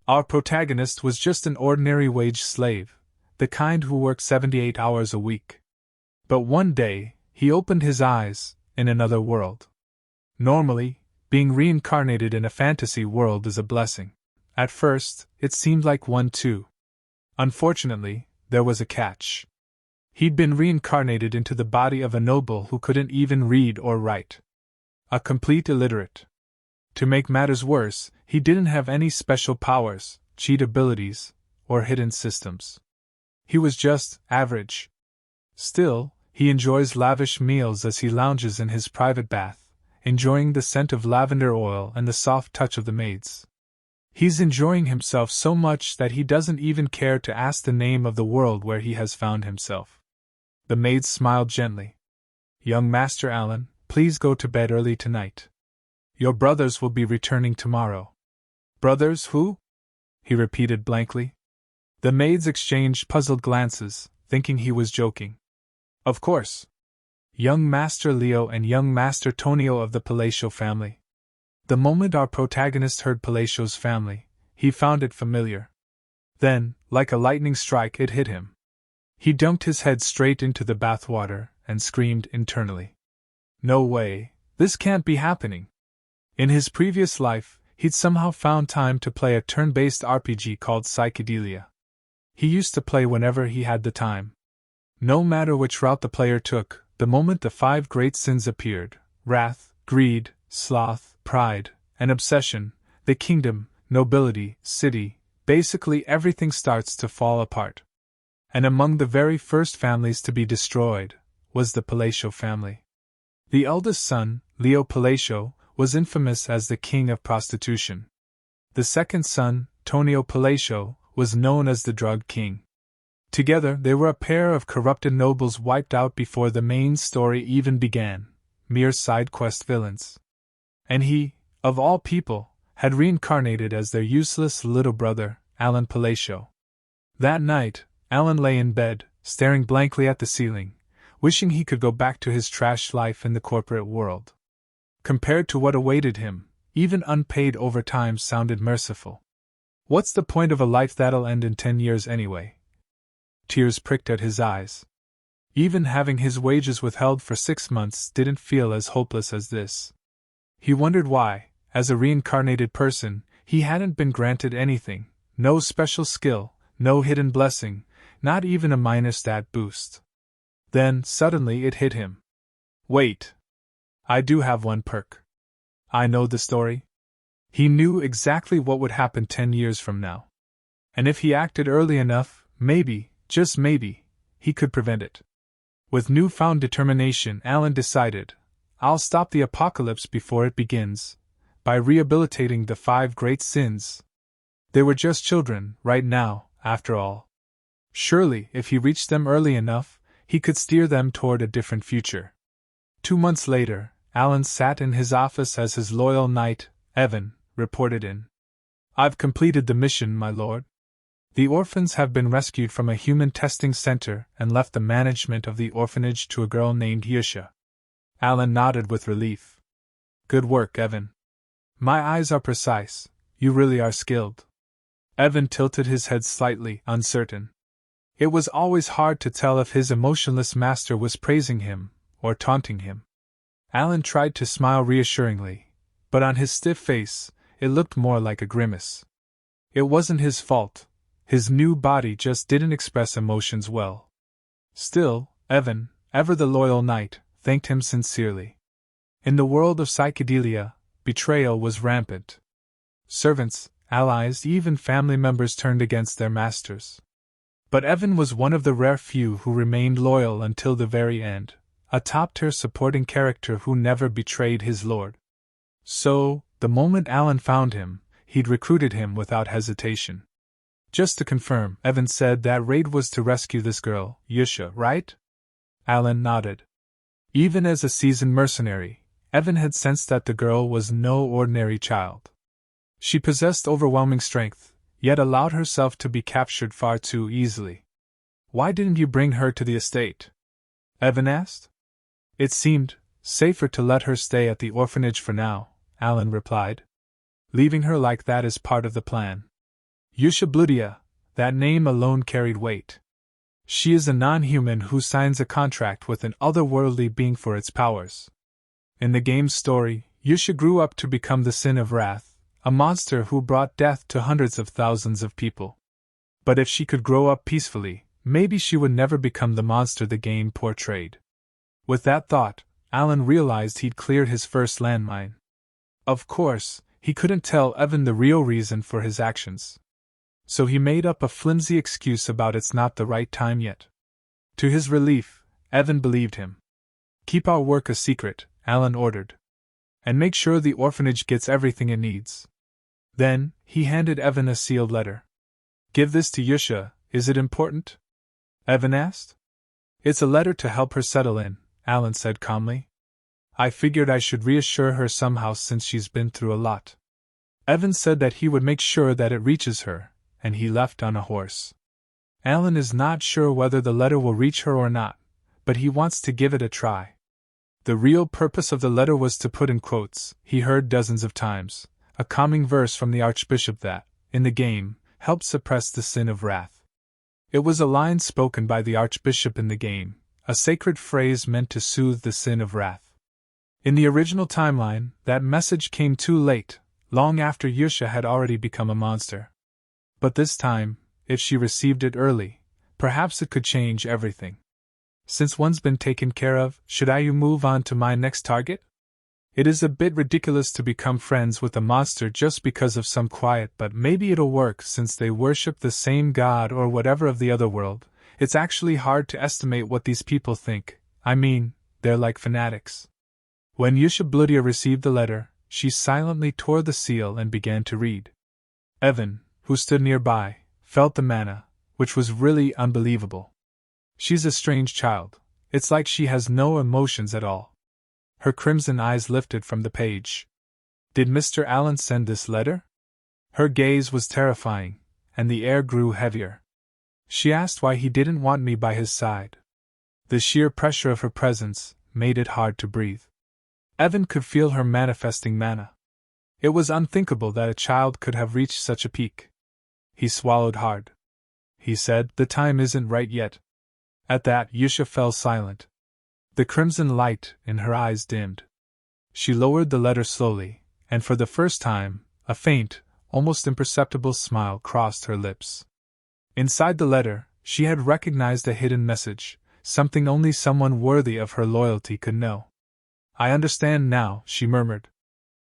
Our protagonist was just an ordinary wage slave, the kind who worked 78 hours a week. But one day, he opened his eyes, in another world. Normally, being reincarnated in a fantasy world is a blessing. At first, it seemed like one too. Unfortunately, there was a catch. He'd been reincarnated into the body of a noble who couldn't even read or write. A complete illiterate. To make matters worse, he didn't have any special powers, cheat abilities, or hidden systems. He was just average. Still, he enjoys lavish meals as he lounges in his private bath, enjoying the scent of lavender oil and the soft touch of the maids. He's enjoying himself so much that he doesn't even care to ask the name of the world where he has found himself. The maids smiled gently. "Young Master Alan, please go to bed early tonight. Your brothers will be returning tomorrow." "Brothers who?" he repeated blankly. The maids exchanged puzzled glances, thinking he was joking. "Of course. Young Master Leo and young Master Tonio of the Palatial family." The moment our protagonist heard Palatial's family, he found it familiar. Then, like a lightning strike, it hit him. He dunked his head straight into the bathwater and screamed internally. "No way, this can't be happening." In his previous life, he'd somehow found time to play a turn-based RPG called Psychedelia. He used to play whenever he had the time. No matter which route the player took, the moment the 5 great sins appeared, wrath, greed, sloth, pride, and obsession, the kingdom, nobility, city, basically everything starts to fall apart. And among the very first families to be destroyed was the Palatial family. The eldest son, Leo Palatial, was infamous as the king of prostitution. The second son, Tonio Palatial, was known as the drug king. Together they were a pair of corrupted nobles wiped out before the main story even began, mere side quest villains. And he, of all people, had reincarnated as their useless little brother, Alan Palatial. That night, Alan lay in bed, staring blankly at the ceiling, wishing he could go back to his trash life in the corporate world. Compared to what awaited him, even unpaid overtime sounded merciful. What's the point of a life that'll end in 10 years anyway? Tears pricked at his eyes. Even having his wages withheld for 6 months didn't feel as hopeless as this. He wondered why, as a reincarnated person, he hadn't been granted anything, no special skill, no hidden blessing, not even a minor stat boost. Then, suddenly it hit him. Wait. I do have one perk. I know the story. He knew exactly what would happen 10 years from now. And if he acted early enough, maybe, just maybe, he could prevent it. With newfound determination, Alan decided, I'll stop the apocalypse before it begins, by rehabilitating the 5 great sins. They were just children, right now, after all. Surely, if he reached them early enough, he could steer them toward a different future. 2 months later, Alan sat in his office as his loyal knight, Evan, reported in. I've completed the mission, my lord. The orphans have been rescued from a human testing center and left the management of the orphanage to a girl named Yusha. Alan nodded with relief. Good work, Evan. My eyes are precise, you really are skilled. Evan tilted his head slightly, uncertain. It was always hard to tell if his emotionless master was praising him or taunting him. Alan tried to smile reassuringly, but on his stiff face, it looked more like a grimace. It wasn't his fault. His new body just didn't express emotions well. Still, Evan, ever the loyal knight, thanked him sincerely. In the world of psychedelia, betrayal was rampant. Servants, allies, even family members turned against their masters. But Evan was one of the rare few who remained loyal until the very end, a top-tier supporting character who never betrayed his lord. So, the moment Alan found him, he'd recruited him without hesitation. Just to confirm, Evan said that raid was to rescue this girl, Yusha, right? Alan nodded. Even as a seasoned mercenary, Evan had sensed that the girl was no ordinary child. She possessed overwhelming strength, yet allowed herself to be captured far too easily. Why didn't you bring her to the estate? Evan asked. It seemed safer to let her stay at the orphanage for now, Alan replied. Leaving her like that is part of the plan. Yushabludia, that name alone carried weight. She is a non-human who signs a contract with an otherworldly being for its powers. In the game's story, Yusha grew up to become the Sin of Wrath, a monster who brought death to hundreds of thousands of people. But if she could grow up peacefully, maybe she would never become the monster the game portrayed. With that thought, Alan realized he'd cleared his first landmine. Of course, he couldn't tell Evan the real reason for his actions. So he made up a flimsy excuse about it's not the right time yet. To his relief, Evan believed him. Keep our work a secret, Alan ordered. And make sure the orphanage gets everything it needs. Then, he handed Evan a sealed letter. Give this to Yusha, is it important? Evan asked. It's a letter to help her settle in, Alan said calmly. I figured I should reassure her somehow since she's been through a lot. Evan said that he would make sure that it reaches her, and he left on a horse. Alan is not sure whether the letter will reach her or not, but he wants to give it a try. The real purpose of the letter was to put in quotes, he heard dozens of times, a calming verse from the Archbishop that, in the game, helped suppress the Sin of Wrath. It was a line spoken by the Archbishop in the game, a sacred phrase meant to soothe the Sin of Wrath. In the original timeline, that message came too late, long after Yusha had already become a monster. But this time, if she received it early, perhaps it could change everything. Since one's been taken care of, should I move on to my next target? It is a bit ridiculous to become friends with a monster just because of some quiet, but maybe it'll work since they worship the same god or whatever of the other world. It's actually hard to estimate what these people think. I mean, they're like fanatics. When Yushabludia received the letter, she silently tore the seal and began to read. Evan, who stood nearby, felt the mana, which was really unbelievable. She's a strange child. It's like she has no emotions at all. Her crimson eyes lifted from the page. Did Mr. Allen send this letter? Her gaze was terrifying, and the air grew heavier. She asked why he didn't want me by his side. The sheer pressure of her presence made it hard to breathe. Evan could feel her manifesting mana. It was unthinkable that a child could have reached such a peak. He swallowed hard. He said, "The time isn't right yet." At that, Yusha fell silent. The crimson light in her eyes dimmed. She lowered the letter slowly, and for the first time, a faint, almost imperceptible smile crossed her lips. Inside the letter, she had recognized a hidden message, something only someone worthy of her loyalty could know. "I understand now," she murmured.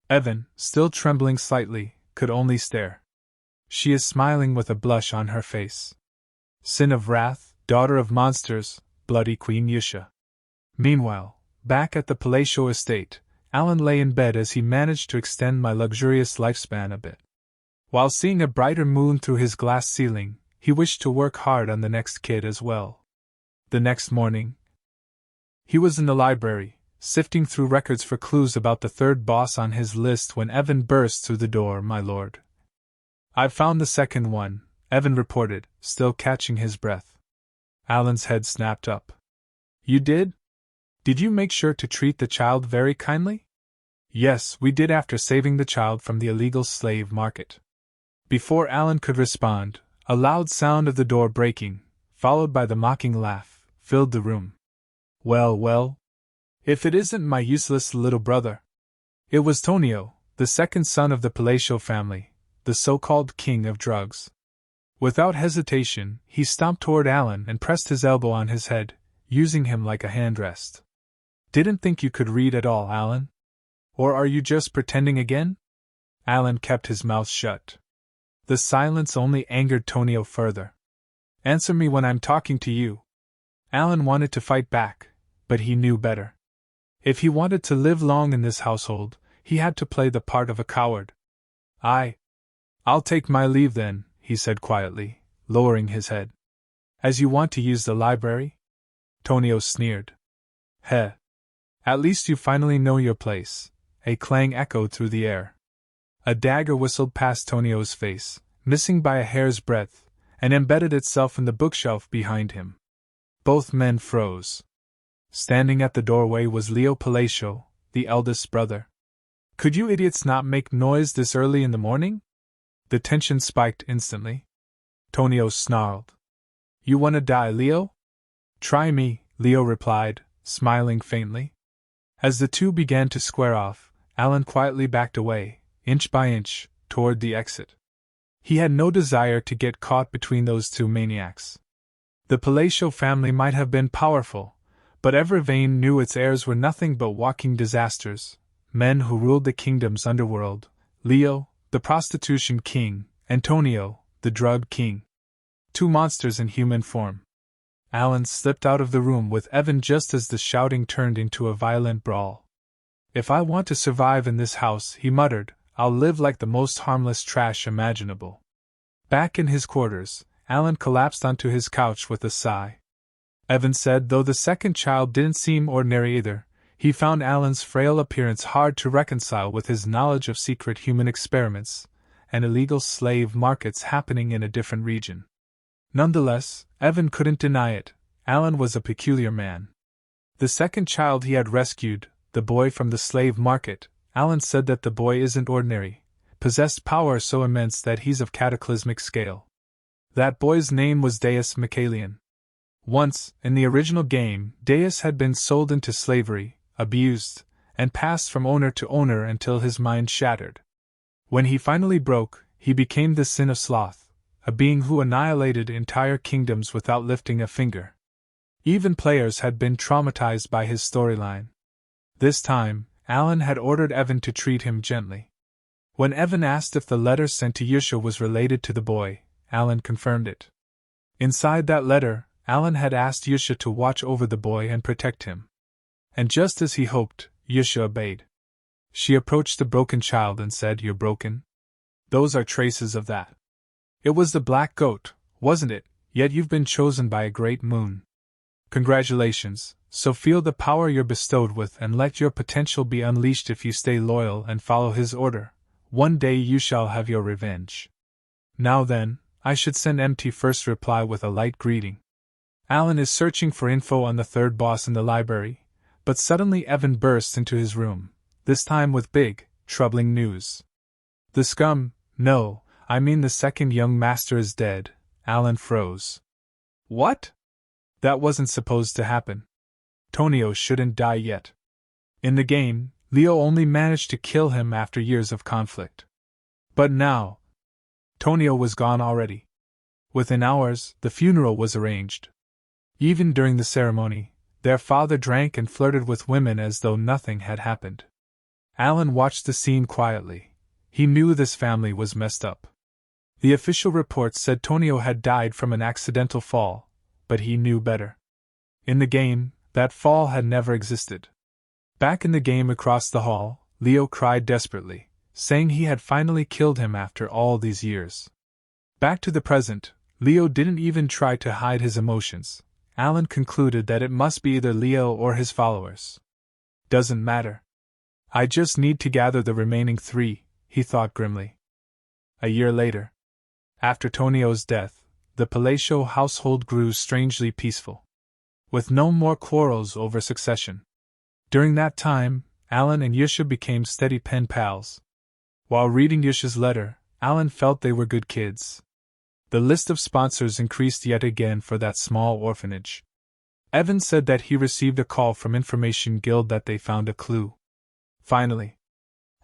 Evan, still trembling slightly, could only stare. "She is smiling with a blush on her face. Sin of Wrath, daughter of monsters, bloody Queen Yusha." Meanwhile, back at the palatial estate, Alan lay in bed as he managed to extend my luxurious lifespan a bit. While seeing a brighter moon through his glass ceiling, he wished to work hard on the next kid as well. The next morning, he was in the library, sifting through records for clues about the third boss on his list when Evan burst through the door. "My lord, I've found the second one," Evan reported, still catching his breath. Alan's head snapped up. "You did? Did you make sure to treat the child very kindly?" "Yes, we did after saving the child from the illegal slave market." Before Alan could respond, a loud sound of the door breaking, followed by the mocking laugh, filled the room. Well, well. If it isn't my useless little brother. It was Tonio, the second son of the palatial family, the so-called king of drugs. Without hesitation, he stomped toward Alan and pressed his elbow on his head, using him like a handrest. "Didn't think you could read at all, Alan? Or are you just pretending again?" Alan kept his mouth shut. The silence only angered Tonio further. "Answer me when I'm talking to you." Alan wanted to fight back, but he knew better. If he wanted to live long in this household, he had to play the part of a coward. I'll take my leave then," he said quietly, lowering his head. "As you want to use the library?" Tonio sneered. "Heh. At least you finally know your place." A clang echoed through the air. A dagger whistled past Tonio's face, missing by a hair's breadth, and embedded itself in the bookshelf behind him. Both men froze. Standing at the doorway was Leo Palacio, the eldest brother. "Could you idiots not make noise this early in the morning?" The tension spiked instantly. Tonio snarled. You wanna die, Leo? Try me, Leo replied, smiling faintly. As the two began to square off, Alan quietly backed away, inch by inch, toward the exit. He had no desire to get caught between those two maniacs. The Palatial family might have been powerful, but Evervane knew its heirs were nothing but walking disasters, men who ruled the kingdom's underworld, Leo, the prostitution king, Antonio, the drug king. Two monsters in human form. Alan slipped out of the room with Evan just as the shouting turned into a violent brawl. If I want to survive in this house, he muttered, I'll live like the most harmless trash imaginable. Back in his quarters, Alan collapsed onto his couch with a sigh. Evan said though the second child didn't seem ordinary either, he found Alan's frail appearance hard to reconcile with his knowledge of secret human experiments and illegal slave markets happening in a different region. Nonetheless, Evan couldn't deny it, Alan was a peculiar man. The second child he had rescued, the boy from the slave market, Alan said that the boy isn't ordinary, possessed power so immense that he's of cataclysmic scale. That boy's name was Deus Michaelian. Once, in the original game, Deus had been sold into slavery, abused, and passed from owner to owner until his mind shattered. When he finally broke, he became the sin of sloth, a being who annihilated entire kingdoms without lifting a finger. Even players had been traumatized by his storyline. This time, Alan had ordered Evan to treat him gently. When Evan asked if the letter sent to Yusha was related to the boy, Alan confirmed it. Inside that letter, Alan had asked Yusha to watch over the boy and protect him. And just as he hoped, Yusha obeyed. She approached the broken child and said, You're broken? Those are traces of that. It was the black goat, wasn't it? Yet you've been chosen by a great moon. Congratulations, so feel the power you're bestowed with and let your potential be unleashed if you stay loyal and follow his order. One day you shall have your revenge. Now then, I should send MT first reply with a light greeting. Alan is searching for info on the third boss in the library, but suddenly Evan burst into his room, this time with big, troubling news. The scum, no, I mean the second young master is dead. Alan froze. What? That wasn't supposed to happen. Tonio shouldn't die yet. In the game, Leo only managed to kill him after years of conflict. But now, Tonio was gone already. Within hours, the funeral was arranged. Even during the ceremony, their father drank and flirted with women as though nothing had happened. Alan watched the scene quietly. He knew this family was messed up. The official reports said Tonio had died from an accidental fall, but he knew better. In the game, that fall had never existed. Back in the game across the hall, Leo cried desperately, saying he had finally killed him after all these years. Back to the present, Leo didn't even try to hide his emotions. Alan concluded that it must be either Leo or his followers. Doesn't matter. I just need to gather the remaining 3, he thought grimly. A year later. After Tonio's death, the palatial household grew strangely peaceful, with no more quarrels over succession. During that time, Alan and Yusha became steady pen pals. While reading Yusha's letter, Alan felt they were good kids. The list of sponsors increased yet again for that small orphanage. Evan said that he received a call from Information Guild that they found a clue. Finally.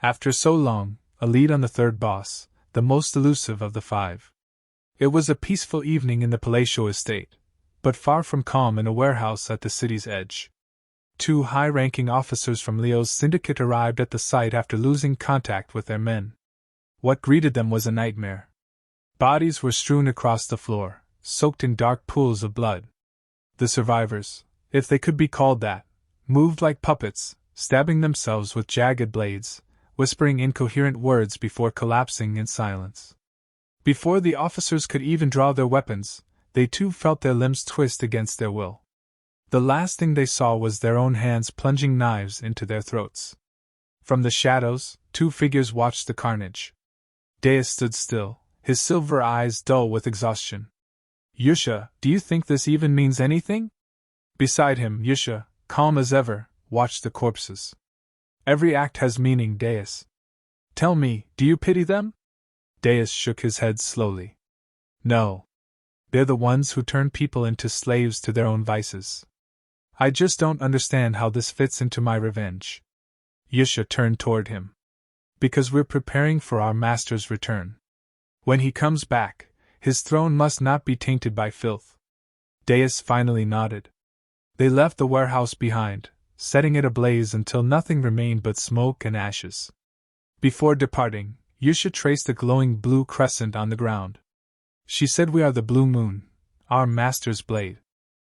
After so long, a lead on the third boss, the most elusive of the 5. It was a peaceful evening in the palatial estate, but far from calm in a warehouse at the city's edge. 2 high-ranking officers from Leo's syndicate arrived at the site after losing contact with their men. What greeted them was a nightmare. Bodies were strewn across the floor, soaked in dark pools of blood. The survivors, if they could be called that, moved like puppets, stabbing themselves with jagged blades, whispering incoherent words before collapsing in silence. Before the officers could even draw their weapons, they too felt their limbs twist against their will. The last thing they saw was their own hands plunging knives into their throats. From the shadows, 2 figures watched the carnage. Deus stood still, his silver eyes dull with exhaustion. Yusha, do you think this even means anything? Beside him, Yusha, calm as ever, watched the corpses. Every act has meaning, Deus. Tell me, do you pity them? Deus shook his head slowly. No. They're the ones who turn people into slaves to their own vices. I just don't understand how this fits into my revenge. Yusha turned toward him. Because we're preparing for our master's return. When he comes back, his throne must not be tainted by filth. Deus finally nodded. They left the warehouse behind, setting it ablaze until nothing remained but smoke and ashes. Before departing, Yusha traced a glowing blue crescent on the ground. She said, "We are the Blue Moon, our master's blade."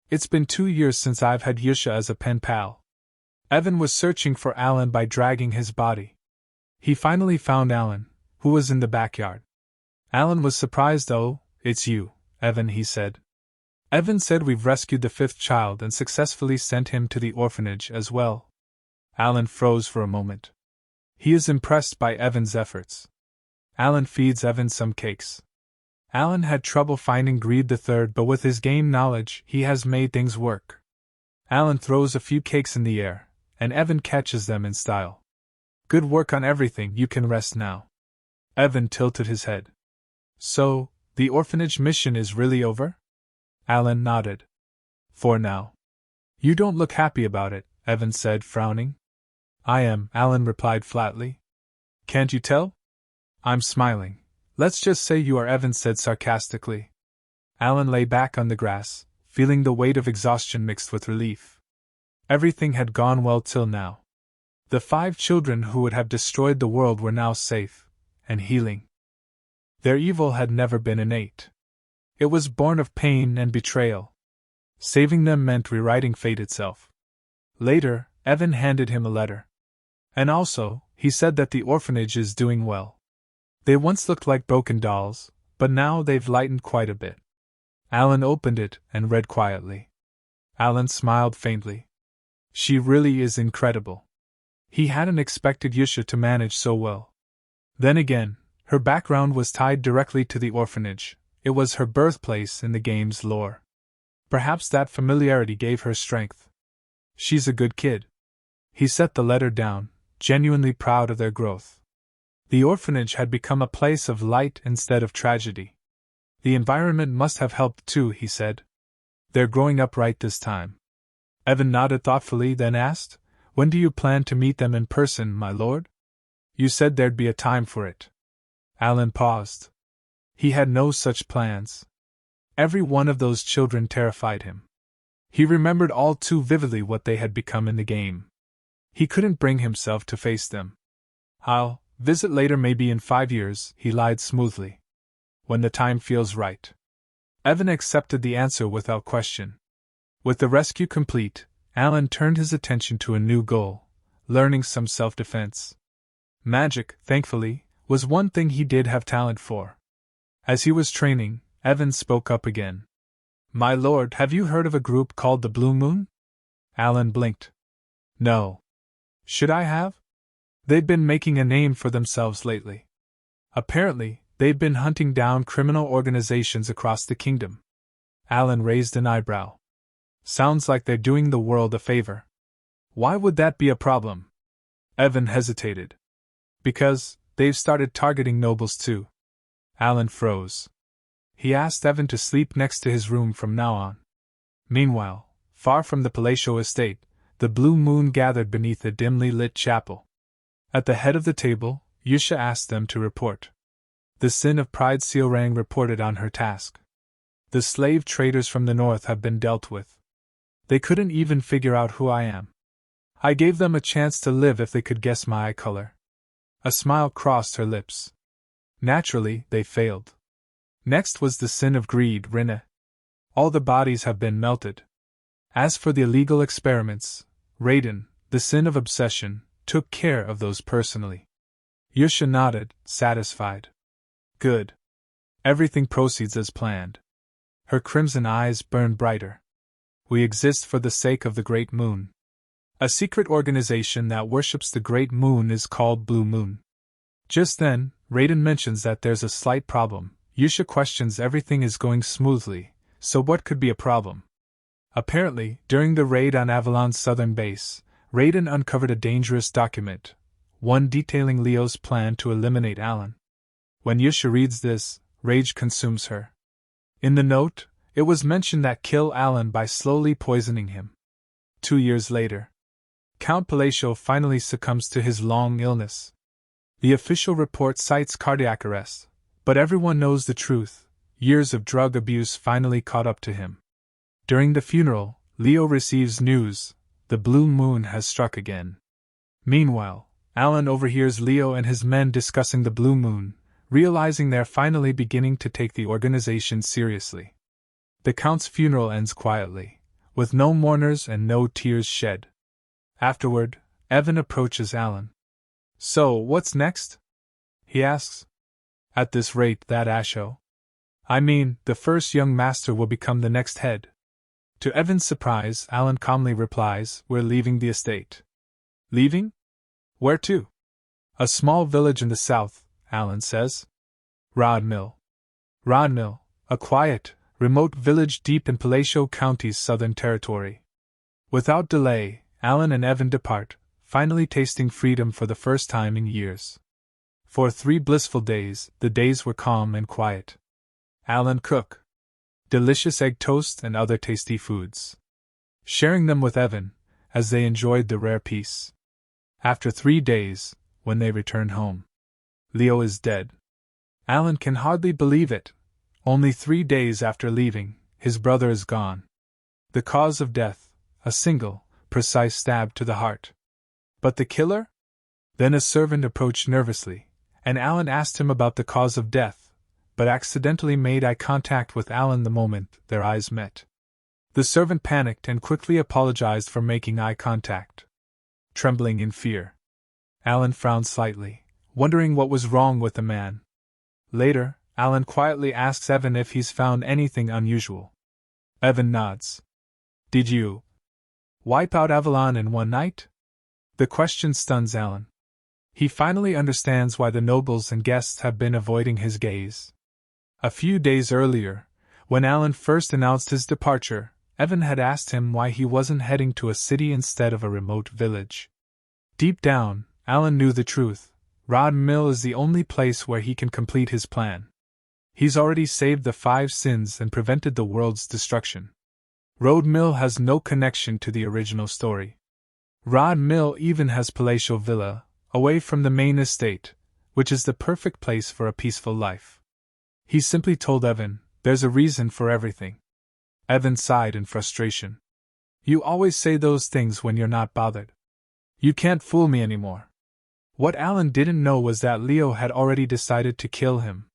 It's been 2 years since I've had Yusha as a pen pal. Evan was searching for Alan by dragging his body. He finally found Alan, who was in the backyard. Alan was surprised. "Oh, it's you, Evan," he said. Evan said, "We've rescued the 5th child and successfully sent him to the orphanage as well." Alan froze for a moment. He is impressed by Evan's efforts. Alan feeds Evan some cakes. Alan had trouble finding Greed III, but with his game knowledge, he has made things work. Alan throws a few cakes in the air, and Evan catches them in style. "Good work on everything, you can rest now." Evan tilted his head. "So, the orphanage mission is really over?" Alan nodded. "For now." "You don't look happy about it," Evan said, frowning. "I am," Alan replied flatly. "Can't you tell?" "I'm smiling. Let's just say you are," Evan said sarcastically. Alan lay back on the grass, feeling the weight of exhaustion mixed with relief. Everything had gone well till now. The 5 children who would have destroyed the world were now safe, and healing. Their evil had never been innate. It was born of pain and betrayal. Saving them meant rewriting fate itself. Later, Evan handed him a letter. And also, he said that the orphanage is doing well. They once looked like broken dolls, but now they've lightened quite a bit. Alan opened it and read quietly. Alan smiled faintly. She really is incredible. He hadn't expected Yusha to manage so well. Then again, her background was tied directly to the orphanage. It was her birthplace in the game's lore. Perhaps that familiarity gave her strength. She's a good kid. He set the letter down, genuinely proud of their growth. The orphanage had become a place of light instead of tragedy. The environment must have helped too, he said. They're growing up right this time. Evan nodded thoughtfully, then asked, "When do you plan to meet them in person, my lord?" "You said there'd be a time for it." Alan paused. He had no such plans. Every one of those children terrified him. He remembered all too vividly what they had become in the game. He couldn't bring himself to face them. "I'll visit later, maybe in 5 years," he lied smoothly. "When the time feels right." Evan accepted the answer without question. With the rescue complete, Alan turned his attention to a new goal, learning some self-defense. Magic, thankfully, was one thing he did have talent for. As he was training, Evan spoke up again. "My lord, have you heard of a group called the Blue Moon?" Alan blinked. "No. Should I have?" "They've been making a name for themselves lately. Apparently, they've been hunting down criminal organizations across the kingdom." Alan raised an eyebrow. "Sounds like they're doing the world a favor. Why would that be a problem?" Evan hesitated. "Because they've started targeting nobles too." Alan froze. He asked Evan to sleep next to his room from now on. Meanwhile, far from the palatial estate, the Blue Moon gathered beneath a dimly lit chapel. At the head of the table, Yusha asked them to report. The sin of pride Seorang reported on her task. "The slave traders from the north have been dealt with. They couldn't even figure out who I am. I gave them a chance to live if they could guess my eye color." A smile crossed her lips. "Naturally, they failed. Next was the sin of greed, Rinne. All the bodies have been melted. As for the illegal experiments, Raiden, the sin of obsession, took care of those personally." Yusha nodded, satisfied. "Good. Everything proceeds as planned." Her crimson eyes burned brighter. "We exist for the sake of the Great Moon. A secret organization that worships the Great Moon is called Blue Moon." Just then, Raiden mentions that there's a slight problem. Yusha questions everything is going smoothly, so what could be a problem? Apparently, during the raid on Avalon's southern base, Raiden uncovered a dangerous document, one detailing Leo's plan to eliminate Alan. When Yusha reads this, rage consumes her. In the note, it was mentioned that kill Alan by slowly poisoning him. 2 years later, Count Palacio finally succumbs to his long illness. The official report cites cardiac arrest, but everyone knows the truth. Years of drug abuse finally caught up to him. During the funeral, Leo receives news: the blue moon has struck again. Meanwhile, Alan overhears Leo and his men discussing the blue moon, realizing they're finally beginning to take the organization seriously. The Count's funeral ends quietly, with no mourners and no tears shed. Afterward, Evan approaches Alan. "So, what's next?" he asks. "At this rate, that Asho. I mean, the first young master will become the next head." To Evan's surprise, Alan calmly replies, "We're leaving the estate." "Leaving? Where to?" "A small village in the south," Alan says. Rodmill. Rodmill, a quiet, remote village deep in Palacio County's southern territory. Without delay, Alan and Evan depart, finally tasting freedom for the first time in years. For 3 blissful days, the days were calm and quiet. Alan cook delicious egg toast and other tasty foods, sharing them with Evan, as they enjoyed the rare peace. After 3 days, when they return home, Leo is dead. Alan can hardly believe it. Only 3 days after leaving, his brother is gone. The cause of death, a single, precise stab to the heart. But the killer? Then a servant approached nervously, and Alan asked him about the cause of death, but accidentally made eye contact with Alan the moment their eyes met. The servant panicked and quickly apologized for making eye contact. Trembling in fear, Alan frowned slightly, wondering what was wrong with the man. Later, Alan quietly asks Evan if he's found anything unusual. Evan nods. "Did you wipe out Avalon in one night?" The question stuns Alan. He finally understands why the nobles and guests have been avoiding his gaze. A few days earlier, when Alan first announced his departure, Evan had asked him why he wasn't heading to a city instead of a remote village. Deep down, Alan knew the truth. Rod Mill is the only place where he can complete his plan. He's already saved the 5 sins and prevented the world's destruction. Road Mill has no connection to the original story. Rod Mill even has Palatial Villa, away from the main estate, which is the perfect place for a peaceful life. He simply told Evan, "There's a reason for everything." Evan sighed in frustration. "You always say those things when you're not bothered. You can't fool me anymore." What Alan didn't know was that Leo had already decided to kill him.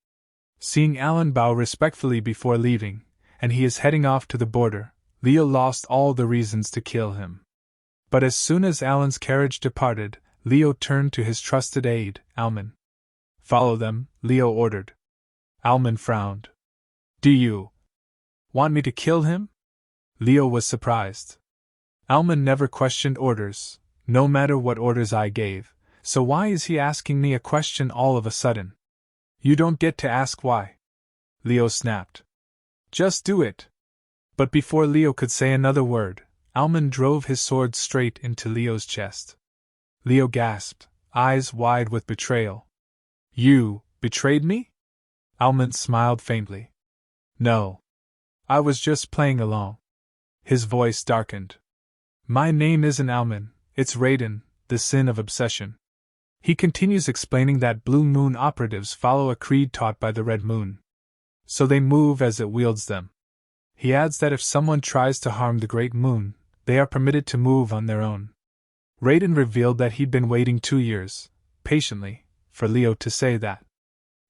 Seeing Alan bow respectfully before leaving, and he is heading off to the border, Leo lost all the reasons to kill him. But as soon as Alan's carriage departed, Leo turned to his trusted aide, Alman. "Follow them," Leo ordered. Alman frowned. "Do you want me to kill him?" Leo was surprised. Alman never questioned orders, no matter what orders I gave, so why is he asking me a question all of a sudden? "You don't get to ask why," Leo snapped. "Just do it." But before Leo could say another word, Alman drove his sword straight into Leo's chest. Leo gasped, eyes wide with betrayal. "You betrayed me?" Alman smiled faintly. "No. I was just playing along." His voice darkened. "My name isn't Alman, it's Raiden, the sin of obsession." He continues explaining that Blue Moon operatives follow a creed taught by the Red Moon. So they move as it wields them. He adds that if someone tries to harm the Great Moon, they are permitted to move on their own. Raiden revealed that he'd been waiting 2 years, patiently, for Leo to say that.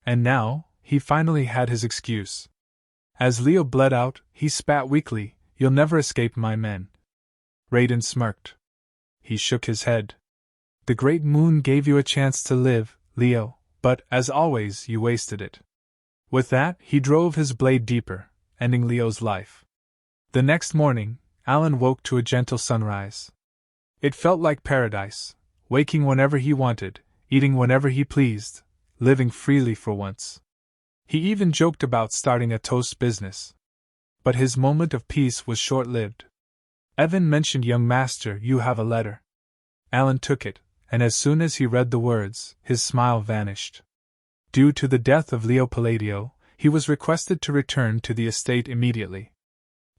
And now, he finally had his excuse. As Leo bled out, he spat weakly, "You'll never escape my men." Raiden smirked. He shook his head. "The Great Moon gave you a chance to live, Leo, but, as always, you wasted it." With that, he drove his blade deeper, ending Leo's life. The next morning, Alan woke to a gentle sunrise. It felt like paradise, waking whenever he wanted, eating whenever he pleased, living freely for once. He even joked about starting a toast business. But his moment of peace was short-lived. Evan mentioned, "Young master, you have a letter." Alan took it, and as soon as he read the words, his smile vanished. Due to the death of Leo Palladio, he was requested to return to the estate immediately.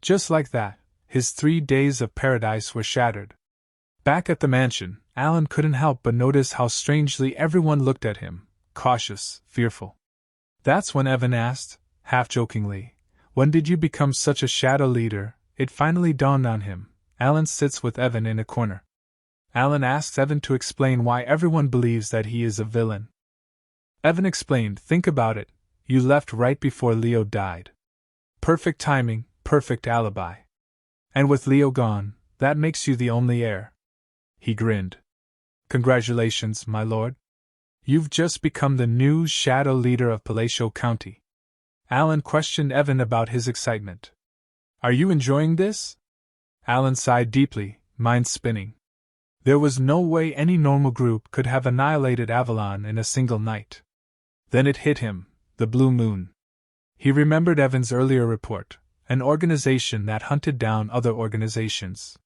Just like that, his 3 days of paradise were shattered. Back at the mansion, Alan couldn't help but notice how strangely everyone looked at him, cautious, fearful. That's when Evan asked, half-jokingly, "When did you become such a shadow leader?" It finally dawned on him. Alan sits with Evan in a corner. Alan asks Evan to explain why everyone believes that he is a villain. Evan explained, "Think about it, you left right before Leo died. Perfect timing, perfect alibi. And with Leo gone, that makes you the only heir." He grinned. "Congratulations, my lord. You've just become the new shadow leader of Palatial County." Alan questioned Evan about his excitement. "Are you enjoying this?" Alan sighed deeply, mind spinning. There was no way any normal group could have annihilated Avalon in a single night. Then it hit him, the Blue Moon. He remembered Evan's earlier report, an organization that hunted down other organizations.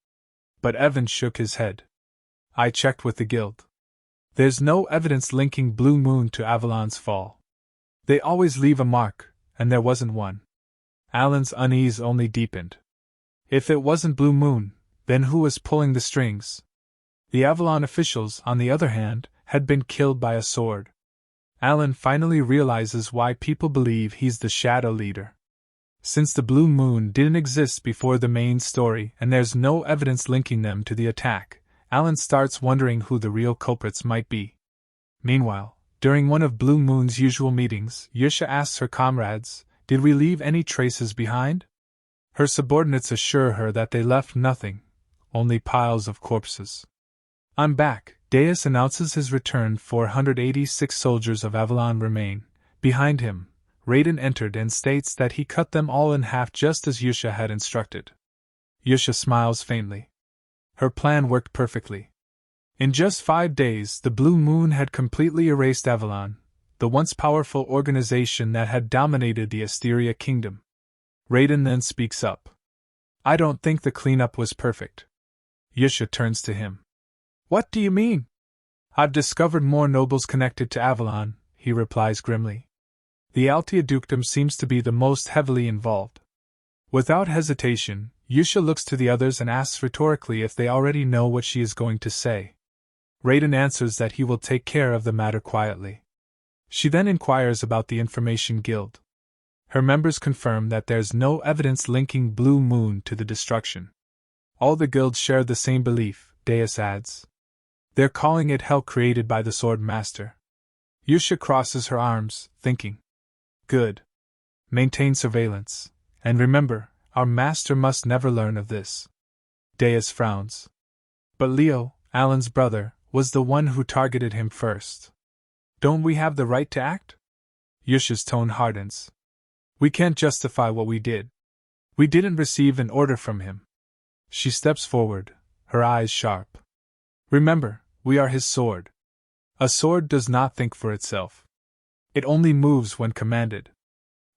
But Evan shook his head. "I checked with the guild. There's no evidence linking Blue Moon to Avalon's fall. They always leave a mark, and there wasn't one." Alan's unease only deepened. If it wasn't Blue Moon, then who was pulling the strings? The Avalon officials, on the other hand, had been killed by a sword. Alan finally realizes why people believe he's the shadow leader. Since the Blue Moon didn't exist before the main story and there's no evidence linking them to the attack, Alan starts wondering who the real culprits might be. Meanwhile, during one of Blue Moon's usual meetings, Yusha asks her comrades, "Did we leave any traces behind?" Her subordinates assure her that they left nothing, only piles of corpses. "I'm back," Deus announces his return. 486 soldiers of Avalon remain. Behind him, Raiden entered and states that he cut them all in half just as Yusha had instructed. Yusha smiles faintly. Her plan worked perfectly. In just 5 days, the Blue Moon had completely erased Avalon, the once powerful organization that had dominated the Asteria Kingdom. Raiden then speaks up. "I don't think the cleanup was perfect." Yusha turns to him. "What do you mean?" "I've discovered more nobles connected to Avalon," he replies grimly. "The Altia Dukedom seems to be the most heavily involved." Without hesitation, Yusha looks to the others and asks rhetorically if they already know what she is going to say. Raiden answers that he will take care of the matter quietly. She then inquires about the Information Guild. Her members confirm that there's no evidence linking Blue Moon to the destruction. All the guilds share the same belief, Deus adds. They're calling it hell created by the Sword Master. Yusha crosses her arms, thinking. Good. Maintain surveillance. And remember, our master must never learn of this. Deus frowns. But Leo, Alan's brother, was the one who targeted him first. Don't we have the right to act? Yusha's tone hardens. We can't justify what we did. We didn't receive an order from him. She steps forward, her eyes sharp. Remember, we are his sword. A sword does not think for itself. It only moves when commanded.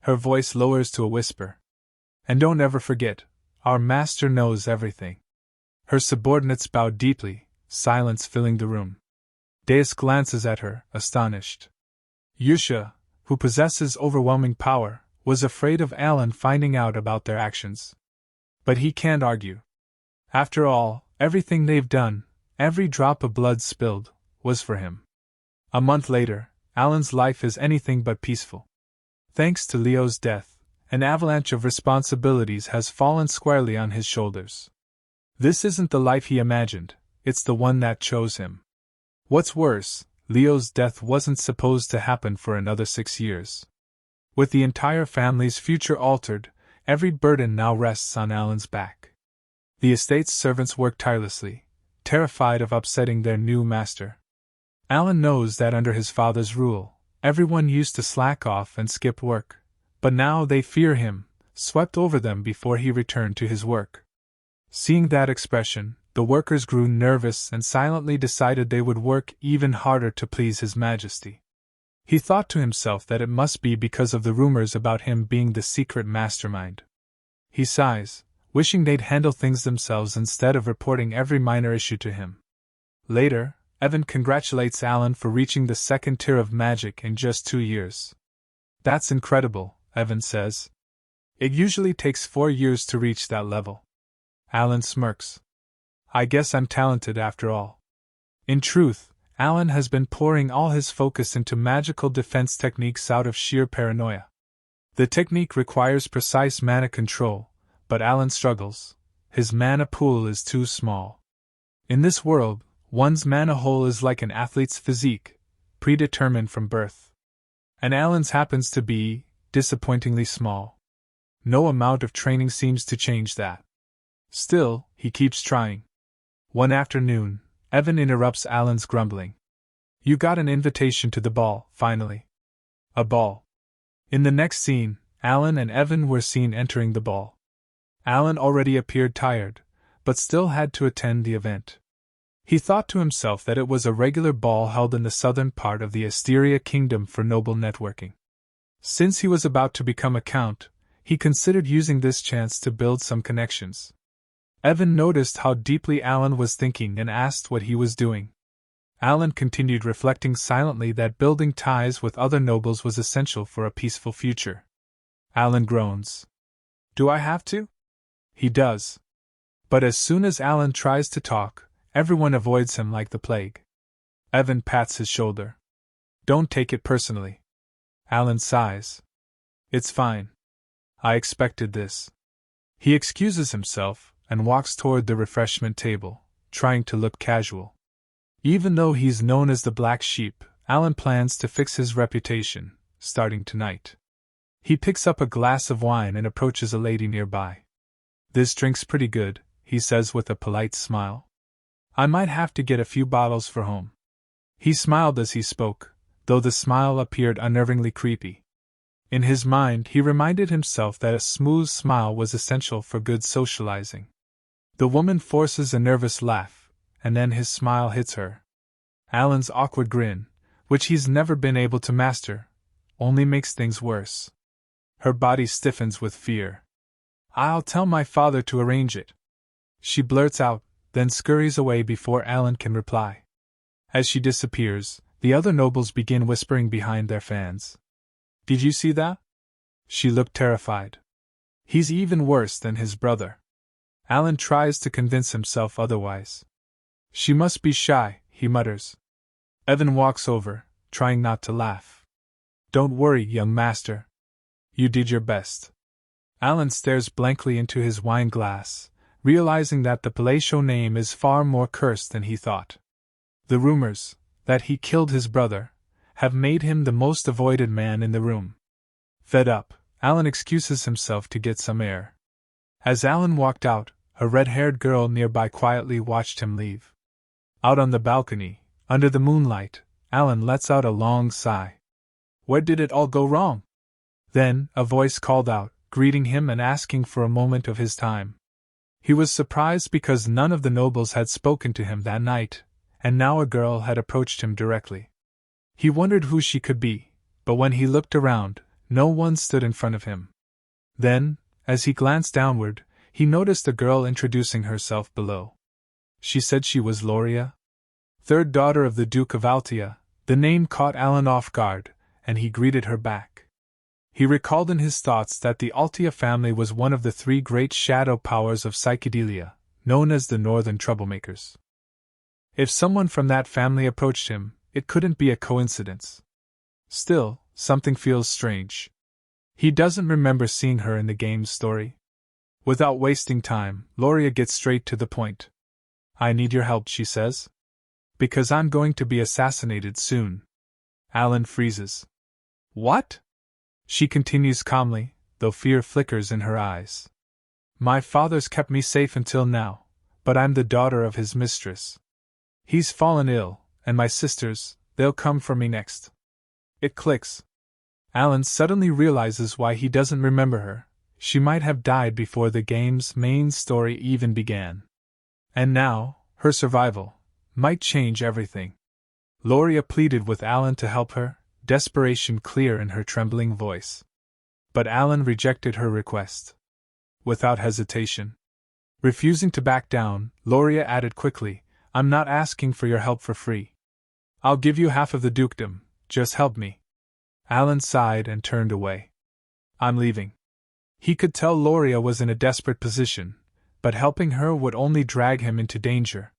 Her voice lowers to a whisper. And don't ever forget, our master knows everything. Her subordinates bow deeply, silence filling the room. Deus glances at her, astonished. Yusha, who possesses overwhelming power, was afraid of Alan finding out about their actions. But he can't argue. After all, everything they've done, every drop of blood spilled, was for him. A month later, Alan's life is anything but peaceful. Thanks to Leo's death, an avalanche of responsibilities has fallen squarely on his shoulders. This isn't the life he imagined, it's the one that chose him. What's worse, Leo's death wasn't supposed to happen for another 6 years. With the entire family's future altered, every burden now rests on Alan's back. The estate's servants work tirelessly, terrified of upsetting their new master. Alan knows that under his father's rule, everyone used to slack off and skip work, but now they fear him, swept over them before he returned to his work. Seeing that expression, the workers grew nervous and silently decided they would work even harder to please His Majesty. He thought to himself that it must be because of the rumors about him being the secret mastermind. He sighs, wishing they'd handle things themselves instead of reporting every minor issue to him. Later, Evan congratulates Alan for reaching the second tier of magic in just 2 years. That's incredible, Evan says. It usually takes 4 years to reach that level. Alan smirks. I guess I'm talented after all. In truth, Alan has been pouring all his focus into magical defense techniques out of sheer paranoia. The technique requires precise mana control, but Alan struggles. His mana pool is too small. In this world, one's mana hole is like an athlete's physique, predetermined from birth. And Alan's happens to be, disappointingly small. No amount of training seems to change that. Still, he keeps trying. One afternoon, Evan interrupts Alan's grumbling. You got an invitation to the ball, finally. A ball. In the next scene, Alan and Evan were seen entering the ball. Alan already appeared tired, but still had to attend the event. He thought to himself that it was a regular ball held in the southern part of the Asteria kingdom for noble networking. Since he was about to become a count, he considered using this chance to build some connections. Evan noticed how deeply Alan was thinking and asked what he was doing. Alan continued reflecting silently that building ties with other nobles was essential for a peaceful future. Alan groans. Do I have to? He does. But as soon as Alan tries to talk, everyone avoids him like the plague. Evan pats his shoulder. Don't take it personally. Alan sighs. It's fine. I expected this. He excuses himself and walks toward the refreshment table, trying to look casual. Even though he's known as the Black Sheep, Alan plans to fix his reputation, starting tonight. He picks up a glass of wine and approaches a lady nearby. This drink's pretty good, he says with a polite smile. I might have to get a few bottles for home. He smiled as he spoke, though the smile appeared unnervingly creepy. In his mind, he reminded himself that a smooth smile was essential for good socializing. The woman forces a nervous laugh, and then his smile hits her. Alan's awkward grin, which he's never been able to master, only makes things worse. Her body stiffens with fear. I'll tell my father to arrange it. She blurts out, then scurries away before Alan can reply. As she disappears, the other nobles begin whispering behind their fans. Did you see that? She looked terrified. He's even worse than his brother. Alan tries to convince himself otherwise. She must be shy, he mutters. Evan walks over, trying not to laugh. Don't worry, young master. You did your best. Alan stares blankly into his wine glass, realizing that the Palatial name is far more cursed than he thought. The rumors that he killed his brother have made him the most avoided man in the room. Fed up, Alan excuses himself to get some air. As Alan walked out, a red-haired girl nearby quietly watched him leave. Out on the balcony, under the moonlight, Alan lets out a long sigh. Where did it all go wrong? Then, a voice called out, greeting him and asking for a moment of his time. He was surprised because none of the nobles had spoken to him that night, and now a girl had approached him directly. He wondered who she could be, but when he looked around, no one stood in front of him. Then, as he glanced downward, he noticed a girl introducing herself below. She said she was Loria, third daughter of the Duke of Altia. The name caught Alan off guard, and he greeted her back. He recalled in his thoughts that the Altia family was one of the 3 great shadow powers of psychedelia, known as the Northern Troublemakers. If someone from that family approached him, it couldn't be a coincidence. Still, something feels strange. He doesn't remember seeing her in the game's story. Without wasting time, Loria gets straight to the point. I need your help, she says. Because I'm going to be assassinated soon. Alan freezes. What? She continues calmly, though fear flickers in her eyes. My father's kept me safe until now, but I'm the daughter of his mistress. He's fallen ill, and my sisters, they'll come for me next. It clicks. Alan suddenly realizes why he doesn't remember her. She might have died before the game's main story even began. And now, her survival might change everything. Loria pleaded with Alan to help her, desperation clear in her trembling voice. But Alan rejected her request. Without hesitation. Refusing to back down, Loria added quickly, I'm not asking for your help for free. I'll give you half of the dukedom, just help me. Alan sighed and turned away. I'm leaving. He could tell Loria was in a desperate position, but helping her would only drag him into danger.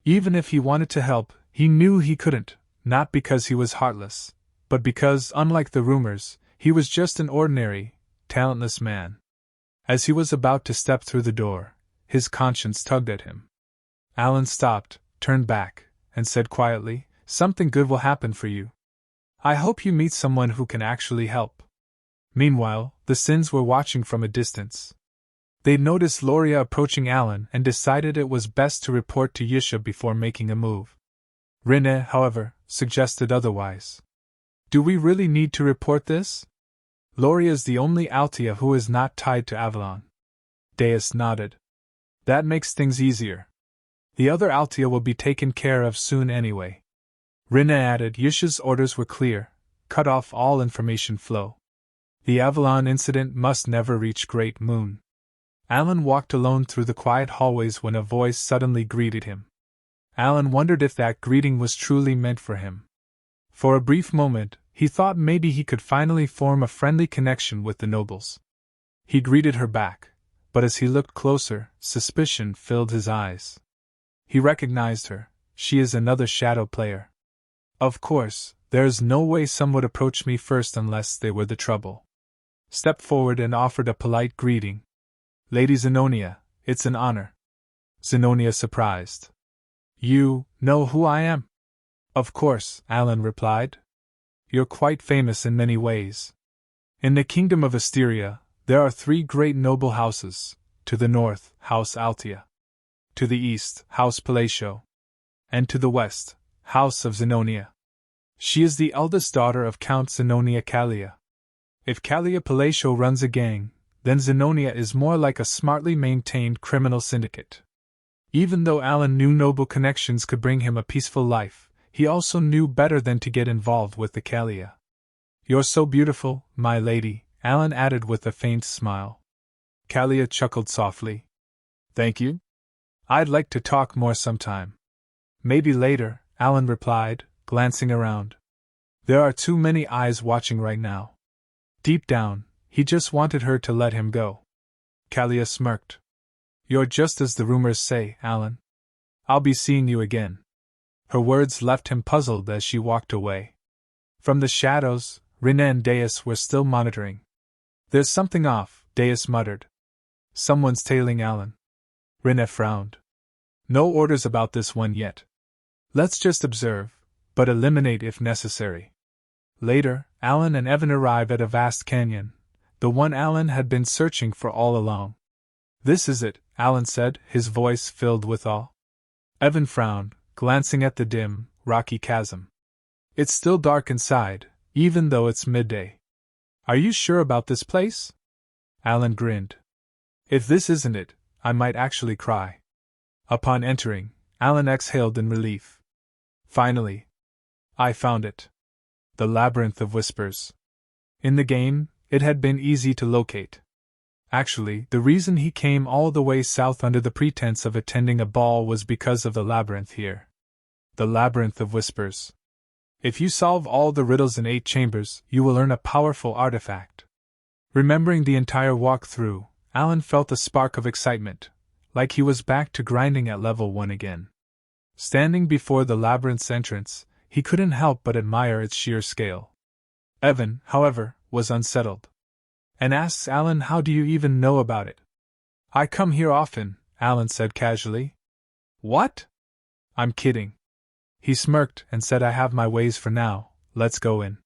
Even if he wanted to help, he knew he couldn't, not because he was heartless, but because, unlike the rumors, he was just an ordinary, talentless man. As he was about to step through the door, his conscience tugged at him. Alan stopped, turned back, and said quietly, "Something good will happen for you. I hope you meet someone who can actually help." Meanwhile, the Sins were watching from a distance. They'd noticed Loria approaching Alan and decided it was best to report to Yisha before making a move. Rinne, however, suggested otherwise. Do we really need to report this? Loria's the only Altia who is not tied to Avalon. Deus nodded. That makes things easier. The other Altia will be taken care of soon anyway. Rinne added Yisha's orders were clear: cut off all information flow. The Avalon incident must never reach Great Moon. Alan walked alone through the quiet hallways when a voice suddenly greeted him. Alan wondered if that greeting was truly meant for him. For a brief moment, he thought maybe he could finally form a friendly connection with the nobles. He greeted her back, but as he looked closer, suspicion filled his eyes. He recognized her. She is another shadow player. Of course, there's no way some would approach me first unless they were the trouble. Stepped forward and offered a polite greeting. Lady Zenonia, it's an honor. Zenonia surprised. You know who I am? Of course, Alan replied. You're quite famous in many ways. In the kingdom of Asteria, there are 3 great noble houses: to the north, House Altia; to the east, House Palatio; and to the west, House of Zenonia. She is the eldest daughter of Count Zenonia Callia. If Callia Palatio runs a gang, then Zenonia is more like a smartly maintained criminal syndicate. Even though Alan knew noble connections could bring him a peaceful life, he also knew better than to get involved with the Callia. You're so beautiful, my lady, Alan added with a faint smile. Callia chuckled softly. Thank you. I'd like to talk more sometime. Maybe later, Alan replied, glancing around. There are too many eyes watching right now. Deep down, he just wanted her to let him go. Callia smirked. You're just as the rumors say, Alan. I'll be seeing you again. Her words left him puzzled as she walked away. From the shadows, Rinne and Deus were still monitoring. There's something off, Deus muttered. Someone's tailing Alan. Rinne frowned. No orders about this one yet. Let's just observe, but eliminate if necessary. Later, Alan and Evan arrive at a vast canyon, the one Alan had been searching for all along. This is it, Alan said, his voice filled with awe. Evan frowned, glancing at the dim, rocky chasm. It's still dark inside, even though it's midday. Are you sure about this place? Alan grinned. If this isn't it, I might actually cry. Upon entering, Alan exhaled in relief. Finally. I found it. The Labyrinth of Whispers. In the game, it had been easy to locate. Actually, the reason he came all the way south under the pretense of attending a ball was because of the labyrinth here. The Labyrinth of Whispers. If you solve all the riddles in 8 chambers, you will earn a powerful artifact. Remembering the entire walk through, Alan felt a spark of excitement, like he was back to grinding at level 1 again. Standing before the labyrinth's entrance, he couldn't help but admire its sheer scale. Evan, however, was unsettled. And asks Alan, how do you even know about it? I come here often, Alan said casually. What? I'm kidding. He smirked and said, I have my ways for now, let's go in.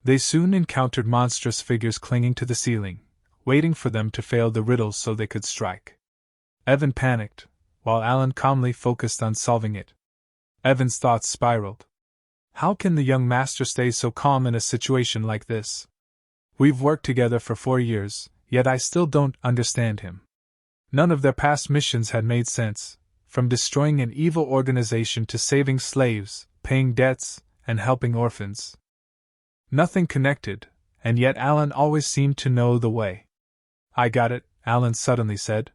They soon encountered monstrous figures clinging to the ceiling, waiting for them to fail the riddles so they could strike. Evan panicked, while Alan calmly focused on solving it. Evan's thoughts spiraled. How can the young master stay so calm in a situation like this? We've worked together for 4 years, yet I still don't understand him. None of their past missions had made sense, from destroying an evil organization to saving slaves, paying debts, and helping orphans. Nothing connected, and yet Alan always seemed to know the way. I got it, Alan suddenly said.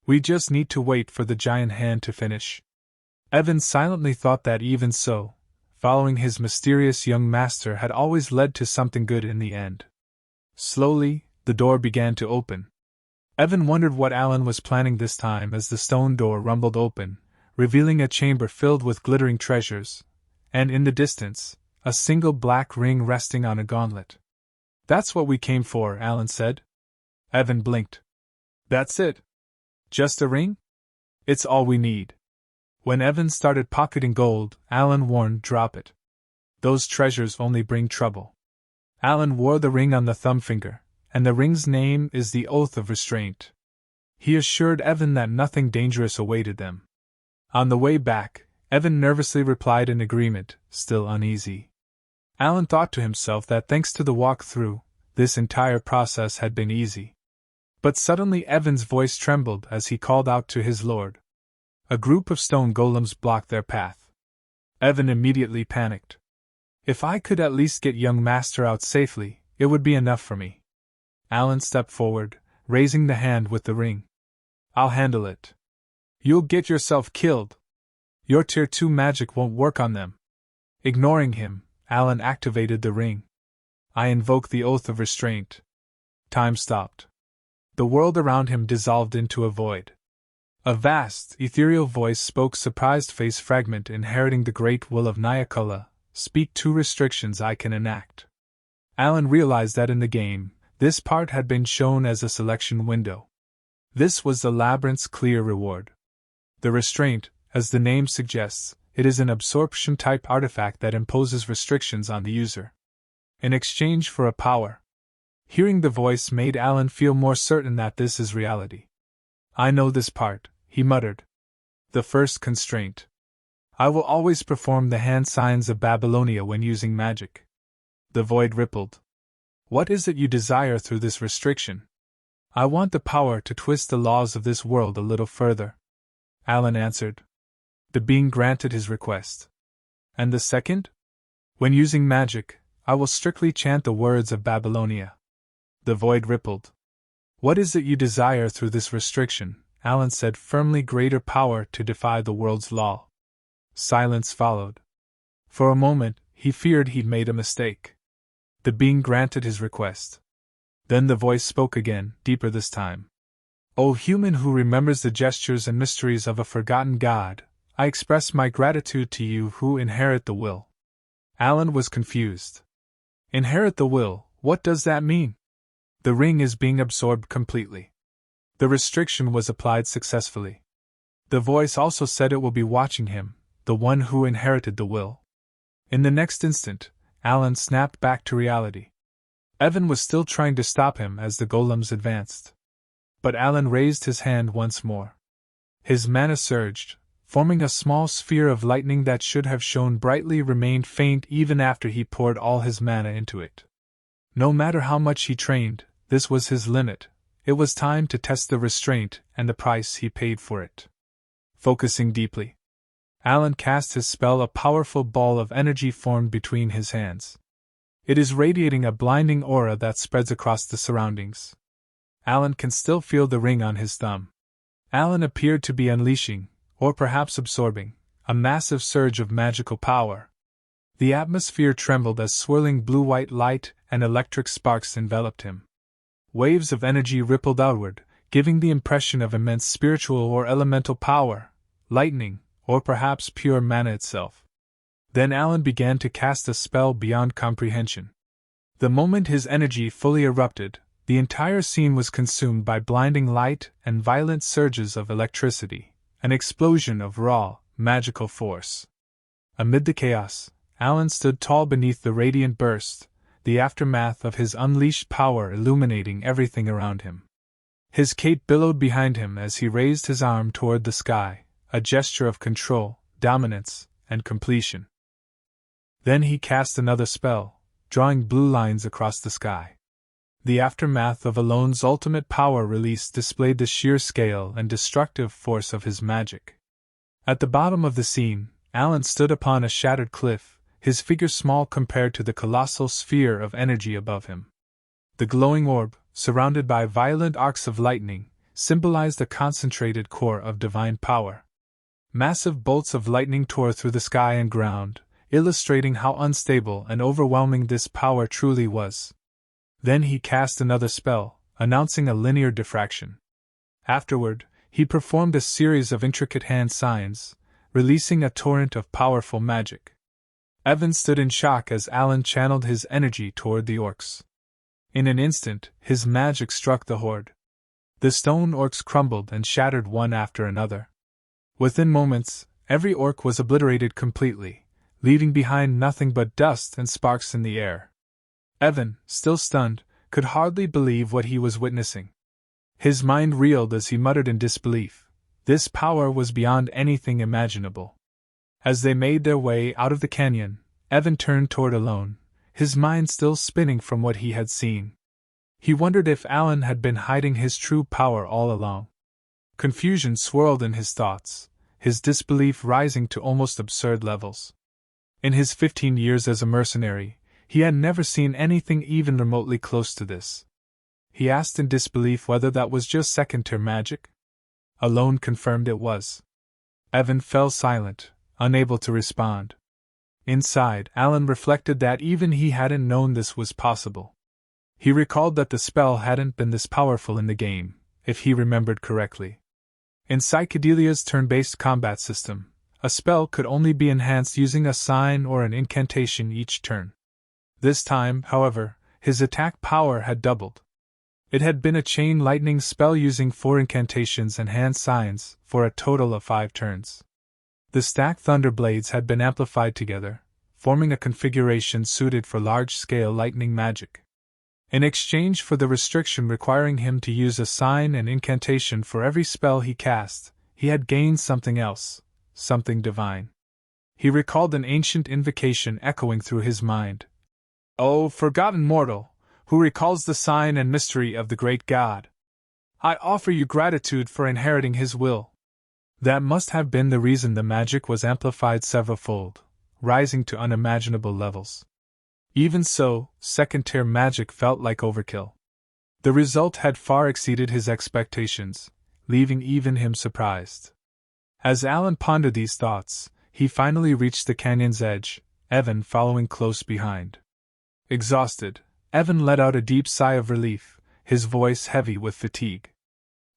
We just need to wait for the giant hand to finish. Evan silently thought that even so, following his mysterious young master had always led to something good in the end. Slowly, the door began to open. Evan wondered what Alan was planning this time as the stone door rumbled open, revealing a chamber filled with glittering treasures, and in the distance, a single black ring resting on a gauntlet. "That's what we came for," Alan said. Evan blinked. "That's it? Just a ring? It's all we need." When Evan started pocketing gold, Alan warned, "Drop it. Those treasures only bring trouble." Alan wore the ring on the thumb finger, and the ring's name is the Oath of Restraint. He assured Evan that nothing dangerous awaited them. On the way back, Evan nervously replied in agreement, still uneasy. Alan thought to himself that thanks to the walk through, this entire process had been easy. But suddenly Evan's voice trembled as he called out to his lord. A group of stone golems blocked their path. Evan immediately panicked. "If I could at least get young master out safely, it would be enough for me." Alan stepped forward, raising the hand with the ring. "I'll handle it." "You'll get yourself killed. Your Tier 2 magic won't work on them." Ignoring him, Alan activated the ring. "I invoke the Oath of Restraint." Time stopped. The world around him dissolved into a void. A vast, ethereal voice spoke, surprised face fragment inheriting the great will of Nyakula, "Speak 2 restrictions I can enact." Alan realized that in the game, this part had been shown as a selection window. This was the labyrinth's clear reward. The restraint, as the name suggests, it is an absorption-type artifact that imposes restrictions on the user. In exchange for a power. Hearing the voice made Alan feel more certain that this is reality. "I know this part," he muttered. "The first constraint. I will always perform the hand signs of Babylonia when using magic." The void rippled. "What is it you desire through this restriction?" "I want the power to twist the laws of this world a little further," Alan answered. The being granted his request. "And the second?" "When using magic, I will strictly chant the words of Babylonia." The void rippled. "What is it you desire through this restriction?" Alan said firmly, "Greater power to defy the world's law." Silence followed. For a moment, he feared he'd made a mistake. The being granted his request. Then the voice spoke again, deeper this time. "O human who remembers the gestures and mysteries of a forgotten god, I express my gratitude to you who inherit the will." Alan was confused. "Inherit the will, what does that mean?" "The ring is being absorbed completely. The restriction was applied successfully. The voice also said it will be watching him, the one who inherited the will." In the next instant, Alan snapped back to reality. Evan was still trying to stop him as the golems advanced. But Alan raised his hand once more. His mana surged, forming a small sphere of lightning that should have shone brightly remained faint even after he poured all his mana into it. No matter how much he trained, this was his limit. It was time to test the restraint and the price he paid for it. Focusing deeply, Alan cast his spell. A powerful ball of energy formed between his hands. It is radiating a blinding aura that spreads across the surroundings. Alan can still feel the ring on his thumb. Alan appeared to be unleashing, or perhaps absorbing, a massive surge of magical power. The atmosphere trembled as swirling blue-white light and electric sparks enveloped him. Waves of energy rippled outward, giving the impression of immense spiritual or elemental power, lightning, or perhaps pure mana itself. Then Alan began to cast a spell beyond comprehension. The moment his energy fully erupted, the entire scene was consumed by blinding light and violent surges of electricity, an explosion of raw, magical force. Amid the chaos, Alan stood tall beneath the radiant burst, the aftermath of his unleashed power illuminating everything around him. His cape billowed behind him as he raised his arm toward the sky, a gesture of control, dominance, and completion. Then he cast another spell, drawing blue lines across the sky. The aftermath of Alone's ultimate power release displayed the sheer scale and destructive force of his magic. At the bottom of the scene, Alan stood upon a shattered cliff, his figure small compared to the colossal sphere of energy above him. The glowing orb, surrounded by violent arcs of lightning, symbolized a concentrated core of divine power. Massive bolts of lightning tore through the sky and ground, illustrating how unstable and overwhelming this power truly was. Then he cast another spell, announcing a linear diffraction. Afterward, he performed a series of intricate hand signs, releasing a torrent of powerful magic. Evan stood in shock as Alan channeled his energy toward the orcs. In an instant, his magic struck the horde. The stone orcs crumbled and shattered one after another. Within moments, every orc was obliterated completely, leaving behind nothing but dust and sparks in the air. Evan, still stunned, could hardly believe what he was witnessing. His mind reeled as he muttered in disbelief. This power was beyond anything imaginable. As they made their way out of the canyon, Evan turned toward Alone, his mind still spinning from what he had seen. He wondered if Alan had been hiding his true power all along. Confusion swirled in his thoughts, his disbelief rising to almost absurd levels. In his 15 years as a mercenary, he had never seen anything even remotely close to this. He asked in disbelief whether that was just second-tier magic. Alone confirmed it was. Evan fell silent, unable to respond. Inside, Alan reflected that even he hadn't known this was possible. He recalled that the spell hadn't been this powerful in the game, if he remembered correctly. In Psychedelia's turn-based combat system, a spell could only be enhanced using a sign or an incantation each turn. This time, however, his attack power had doubled. It had been a chain lightning spell using 4 incantations and hand signs, for a total of 5 turns. The stacked thunder blades had been amplified together, forming a configuration suited for large-scale lightning magic. In exchange for the restriction requiring him to use a sign and incantation for every spell he cast, he had gained something else, something divine. He recalled an ancient invocation echoing through his mind. "O forgotten mortal, who recalls the sign and mystery of the great God, I offer you gratitude for inheriting his will." That must have been the reason the magic was amplified severalfold, rising to unimaginable levels. Even so, second-tier magic felt like overkill. The result had far exceeded his expectations, leaving even him surprised. As Alan pondered these thoughts, he finally reached the canyon's edge, Evan following close behind. Exhausted, Evan let out a deep sigh of relief, his voice heavy with fatigue.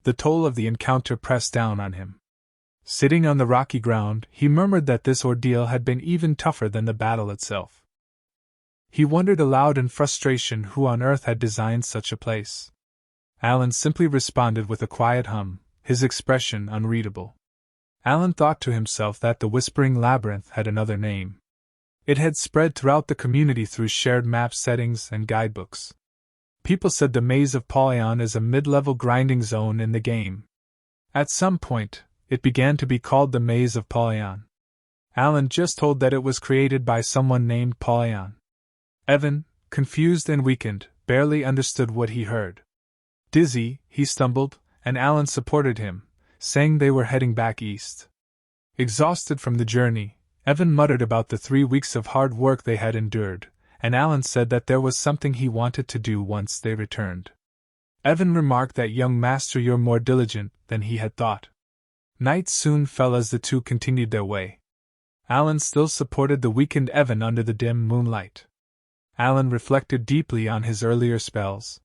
The toll of the encounter pressed down on him. Sitting on the rocky ground, he murmured that this ordeal had been even tougher than the battle itself. He wondered aloud in frustration who on earth had designed such a place. Alan simply responded with a quiet hum, his expression unreadable. Alan thought to himself that the Whispering Labyrinth had another name. It had spread throughout the community through shared map settings and guidebooks. People said the Maze of Polyon is a mid-level grinding zone in the game. At some point, it began to be called the Maze of Polyon. Alan just told that it was created by someone named Polyon. Evan, confused and weakened, barely understood what he heard. Dizzy, he stumbled, and Alan supported him, saying they were heading back east. Exhausted from the journey, Evan muttered about the 3 weeks of hard work they had endured, and Alan said that there was something he wanted to do once they returned. Evan remarked that, "Young master, you're more diligent than he had thought." Night soon fell as the two continued their way. Alan still supported the weakened Evan under the dim moonlight. Alan reflected deeply on his earlier spells.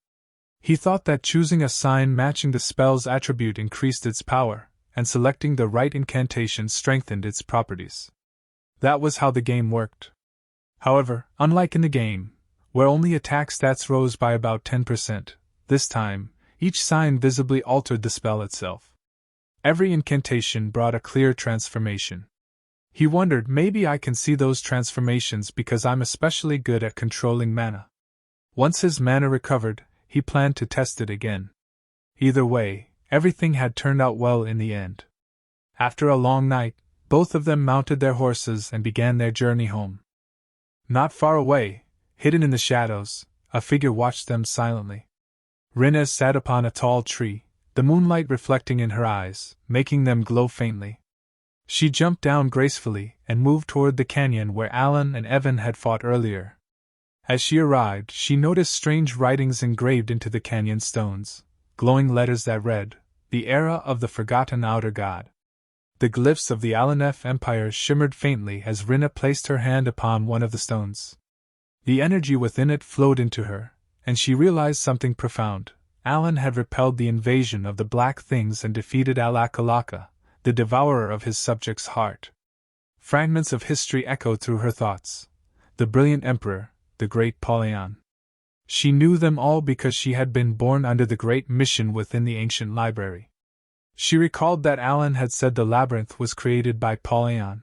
He thought that choosing a sign matching the spell's attribute increased its power, and selecting the right incantation strengthened its properties. That was how the game worked. However, unlike in the game, where only attack stats rose by about 10%, this time, each sign visibly altered the spell itself. Every incantation brought a clear transformation. He wondered, maybe I can see those transformations because I'm especially good at controlling mana. Once his mana recovered, he planned to test it again. Either way, everything had turned out well in the end. After a long night, both of them mounted their horses and began their journey home. Not far away, hidden in the shadows, a figure watched them silently. Rinna sat upon a tall tree, the moonlight reflecting in her eyes, making them glow faintly. She jumped down gracefully and moved toward the canyon where Alan and Evan had fought earlier. As she arrived, she noticed strange writings engraved into the canyon stones, glowing letters that read, "The Era of the Forgotten Outer God." The glyphs of the Alanef Empire shimmered faintly as Rinna placed her hand upon one of the stones. The energy within it flowed into her, and she realized something profound. Alan had repelled the invasion of the Black Things and defeated Alakalaka, the devourer of his subjects' heart. Fragments of history echoed through her thoughts. The brilliant emperor, the great Paulian. She knew them all because she had been born under the great mission within the ancient library. She recalled that Alan had said the labyrinth was created by Paulian.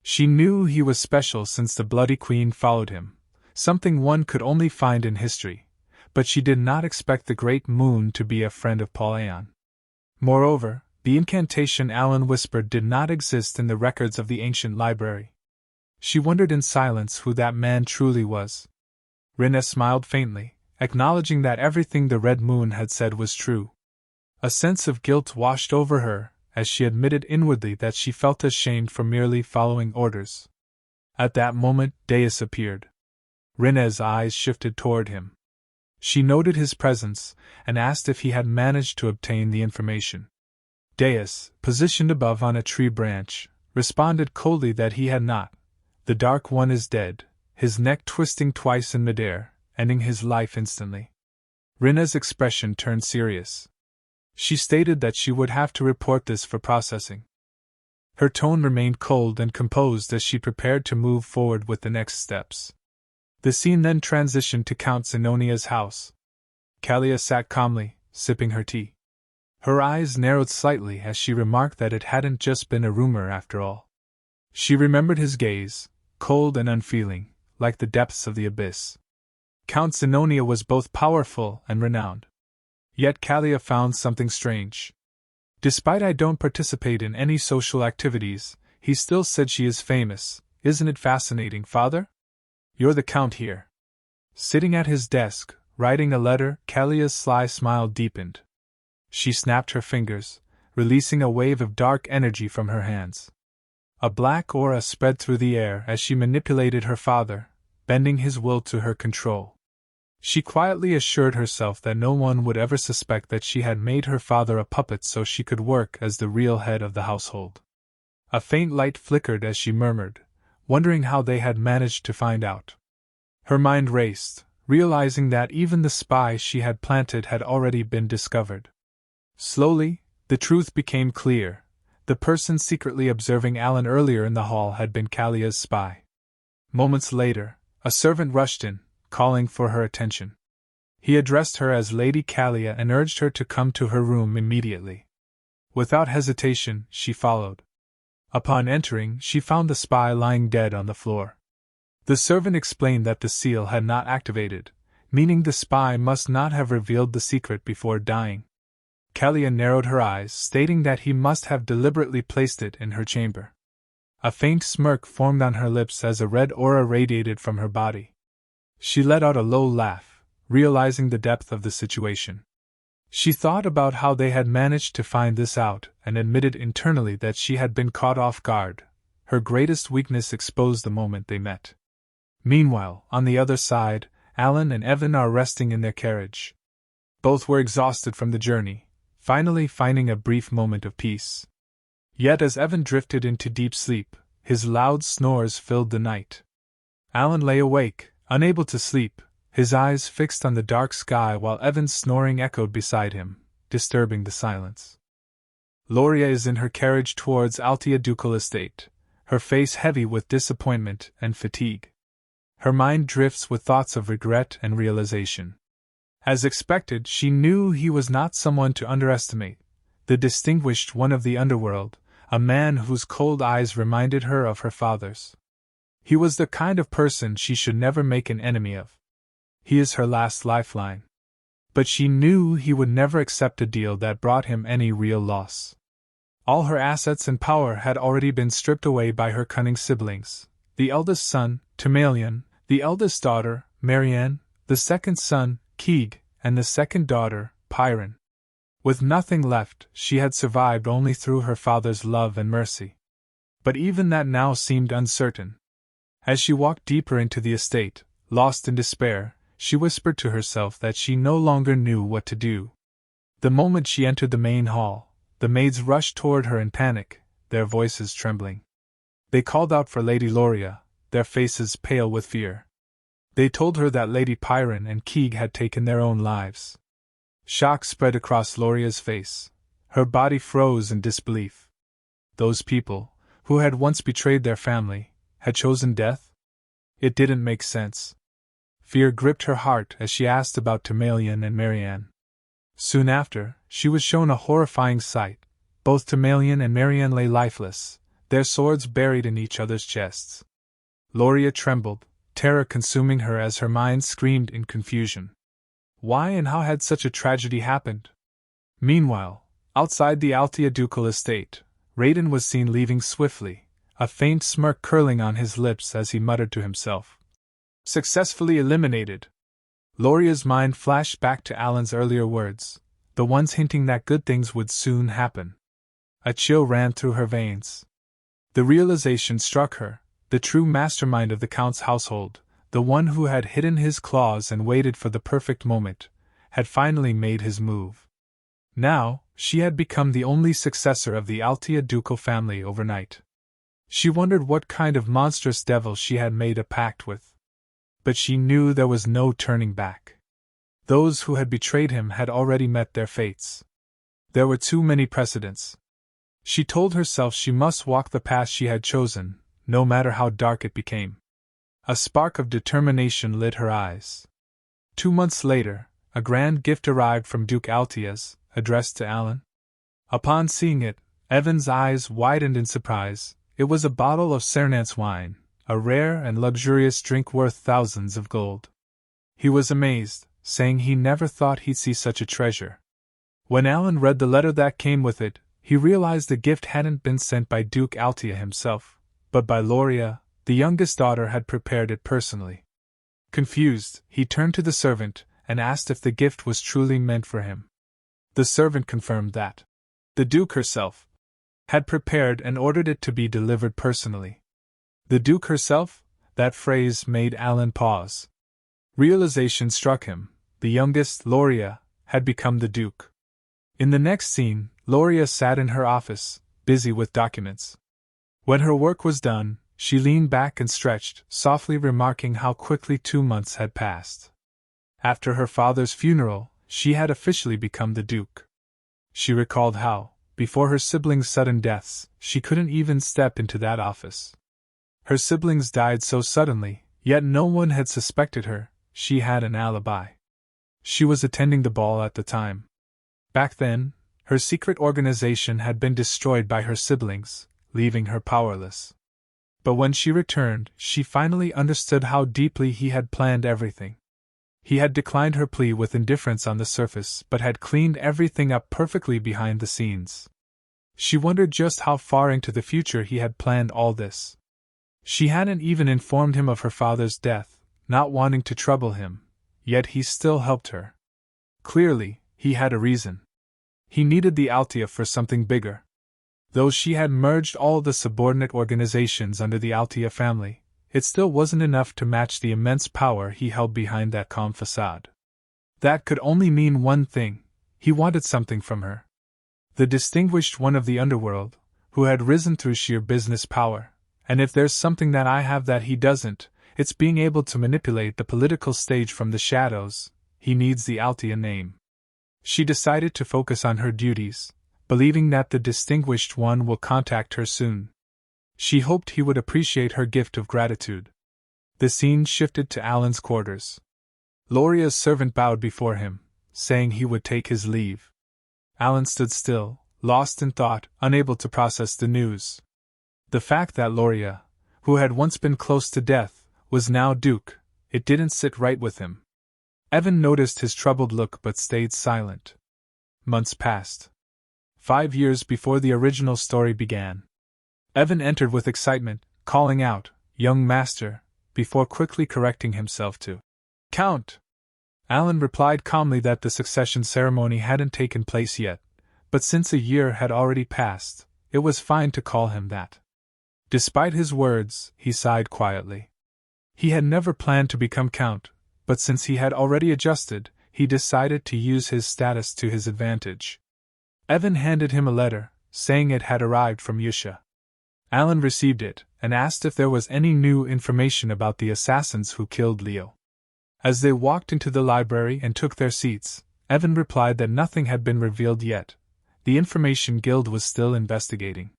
She knew he was special since the Bloody Queen followed him, something one could only find in history, but she did not expect the Great Moon to be a friend of Paulian. Moreover, the incantation Alan whispered did not exist in the records of the ancient library. She wondered in silence who that man truly was. Rinna smiled faintly, acknowledging that everything the Red Moon had said was true. A sense of guilt washed over her, as she admitted inwardly that she felt ashamed for merely following orders. At that moment, Deus appeared. Rinna's eyes shifted toward him. She noted his presence, and asked if he had managed to obtain the information. Deus, positioned above on a tree branch, responded coldly that he had not. The Dark One is dead, his neck twisting twice in midair, ending his life instantly. Rinna's expression turned serious. She stated that she would have to report this for processing. Her tone remained cold and composed as she prepared to move forward with the next steps. The scene then transitioned to Count Zenonia's house. Kalia sat calmly, sipping her tea. Her eyes narrowed slightly as she remarked that it hadn't just been a rumor after all. She remembered his gaze, cold and unfeeling, like the depths of the abyss. Count Zenonia was both powerful and renowned. Yet Kalia found something strange. Despite I don't participate in any social activities, he still said she is famous. Isn't it fascinating, father? You're the count here. Sitting at his desk, writing a letter, Kalia's sly smile deepened. She snapped her fingers, releasing a wave of dark energy from her hands. A black aura spread through the air as she manipulated her father, bending his will to her control. She quietly assured herself that no one would ever suspect that she had made her father a puppet so she could work as the real head of the household. A faint light flickered as she murmured, wondering how they had managed to find out. Her mind raced, realizing that even the spy she had planted had already been discovered. Slowly, the truth became clear. The person secretly observing Alan earlier in the hall had been Kalia's spy. Moments later, a servant rushed in, calling for her attention. He addressed her as Lady Kalia and urged her to come to her room immediately. Without hesitation, she followed. Upon entering, she found the spy lying dead on the floor. The servant explained that the seal had not activated, meaning the spy must not have revealed the secret before dying. Kalia narrowed her eyes, stating that he must have deliberately placed it in her chamber. A faint smirk formed on her lips as a red aura radiated from her body. She let out a low laugh, realizing the depth of the situation. She thought about how they had managed to find this out and admitted internally that she had been caught off guard, her greatest weakness exposed the moment they met. Meanwhile, on the other side, Alan and Evan are resting in their carriage. Both were exhausted from the journey, finally finding a brief moment of peace. Yet as Evan drifted into deep sleep, his loud snores filled the night. Alan lay awake, unable to sleep, his eyes fixed on the dark sky while Evan's snoring echoed beside him, disturbing the silence. Loria is in her carriage towards Altia Ducal Estate, her face heavy with disappointment and fatigue. Her mind drifts with thoughts of regret and realization. As expected, she knew he was not someone to underestimate, the distinguished one of the underworld, a man whose cold eyes reminded her of her father's. He was the kind of person she should never make an enemy of. He is her last lifeline. But she knew he would never accept a deal that brought him any real loss. All her assets and power had already been stripped away by her cunning siblings, the eldest son, Timalion, the eldest daughter, Marianne, the second son, Keeg, and the second daughter, Pyron. With nothing left, she had survived only through her father's love and mercy. But even that now seemed uncertain. As she walked deeper into the estate, lost in despair, she whispered to herself that she no longer knew what to do. The moment she entered the main hall, the maids rushed toward her in panic, their voices trembling. They called out for Lady Loria, their faces pale with fear. They told her that Lady Pyron and Keeg had taken their own lives. Shock spread across Loria's face. Her body froze in disbelief. Those people, who had once betrayed their family, had chosen death? It didn't make sense. Fear gripped her heart as she asked about Timalian and Marianne. Soon after, she was shown a horrifying sight. Both Timalian and Marianne lay lifeless, their swords buried in each other's chests. Loria trembled, terror consuming her as her mind screamed in confusion. Why and how had such a tragedy happened? Meanwhile, outside the Altia ducal estate, Raiden was seen leaving swiftly, a faint smirk curling on his lips as he muttered to himself. Successfully eliminated. Loria's mind flashed back to Alan's earlier words, the ones hinting that good things would soon happen. A chill ran through her veins. The realization struck her, the true mastermind of the Count's household, the one who had hidden his claws and waited for the perfect moment, had finally made his move. Now, she had become the only successor of the Altia ducal family overnight. She wondered what kind of monstrous devil she had made a pact with. But she knew there was no turning back. Those who had betrayed him had already met their fates. There were too many precedents. She told herself she must walk the path she had chosen, no matter how dark it became. A spark of determination lit her eyes. 2 months later, a grand gift arrived from Duke Altias, addressed to Alan. Upon seeing it, Evan's eyes widened in surprise. It was a bottle of Cernance wine, a rare and luxurious drink worth thousands of gold. He was amazed, saying he never thought he'd see such a treasure. When Alan read the letter that came with it, he realized the gift hadn't been sent by Duke Altia himself, but by Loria, the youngest daughter had prepared it personally. Confused, he turned to the servant and asked if the gift was truly meant for him. The servant confirmed that the Duke herself had prepared and ordered it to be delivered personally. The Duke herself? That phrase made Alan pause. Realization struck him. The youngest, Loria, had become the Duke. In the next scene, Loria sat in her office, busy with documents. When her work was done, she leaned back and stretched, softly remarking how quickly 2 months had passed. After her father's funeral, she had officially become the Duke. She recalled how, before her siblings' sudden deaths, she couldn't even step into that office. Her siblings died so suddenly, yet no one had suspected her. She had an alibi. She was attending the ball at the time. Back then, her secret organization had been destroyed by her siblings, leaving her powerless. But when she returned, she finally understood how deeply he had planned everything. He had declined her plea with indifference on the surface, but had cleaned everything up perfectly behind the scenes. She wondered just how far into the future he had planned all this. She hadn't even informed him of her father's death, not wanting to trouble him, yet he still helped her. Clearly, he had a reason. He needed the Altia for something bigger. Though she had merged all the subordinate organizations under the Altia family, it still wasn't enough to match the immense power he held behind that calm facade. That could only mean one thing: he wanted something from her. The distinguished one of the underworld, who had risen through sheer business power, and if there's something that I have that he doesn't, it's being able to manipulate the political stage from the shadows. He needs the Altia name. She decided to focus on her duties, believing that the distinguished one will contact her soon. She hoped he would appreciate her gift of gratitude. The scene shifted to Alan's quarters. Loria's servant bowed before him, saying he would take his leave. Alan stood still, lost in thought, unable to process the news. The fact that Loria, who had once been close to death, was now Duke, it didn't sit right with him. Evan noticed his troubled look but stayed silent. Months passed. 5 years before the original story began. Evan entered with excitement, calling out, "Young master," before quickly correcting himself to "Count." Alan replied calmly that the succession ceremony hadn't taken place yet, but since a year had already passed, it was fine to call him that. Despite his words, he sighed quietly. He had never planned to become Count, but since he had already adjusted, he decided to use his status to his advantage. Evan handed him a letter, saying it had arrived from Yusha. Alan received it, and asked if there was any new information about the assassins who killed Leo. As they walked into the library and took their seats, Evan replied that nothing had been revealed yet. The Information Guild was still investigating.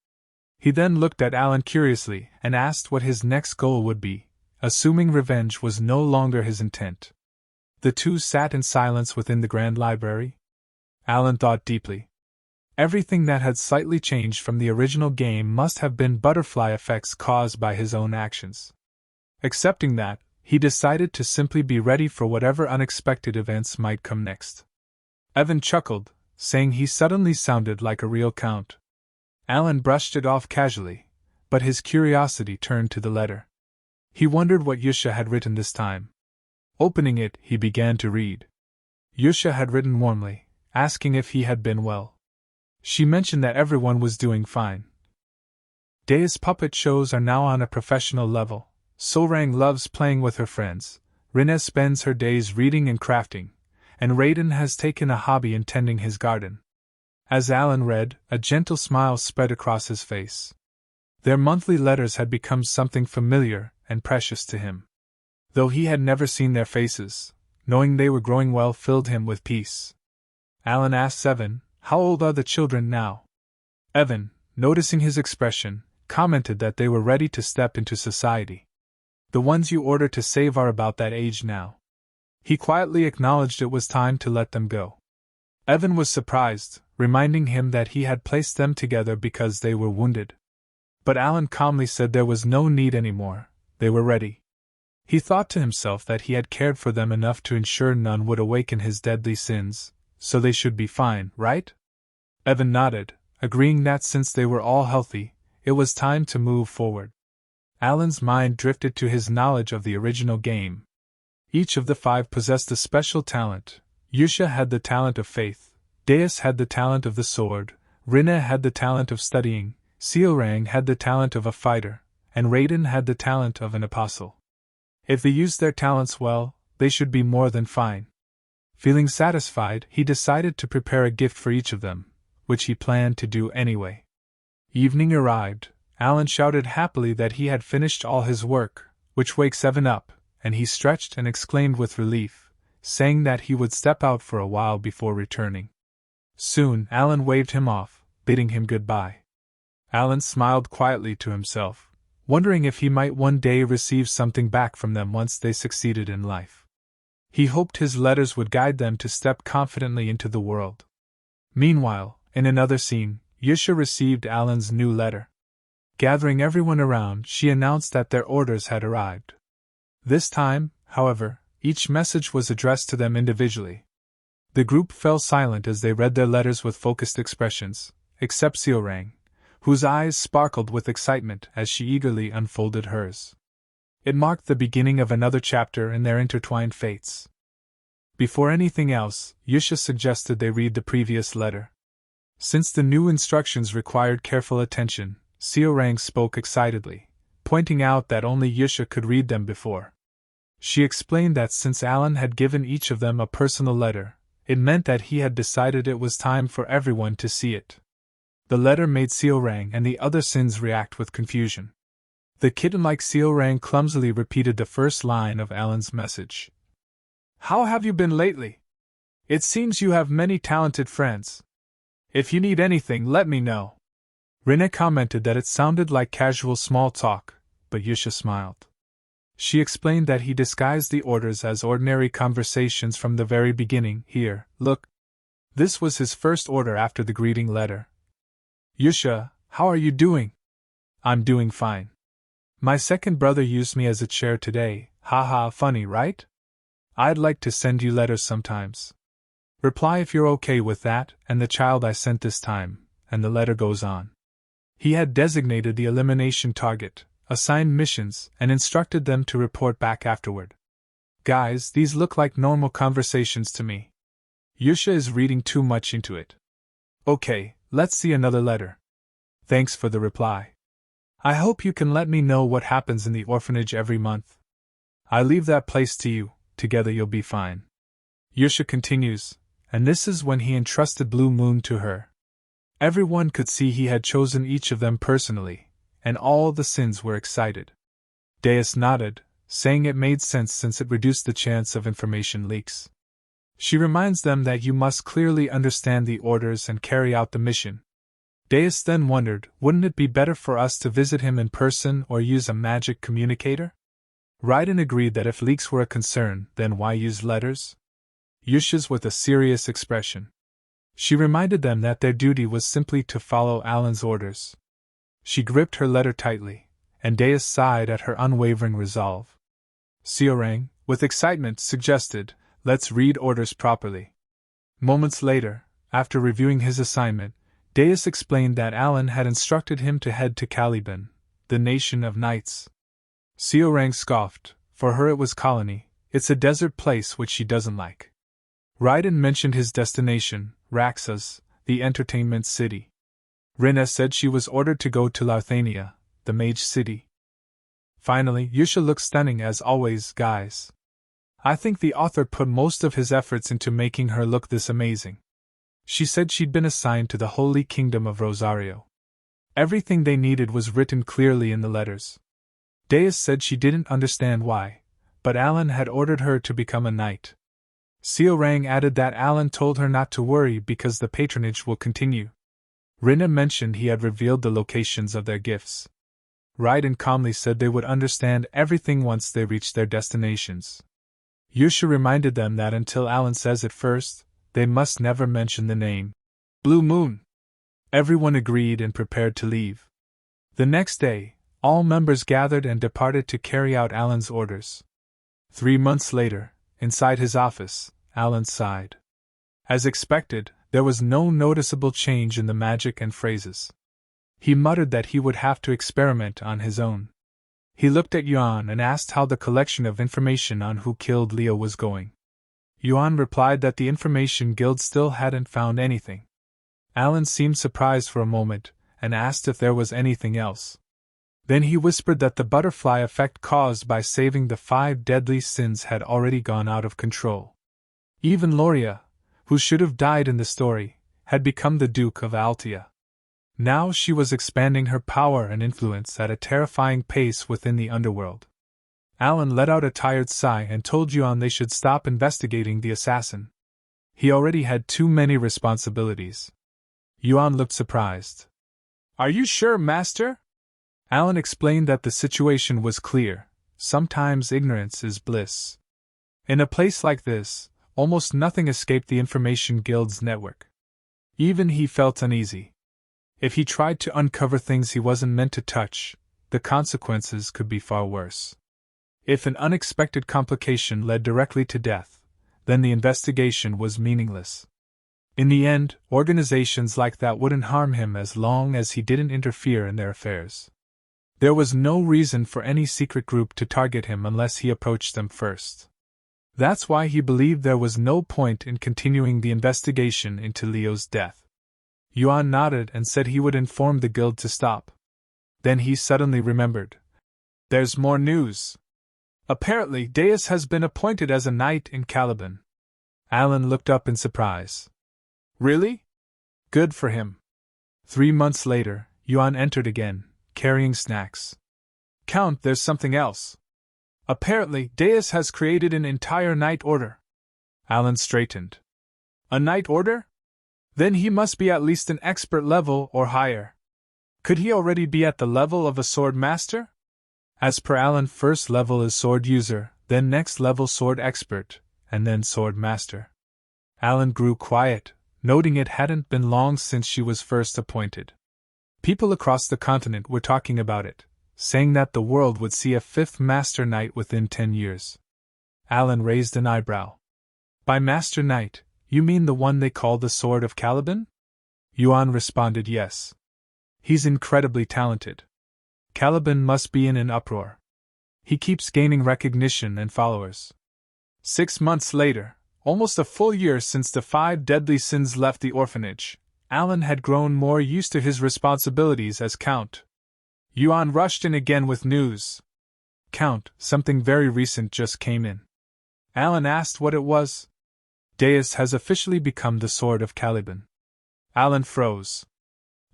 He then looked at Alan curiously and asked what his next goal would be, assuming revenge was no longer his intent. The two sat in silence within the Grand Library. Alan thought deeply. Everything that had slightly changed from the original game must have been butterfly effects caused by his own actions. Accepting that, he decided to simply be ready for whatever unexpected events might come next. Evan chuckled, saying he suddenly sounded like a real count. Alan brushed it off casually, but his curiosity turned to the letter. He wondered what Yusha had written this time. Opening it, he began to read. Yusha had written warmly, asking if he had been well. She mentioned that everyone was doing fine. Daya's puppet shows are now on a professional level. Sorang loves playing with her friends. Rinna spends her days reading and crafting, and Raiden has taken a hobby in tending his garden. As Alan read, a gentle smile spread across his face. Their monthly letters had become something familiar and precious to him. Though he had never seen their faces, knowing they were growing well filled him with peace. Alan asked Evan, "How old are the children now?" Evan, noticing his expression, commented that they were ready to step into society. "The ones you ordered to save are about that age now." He quietly acknowledged it was time to let them go. Evan was surprised, reminding him that he had placed them together because they were wounded. But Alan calmly said there was no need anymore, they were ready. He thought to himself that he had cared for them enough to ensure none would awaken his deadly sins, so they should be fine, right? Evan nodded, agreeing that since they were all healthy, it was time to move forward. Alan's mind drifted to his knowledge of the original game. Each of the five possessed a special talent. Yusha had the talent of faith, Deus had the talent of the sword, Rinna had the talent of studying, Seorang had the talent of a fighter, and Raiden had the talent of an apostle. If they used their talents well, they should be more than fine. Feeling satisfied, he decided to prepare a gift for each of them, which he planned to do anyway. Evening arrived. Alan shouted happily that he had finished all his work, which wakes Evan up, and he stretched and exclaimed with relief, saying that he would step out for a while before returning. Soon Alan waved him off, bidding him goodbye. Alan smiled quietly to himself, wondering if he might one day receive something back from them once they succeeded in life. He hoped his letters would guide them to step confidently into the world. Meanwhile, in another scene, Yusha received Alan's new letter. Gathering everyone around, she announced that their orders had arrived. This time, however, each message was addressed to them individually. The group fell silent as they read their letters with focused expressions, except Seorang, whose eyes sparkled with excitement as she eagerly unfolded hers. It marked the beginning of another chapter in their intertwined fates. Before anything else, Yusha suggested they read the previous letter. Since the new instructions required careful attention, Seorang spoke excitedly, pointing out that only Yusha could read them before. She explained that since Alan had given each of them a personal letter, it meant that he had decided it was time for everyone to see it. The letter made Seorang and the other sins react with confusion. The kitten-like Seorang clumsily repeated the first line of Alan's message. "How have you been lately? It seems you have many talented friends. If you need anything, let me know." Rinna commented that it sounded like casual small talk, but Yusha smiled. She explained that he disguised the orders as ordinary conversations from the very beginning. "Here, look." This was his first order after the greeting letter. "Yusha, how are you doing?" "I'm doing fine. My second brother used me as a chair today, haha, funny, right? I'd like to send you letters sometimes. Reply if you're okay with that, and the child I sent this time," and the letter goes on. He had designated the elimination target, assigned missions, and instructed them to report back afterward. "Guys, these look like normal conversations to me. Yusha is reading too much into it. Okay, let's see another letter. Thanks for the reply. I hope you can let me know what happens in the orphanage every month. I leave that place to you, together you'll be fine." Yusha continues, and this is when he entrusted Blue Moon to her. Everyone could see he had chosen each of them personally, and all the sins were excited. Deus nodded, saying it made sense since it reduced the chance of information leaks. She reminds them that you must clearly understand the orders and carry out the mission. Deus then wondered, wouldn't it be better for us to visit him in person or use a magic communicator? Raiden agreed that if leaks were a concern, then why use letters? Yusha's with a serious expression. She reminded them that their duty was simply to follow Alan's orders. She gripped her letter tightly, and Deus sighed at her unwavering resolve. Seorang, with excitement, suggested, "Let's read orders properly." Moments later, after reviewing his assignment, Deus explained that Alan had instructed him to head to Caliban, the nation of knights. Seorang scoffed. For her it was colony, it's a desert place which she doesn't like. Raiden mentioned his destination, Raxas, the entertainment city. Rina said she was ordered to go to Larthania, the mage city. Finally, Yusha looked stunning as always, guys. I think the author put most of his efforts into making her look this amazing. She said she'd been assigned to the Holy Kingdom of Rosario. Everything they needed was written clearly in the letters. Deus said she didn't understand why, but Alan had ordered her to become a knight. Seorang added that Alan told her not to worry because the patronage will continue. Rina mentioned he had revealed the locations of their gifts. Raiden calmly said they would understand everything once they reached their destinations. Yusha reminded them that until Alan says it first, they must never mention the name. Blue Moon. Everyone agreed and prepared to leave. The next day, all members gathered and departed to carry out Alan's orders. 3 months later, inside his office, Alan sighed. As expected, there was no noticeable change in the magic and phrases. He muttered that he would have to experiment on his own. He looked at Yuan and asked how the collection of information on who killed Leo was going. Yuan replied that the Information Guild still hadn't found anything. Alan seemed surprised for a moment, and asked if there was anything else. Then he whispered that the butterfly effect caused by saving the 5 deadly sins had already gone out of control. Even Loria, who should have died in the story, had become the Duke of Altia. Now she was expanding her power and influence at a terrifying pace within the underworld. Alan let out a tired sigh and told Yuan they should stop investigating the assassin. He already had too many responsibilities. Yuan looked surprised. Are you sure, Master? Alan explained that the situation was clear. Sometimes ignorance is bliss. In a place like this, almost nothing escaped the Information Guild's network. Even he felt uneasy. If he tried to uncover things he wasn't meant to touch, the consequences could be far worse. If an unexpected complication led directly to death, then the investigation was meaningless. In the end, organizations like that wouldn't harm him as long as he didn't interfere in their affairs. There was no reason for any secret group to target him unless he approached them first. That's why he believed there was no point in continuing the investigation into Leo's death. Yuan nodded and said he would inform the guild to stop. Then he suddenly remembered. There's more news. Apparently, Deus has been appointed as a knight in Caliban. Alan looked up in surprise. Really? Good for him. 3 months later, Yuan entered again, carrying snacks. Count, there's something else. Apparently, Deus has created an entire knight order. Alan straightened. A knight order? Then he must be at least an expert level or higher. Could he already be at the level of a sword master? As per Alan, first level is sword user, then next level sword expert, and then sword master. Alan grew quiet, noting it hadn't been long since she was first appointed. People across the continent were talking about it, saying that the world would see a 5th Master Knight within 10 years. Alan raised an eyebrow. By Master Knight, you mean the one they call the Sword of Caliban? Yuan responded yes. He's incredibly talented. Caliban must be in an uproar. He keeps gaining recognition and followers. 6 months later, almost a full year since the 5 deadly sins left the orphanage, Alan had grown more used to his responsibilities as Count. Yuan rushed in again with news. Count, something very recent just came in. Alan asked what it was. Deus has officially become the Sword of Caliban. Alan froze.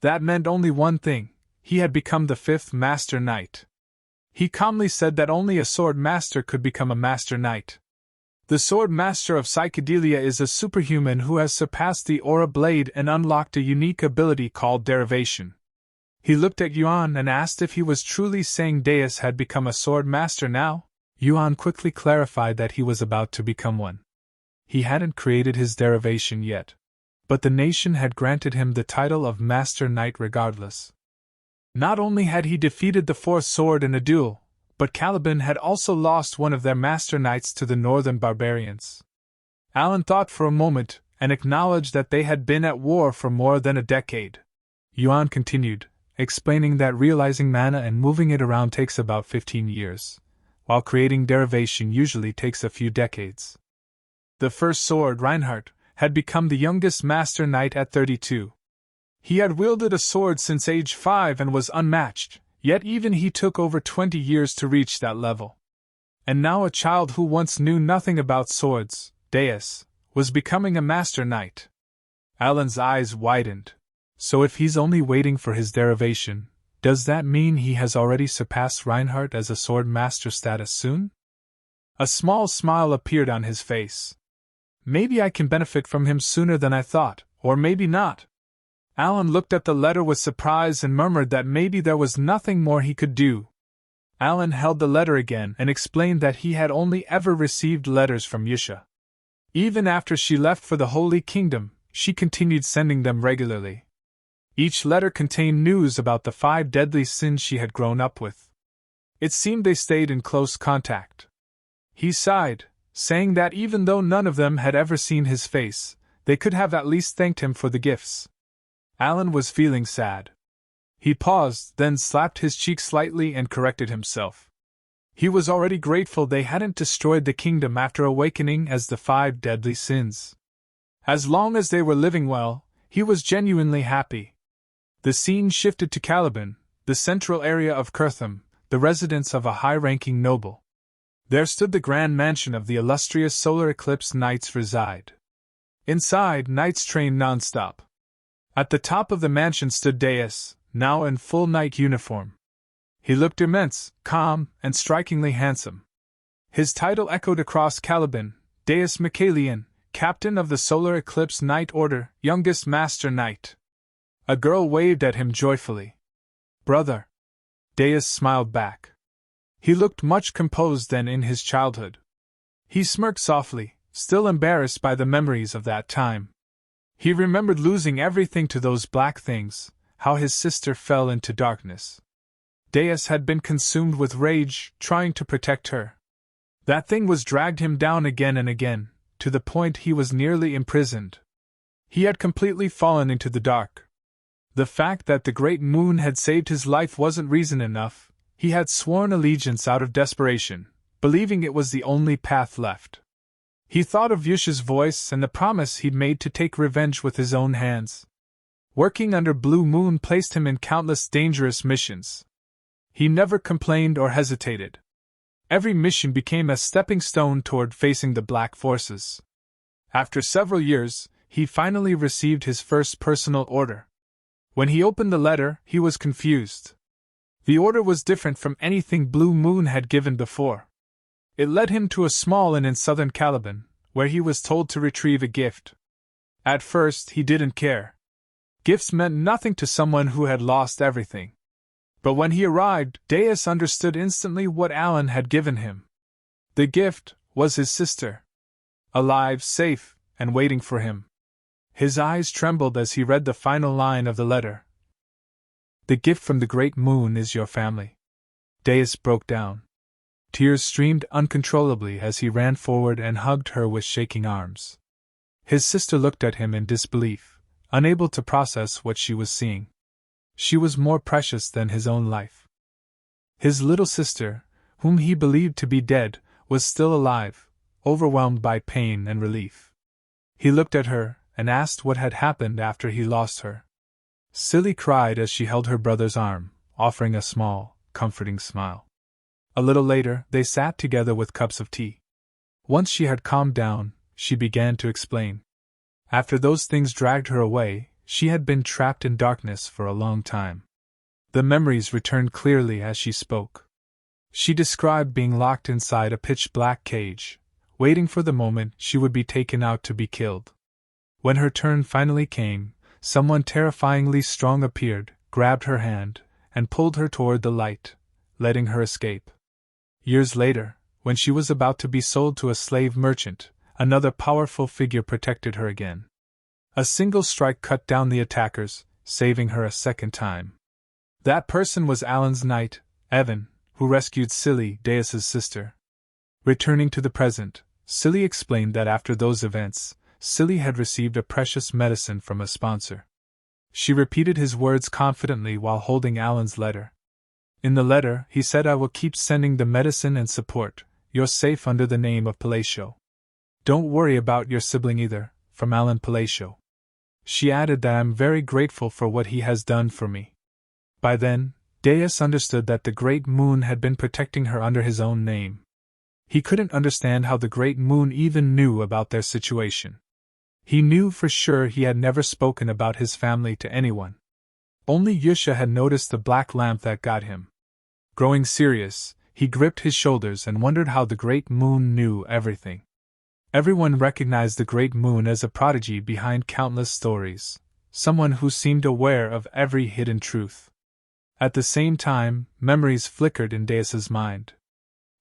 That meant only one thing. he had become the 5th Master Knight. He calmly said that only a sword master could become a Master Knight. The Sword Master of Psychedelia is a superhuman who has surpassed the Aura Blade and unlocked a unique ability called Derivation. He looked at Yuan and asked if he was truly saying Deus had become a Sword Master now. Yuan quickly clarified that he was about to become one. He hadn't created his derivation yet, but the nation had granted him the title of Master Knight regardless. Not only had he defeated the 4th sword in a duel, but Caliban had also lost one of their Master Knights to the northern barbarians. Alan thought for a moment and acknowledged that they had been at war for more than a decade. Yuan continued, explaining that realizing mana and moving it around takes about 15 years, while creating derivation usually takes a few decades. The first sword, Reinhardt, had become the youngest Master Knight at 32. He had wielded a sword since age 5 and was unmatched, yet even he took over 20 years to reach that level. And now a child who once knew nothing about swords, Deus, was becoming a Master Knight. Alan's eyes widened. So if he's only waiting for his derivation, does that mean he has already surpassed Reinhardt as a sword master status soon? A small smile appeared on his face. Maybe I can benefit from him sooner than I thought, or maybe not. Alan looked at the letter with surprise and murmured that maybe there was nothing more he could do. Alan held the letter again and explained that he had only ever received letters from Yusha. Even after she left for the Holy Kingdom, she continued sending them regularly. Each letter contained news about the 5 deadly sins she had grown up with. It seemed they stayed in close contact. He sighed, saying that even though none of them had ever seen his face, they could have at least thanked him for the gifts. Alan was feeling sad. He paused, then slapped his cheek slightly and corrected himself. He was already grateful they hadn't destroyed the kingdom after awakening as the 5 deadly sins. As long as they were living well, he was genuinely happy. The scene shifted to Caliban, the central area of Kirtham, the residence of a high-ranking noble. There stood the grand mansion of the illustrious solar eclipse knights reside. Inside, knights trained non-stop. At the top of the mansion stood Deus, now in full knight uniform. He looked immense, calm, and strikingly handsome. His title echoed across Caliban, Deus Michaelian, captain of the Solar Eclipse Knight Order, youngest Master Knight. A girl waved at him joyfully. "Brother." Deus smiled back. He looked much composed than in his childhood. He smirked softly, still embarrassed by the memories of that time. He remembered losing everything to those black things, how his sister fell into darkness. Deus had been consumed with rage, trying to protect her. That thing was dragged him down again and again, to the point he was nearly imprisoned. He had completely fallen into the dark. The fact that the great moon had saved his life wasn't reason enough. He had sworn allegiance out of desperation, believing it was the only path left. He thought of Yusha's voice and the promise he'd made to take revenge with his own hands. Working under Blue Moon placed him in countless dangerous missions. He never complained or hesitated. Every mission became a stepping stone toward facing the Black Forces. After several years, he finally received his first personal order. When he opened the letter, he was confused. The order was different from anything Blue Moon had given before. It led him to a small inn in southern Caliban, where he was told to retrieve a gift. At first, he didn't care. Gifts meant nothing to someone who had lost everything. But when he arrived, Deus understood instantly what Alan had given him. The gift was his sister. Alive, safe, and waiting for him. His eyes trembled as he read the final line of the letter. "The gift from the great moon is your family." Deus broke down. Tears streamed uncontrollably as he ran forward and hugged her with shaking arms. His sister looked at him in disbelief, unable to process what she was seeing. She was more precious than his own life. His little sister, whom he believed to be dead, was still alive, overwhelmed by pain and relief. He looked at her and asked what had happened after he lost her. Silly cried as she held her brother's arm, offering a small, comforting smile. A little later, they sat together with cups of tea. Once she had calmed down, she began to explain. After those things dragged her away, she had been trapped in darkness for a long time. The memories returned clearly as she spoke. She described being locked inside a pitch-black cage, waiting for the moment she would be taken out to be killed. When her turn finally came, someone terrifyingly strong appeared, grabbed her hand, and pulled her toward the light, letting her escape. Years later, when she was about to be sold to a slave merchant, another powerful figure protected her again. A single strike cut down the attackers, saving her a second time. That person was Alan's knight, Evan, who rescued Silly, Deus's sister. Returning to the present, Silly explained that after those events, Silly had received a precious medicine from a sponsor. She repeated his words confidently while holding Alan's letter. In the letter, he said, "I will keep sending the medicine and support. You're safe under the name of Palacio. Don't worry about your sibling either, from Alan Palacio." She added that I'm very grateful for what he has done for me. By then, Deus understood that the Great Moon had been protecting her under his own name. He couldn't understand how the Great Moon even knew about their situation. He knew for sure he had never spoken about his family to anyone. Only Yusha had noticed the black lamp that got him. Growing serious, he gripped his shoulders and wondered how the Great Moon knew everything. Everyone recognized the Great Moon as a prodigy behind countless stories, someone who seemed aware of every hidden truth. At the same time, memories flickered in Deus's mind.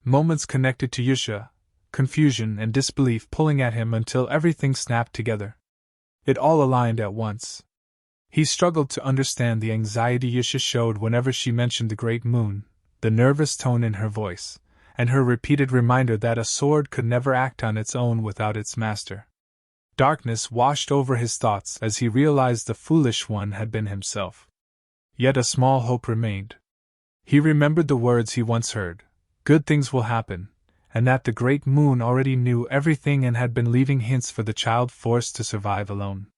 Moments connected to Yusha, confusion and disbelief pulling at him until everything snapped together. It all aligned at once. He struggled to understand the anxiety Yusha showed whenever she mentioned the Great Moon, the nervous tone in her voice, and her repeated reminder that a sword could never act on its own without its master. Darkness washed over his thoughts as he realized the foolish one had been himself. Yet a small hope remained. He remembered the words he once heard, "Good things will happen," and that the Great Moon already knew everything and had been leaving hints for the child forced to survive alone.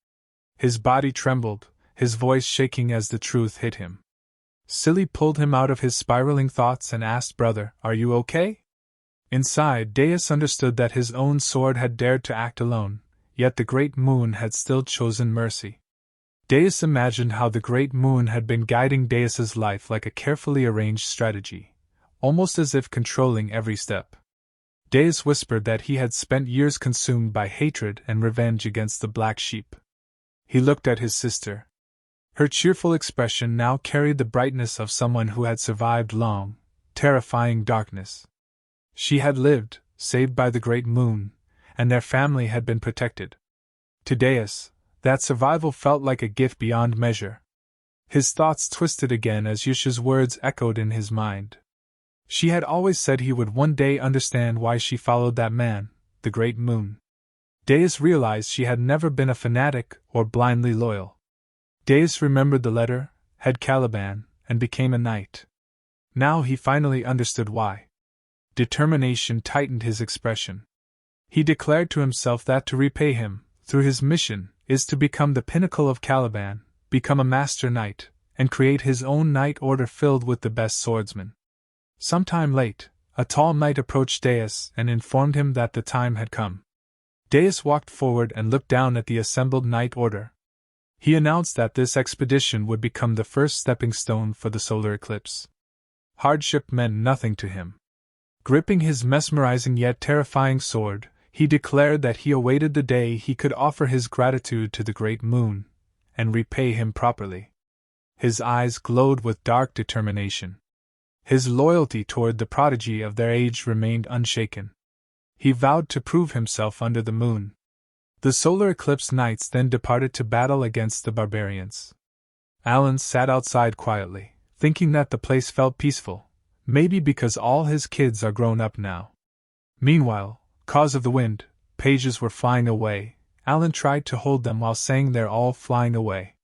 His body trembled, his voice shaking as the truth hit him. Silly pulled him out of his spiraling thoughts and asked, "Brother, are you okay?" Inside, Deus understood that his own sword had dared to act alone, yet the Great Moon had still chosen mercy. Deus imagined how the Great Moon had been guiding Deus's life like a carefully arranged strategy, almost as if controlling every step. Deus whispered that he had spent years consumed by hatred and revenge against the Black Sheep. He looked at his sister. Her cheerful expression now carried the brightness of someone who had survived long, terrifying darkness. She had lived, saved by the Great Moon, and their family had been protected. To Deus, that survival felt like a gift beyond measure. His thoughts twisted again as Yusha's words echoed in his mind. She had always said he would one day understand why she followed that man, the Great Moon. Deus realized she had never been a fanatic or blindly loyal. Deus remembered the letter, had Caliban, and became a knight. Now he finally understood why. Determination tightened his expression. He declared to himself that to repay him, through his mission, is to become the pinnacle of Caliban, become a master knight, and create his own knight order filled with the best swordsmen. Sometime late, a tall knight approached Deus and informed him that the time had come. Deus walked forward and looked down at the assembled knight order. He announced that this expedition would become the first stepping stone for the solar eclipse. Hardship meant nothing to him. Gripping his mesmerizing yet terrifying sword, he declared that he awaited the day he could offer his gratitude to the Great Moon, and repay him properly. His eyes glowed with dark determination. His loyalty toward the prodigy of their age remained unshaken. He vowed to prove himself under the moon. The solar eclipse knights then departed to battle against the barbarians. Alan sat outside quietly, thinking that the place felt peaceful, maybe because all his kids are grown up now. Meanwhile, cause of the wind, pages were flying away. Alan tried to hold them while saying they're all flying away.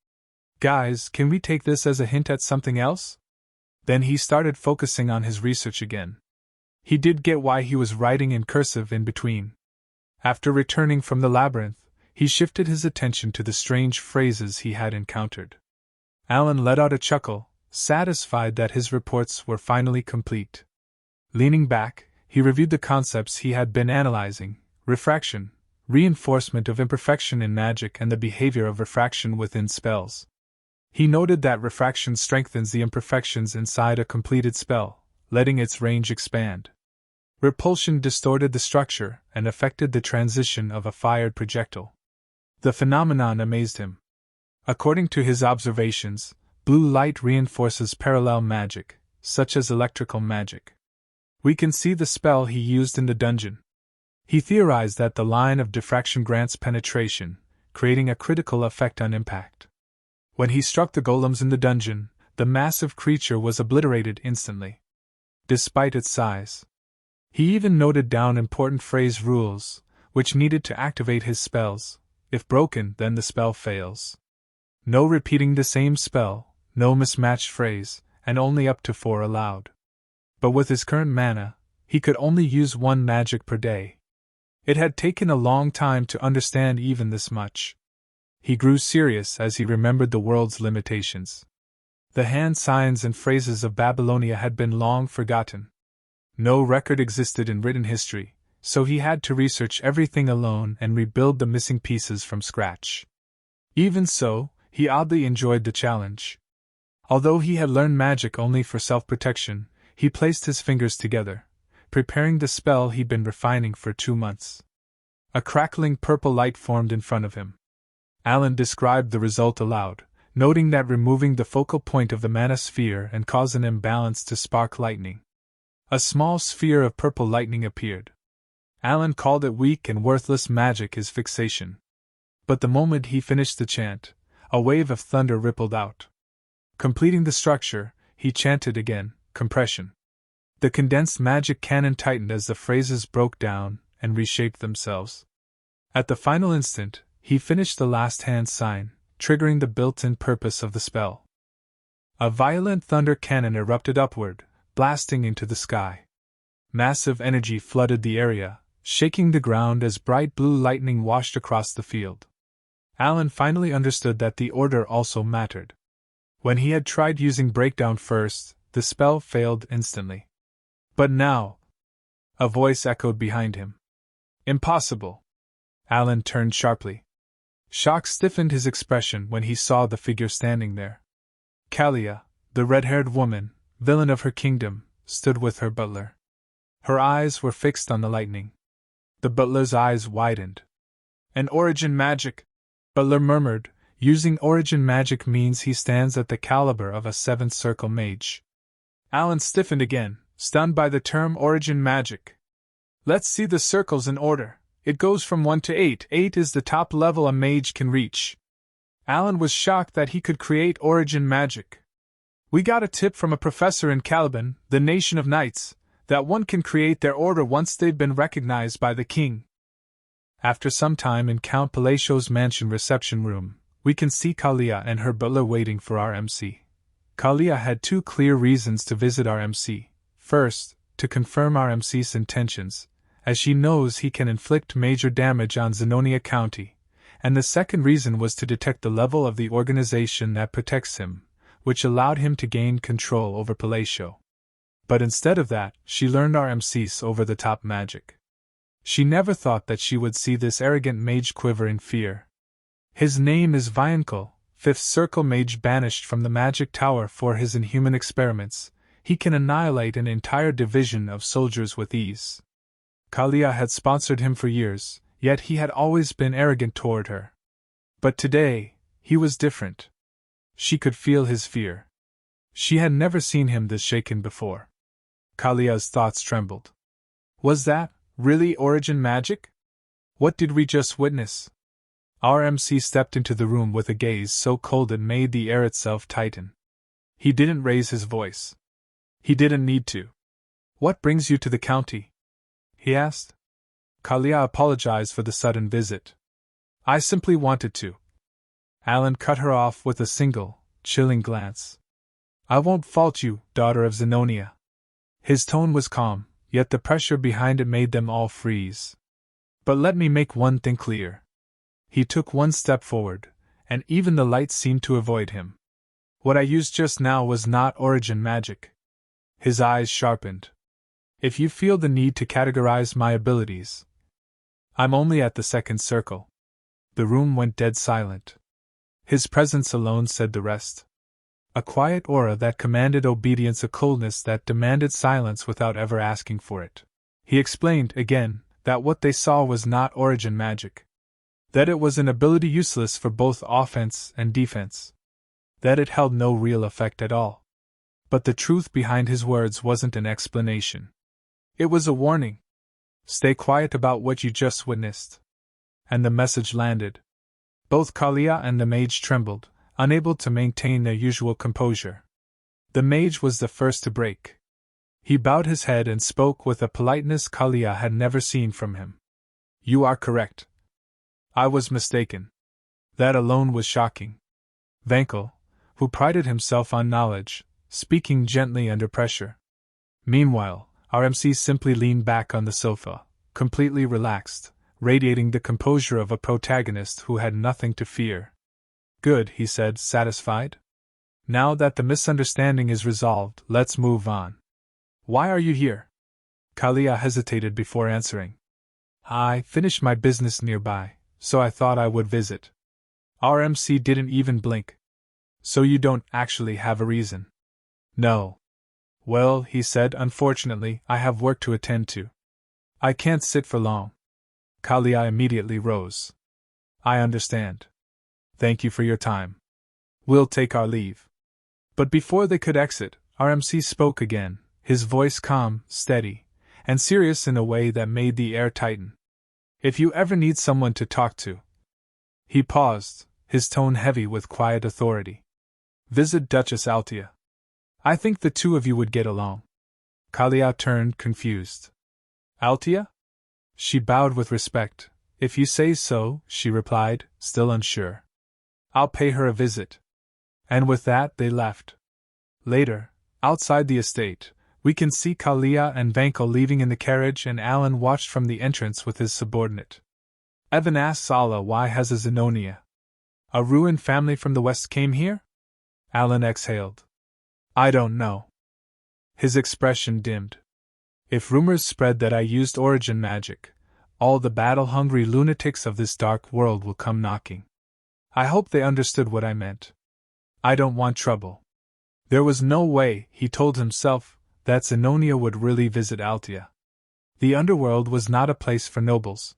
Guys, can we take this as a hint at something else? Then he started focusing on his research again. He did get why he was writing in cursive in between. After returning from the labyrinth, he shifted his attention to the strange phrases he had encountered. Alan let out a chuckle, satisfied that his reports were finally complete. Leaning back, he reviewed the concepts he had been analyzing: refraction, reinforcement of imperfection in magic, and the behavior of refraction within spells. He noted that refraction strengthens the imperfections inside a completed spell, letting its range expand. Repulsion distorted the structure and affected the transition of a fired projectile. The phenomenon amazed him. According to his observations, blue light reinforces parallel magic, such as electrical magic. We can see the spell he used in the dungeon. He theorized that the line of diffraction grants penetration, creating a critical effect on impact. When he struck the golems in the dungeon, the massive creature was obliterated instantly. Despite its size. He even noted down important phrase rules, which needed to activate his spells. If broken, then the spell fails. No repeating the same spell, no mismatched phrase, and only up to 4 allowed. But with his current mana, he could only use 1 magic per day. It had taken a long time to understand even this much. He grew serious as he remembered the world's limitations. The hand signs and phrases of Babylonia had been long forgotten. No record existed in written history, so he had to research everything alone and rebuild the missing pieces from scratch. Even so, he oddly enjoyed the challenge. Although he had learned magic only for self-protection, he placed his fingers together, preparing the spell he'd been refining for 2 months. A crackling purple light formed in front of him. Alan described the result aloud, noting that removing the focal point of the mana sphere and cause an imbalance to spark lightning. A small sphere of purple lightning appeared. Alan called it weak and worthless magic, his fixation. But the moment he finished the chant, a wave of thunder rippled out. Completing the structure, he chanted again, compression. The condensed magic cannon tightened as the phrases broke down and reshaped themselves. At the final instant, he finished the last hand sign, triggering the built-in purpose of the spell. A violent thunder cannon erupted upward, blasting into the sky. Massive energy flooded the area, shaking the ground as bright blue lightning washed across the field. Alan finally understood that the order also mattered. When he had tried using breakdown first, the spell failed instantly. But now, a voice echoed behind him. Impossible! Alan turned sharply. Shock stiffened his expression when he saw the figure standing there. Kalia, the red-haired woman, villain of her kingdom, stood with her butler. Her eyes were fixed on the lightning. The butler's eyes widened. An origin magic, Butler murmured. Using origin magic means he stands at the caliber of a 7th circle mage. Alan stiffened again, stunned by the term origin magic. Let's see the circles in order. It goes from 1 to 8. 8 is the top level a mage can reach. Alan was shocked that he could create origin magic. We got a tip from a professor in Caliban, the nation of knights, that one can create their order once they've been recognized by the king. After some time in Count Palacio's mansion reception room, we can see Kalia and her butler waiting for our MC. Kalia had 2 clear reasons to visit our MC. First, to confirm our MC's intentions, as she knows he can inflict major damage on Zenonia County, and the second reason was to detect the level of the organization that protects him, which allowed him to gain control over Palacio. But instead of that, she learned our MC's over-the-top magic. She never thought that she would see this arrogant mage quiver in fear. His name is Viankel, 5th circle mage banished from the magic tower for his inhuman experiments. He can annihilate an entire division of soldiers with ease. Kalia had sponsored him for years, yet he had always been arrogant toward her. But today, he was different. She could feel his fear. She had never seen him this shaken before. Kalia's thoughts trembled. Was that really origin magic? What did we just witness? Our MC stepped into the room with a gaze so cold it made the air itself tighten. He didn't raise his voice. He didn't need to. What brings you to the county? He asked. Kalia apologized for the sudden visit. I simply wanted to. Alan cut her off with a single, chilling glance. I won't fault you, daughter of Zenonia. His tone was calm, yet the pressure behind it made them all freeze. But let me make one thing clear. He took one step forward, and even the light seemed to avoid him. What I used just now was not origin magic. His eyes sharpened. If you feel the need to categorize my abilities, I'm only at the 2nd circle. The room went dead silent. His presence alone said the rest. A quiet aura that commanded obedience, a coldness that demanded silence without ever asking for it. He explained, again, that what they saw was not origin magic. That it was an ability useless for both offense and defense. That it held no real effect at all. But the truth behind his words wasn't an explanation. It was a warning. Stay quiet about what you just witnessed. And the message landed. Both Kalia and the mage trembled, unable to maintain their usual composure. The mage was the first to break. He bowed his head and spoke with a politeness Kalia had never seen from him. You are correct. I was mistaken. That alone was shocking. Vankel, who prided himself on knowledge, speaking gently under pressure. Meanwhile, our MC simply leaned back on the sofa, completely relaxed, radiating the composure of a protagonist who had nothing to fear. Good, he said, satisfied. Now that the misunderstanding is resolved, let's move on. Why are you here? Kalia hesitated before answering. I finished my business nearby, so I thought I would visit. Our MC didn't even blink. So you don't actually have a reason? No. Well, he said, unfortunately, I have work to attend to. I can't sit for long. Kalia immediately rose. I understand. Thank you for your time. We'll take our leave. But before they could exit, our MC spoke again, his voice calm, steady, and serious in a way that made the air tighten. If you ever need someone to talk to. He paused, his tone heavy with quiet authority. Visit Duchess Altia. I think the two of you would get along. Kalia turned confused. Altia? She bowed with respect. If you say so, she replied, still unsure. I'll pay her a visit. And with that, they left. Later, outside the estate, we can see Kalia and Vankel leaving in the carriage, and Alan watched from the entrance with his subordinate. Evan asks Allah why has a Zenonia. A ruined family from the west came here? Alan exhaled. I don't know. His expression dimmed. If rumors spread that I used origin magic, all the battle-hungry lunatics of this dark world will come knocking. I hope they understood what I meant. I don't want trouble. There was no way, he told himself, that Zenonia would really visit Altia. The underworld was not a place for nobles.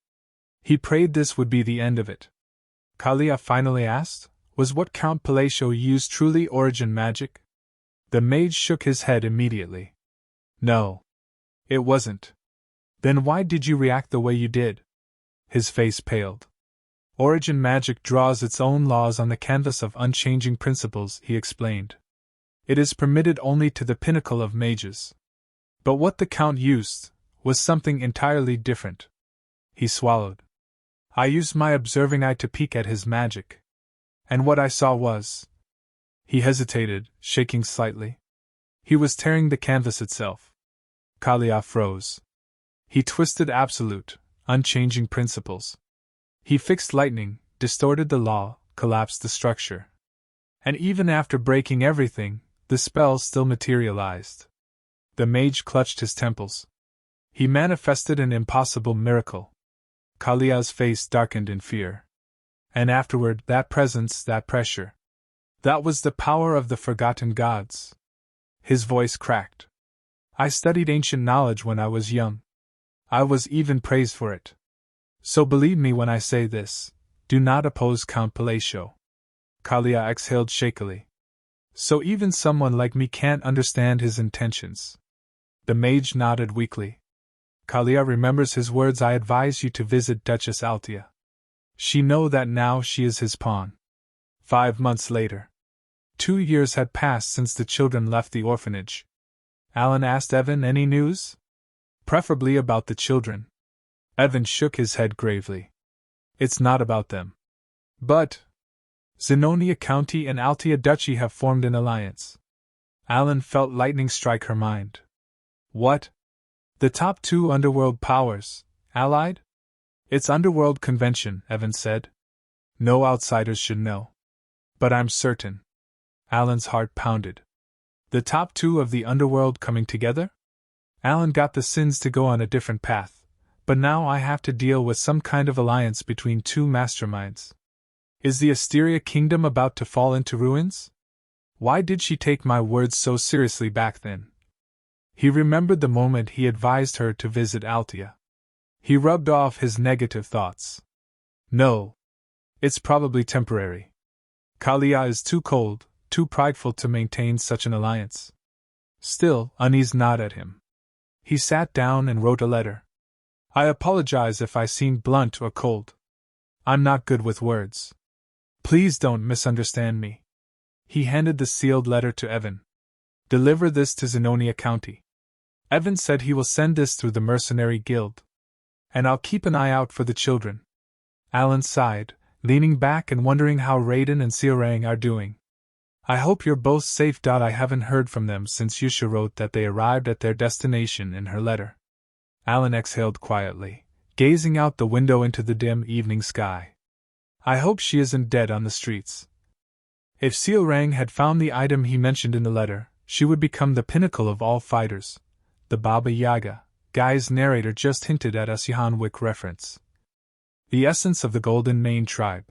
He prayed this would be the end of it. Kalia finally asked, was what Count Palacio used truly origin magic? The mage shook his head immediately. No. It wasn't. Then why did you react the way you did? His face paled. Origin magic draws its own laws on the canvas of unchanging principles, he explained. It is permitted only to the pinnacle of mages. But what the Count used was something entirely different. He swallowed. I used my observing eye to peek at his magic. And what I saw was... He hesitated, shaking slightly. He was tearing the canvas itself. Kalia froze. He twisted absolute, unchanging principles. He fixed lightning, distorted the law, collapsed the structure. And even after breaking everything, the spell still materialized. The mage clutched his temples. He manifested an impossible miracle. Kalia's face darkened in fear. And afterward, that presence, that pressure. That was the power of the forgotten gods. His voice cracked. I studied ancient knowledge when I was young. I was even praised for it. So believe me when I say this, do not oppose Count Palacio. Kalia exhaled shakily. So even someone like me can't understand his intentions. The mage nodded weakly. Kalia remembers his words. I advise you to visit Duchess Altia. She know that now she is his pawn. 5 months later. 2 years had passed since the children left the orphanage. Alan asked Evan any news? Preferably about the children. Evan shook his head gravely. It's not about them. But Zenonia County and Altia Duchy have formed an alliance. Alan felt lightning strike her mind. What? The top 2 underworld powers, allied? It's underworld convention, Evan said. No outsiders should know. But I'm certain. Alan's heart pounded. The top 2 of the underworld coming together? Alan got the sins to go on a different path, but now I have to deal with some kind of alliance between 2 masterminds. Is the Asteria kingdom about to fall into ruins? Why did she take my words so seriously back then? He remembered the moment he advised her to visit Altia. He rubbed off his negative thoughts. No. It's probably temporary. Kalia is too cold, too prideful to maintain such an alliance. Still, unease nodded at him. He sat down and wrote a letter. I apologize if I seemed blunt or cold. I'm not good with words. Please don't misunderstand me. He handed the sealed letter to Evan. Deliver this to Zenonia County. Evan said he will send this through the Mercenary Guild. And I'll keep an eye out for the children. Alan sighed, leaning back and wondering how Raiden and Seorang are doing. I hope you're both safe. I haven't heard from them since Yusha wrote that they arrived at their destination in her letter. Alan exhaled quietly, gazing out the window into the dim evening sky. I hope she isn't dead on the streets. If Seorang had found the item he mentioned in the letter, she would become the pinnacle of all fighters. The Baba Yaga, Guy's narrator just hinted at a Sihanwick reference. The essence of the Golden Mane tribe.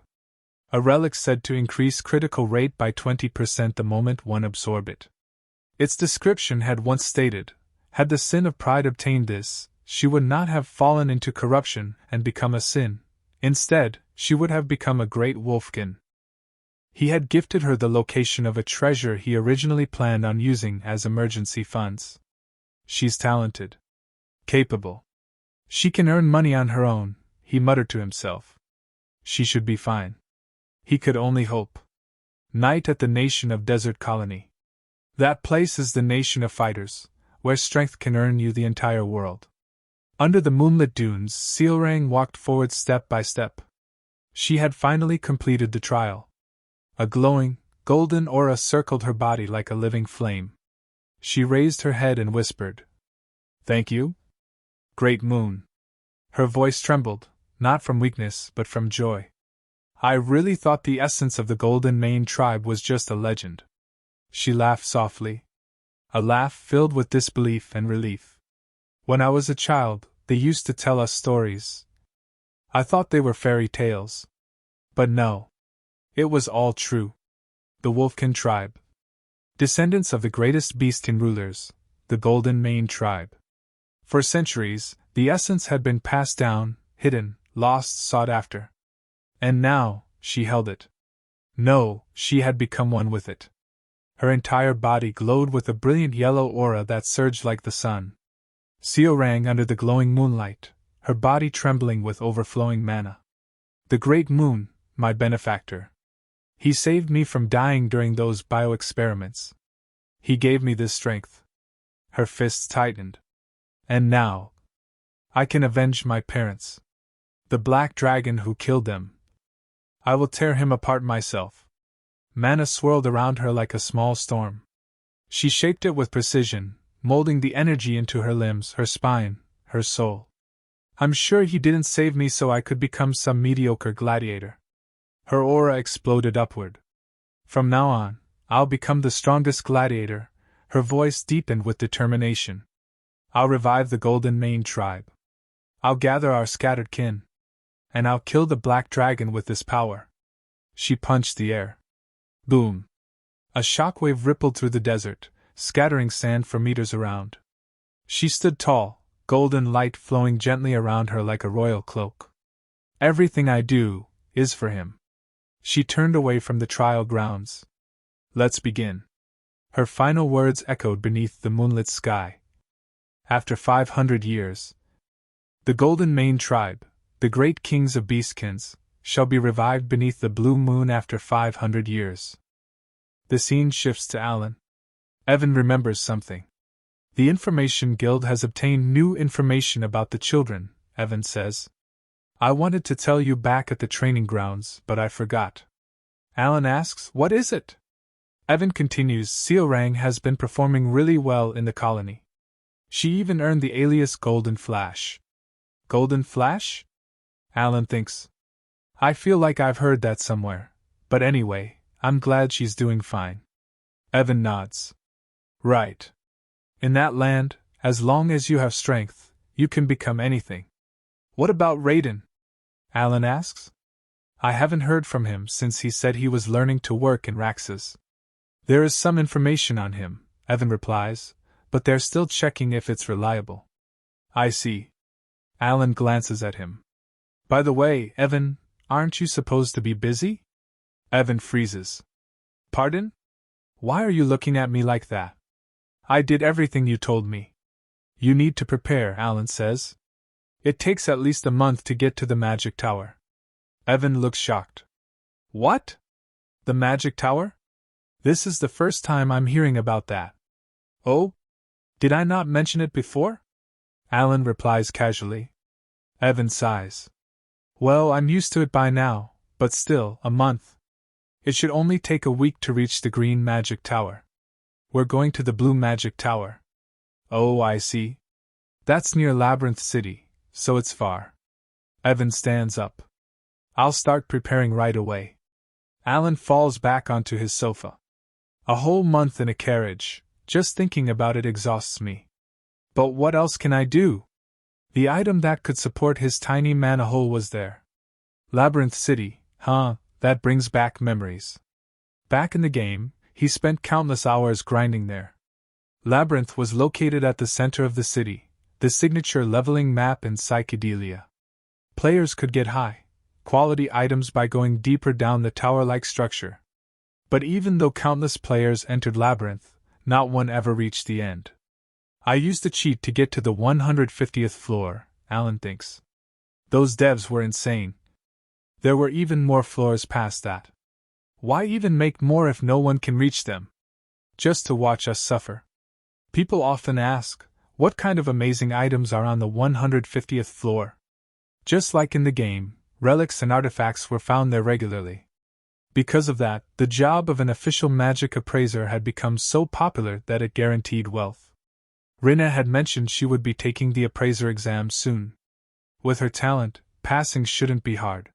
A relic said to increase critical rate by 20% the moment one absorbed it. Its description had once stated, had the sin of pride obtained this, she would not have fallen into corruption and become a sin. Instead, she would have become a great wolfkin. He had gifted her the location of a treasure he originally planned on using as emergency funds. She's talented. Capable. She can earn money on her own, he muttered to himself. She should be fine. He could only hope. Night at the nation of Desert Colony. That place is the nation of fighters, where strength can earn you the entire world. Under the moonlit dunes, Seorang walked forward step by step. She had finally completed the trial. A glowing, golden aura circled her body like a living flame. She raised her head and whispered, Thank you? Great Moon. Her voice trembled, not from weakness but from joy. I really thought the essence of the Golden Mane tribe was just a legend. She laughed softly. A laugh filled with disbelief and relief. When I was a child, they used to tell us stories. I thought they were fairy tales. But no. It was all true. The Wolfkin tribe. Descendants of the greatest beastkin rulers, the Golden Mane tribe. For centuries, the essence had been passed down, hidden, lost, sought after. And now, she held it. No, she had become one with it. Her entire body glowed with a brilliant yellow aura that surged like the sun. Seorang under the glowing moonlight, her body trembling with overflowing mana. The Great Moon, my benefactor. He saved me from dying during those bioexperiments. He gave me this strength. Her fists tightened. And now, I can avenge my parents. The black dragon who killed them. I will tear him apart myself. Mana swirled around her like a small storm. She shaped it with precision, molding the energy into her limbs, her spine, her soul. I'm sure he didn't save me so I could become some mediocre gladiator. Her aura exploded upward. From now on, I'll become the strongest gladiator. Her voice deepened with determination. I'll revive the Golden Mane tribe. I'll gather our scattered kin. And I'll kill the black dragon with this power. She punched the air. Boom! A shockwave rippled through the desert, scattering sand for meters around. She stood tall, golden light flowing gently around her like a royal cloak. Everything I do is for him. She turned away from the trial grounds. Let's begin. Her final words echoed beneath the moonlit sky. After 500 years, the Golden Mane tribe, the great kings of beastkins, shall be revived beneath the blue moon after 500 years. The scene shifts to Alan. Evan remembers something. The Information Guild has obtained new information about the children, Evan says. I wanted to tell you back at the training grounds, but I forgot. Alan asks, what is it? Evan continues, Seorang has been performing really well in the colony. She even earned the alias Golden Flash. Golden Flash? Alan thinks. I feel like I've heard that somewhere, but anyway, I'm glad she's doing fine. Evan nods. Right. In that land, as long as you have strength, you can become anything. What about Raiden? Alan asks. I haven't heard from him since he said he was learning to work in Raxus. There is some information on him, Evan replies, but they're still checking if it's reliable. I see. Alan glances at him. By the way, Evan, aren't you supposed to be busy? Evan freezes. Pardon? Why are you looking at me like that? I did everything you told me. You need to prepare, Alan says. It takes at least a month to get to the magic tower. Evan looks shocked. What? The magic tower? This is the first time I'm hearing about that. Oh? Did I not mention it before? Alan replies casually. Evan sighs. Well, I'm used to it by now, but still, a month. It should only take a week to reach the green magic tower. We're going to the blue magic tower. Oh, I see. That's near Labyrinth City, so it's far. Evan stands up. I'll start preparing right away. Alan falls back onto his sofa. A whole month in a carriage, just thinking about it exhausts me. But what else can I do? The item that could support his tiny mana hole was there. Labyrinth City, huh, that brings back memories. Back in the game, he spent countless hours grinding there. Labyrinth was located at the center of the city, the signature leveling map in Psychedelia. Players could get high quality items by going deeper down the tower-like structure. But even though countless players entered Labyrinth, not one ever reached the end. I used a cheat to get to the 150th floor, Alan thinks. Those devs were insane. There were even more floors past that. Why even make more if no one can reach them? Just to watch us suffer. People often ask, what kind of amazing items are on the 150th floor? Just like in the game, relics and artifacts were found there regularly. Because of that, the job of an official magic appraiser had become so popular that it guaranteed wealth. Rinna had mentioned she would be taking the appraiser exam soon. With her talent, passing shouldn't be hard.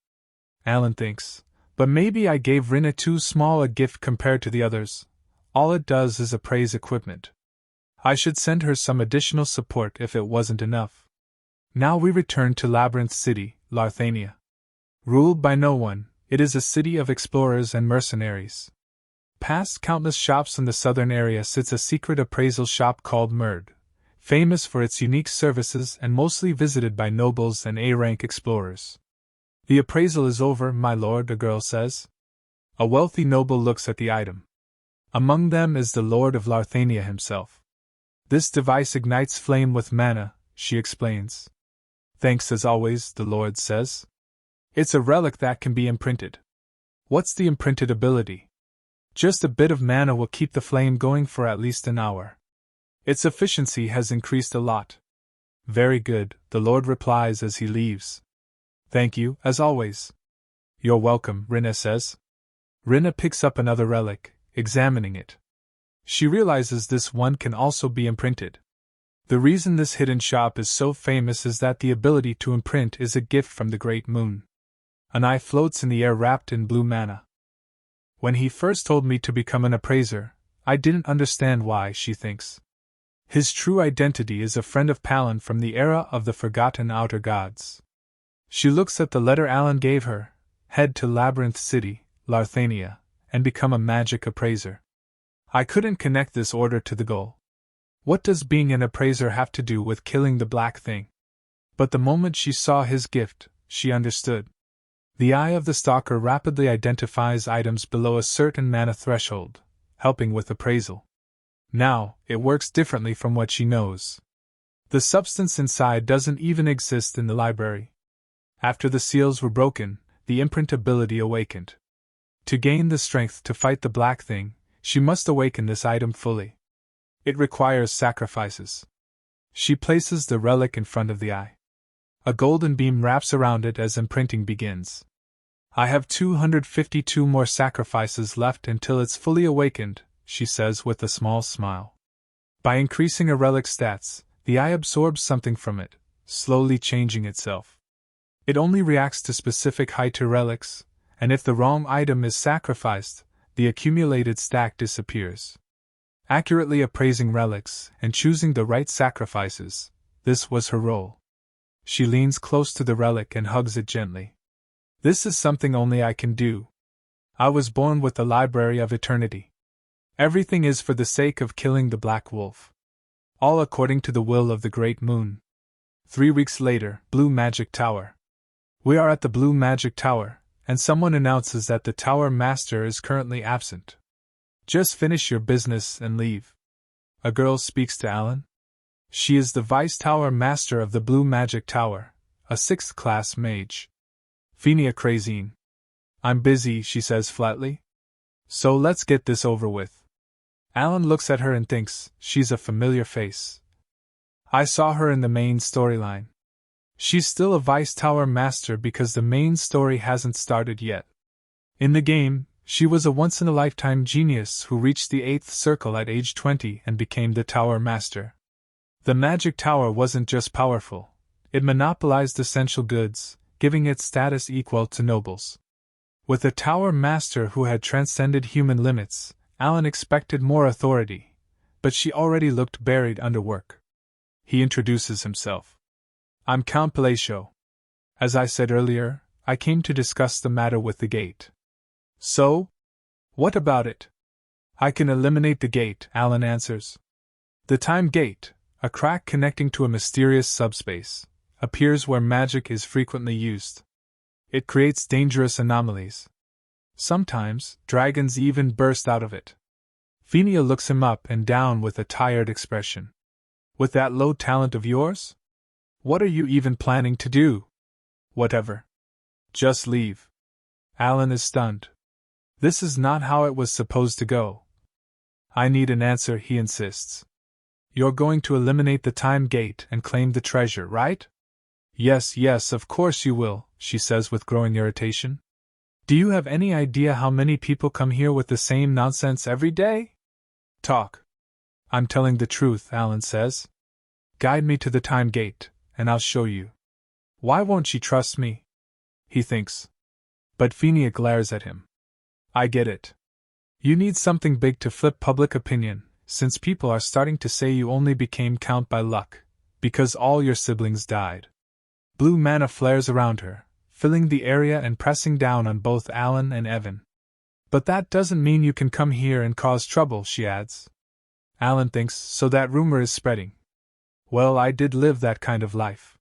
Alan thinks, but maybe I gave Rinna too small a gift compared to the others. All it does is appraise equipment. I should send her some additional support if it wasn't enough. Now we return to Labyrinth City, Larthania. Ruled by no one, it is a city of explorers and mercenaries. Past countless shops in the southern area sits a secret appraisal shop called Merd, famous for its unique services and mostly visited by nobles and A-rank explorers. The appraisal is over, my lord, a girl says. A wealthy noble looks at the item. Among them is the Lord of Larthania himself. This device ignites flame with mana, she explains. Thanks as always, the Lord says. It's a relic that can be imprinted. What's the imprinted ability? Just a bit of mana will keep the flame going for at least an hour. Its efficiency has increased a lot. Very good, the Lord replies as he leaves. Thank you, as always. You're welcome, Rinna says. Rinna picks up another relic, examining it. She realizes this one can also be imprinted. The reason this hidden shop is so famous is that the ability to imprint is a gift from the Great Moon. An eye floats in the air wrapped in blue mana. When he first told me to become an appraiser, I didn't understand why, she thinks. His true identity is a friend of Palin from the era of the forgotten outer gods. She looks at the letter Alan gave her, head to Labyrinth City, Larthania, and become a magic appraiser. I couldn't connect this order to the goal. What does being an appraiser have to do with killing the black thing? But the moment she saw his gift, she understood. The eye of the stalker rapidly identifies items below a certain mana threshold, helping with appraisal. Now, it works differently from what she knows. The substance inside doesn't even exist in the library. After the seals were broken, the imprint ability awakened. To gain the strength to fight the black thing, she must awaken this item fully. It requires sacrifices. She places the relic in front of the eye. A golden beam wraps around it as imprinting begins. I have 252 more sacrifices left until it's fully awakened, she says with a small smile. By increasing a relic's stats, the eye absorbs something from it, slowly changing itself. It only reacts to specific high-tier relics, and if the wrong item is sacrificed, the accumulated stack disappears. Accurately appraising relics and choosing the right sacrifices, this was her role. She leans close to the relic and hugs it gently. This is something only I can do. I was born with the library of eternity. Everything is for the sake of killing the black wolf. All according to the will of the great moon. 3 weeks later, Blue Magic Tower. We are at the Blue Magic Tower, and someone announces that the tower master is currently absent. Just finish your business and leave. A girl speaks to Alan. She is the vice tower master of the Blue Magic Tower, a 6th class mage. Phinia Crazine. I'm busy, she says flatly. So let's get this over with. Alan looks at her and thinks, she's a familiar face. I saw her in the main storyline. She's still a vice tower master because the main story hasn't started yet. In the game, she was a once-in-a-lifetime genius who reached the 8th circle at age 20 and became the tower master. The magic tower wasn't just powerful, it monopolized essential goods, giving it status equal to nobles. With a tower master who had transcended human limits, Alan expected more authority, but she already looked buried under work. He introduces himself. I'm Count Palacio. As I said earlier, I came to discuss the matter with the gate. So? What about it? I can eliminate the gate, Alan answers. The time gate, a crack connecting to a mysterious subspace, appears where magic is frequently used. It creates dangerous anomalies. Sometimes, dragons even burst out of it. Phinia looks him up and down with a tired expression. With that low talent of yours? What are you even planning to do? Whatever. Just leave. Alan is stunned. This is not how it was supposed to go. I need an answer, he insists. You're going to eliminate the time gate and claim the treasure, right? Yes, of course you will, she says with growing irritation. Do you have any idea how many people come here with the same nonsense every day? Talk. I'm telling the truth, Alan says. Guide me to the time gate, and I'll show you. Why won't she trust me? He thinks. But Phinia glares at him. I get it. You need something big to flip public opinion, since people are starting to say you only became Count by luck, because all your siblings died. Blue mana flares around her, filling the area and pressing down on both Alan and Evan. But that doesn't mean you can come here and cause trouble, she adds. Alan thinks, so that rumor is spreading. Well, I did live that kind of life.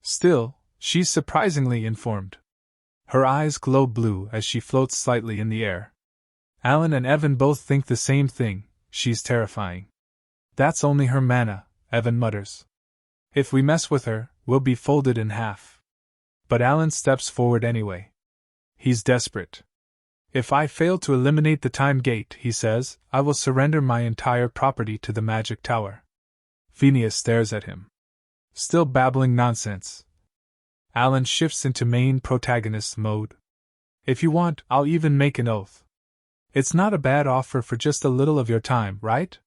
Still, she's surprisingly informed. Her eyes glow blue as she floats slightly in the air. Alan and Evan both think the same thing, she's terrifying. That's only her mana, Evan mutters. If we mess with her, we'll be folded in half. But Alan steps forward anyway. He's desperate. If I fail to eliminate the time gate, he says, I will surrender my entire property to the magic tower. Phinia stares at him. Still babbling nonsense. Alan shifts into main protagonist mode. If you want, I'll even make an oath. It's not a bad offer for just a little of your time, right?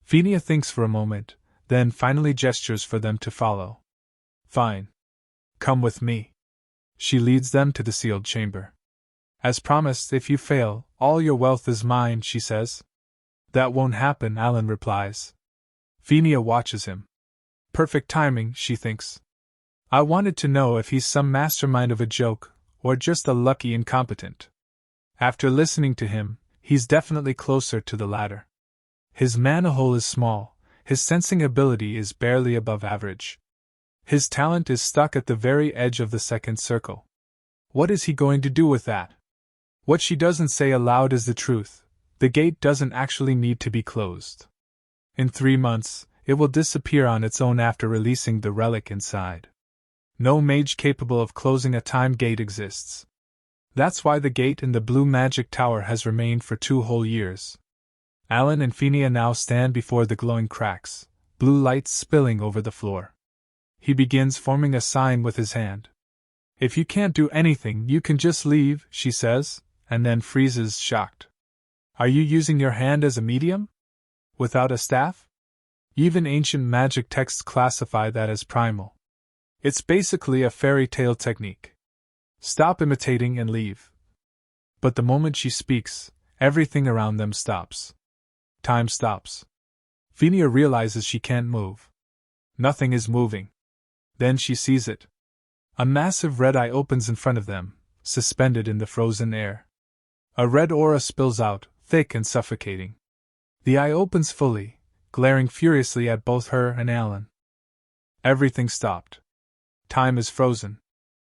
Phinia thinks for a moment, then finally gestures for them to follow. Fine. Come with me. She leads them to the sealed chamber. As promised, if you fail, all your wealth is mine, she says. That won't happen, Alan replies. Phinia watches him. Perfect timing, she thinks. I wanted to know if he's some mastermind of a joke, or just a lucky incompetent. After listening to him, he's definitely closer to the latter. His mana hole is small, his sensing ability is barely above average. His talent is stuck at the very edge of the 2nd circle. What is he going to do with that? What she doesn't say aloud is the truth. The gate doesn't actually need to be closed. In 3 months, it will disappear on its own after releasing the relic inside. No mage capable of closing a time gate exists. That's why the gate in the Blue Magic Tower has remained for 2 whole years. Alan and Phinia now stand before the glowing cracks, blue light spilling over the floor. He begins forming a sign with his hand. If you can't do anything, you can just leave, she says, and then freezes, shocked. Are you using your hand as a medium? Without a staff? Even ancient magic texts classify that as primal. It's basically a fairy tale technique. Stop imitating and leave. But the moment she speaks, everything around them stops. Time stops. Phinia realizes she can't move. Nothing is moving. Then she sees it. A massive red eye opens in front of them, suspended in the frozen air. A red aura spills out, thick and suffocating. The eye opens fully, glaring furiously at both her and Alan. Everything stopped. Time is frozen.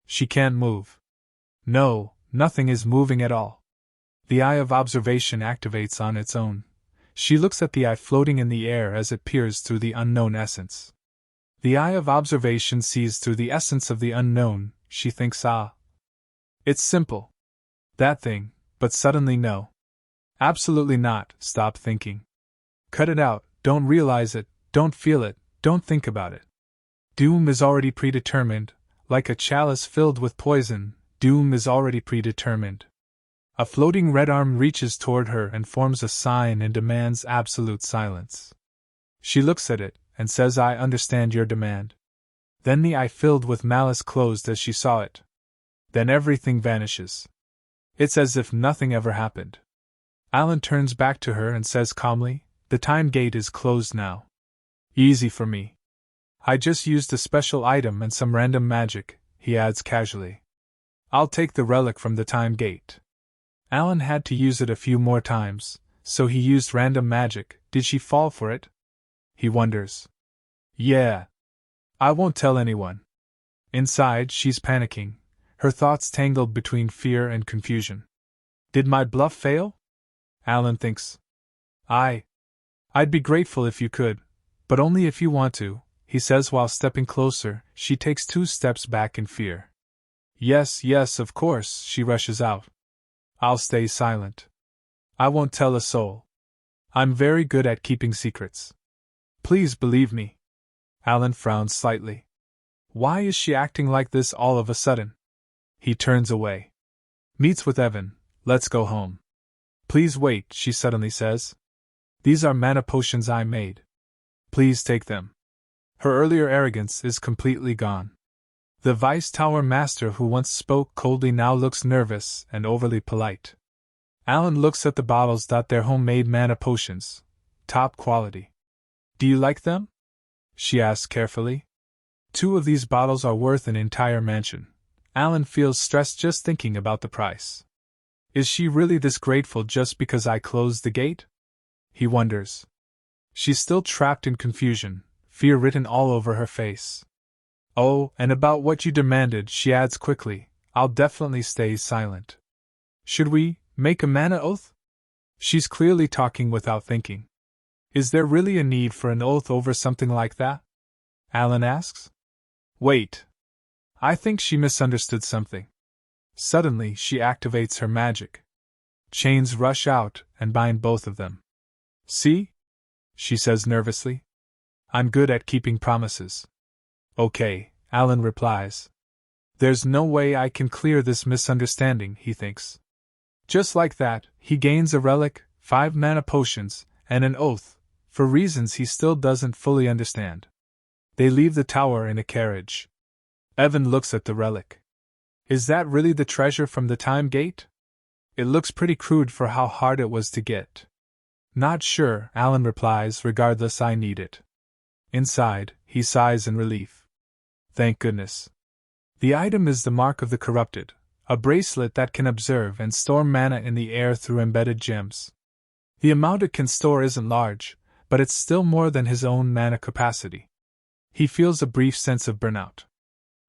She can't move. No, nothing is moving at all. The eye of observation activates on its own. She looks at the eye floating in the air as it peers through the unknown essence. The eye of observation sees through the essence of the unknown. She thinks, ah. It's simple. That thing, but suddenly no. Absolutely not, stop thinking. Cut it out, don't realize it, don't feel it, don't think about it. Doom is already predetermined, like a chalice filled with poison, doom is already predetermined. A floating red arm reaches toward her and forms a sign and demands absolute silence. She looks at it, and says, I understand your demand. Then the eye filled with malice closed as she saw it. Then everything vanishes. It's as if nothing ever happened. Alan turns back to her and says calmly, the time gate is closed now. Easy for me. I just used a special item and some random magic, he adds casually. I'll take the relic from the time gate. Alan had to use it a few more times, so he used random magic. Did she fall for it? He wonders. Yeah. I won't tell anyone. Inside, she's panicking, her thoughts tangled between fear and confusion. Did my bluff fail? Alan thinks. I'd be grateful if you could, but only if you want to, he says while stepping closer. She takes 2 steps back in fear. Yes, of course, she rushes out. I'll stay silent. I won't tell a soul. I'm very good at keeping secrets. Please believe me. Alan frowns slightly. Why is she acting like this all of a sudden? He turns away. Meets with Evan. Let's go home. Please wait, she suddenly says. These are mana potions I made. Please take them. Her earlier arrogance is completely gone. The Vice Tower Master who once spoke coldly now looks nervous and overly polite. Alan looks at the bottles. They're homemade mana potions. Top quality. Do you like them? She asks carefully. 2 of these bottles are worth an entire mansion. Alan feels stressed just thinking about the price. Is she really this grateful just because I closed the gate? He wonders. She's still trapped in confusion, fear written all over her face. Oh, and about what you demanded, she adds quickly, I'll definitely stay silent. Should we make a mana oath? She's clearly talking without thinking. Is there really a need for an oath over something like that? Alan asks. Wait. I think she misunderstood something. Suddenly, she activates her magic. Chains rush out and bind both of them. See? She says nervously. I'm good at keeping promises. Okay, Alan replies. There's no way I can clear this misunderstanding, he thinks. Just like that, he gains a relic, 5 mana potions, and an oath, for reasons he still doesn't fully understand. They leave the tower in a carriage. Evan looks at the relic. Is that really the treasure from the time gate? It looks pretty crude for how hard it was to get. Not sure, Alan replies. Regardless, I need it. Inside, he sighs in relief. Thank goodness. The item is the Mark of the Corrupted, a bracelet that can observe and store mana in the air through embedded gems. The amount it can store isn't large, but it's still more than his own mana capacity. He feels a brief sense of burnout.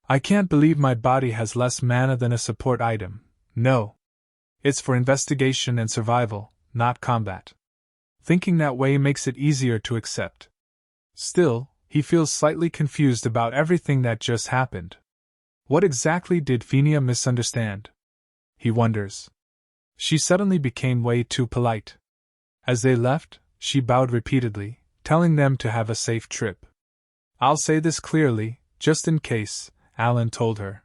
I can't believe my body has less mana than a support item. No. It's for investigation and survival, not combat. Thinking that way makes it easier to accept. Still, he feels slightly confused about everything that just happened. What exactly did Fenia misunderstand? He wonders. She suddenly became way too polite. As they left, she bowed repeatedly, telling them to have a safe trip. I'll say this clearly, just in case, Alan told her.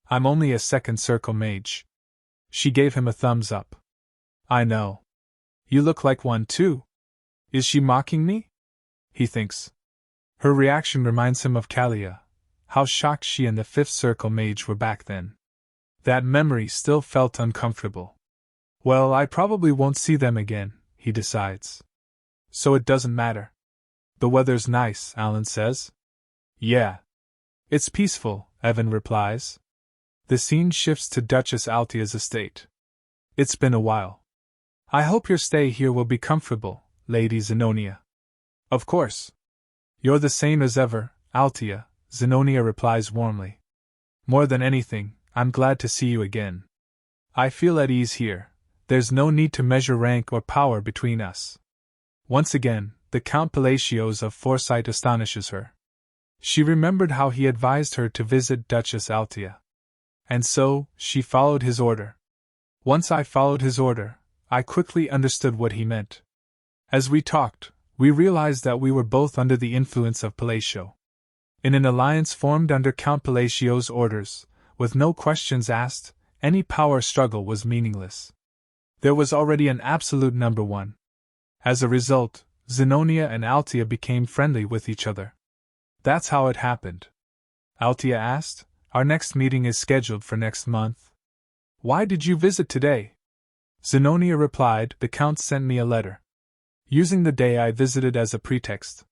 I'm only a second circle mage. She gave him a thumbs up. I know. You look like one too. Is she mocking me? He thinks. Her reaction reminds him of Kalia. How shocked she and the 5th circle mage were back then. That memory still felt uncomfortable. Well, I probably won't see them again, he decides. So it doesn't matter. The weather's nice, Alan says. Yeah. It's peaceful, Evan replies. The scene shifts to Duchess Altia's estate. It's been a while. I hope your stay here will be comfortable, Lady Zenonia. Of course. You're the same as ever, Altia, Zenonia replies warmly. More than anything, I'm glad to see you again. I feel at ease here. There's no need to measure rank or power between us. Once again, the Count Palacios of foresight astonishes her. She remembered how he advised her to visit Duchess Altia. And so, she followed his order. Once I followed his order, I quickly understood what he meant. As we talked, we realized that we were both under the influence of Palacio. In an alliance formed under Count Palacio's orders, with no questions asked, any power struggle was meaningless. There was already an absolute number one. As a result, Zenonia and Altia became friendly with each other. That's how it happened. Altia asked, Our next meeting is scheduled for next month. Why did you visit today? Zenonia replied, The Count sent me a letter. Using the day I visited as a pretext.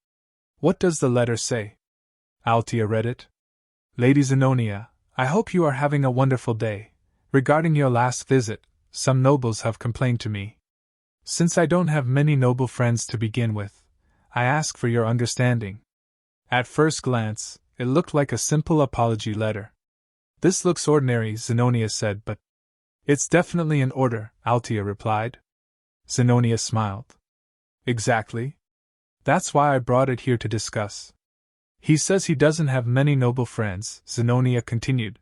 What does the letter say? Altia read it. Lady Zenonia, I hope you are having a wonderful day. Regarding your last visit, some nobles have complained to me. Since I don't have many noble friends to begin with, I ask for your understanding. At first glance, it looked like a simple apology letter. This looks ordinary, Zenonia said, but it's definitely an order, Altia replied. Zenonia smiled. Exactly. That's why I brought it here to discuss. He says he doesn't have many noble friends, Zenonia continued.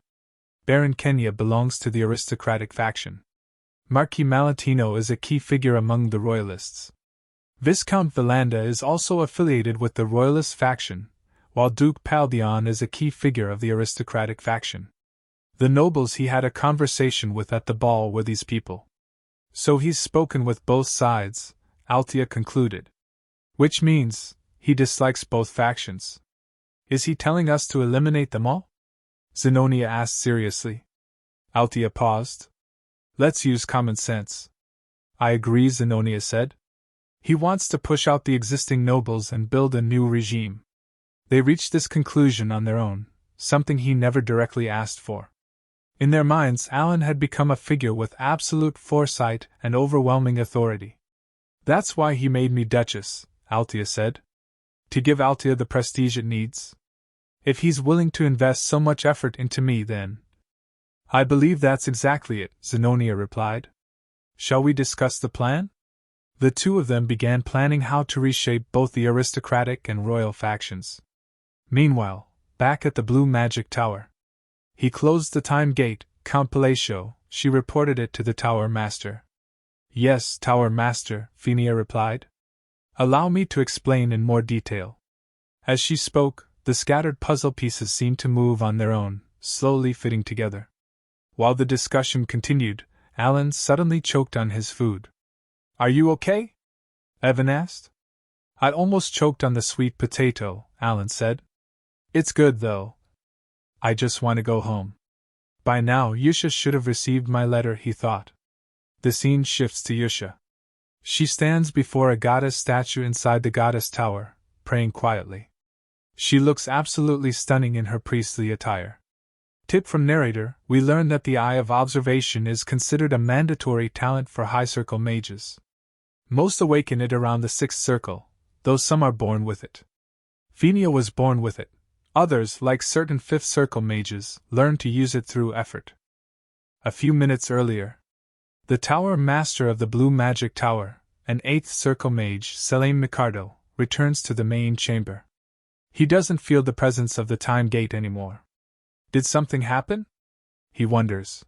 Baron Kenya belongs to the aristocratic faction. Marquis Malatino is a key figure among the royalists. Viscount Villanda is also affiliated with the royalist faction, while Duke Paldion is a key figure of the aristocratic faction. The nobles he had a conversation with at the ball were these people. So he's spoken with both sides, Altia concluded. Which means, he dislikes both factions. Is he telling us to eliminate them all? Zenonia asked seriously. Altia paused. Let's use common sense. I agree, Zenonia said. He wants to push out the existing nobles and build a new regime. They reached this conclusion on their own, something he never directly asked for. In their minds, Alan had become a figure with absolute foresight and overwhelming authority. That's why he made me Duchess, Altia said. To give Altia the prestige it needs. If he's willing to invest so much effort into me, then I believe that's exactly it, Zenonia replied. Shall we discuss the plan? The two of them began planning how to reshape both the aristocratic and royal factions. Meanwhile, back at the Blue Magic Tower. He closed the time gate, Count Palacio, she reported it to the Tower Master. Yes, Tower Master, Phinia replied. Allow me to explain in more detail. As she spoke, the scattered puzzle pieces seemed to move on their own, slowly fitting together. While the discussion continued, Alan suddenly choked on his food. Are you okay? Evan asked. I almost choked on the sweet potato, Alan said. It's good though. I just want to go home. By now Yusha should have received my letter, he thought. The scene shifts to Yusha. She stands before a goddess statue inside the goddess tower, praying quietly. She looks absolutely stunning in her priestly attire. Tip from narrator, we learn that the Eye of Observation is considered a mandatory talent for high circle mages. Most awaken it around the 6th circle, though some are born with it. Phinia was born with it. Others, like certain 5th circle mages, learn to use it through effort. A few minutes earlier, the Tower Master of the Blue Magic Tower, an 8th circle mage, Selim Micardo, returns to the main chamber. He doesn't feel the presence of the time gate anymore. Did something happen? He wonders.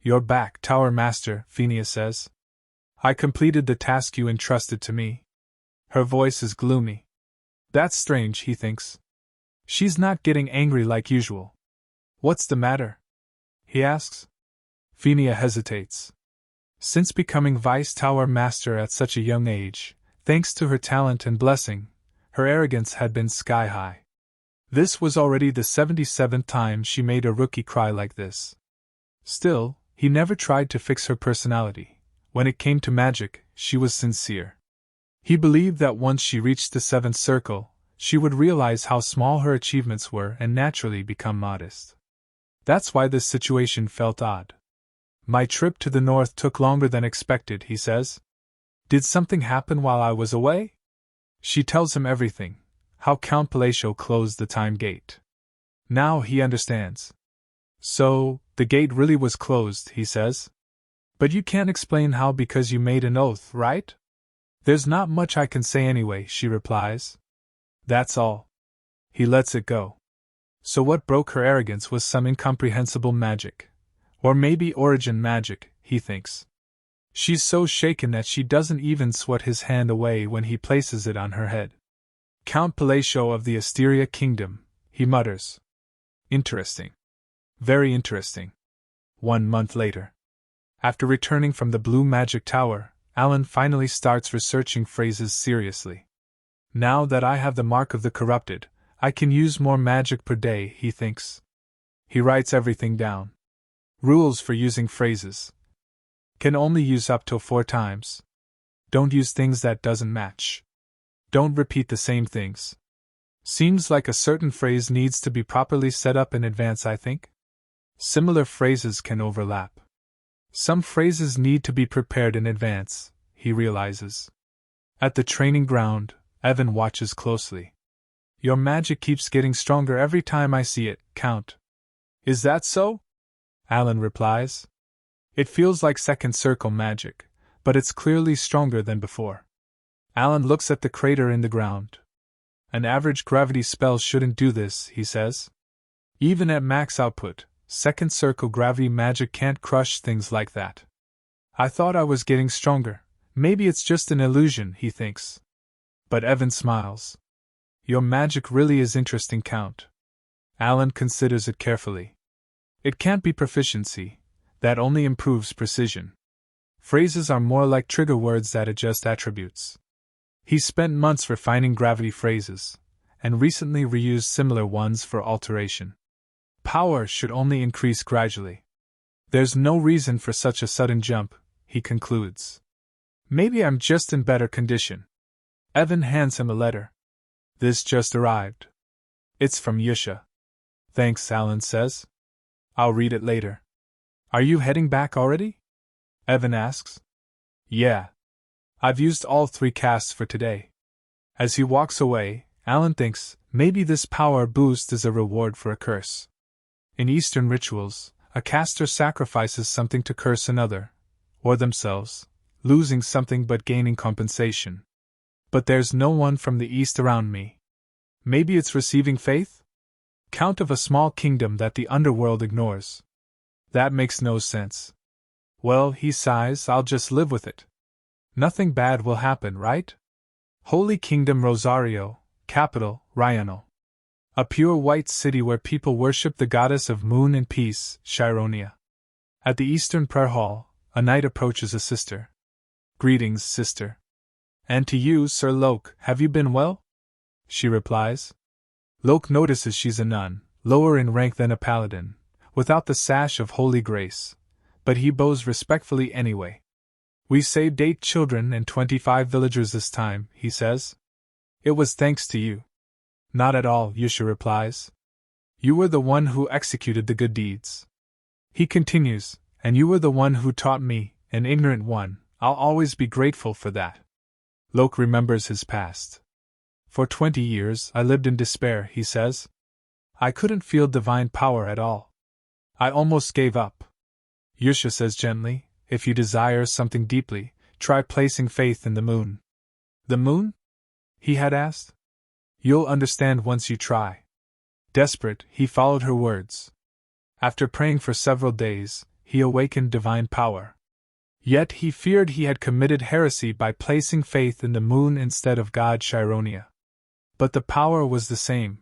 You're back, Tower Master, Phinia says. I completed the task you entrusted to me. Her voice is gloomy. That's strange, he thinks. She's not getting angry like usual. What's the matter? He asks. Phinia hesitates. Since becoming Vice Tower Master at such a young age, thanks to her talent and blessing, her arrogance had been sky high. This was already the 77th time she made a rookie cry like this. Still, he never tried to fix her personality. When it came to magic, she was sincere. He believed that once she reached the 7th circle, she would realize how small her achievements were and naturally become modest. That's why this situation felt odd. My trip to the north took longer than expected, he says. Did something happen while I was away? She tells him everything, how Count Palacio closed the time gate. Now he understands. So, the gate really was closed, he says. But you can't explain how because you made an oath, right? There's not much I can say anyway, she replies. That's all. He lets it go. So what broke her arrogance was some incomprehensible magic. Or maybe origin magic, he thinks. She's so shaken that she doesn't even swat his hand away when he places it on her head. Count Palacio of the Asteria Kingdom, he mutters. Interesting. Very interesting. 1 month later. After returning from the Blue Magic Tower, Alan finally starts researching phrases seriously. Now that I have the Mark of the Corrupted, I can use more magic per day, he thinks. He writes everything down. Rules for using phrases. Can only use up to 4 times. Don't use things that doesn't match. Don't repeat the same things. Seems like a certain phrase needs to be properly set up in advance, I think. Similar phrases can overlap. Some phrases need to be prepared in advance, he realizes. At the training ground, Evan watches closely. Your magic keeps getting stronger every time I see it, Count. Is that so? Alan replies. It feels like second circle magic, but it's clearly stronger than before. Alan looks at the crater in the ground. An average gravity spell shouldn't do this, he says. Even at max output, second circle gravity magic can't crush things like that. I thought I was getting stronger. Maybe it's just an illusion, he thinks. But Evan smiles. Your magic really is interesting, Count. Alan considers it carefully. It can't be proficiency. That only improves precision. Phrases are more like trigger words that adjust attributes. He spent months refining gravity phrases, and recently reused similar ones for alteration. Power should only increase gradually. There's no reason for such a sudden jump, he concludes. Maybe I'm just in better condition. Evan hands him a letter. This just arrived. It's from Yusha. Thanks, Alan says. I'll read it later. Are you heading back already? Evan asks. Yeah. I've used all 3 casts for today. As he walks away, Alan thinks, maybe this power boost is a reward for a curse. In Eastern rituals, a caster sacrifices something to curse another, or themselves, losing something but gaining compensation. But there's no one from the East around me. Maybe it's receiving faith? Count of a small kingdom that the underworld ignores. That makes no sense. Well, he sighs, I'll just live with it. Nothing bad will happen, right? Holy Kingdom Rosario, capital, Riano. A pure white city where people worship the goddess of moon and peace, Chironia. At the Eastern Prayer Hall, a knight approaches a sister. Greetings, sister. And to you, Sir Loke, have you been well? She replies. Loke notices she's a nun, lower in rank than a paladin, without the sash of holy grace, but he bows respectfully anyway. We saved 8 children and 25 villagers this time, he says. It was thanks to you. Not at all, Yusha replies. You were the one who executed the good deeds. He continues, and you were the one who taught me, an ignorant one. I'll always be grateful for that. Loke remembers his past. For 20 years I lived in despair, he says. I couldn't feel divine power at all. I almost gave up. Yusha says gently, if you desire something deeply, try placing faith in the moon. The moon? He had asked. You'll understand once you try. Desperate, he followed her words. After praying for several days, he awakened divine power. Yet he feared he had committed heresy by placing faith in the moon instead of God Chironia. But the power was the same.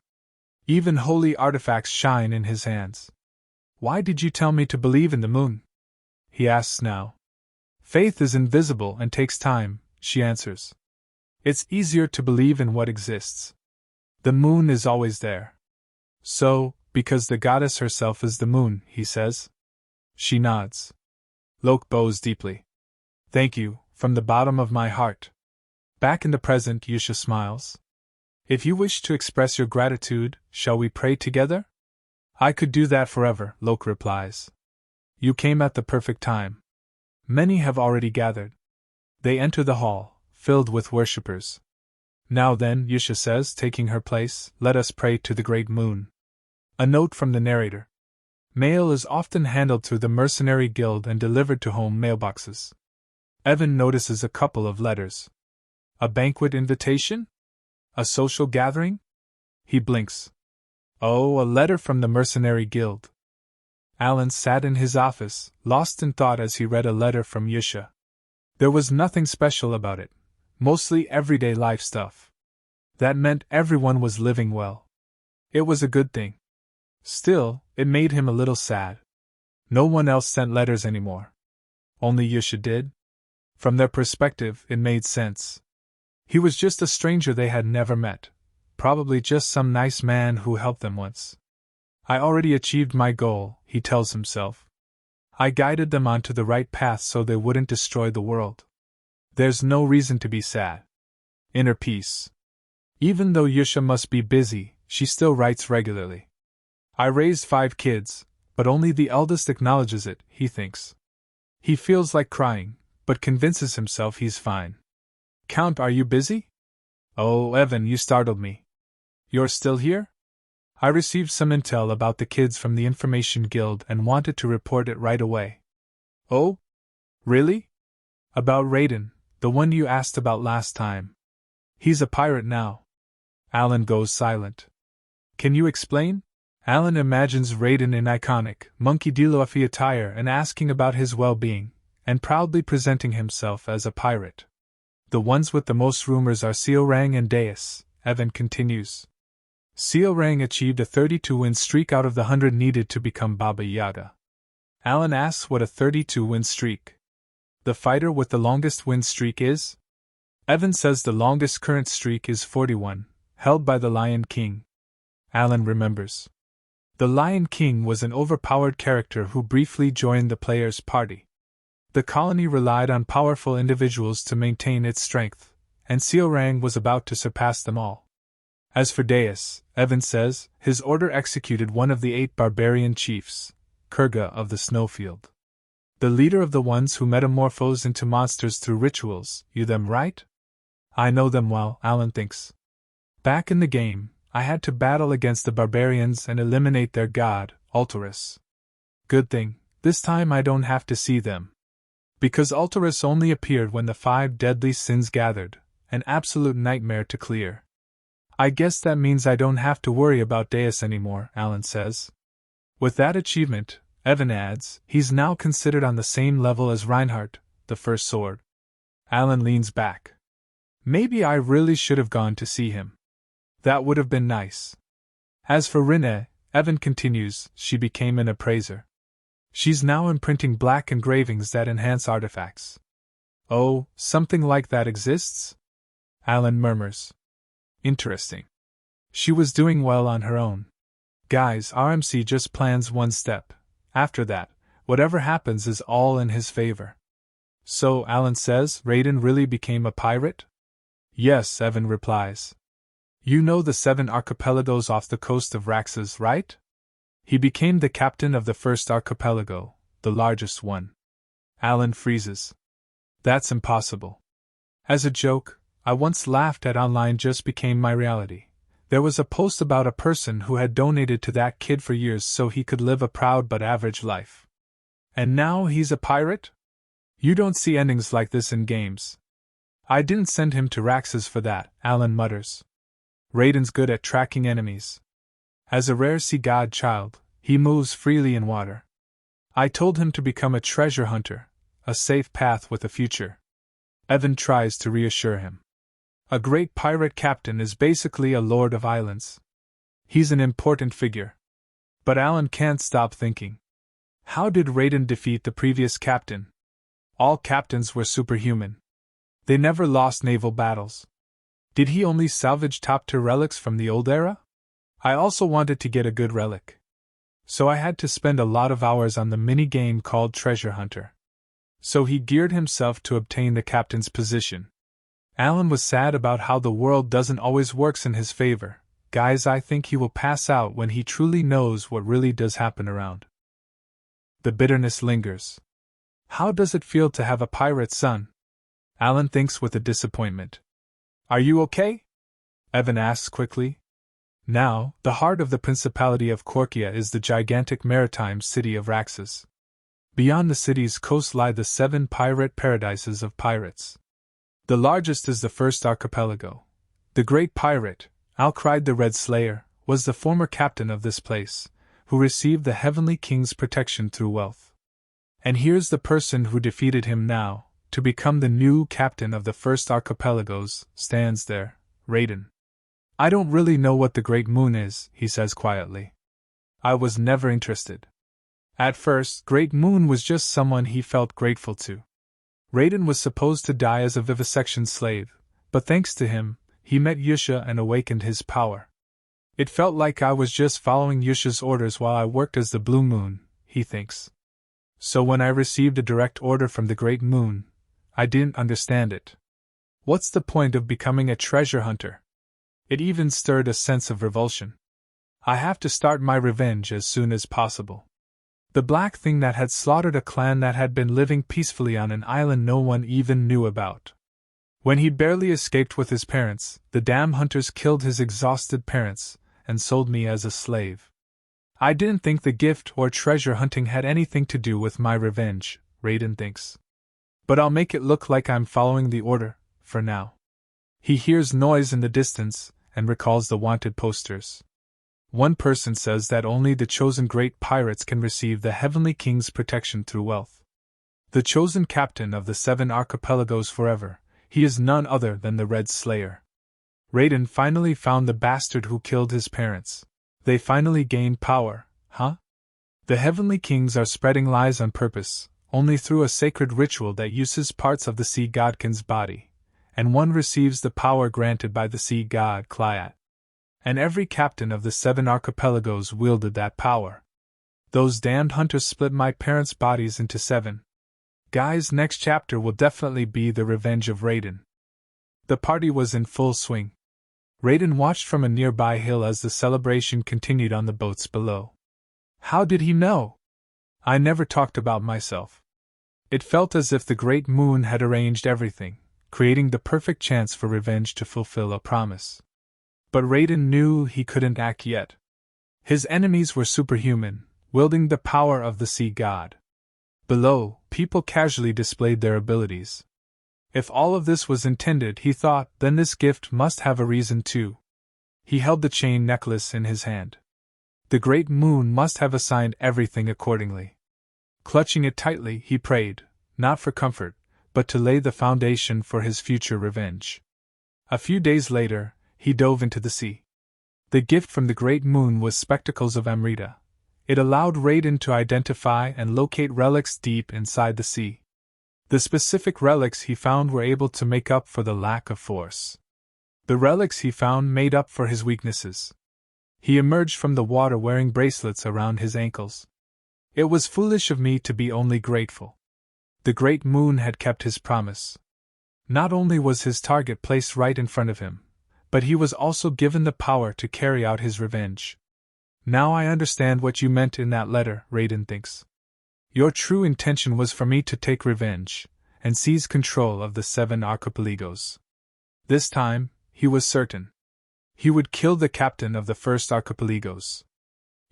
Even holy artifacts shine in his hands. Why did you tell me to believe in the moon? He asks now. Faith is invisible and takes time, she answers. It's easier to believe in what exists. The moon is always there. So, because the goddess herself is the moon, he says. She nods. Loke bows deeply. Thank you, from the bottom of my heart. Back in the present, Yusha smiles. If you wish to express your gratitude, shall we pray together? I could do that forever, Locke replies. You came at the perfect time. Many have already gathered. They enter the hall, filled with worshippers. Now then, Yusha says, taking her place, let us pray to the great moon. A note from the narrator. Mail is often handled through the mercenary guild and delivered to home mailboxes. Evan notices a couple of letters. A banquet invitation? A social gathering? He blinks. Oh, a letter from the mercenary guild. Alan sat in his office, lost in thought as he read a letter from Yusha. There was nothing special about it, mostly everyday life stuff. That meant everyone was living well. It was a good thing. Still, it made him a little sad. No one else sent letters anymore. Only Yusha did. From their perspective, it made sense. He was just a stranger they had never met, probably just some nice man who helped them once. I already achieved my goal, he tells himself. I guided them onto the right path so they wouldn't destroy the world. There's no reason to be sad. Inner peace. Even though Yusha must be busy, she still writes regularly. I raised 5 kids, but only the eldest acknowledges it, he thinks. He feels like crying, but convinces himself he's fine. Count, are you busy? Oh, Evan, you startled me. You're still here? I received some intel about the kids from the Information Guild and wanted to report it right away. Oh? Really? About Raiden, the one you asked about last time. He's a pirate now. Alan goes silent. Can you explain? Alan imagines Raiden in iconic, Monkey D. Luffy attire and asking about his well-being, and proudly presenting himself as a pirate. The ones with the most rumors are Seorang and Deus, Evan continues. Seorang achieved a 32-win streak out of the 100 needed to become Baba Yaga. Alan asks what a 32-win streak. The fighter with the longest win streak is? Evan says the longest current streak is 41, held by the Lion King. Alan remembers. The Lion King was an overpowered character who briefly joined the player's party. The colony relied on powerful individuals to maintain its strength, and Seorang was about to surpass them all. As for Deus, Evan says, his order executed one of the 8 barbarian chiefs, Kurga of the Snowfield. The leader of the ones who metamorphose into monsters through rituals, you them right? I know them well, Alan thinks. Back in the game, I had to battle against the barbarians and eliminate their god, Alterus. Good thing, this time I don't have to see them. Because Alterus only appeared when the 5 deadly sins gathered, an absolute nightmare to clear. I guess that means I don't have to worry about Deus anymore, Alan says. With that achievement, Evan adds, he's now considered on the same level as Reinhardt, the first sword. Alan leans back. Maybe I really should have gone to see him. That would have been nice. As for Rinne, Evan continues, she became an appraiser. She's now imprinting black engravings that enhance artifacts. Oh, something like that exists? Alan murmurs. Interesting. She was doing well on her own. Guys, RMC just plans one step. After that, whatever happens is all in his favor. So, Alan says, Raiden really became a pirate? Yes, Evan replies. You know the 7 archipelagos off the coast of Raxus, right? He became the captain of the first archipelago, the largest one. Alan freezes. That's impossible. As a joke, I once laughed at online just became my reality. There was a post about a person who had donated to that kid for years so he could live a proud but average life. And now he's a pirate? You don't see endings like this in games. I didn't send him to Raxus for that, Alan mutters. Raiden's good at tracking enemies. As a rare sea god child, he moves freely in water. I told him to become a treasure hunter, a safe path with a future. Evan tries to reassure him. A great pirate captain is basically a lord of islands. He's an important figure. But Alan can't stop thinking. How did Raiden defeat the previous captain? All captains were superhuman. They never lost naval battles. Did he only salvage top-tier relics from the old era? I also wanted to get a good relic. So I had to spend a lot of hours on the mini-game called Treasure Hunter. So he geared himself to obtain the captain's position. Alan was sad about how the world doesn't always work in his favor, Guys, I think he will pass out when he truly knows what really does happen around. The bitterness lingers. How does it feel to have a pirate son? Alan thinks with a disappointment. Are you okay? Evan asks quickly. Now, the heart of the Principality of Korkia is the gigantic maritime city of Raxus. Beyond the city's coast lie the 7 pirate paradises of pirates. The largest is the first archipelago. The great pirate, Alcride the Red Slayer, was the former captain of this place, who received the Heavenly King's protection through wealth. And here's the person who defeated him now, to become the new captain of the first archipelagos, stands there, Raiden. I don't really know what the Great Moon is, he says quietly. I was never interested. At first, Great Moon was just someone he felt grateful to. Raiden was supposed to die as a vivisection slave, but thanks to him, he met Yusha and awakened his power. It felt like I was just following Yusha's orders while I worked as the Blue Moon, he thinks. So when I received a direct order from the Great Moon, I didn't understand it. What's the point of becoming a treasure hunter? It even stirred a sense of revulsion. I have to start my revenge as soon as possible. The black thing that had slaughtered a clan that had been living peacefully on an island no one even knew about. When he barely escaped with his parents, the damn hunters killed his exhausted parents and sold me as a slave. I didn't think the gift or treasure hunting had anything to do with my revenge, Raiden thinks. But I'll make it look like I'm following the order, for now. He hears noise in the distance and recalls the wanted posters. One person says that only the chosen great pirates can receive the Heavenly King's protection through wealth. The chosen captain of the 7 archipelagos forever, he is none other than the Red Slayer. Raiden finally found the bastard who killed his parents. They finally gained power, huh? The Heavenly Kings are spreading lies on purpose, only through a sacred ritual that uses parts of the sea godkin's body, and one receives the power granted by the sea god Clyat. And every captain of the 7 archipelagos wielded that power. Those damned hunters split my parents' bodies into 7. Guys, next chapter will definitely be the revenge of Raiden. The party was in full swing. Raiden watched from a nearby hill as the celebration continued on the boats below. How did he know? I never talked about myself. It felt as if the Great Moon had arranged everything, creating the perfect chance for revenge to fulfill a promise. But Raiden knew he couldn't act yet. His enemies were superhuman, wielding the power of the sea god. Below, people casually displayed their abilities. If all of this was intended, he thought, then this gift must have a reason too. He held the chain necklace in his hand. The Great Moon must have assigned everything accordingly. Clutching it tightly, he prayed, not for comfort, but to lay the foundation for his future revenge. A few days later, he dove into the sea. The gift from the Great Moon was Spectacles of Amrita. It allowed Raiden to identify and locate relics deep inside the sea. The specific relics he found were able to make up for the lack of force. The relics he found made up for his weaknesses. He emerged from the water wearing bracelets around his ankles. It was foolish of me to be only grateful. The Great Moon had kept his promise. Not only was his target placed right in front of him, but he was also given the power to carry out his revenge. Now I understand what you meant in that letter, Raiden thinks. Your true intention was for me to take revenge, and seize control of the 7 archipelagos. This time, he was certain. He would kill the captain of the first archipelagos.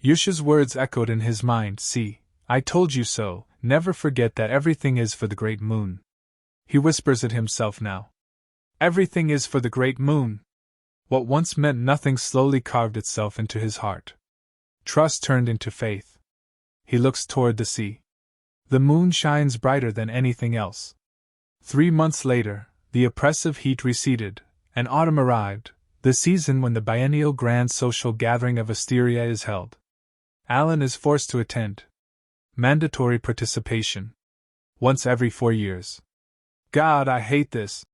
Yusha's words echoed in his mind, see, I told you so, never forget that everything is for the Great Moon. He whispers it himself now. Everything is for the Great Moon. What once meant nothing slowly carved itself into his heart. Trust turned into faith. He looks toward the sea. The moon shines brighter than anything else. 3 months later, the oppressive heat receded, and autumn arrived, the season when the biennial grand social gathering of Asteria is held. Alan is forced to attend. Mandatory participation. Once every 4 years. God, I hate this,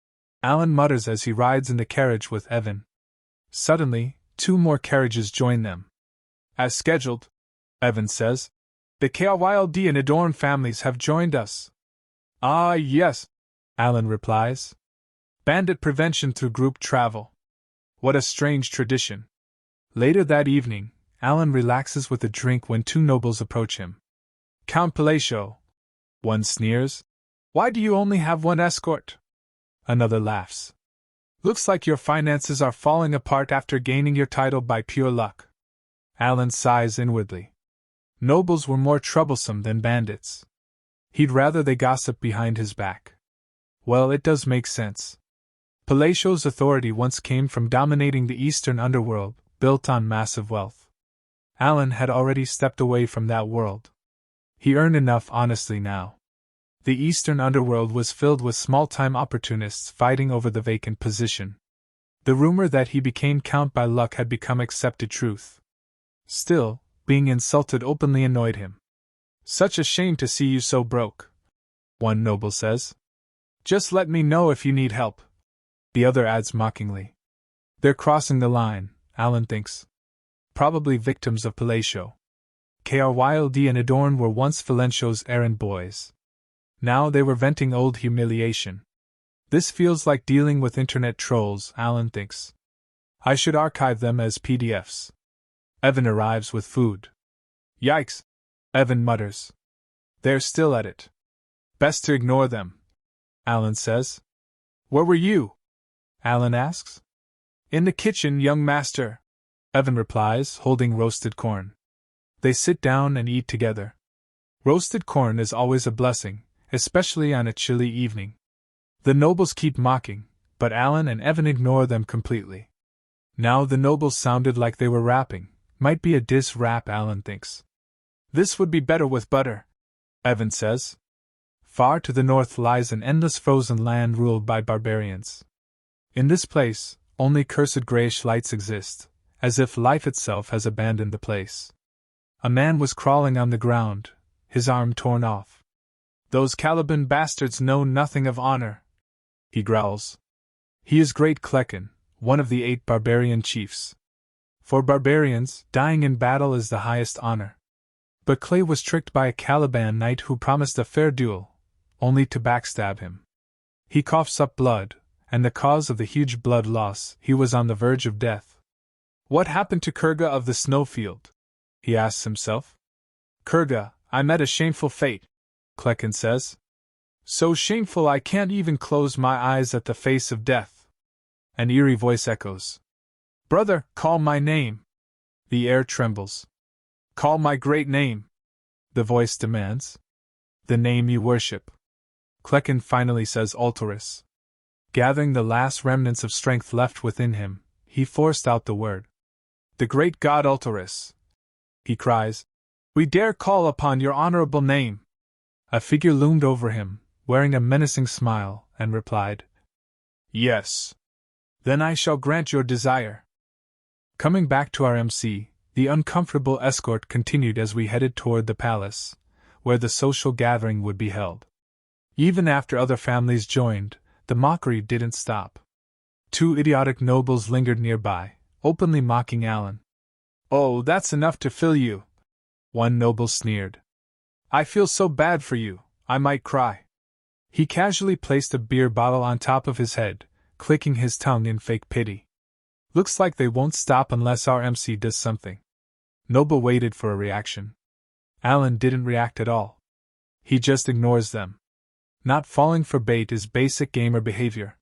Alan mutters as he rides in the carriage with Evan. Suddenly, 2 more carriages join them. As scheduled, Evan says, the KYLD and Adorn families have joined us. Ah, yes, Alan replies. Bandit prevention through group travel. What a strange tradition. Later that evening, Alan relaxes with a drink when two nobles approach him. Count Palacio. One sneers. Why do you only have one escort? Another laughs. Looks like your finances are falling apart after gaining your title by pure luck. Alan sighs inwardly. Nobles were more troublesome than bandits. He'd rather they gossip behind his back. Well, it does make sense. Palacio's authority once came from dominating the eastern underworld, built on massive wealth. Alan had already stepped away from that world. He earned enough honestly now. The eastern underworld was filled with small-time opportunists fighting over the vacant position. The rumor that he became count by luck had become accepted truth. Still, being insulted openly annoyed him. Such a shame to see you so broke, one noble says. Just let me know if you need help, the other adds mockingly. They're crossing the line, Alan thinks. Probably victims of Palacio. Kryld and Adorn were once Valenccio's errand boys. Now they were venting old humiliation. This feels like dealing with internet trolls, Alan thinks. I should archive them as PDFs. Evan arrives with food. Yikes, Evan mutters. They're still at it. Best to ignore them, Alan says. Where were you? Alan asks. In the kitchen, young master, Evan replies, holding roasted corn. They sit down and eat together. Roasted corn is always a blessing, especially on a chilly evening. The nobles keep mocking, but Alan and Evan ignore them completely. Now the nobles sounded like they were rapping. Might be a diss rap, Alan thinks. This would be better with butter, Evan says. Far to the north lies an endless frozen land ruled by barbarians. In this place, only cursed grayish lights exist, as if life itself has abandoned the place. A man was crawling on the ground, his arm torn off. Those Caliban bastards know nothing of honor, he growls. He is Great Klecken, one of the 8 barbarian chiefs. For barbarians, dying in battle is the highest honor. But Clay was tricked by a Caliban knight who promised a fair duel, only to backstab him. He coughs up blood, and the cause of the huge blood loss, he was on the verge of death. What happened to Kurga of the snowfield? He asks himself. Kurga, I met a shameful fate, Klecken says. So shameful I can't even close my eyes at the face of death. An eerie voice echoes. Brother, call my name. The air trembles. Call my great name, the voice demands. The name you worship. Klecken finally says Altoris. Gathering the last remnants of strength left within him, he forced out the word. The great god Altoris, he cries. We dare call upon your honorable name. A figure loomed over him, wearing a menacing smile, and replied, Yes. Then I shall grant your desire. Coming back to our MC, the uncomfortable escort continued as we headed toward the palace, where the social gathering would be held. Even after other families joined, the mockery didn't stop. 2 idiotic nobles lingered nearby, openly mocking Alan. Oh, that's enough to fill you, one noble sneered. I feel so bad for you, I might cry. He casually placed a beer bottle on top of his head, clicking his tongue in fake pity. Looks like they won't stop unless our MC does something. Noble waited for a reaction. Alan didn't react at all. He just ignores them. Not falling for bait is basic gamer behavior.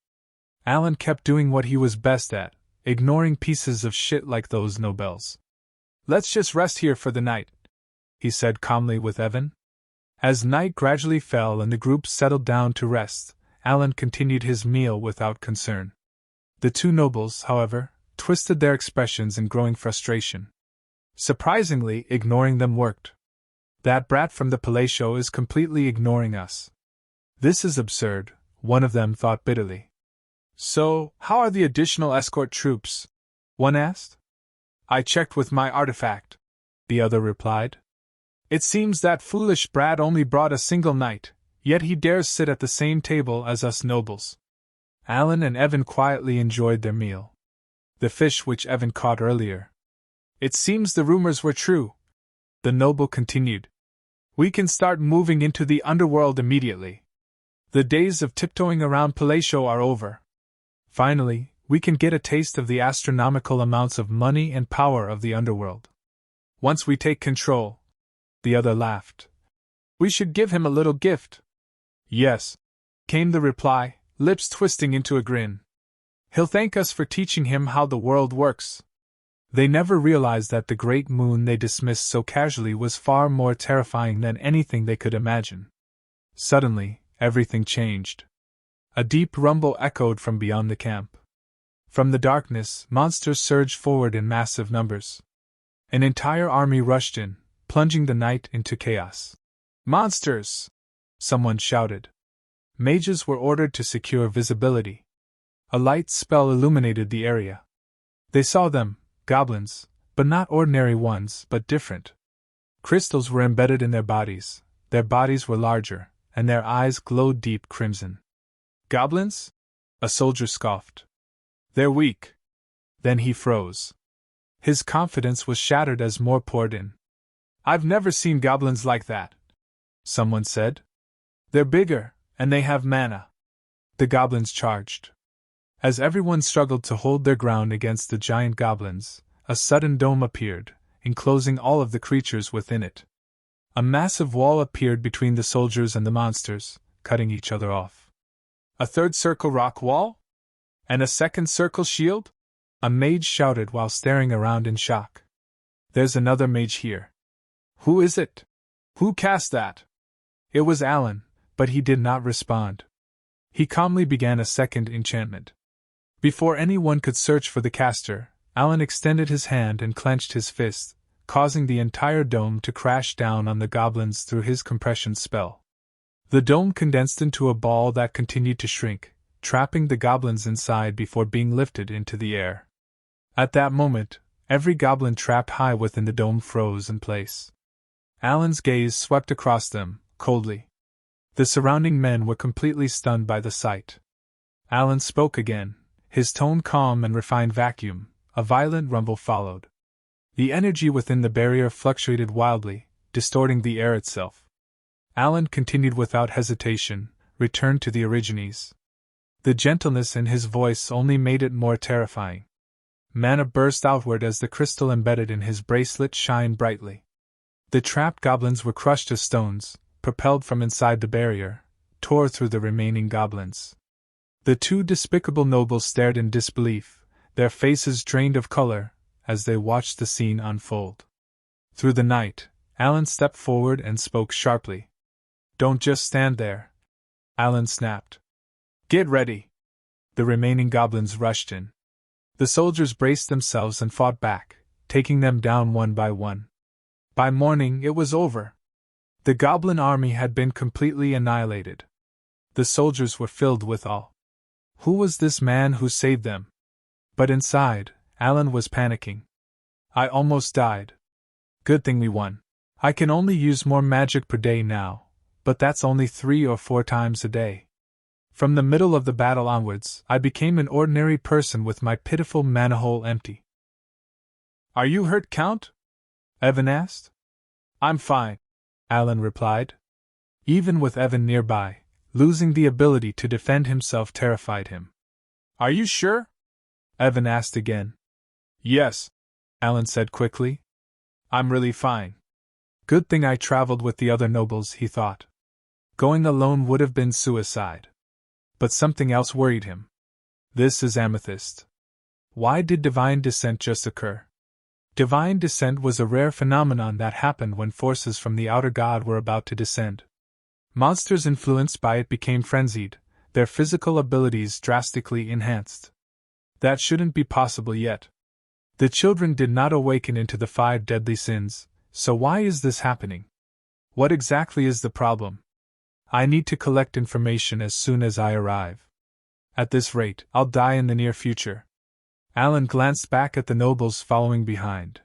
Alan kept doing what he was best at, ignoring pieces of shit like those nobles. Let's just rest here for the night, he said calmly with Evan. As night gradually fell and the group settled down to rest, Alan continued his meal without concern. The 2 nobles, however, twisted their expressions in growing frustration. Surprisingly, ignoring them worked. That brat from the Palacio is completely ignoring us. This is absurd, one of them thought bitterly. So, how are the additional escort troops? One asked. I checked with my artifact, the other replied. It seems that foolish brat only brought a single knight, yet he dares sit at the same table as us nobles. Alan and Evan quietly enjoyed their meal. The fish which Evan caught earlier. It seems the rumors were true, the noble continued. We can start moving into the underworld immediately. The days of tiptoeing around Palacio are over. Finally, we can get a taste of the astronomical amounts of money and power of the underworld. Once we take control. The other laughed. We should give him a little gift. Yes, came the reply, lips twisting into a grin. He'll thank us for teaching him how the world works. They never realized that the great moon they dismissed so casually was far more terrifying than anything they could imagine. Suddenly, everything changed. A deep rumble echoed from beyond the camp. From the darkness, monsters surged forward in massive numbers. An entire army rushed in, plunging the night into chaos. Monsters! Someone shouted. Mages were ordered to secure visibility. A light spell illuminated the area. They saw them, goblins, but not ordinary ones, but different. Crystals were embedded in their bodies were larger, and their eyes glowed deep crimson. Goblins? A soldier scoffed. They're weak. Then he froze. His confidence was shattered as more poured in. I've never seen goblins like that, someone said. They're bigger, and they have mana. The goblins charged. As everyone struggled to hold their ground against the giant goblins, a sudden dome appeared, enclosing all of the creatures within it. A massive wall appeared between the soldiers and the monsters, cutting each other off. A third circle rock wall? And a second circle shield? A mage shouted while staring around in shock. There's another mage here. Who is it? Who cast that? It was Alan, but he did not respond. He calmly began a second enchantment. Before anyone could search for the caster, Alan extended his hand and clenched his fist, causing the entire dome to crash down on the goblins through his compression spell. The dome condensed into a ball that continued to shrink, trapping the goblins inside before being lifted into the air. At that moment, every goblin trapped high within the dome froze in place. Alan's gaze swept across them, coldly. The surrounding men were completely stunned by the sight. Alan spoke again, his tone calm and refined vacuum. A violent rumble followed. The energy within the barrier fluctuated wildly, distorting the air itself. Alan continued without hesitation, returned to the origines. The gentleness in his voice only made it more terrifying. Mana burst outward as the crystal embedded in his bracelet shined brightly. The trapped goblins were crushed as stones, propelled from inside the barrier, tore through the remaining goblins. The two despicable nobles stared in disbelief, their faces drained of color, as they watched the scene unfold. Through the night, Alan stepped forward and spoke sharply. Don't just stand there, Alan snapped. Get ready. The remaining goblins rushed in. The soldiers braced themselves and fought back, taking them down one by one. By morning it was over. The goblin army had been completely annihilated. The soldiers were filled with awe. Who was this man who saved them? But inside, Alan was panicking. I almost died. Good thing we won. I can only use more magic per day now, but that's only 3 or 4 times a day. From the middle of the battle onwards, I became an ordinary person with my pitiful mana hole empty. Are you hurt, Count? Evan asked. I'm fine, Alan replied. Even with Evan nearby, losing the ability to defend himself terrified him. Are you sure? Evan asked again. Yes, Alan said quickly. I'm really fine. Good thing I traveled with the other nobles, he thought. Going alone would have been suicide. But something else worried him. This is Amethyst. Why did divine descent just occur? Divine descent was a rare phenomenon that happened when forces from the outer god were about to descend. Monsters influenced by it became frenzied, their physical abilities drastically enhanced. That shouldn't be possible yet. The children did not awaken into the 5 deadly sins, so why is this happening? What exactly is the problem? I need to collect information as soon as I arrive. At this rate, I'll die in the near future. Alan glanced back at the nobles following behind.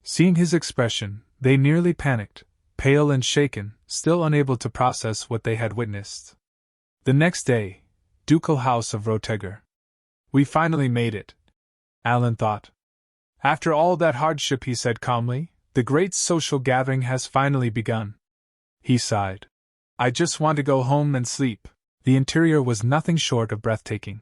Seeing his expression, they nearly panicked, pale and shaken, still unable to process what they had witnessed. The next day, Ducal House of Roteger. We finally made it, Alan thought. After all that hardship, he said calmly, the great social gathering has finally begun. He sighed. I just want to go home and sleep. The interior was nothing short of breathtaking.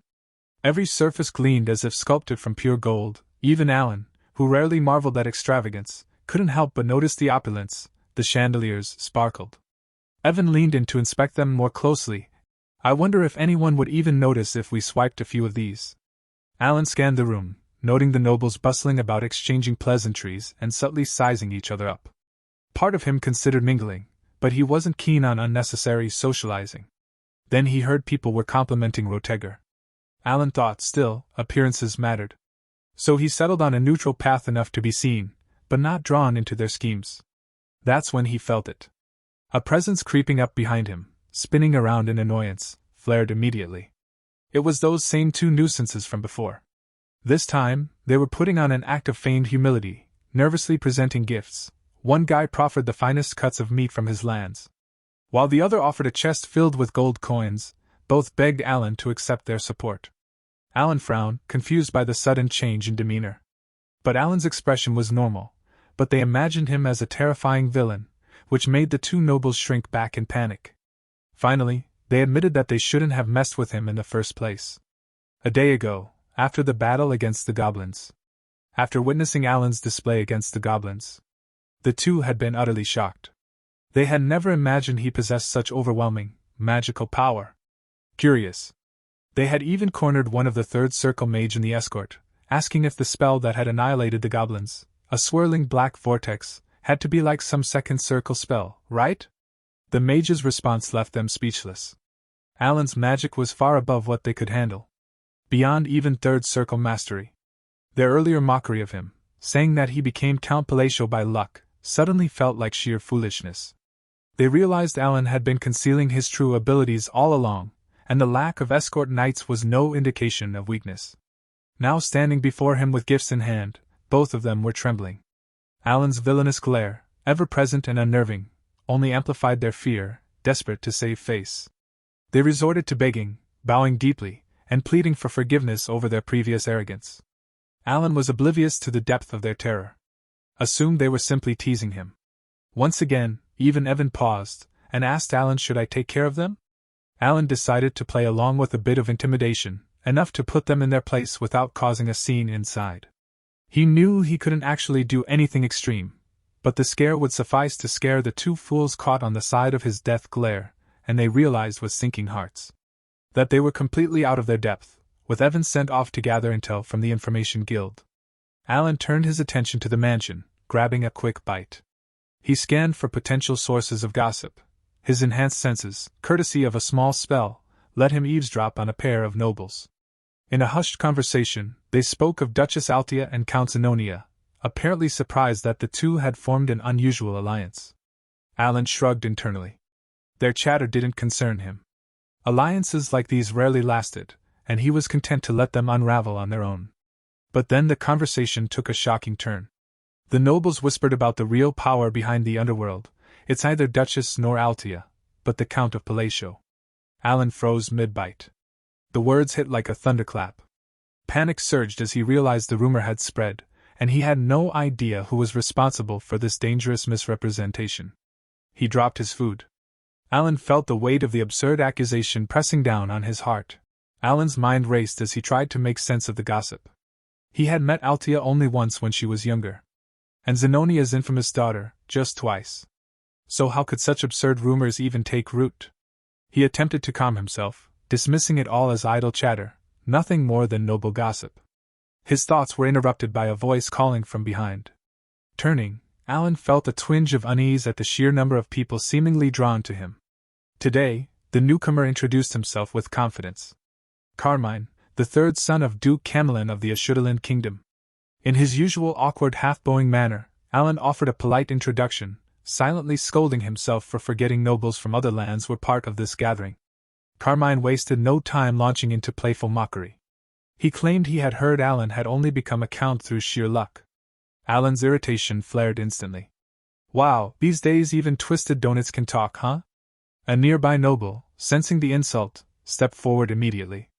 Every surface gleamed as if sculpted from pure gold. Even Alan, who rarely marveled at extravagance, couldn't help but notice the opulence. The chandeliers sparkled. Evan leaned in to inspect them more closely. I wonder if anyone would even notice if we swiped a few of these. Alan scanned the room, noting the nobles bustling about exchanging pleasantries and subtly sizing each other up. Part of him considered mingling, but he wasn't keen on unnecessary socializing. Then he heard people were complimenting Roteger. Alan thought, still, appearances mattered. So he settled on a neutral path enough to be seen, but not drawn into their schemes. That's when he felt it. A presence creeping up behind him, spinning around in annoyance, flared immediately. It was those same two nuisances from before. This time, they were putting on an act of feigned humility, nervously presenting gifts. One guy proffered the finest cuts of meat from his lands, while the other offered a chest filled with gold coins. Both begged Alan to accept their support. Alan frowned, confused by the sudden change in demeanor. But Alan's expression was normal, but they imagined him as a terrifying villain, which made the two nobles shrink back in panic. Finally, they admitted that they shouldn't have messed with him in the first place. A day ago, after the battle against the goblins. After witnessing Alan's display against the goblins, the two had been utterly shocked. They had never imagined he possessed such overwhelming, magical power. Curious. They had even cornered one of the third circle mage in the escort, asking if the spell that had annihilated the goblins, a swirling black vortex, had to be like some second circle spell, right? The mage's response left them speechless. Alan's magic was far above what they could handle. Beyond even third circle mastery. Their earlier mockery of him, saying that he became Count Palacio by luck, suddenly felt like sheer foolishness. They realized Alan had been concealing his true abilities all along, and the lack of escort knights was no indication of weakness. Now standing before him with gifts in hand, both of them were trembling. Alan's villainous glare, ever present and unnerving, only amplified their fear, desperate to save face. They resorted to begging, bowing deeply, and pleading for forgiveness over their previous arrogance. Alan was oblivious to the depth of their terror. Assumed they were simply teasing him. Once again, even Evan paused, and asked Alan, should I take care of them? Alan decided to play along with a bit of intimidation, enough to put them in their place without causing a scene inside. He knew he couldn't actually do anything extreme, but the scare would suffice to scare the two fools caught on the side of his death glare, and they realized with sinking hearts that they were completely out of their depth, with Evan sent off to gather intel from the Information Guild. Alan turned his attention to the mansion, grabbing a quick bite. He scanned for potential sources of gossip. His enhanced senses, courtesy of a small spell, let him eavesdrop on a pair of nobles. In a hushed conversation, they spoke of Duchess Altia and Count Zenonia, apparently surprised that the two had formed an unusual alliance. Alan shrugged internally. Their chatter didn't concern him. Alliances like these rarely lasted, and he was content to let them unravel on their own. But then the conversation took a shocking turn. The nobles whispered about the real power behind the underworld. It's neither Duchess nor Altia, but the Count of Palacio. Alan froze mid-bite. The words hit like a thunderclap. Panic surged as he realized the rumor had spread, and he had no idea who was responsible for this dangerous misrepresentation. He dropped his food. Alan felt the weight of the absurd accusation pressing down on his heart. Alan's mind raced as he tried to make sense of the gossip. He had met Altia only once when she was younger, and Zenonia's infamous daughter, just twice. So how could such absurd rumors even take root? He attempted to calm himself, dismissing it all as idle chatter, nothing more than noble gossip. His thoughts were interrupted by a voice calling from behind. Turning, Alan felt a twinge of unease at the sheer number of people seemingly drawn to him. Today, the newcomer introduced himself with confidence. Carmine, the third son of Duke Camelin of the Ashudaland Kingdom. In his usual awkward half-bowing manner, Alan offered a polite introduction, silently scolding himself for forgetting nobles from other lands were part of this gathering. Carmine wasted no time launching into playful mockery. He claimed he had heard Alan had only become a count through sheer luck. Alan's irritation flared instantly. Wow, these days even twisted donuts can talk, huh? A nearby noble, sensing the insult, stepped forward immediately.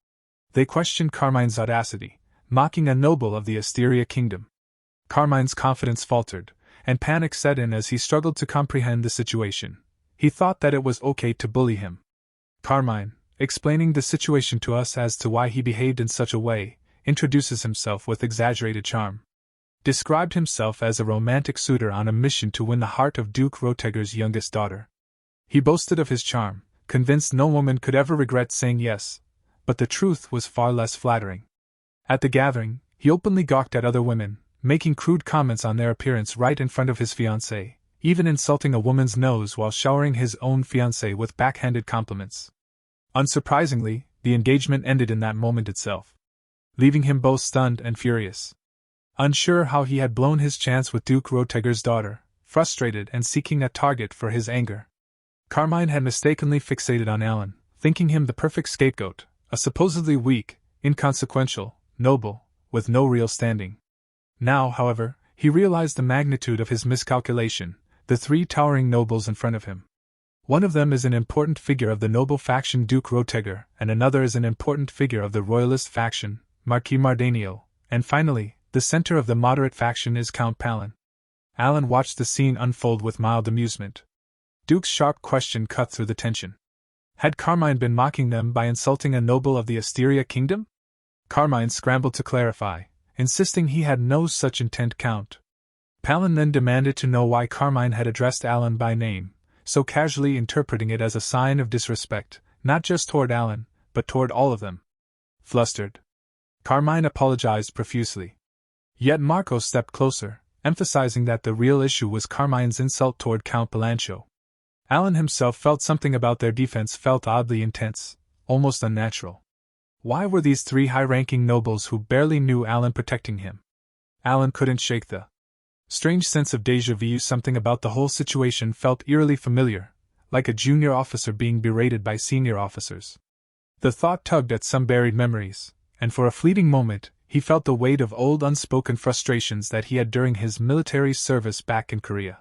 They questioned Carmine's audacity, mocking a noble of the Asteria kingdom. Carmine's confidence faltered, and panic set in as he struggled to comprehend the situation. He thought that it was okay to bully him. Carmine, explaining the situation to us as to why he behaved in such a way, introduces himself with exaggerated charm. Described himself as a romantic suitor on a mission to win the heart of Duke Roteger's youngest daughter. He boasted of his charm, convinced no woman could ever regret saying yes, but the truth was far less flattering. At the gathering, he openly gawked at other women, making crude comments on their appearance right in front of his fiancée, even insulting a woman's nose while showering his own fiancée with backhanded compliments. Unsurprisingly, the engagement ended in that moment itself, leaving him both stunned and furious. Unsure how he had blown his chance with Duke Roteger's daughter, frustrated and seeking a target for his anger. Carmine had mistakenly fixated on Alan, thinking him the perfect scapegoat, a supposedly weak, inconsequential, noble, with no real standing. Now, however, he realized the magnitude of his miscalculation, the three towering nobles in front of him. One of them is an important figure of the noble faction Duke Roteger, and another is an important figure of the royalist faction, Marquis Mardanio, and finally, the center of the moderate faction is Count Palin. Alan watched the scene unfold with mild amusement. Duke's sharp question cut through the tension. Had Carmine been mocking them by insulting a noble of the Asteria kingdom? Carmine scrambled to clarify, insisting he had no such intent. Count Palin then demanded to know why Carmine had addressed Alan by name, so casually interpreting it as a sign of disrespect, not just toward Alan, but toward all of them. Flustered, Carmine apologized profusely. Yet Marco stepped closer, emphasizing that the real issue was Carmine's insult toward Count Palancho. Alan himself felt something about their defense felt oddly intense, almost unnatural. Why were these three high-ranking nobles who barely knew Alan protecting him? Alan couldn't shake the strange sense of déjà vu. Something about the whole situation felt eerily familiar, like a junior officer being berated by senior officers. The thought tugged at some buried memories, and for a fleeting moment, he felt the weight of old unspoken frustrations that he had during his military service back in Korea.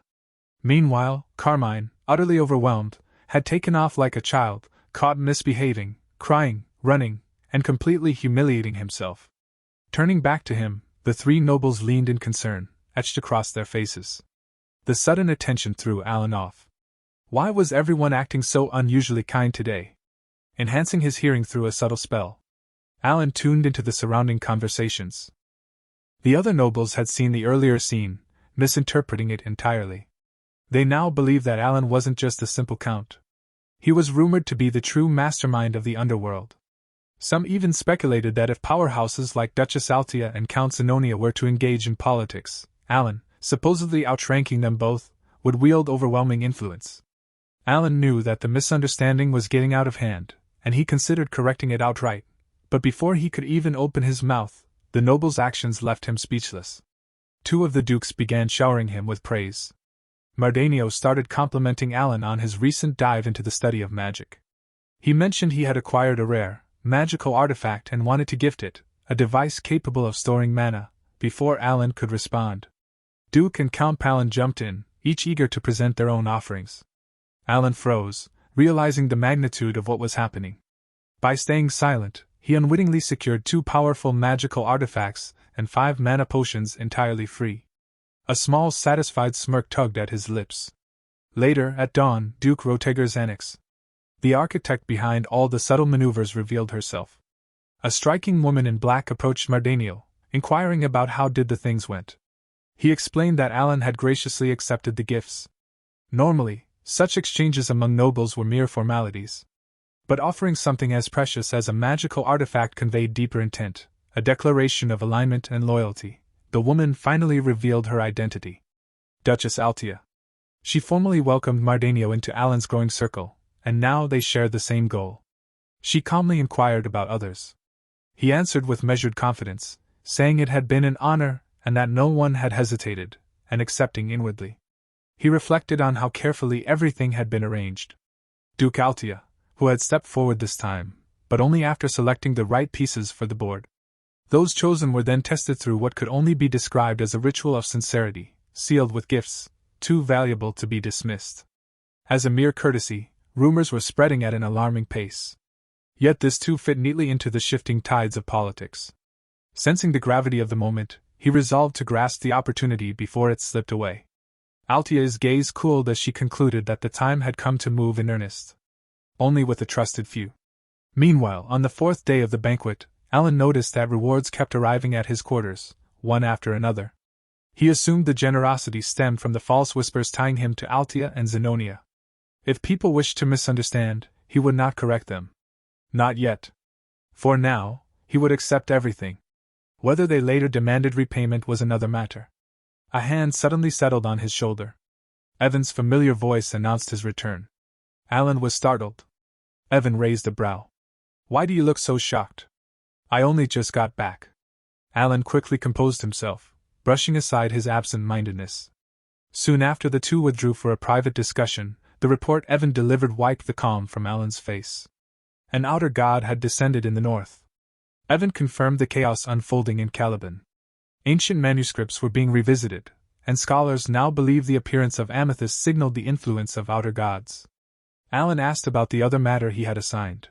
Meanwhile, Carmine, utterly overwhelmed, had taken off like a child, caught misbehaving, crying, running, and completely humiliating himself. Turning back to him, the three nobles leaned in concern, etched across their faces. The sudden attention threw Alan off. Why was everyone acting so unusually kind today? Enhancing his hearing through a subtle spell, Alan tuned into the surrounding conversations. The other nobles had seen the earlier scene, misinterpreting it entirely. They now believed that Alan wasn't just a simple count. He was rumored to be the true mastermind of the underworld. Some even speculated that if powerhouses like Duchess Altia and Count Zenonia were to engage in politics, Alan, supposedly outranking them both, would wield overwhelming influence. Alan knew that the misunderstanding was getting out of hand, and he considered correcting it outright, but before he could even open his mouth, the noble's actions left him speechless. Two of the dukes began showering him with praise. Mardanio started complimenting Alan on his recent dive into the study of magic. He mentioned he had acquired a rare, magical artifact and wanted to gift it, a device capable of storing mana, before Alan could respond. Duke and Count Palin jumped in, each eager to present their own offerings. Alan froze, realizing the magnitude of what was happening. By staying silent, he unwittingly secured 2 powerful magical artifacts and 5 mana potions entirely free. A small satisfied smirk tugged at his lips. Later, at dawn, Duke Roteger's annex. The architect behind all the subtle maneuvers revealed herself. A striking woman in black approached Mardanio, inquiring about how the things went. He explained that Alan had graciously accepted the gifts. Normally, such exchanges among nobles were mere formalities. But offering something as precious as a magical artifact conveyed deeper intent, a declaration of alignment and loyalty. The woman finally revealed her identity. Duchess Altia. She formally welcomed Mardanio into Alan's growing circle, and now they shared the same goal. She calmly inquired about others. He answered with measured confidence, saying it had been an honor and that no one had hesitated, and accepting inwardly. He reflected on how carefully everything had been arranged. Duke Altia, who had stepped forward this time, but only after selecting the right pieces for the board. Those chosen were then tested through what could only be described as a ritual of sincerity, sealed with gifts, too valuable to be dismissed. As a mere courtesy, rumors were spreading at an alarming pace. Yet this too fit neatly into the shifting tides of politics. Sensing the gravity of the moment, he resolved to grasp the opportunity before it slipped away. Altia's gaze cooled as she concluded that the time had come to move in earnest. Only with a trusted few. Meanwhile, on the fourth day of the banquet, Alan noticed that rewards kept arriving at his quarters, one after another. He assumed the generosity stemmed from the false whispers tying him to Altia and Zenonia. If people wished to misunderstand, he would not correct them. Not yet. For now, he would accept everything. Whether they later demanded repayment was another matter. A hand suddenly settled on his shoulder. Evan's familiar voice announced his return. Alan was startled. Evan raised a brow. "Why do you look so shocked?" "I only just got back." Alan quickly composed himself, brushing aside his absent-mindedness. Soon after the two withdrew for a private discussion, the report Evan delivered wiped the calm from Alan's face. An outer god had descended in the north. Evan confirmed the chaos unfolding in Caliban. Ancient manuscripts were being revisited, and scholars now believe the appearance of amethyst signaled the influence of outer gods. Alan asked about the other matter he had assigned.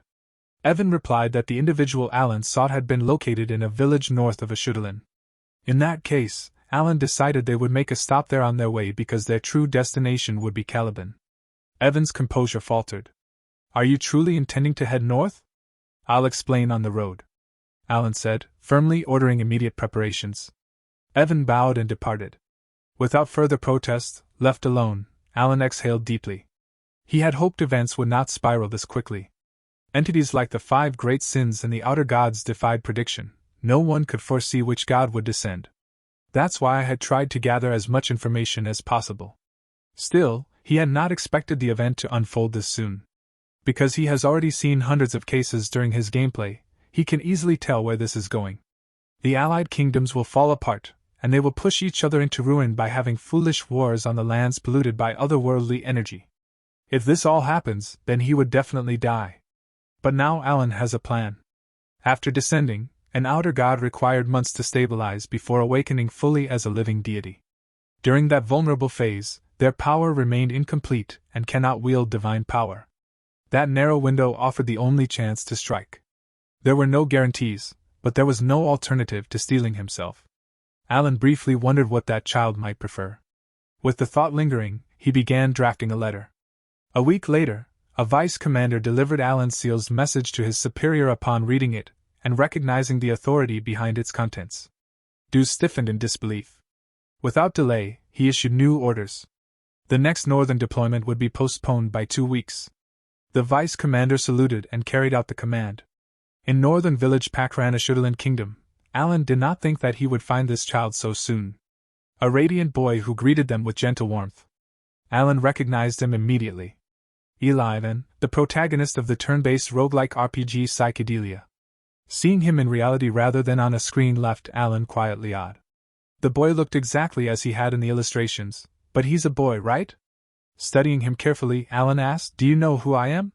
Evan replied that the individual Alan sought had been located in a village north of Ashudalin. In that case, Alan decided they would make a stop there on their way because their true destination would be Caliban. Evan's composure faltered. "Are you truly intending to head north?" "I'll explain on the road," Alan said, firmly ordering immediate preparations. Evan bowed and departed. Without further protest, left alone, Alan exhaled deeply. He had hoped events would not spiral this quickly. Entities like the five great sins and the outer gods defied prediction. No one could foresee which god would descend. That's why I had tried to gather as much information as possible. Still, he had not expected the event to unfold this soon. Because he has already seen hundreds of cases during his gameplay, he can easily tell where this is going. The allied kingdoms will fall apart, and they will push each other into ruin by having foolish wars on the lands polluted by otherworldly energy. If this all happens, then he would definitely die. But now Alan has a plan. After descending, an outer god required months to stabilize before awakening fully as a living deity. During that vulnerable phase, their power remained incomplete and cannot wield divine power. That narrow window offered the only chance to strike. There were no guarantees, but there was no alternative to steeling himself. Alan briefly wondered what that child might prefer. With the thought lingering, he began drafting a letter. A week later, a vice commander delivered Alan's sealed message to his superior upon reading it and recognizing the authority behind its contents. Dew stiffened in disbelief. Without delay, he issued new orders. The next northern deployment would be postponed by 2 weeks. The vice commander saluted and carried out the command. In northern village Pakran Ashudalin Kingdom, Alan did not think that he would find this child so soon. A radiant boy who greeted them with gentle warmth. Alan recognized him immediately. Elivan, the protagonist of the turn-based roguelike RPG Psychedelia. Seeing him in reality rather than on a screen left Alan quietly awed. The boy looked exactly as he had in the illustrations, but he's a boy, right? Studying him carefully, Alan asked, "Do you know who I am?"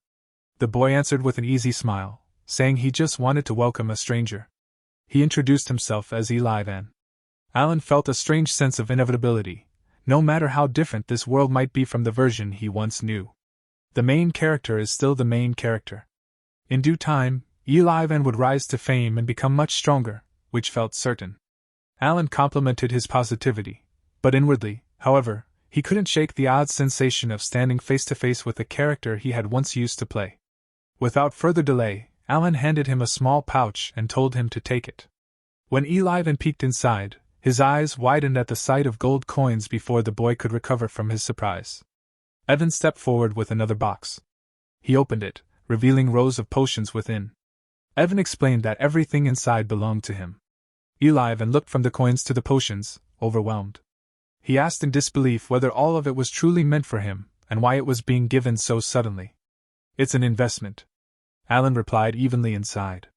The boy answered with an easy smile, saying he just wanted to welcome a stranger. He introduced himself as Elivan. Alan felt a strange sense of inevitability, no matter how different this world might be from the version he once knew. The main character is still the main character. In due time, Elivan would rise to fame and become much stronger, which felt certain. Alan complimented his positivity, but inwardly, however, he couldn't shake the odd sensation of standing face to face with the character he had once used to play. Without further delay, Alan handed him a small pouch and told him to take it. When Elivan peeked inside, his eyes widened at the sight of gold coins before the boy could recover from his surprise. Evan stepped forward with another box. He opened it, revealing rows of potions within. Evan explained that everything inside belonged to him. Elivan looked from the coins to the potions, overwhelmed. He asked in disbelief whether all of it was truly meant for him, and why it was being given so suddenly. "It's an investment," Alan replied evenly inside.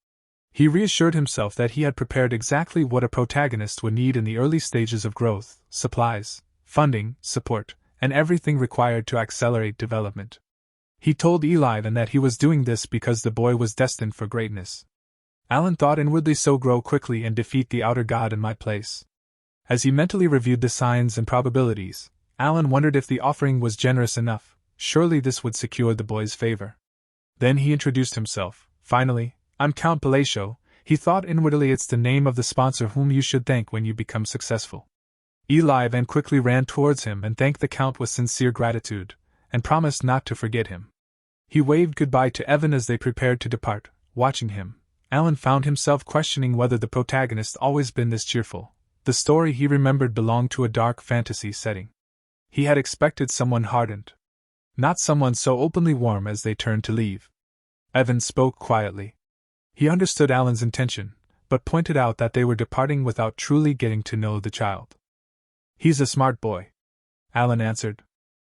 He reassured himself that he had prepared exactly what a protagonist would need in the early stages of growth: supplies, funding, support, and everything required to accelerate development. He told Elivan that he was doing this because the boy was destined for greatness. Alan thought inwardly, so grow quickly and defeat the outer god in my place. As he mentally reviewed the signs and probabilities, Alan wondered if the offering was generous enough. Surely this would secure the boy's favor. Then he introduced himself. Finally, "I'm Count Palacio," he thought inwardly. "It's the name of the sponsor whom you should thank when you become successful." Elivan quickly ran towards him and thanked the Count with sincere gratitude, and promised not to forget him. He waved goodbye to Evan as they prepared to depart, watching him, Alan found himself questioning whether the protagonist always been this cheerful. The story he remembered belonged to a dark fantasy setting. He had expected someone hardened, not someone so openly warm as they turned to leave. Evan spoke quietly. He understood Alan's intention, but pointed out that they were departing without truly getting to know the child. "He's a smart boy," Alan answered.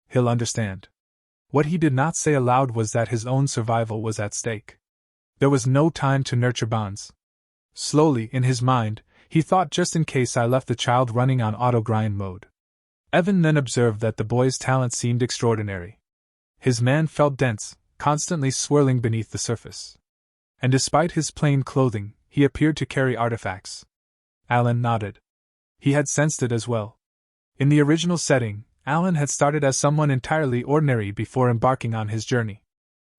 "He'll understand." What he did not say aloud was that his own survival was at stake. There was no time to nurture bonds. Slowly, in his mind, he thought, just in case I left the child running on auto-grind mode. Evan then observed that the boy's talent seemed extraordinary. His man felt dense, constantly swirling beneath the surface. And despite his plain clothing, he appeared to carry artifacts. Alan nodded. He had sensed it as well. In the original setting, Alan had started as someone entirely ordinary before embarking on his journey.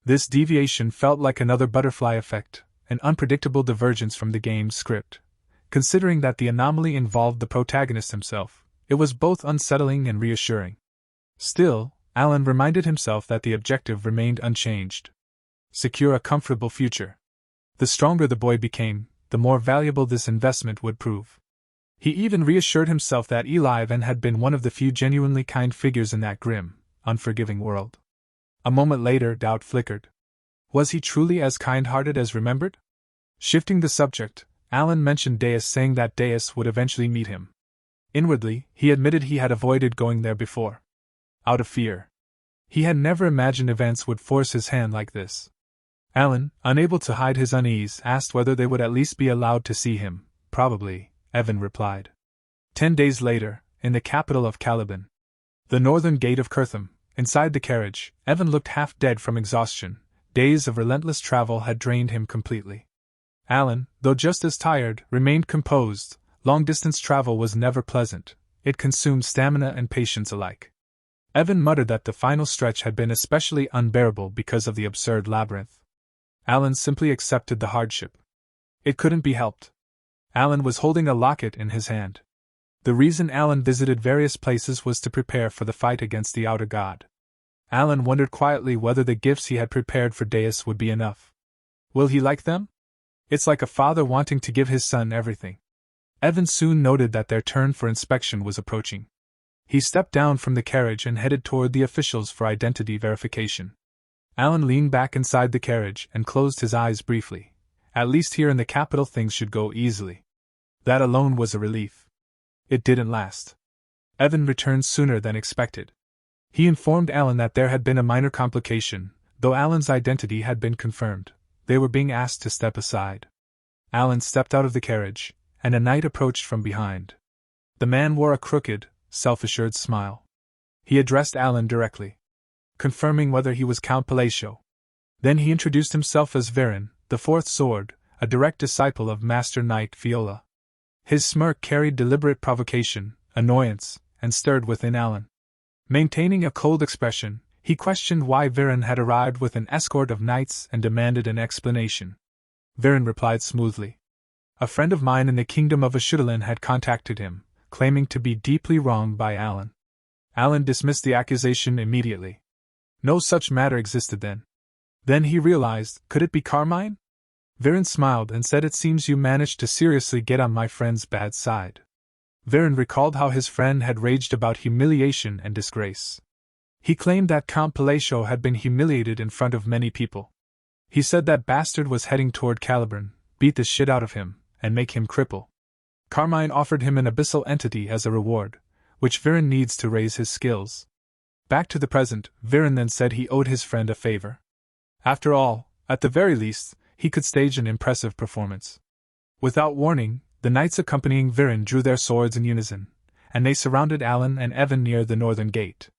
This deviation felt like another butterfly effect, an unpredictable divergence from the game's script. Considering that the anomaly involved the protagonist himself, it was both unsettling and reassuring. Still, Alan reminded himself that the objective remained unchanged. Secure a comfortable future. The stronger the boy became, the more valuable this investment would prove. He even reassured himself that Eli Van had been one of the few genuinely kind figures in that grim, unforgiving world. A moment later, doubt flickered. Was he truly as kind-hearted as remembered? Shifting the subject, Alan mentioned Deus, saying that Deus would eventually meet him. Inwardly, he admitted he had avoided going there before. Out of fear. He had never imagined events would force his hand like this. Alan, unable to hide his unease, asked whether they would at least be allowed to see him. Probably, Evan replied. 10 days later, in the capital of Caliban. The northern gate of Kirtham. Inside the carriage, Evan looked half dead from exhaustion. Days of relentless travel had drained him completely. Alan, though just as tired, remained composed. Long-distance travel was never pleasant. It consumed stamina and patience alike. Evan muttered that the final stretch had been especially unbearable because of the absurd labyrinth. Alan simply accepted the hardship. It couldn't be helped. Alan was holding a locket in his hand. The reason Alan visited various places was to prepare for the fight against the outer god. Alan wondered quietly whether the gifts he had prepared for Deus would be enough. Will he like them? It's like a father wanting to give his son everything. Evan soon noted that their turn for inspection was approaching. He stepped down from the carriage and headed toward the officials for identity verification. Alan leaned back inside the carriage and closed his eyes briefly. At least here in the capital things should go easily. That alone was a relief. It didn't last. Evan returned sooner than expected. He informed Alan that there had been a minor complication. Though Alan's identity had been confirmed, they were being asked to step aside. Alan stepped out of the carriage, and a knight approached from behind. The man wore a crooked, self-assured smile. He addressed Alan directly, confirming whether he was Count Palacio. Then he introduced himself as Viren, the Fourth Sword, a direct disciple of Master Knight Viola. His smirk carried deliberate provocation, annoyance, and stirred within Alan. Maintaining a cold expression, he questioned why Viren had arrived with an escort of knights and demanded an explanation. Viren replied smoothly. A friend of mine in the kingdom of Ashudalin had contacted him, claiming to be deeply wronged by Alan. Alan dismissed the accusation immediately. No such matter existed then. Then he realized, could it be Carmine? Viren smiled and said, it seems you managed to seriously get on my friend's bad side. Viren recalled how his friend had raged about humiliation and disgrace. He claimed that Count Palacio had been humiliated in front of many people. He said that bastard was heading toward Caliban, beat the shit out of him, and make him cripple. Carmine offered him an abyssal entity as a reward, which Viren needs to raise his skills. Back to the present, Viren then said he owed his friend a favor. After all, at the very least, he could stage an impressive performance. Without warning, the knights accompanying Viren drew their swords in unison, and they surrounded Alan and Evan near the northern gate.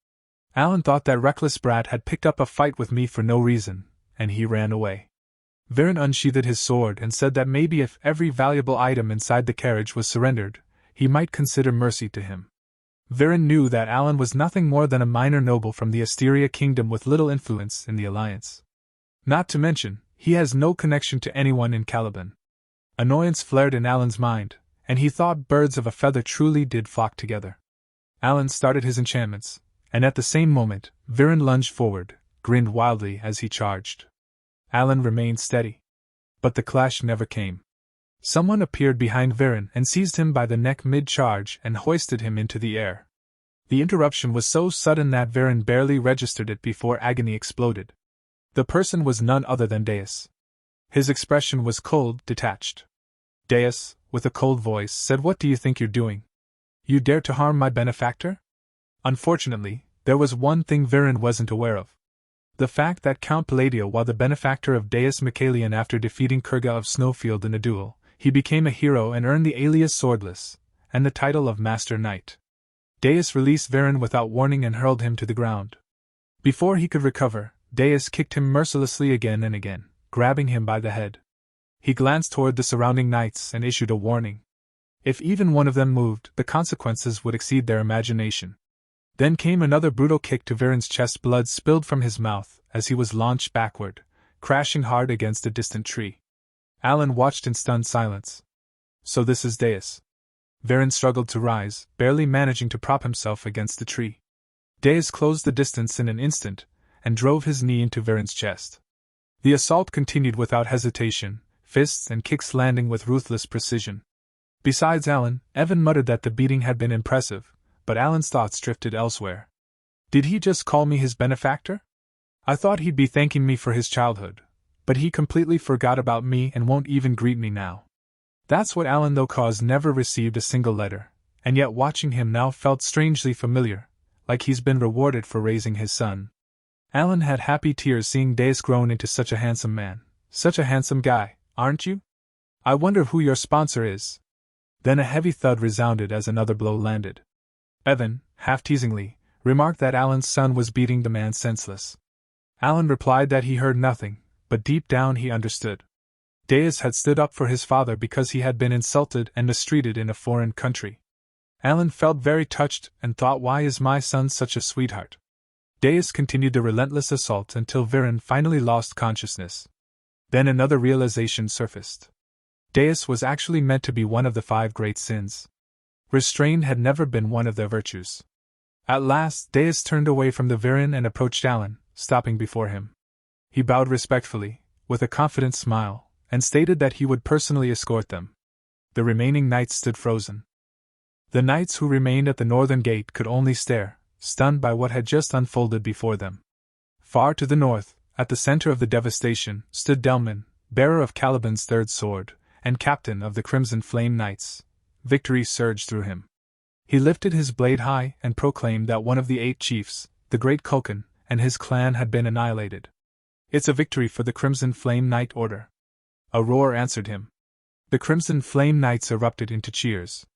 Alan thought that reckless brat had picked up a fight with me for no reason, and he ran away. Viren unsheathed his sword and said that maybe if every valuable item inside the carriage was surrendered, he might consider mercy to him. Viren knew that Alan was nothing more than a minor noble from the Asteria kingdom with little influence in the alliance. Not to mention, he has no connection to anyone in Caliban. Annoyance flared in Alan's mind, and he thought birds of a feather truly did flock together. Alan started his enchantments, and at the same moment, Viren lunged forward, grinned wildly as he charged. Alan remained steady. But the clash never came. Someone appeared behind Viren and seized him by the neck mid-charge and hoisted him into the air. The interruption was so sudden that Viren barely registered it before agony exploded. The person was none other than Deus. His expression was cold, detached. Deus, with a cold voice, said, "What do you think you're doing? You dare to harm my benefactor?" Unfortunately, there was one thing Viren wasn't aware of. The fact that Count Palladio, while the benefactor of Deus Michaelian after defeating Kurga of Snowfield in a duel, he became a hero and earned the alias Swordless, and the title of Master Knight. Deus released Viren without warning and hurled him to the ground. Before he could recover, Deus kicked him mercilessly again and again, grabbing him by the head. He glanced toward the surrounding knights and issued a warning. If even one of them moved, the consequences would exceed their imagination. Then came another brutal kick to Viren's chest. Blood spilled from his mouth as he was launched backward, crashing hard against a distant tree. Alan watched in stunned silence. So this is Deus. Viren struggled to rise, barely managing to prop himself against the tree. Deus closed the distance in an instant, and drove his knee into Viren's chest. The assault continued without hesitation, fists and kicks landing with ruthless precision. Besides Alan, Evan muttered that the beating had been impressive, but Alan's thoughts drifted elsewhere. Did he just call me his benefactor? I thought he'd be thanking me for his childhood, but he completely forgot about me and won't even greet me now. That's what Alan, though cause never received a single letter, and yet watching him now felt strangely familiar, like he's been rewarded for raising his son. Alan had happy tears seeing Deus grown into such a handsome man. Such a handsome guy, aren't you? I wonder who your sponsor is. Then a heavy thud resounded as another blow landed. Evan, half teasingly, remarked that Alan's son was beating the man senseless. Alan replied that he heard nothing, but deep down he understood. Deus had stood up for his father because he had been insulted and mistreated in a foreign country. Alan felt very touched and thought, why is my son such a sweetheart? Deus continued the relentless assault until Viren finally lost consciousness. Then another realization surfaced. Deus was actually meant to be one of the 5 great sins. Restraint had never been one of their virtues. At last, Deus turned away from the Viren and approached Alan, stopping before him. He bowed respectfully, with a confident smile, and stated that he would personally escort them. The remaining knights stood frozen. The knights who remained at the northern gate could only stare, stunned by what had just unfolded before them. Far to the north, at the center of the devastation, stood Delman, bearer of Caliban's third sword, and captain of the Crimson Flame Knights. Victory surged through him. He lifted his blade high and proclaimed that one of the 8 chiefs, the great Kulkan, and his clan had been annihilated. It's a victory for the Crimson Flame Knight Order. A roar answered him. The Crimson Flame Knights erupted into cheers.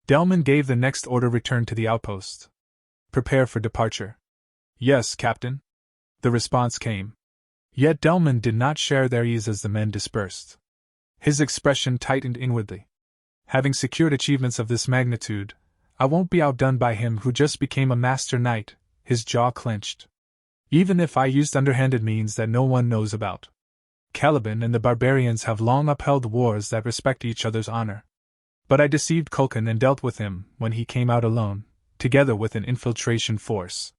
Delman gave the next order: return to the outpost. Prepare for departure. Yes, Captain. The response came. Yet Delman did not share their ease as the men dispersed. His expression tightened inwardly. Having secured achievements of this magnitude, I won't be outdone by him who just became a master knight. His jaw clenched. Even if I used underhanded means that no one knows about. Caliban and the barbarians have long upheld wars that respect each other's honor. But I deceived Kulkan and dealt with him when he came out alone, together with an infiltration force.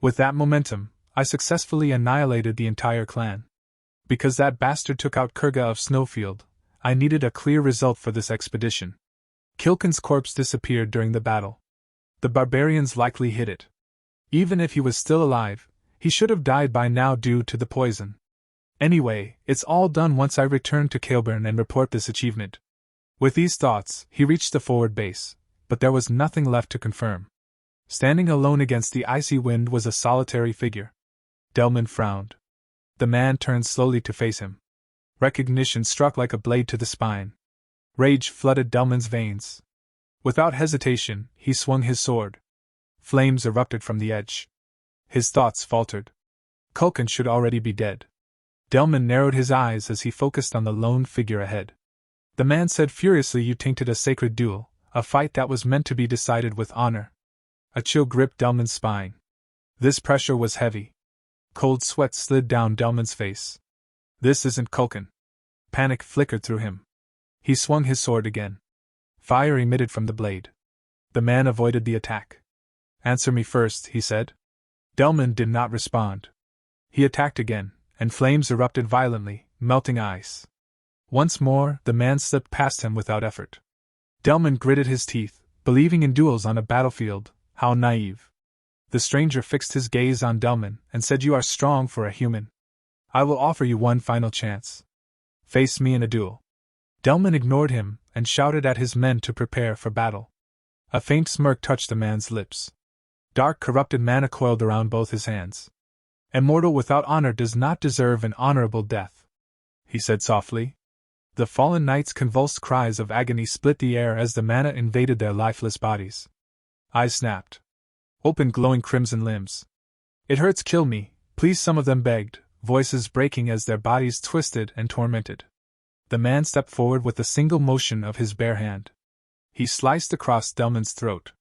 With that momentum, I successfully annihilated the entire clan. Because that bastard took out Kurga of Snowfield, I needed a clear result for this expedition. Kulkan's corpse disappeared during the battle. The barbarians likely hid it. Even if he was still alive, he should have died by now due to the poison. Anyway, it's all done once I return to Kael'bern and report this achievement. With these thoughts, he reached the forward base, but there was nothing left to confirm. Standing alone against the icy wind was a solitary figure. Delman frowned. The man turned slowly to face him. Recognition struck like a blade to the spine. Rage flooded Delman's veins. Without hesitation, he swung his sword. Flames erupted from the edge. His thoughts faltered. Kulkan should already be dead. Delman narrowed his eyes as he focused on the lone figure ahead. The man said furiously, you tainted a sacred duel, a fight that was meant to be decided with honor. A chill gripped Delman's spine. This pressure was heavy. Cold sweat slid down Delman's face. This isn't Kulkan. Panic flickered through him. He swung his sword again. Fire emitted from the blade. The man avoided the attack. Answer me first, he said. Delman did not respond. He attacked again, and flames erupted violently, melting ice. Once more, the man slipped past him without effort. Delman gritted his teeth, believing in duels on a battlefield. How naive. The stranger fixed his gaze on Delman and said, "You are strong for a human. I will offer you one final chance. Face me in a duel." Delman ignored him and shouted at his men to prepare for battle. A faint smirk touched the man's lips. Dark corrupted mana coiled around both his hands. "A mortal without honor does not deserve an honorable death," he said softly. The fallen knights' convulsed cries of agony split the air as the mana invaded their lifeless bodies. Eyes snapped. Opened glowing crimson limbs. "It hurts, kill me, please," some of them begged, voices breaking as their bodies twisted and tormented. The man stepped forward with a single motion of his bare hand. He sliced across Delman's throat.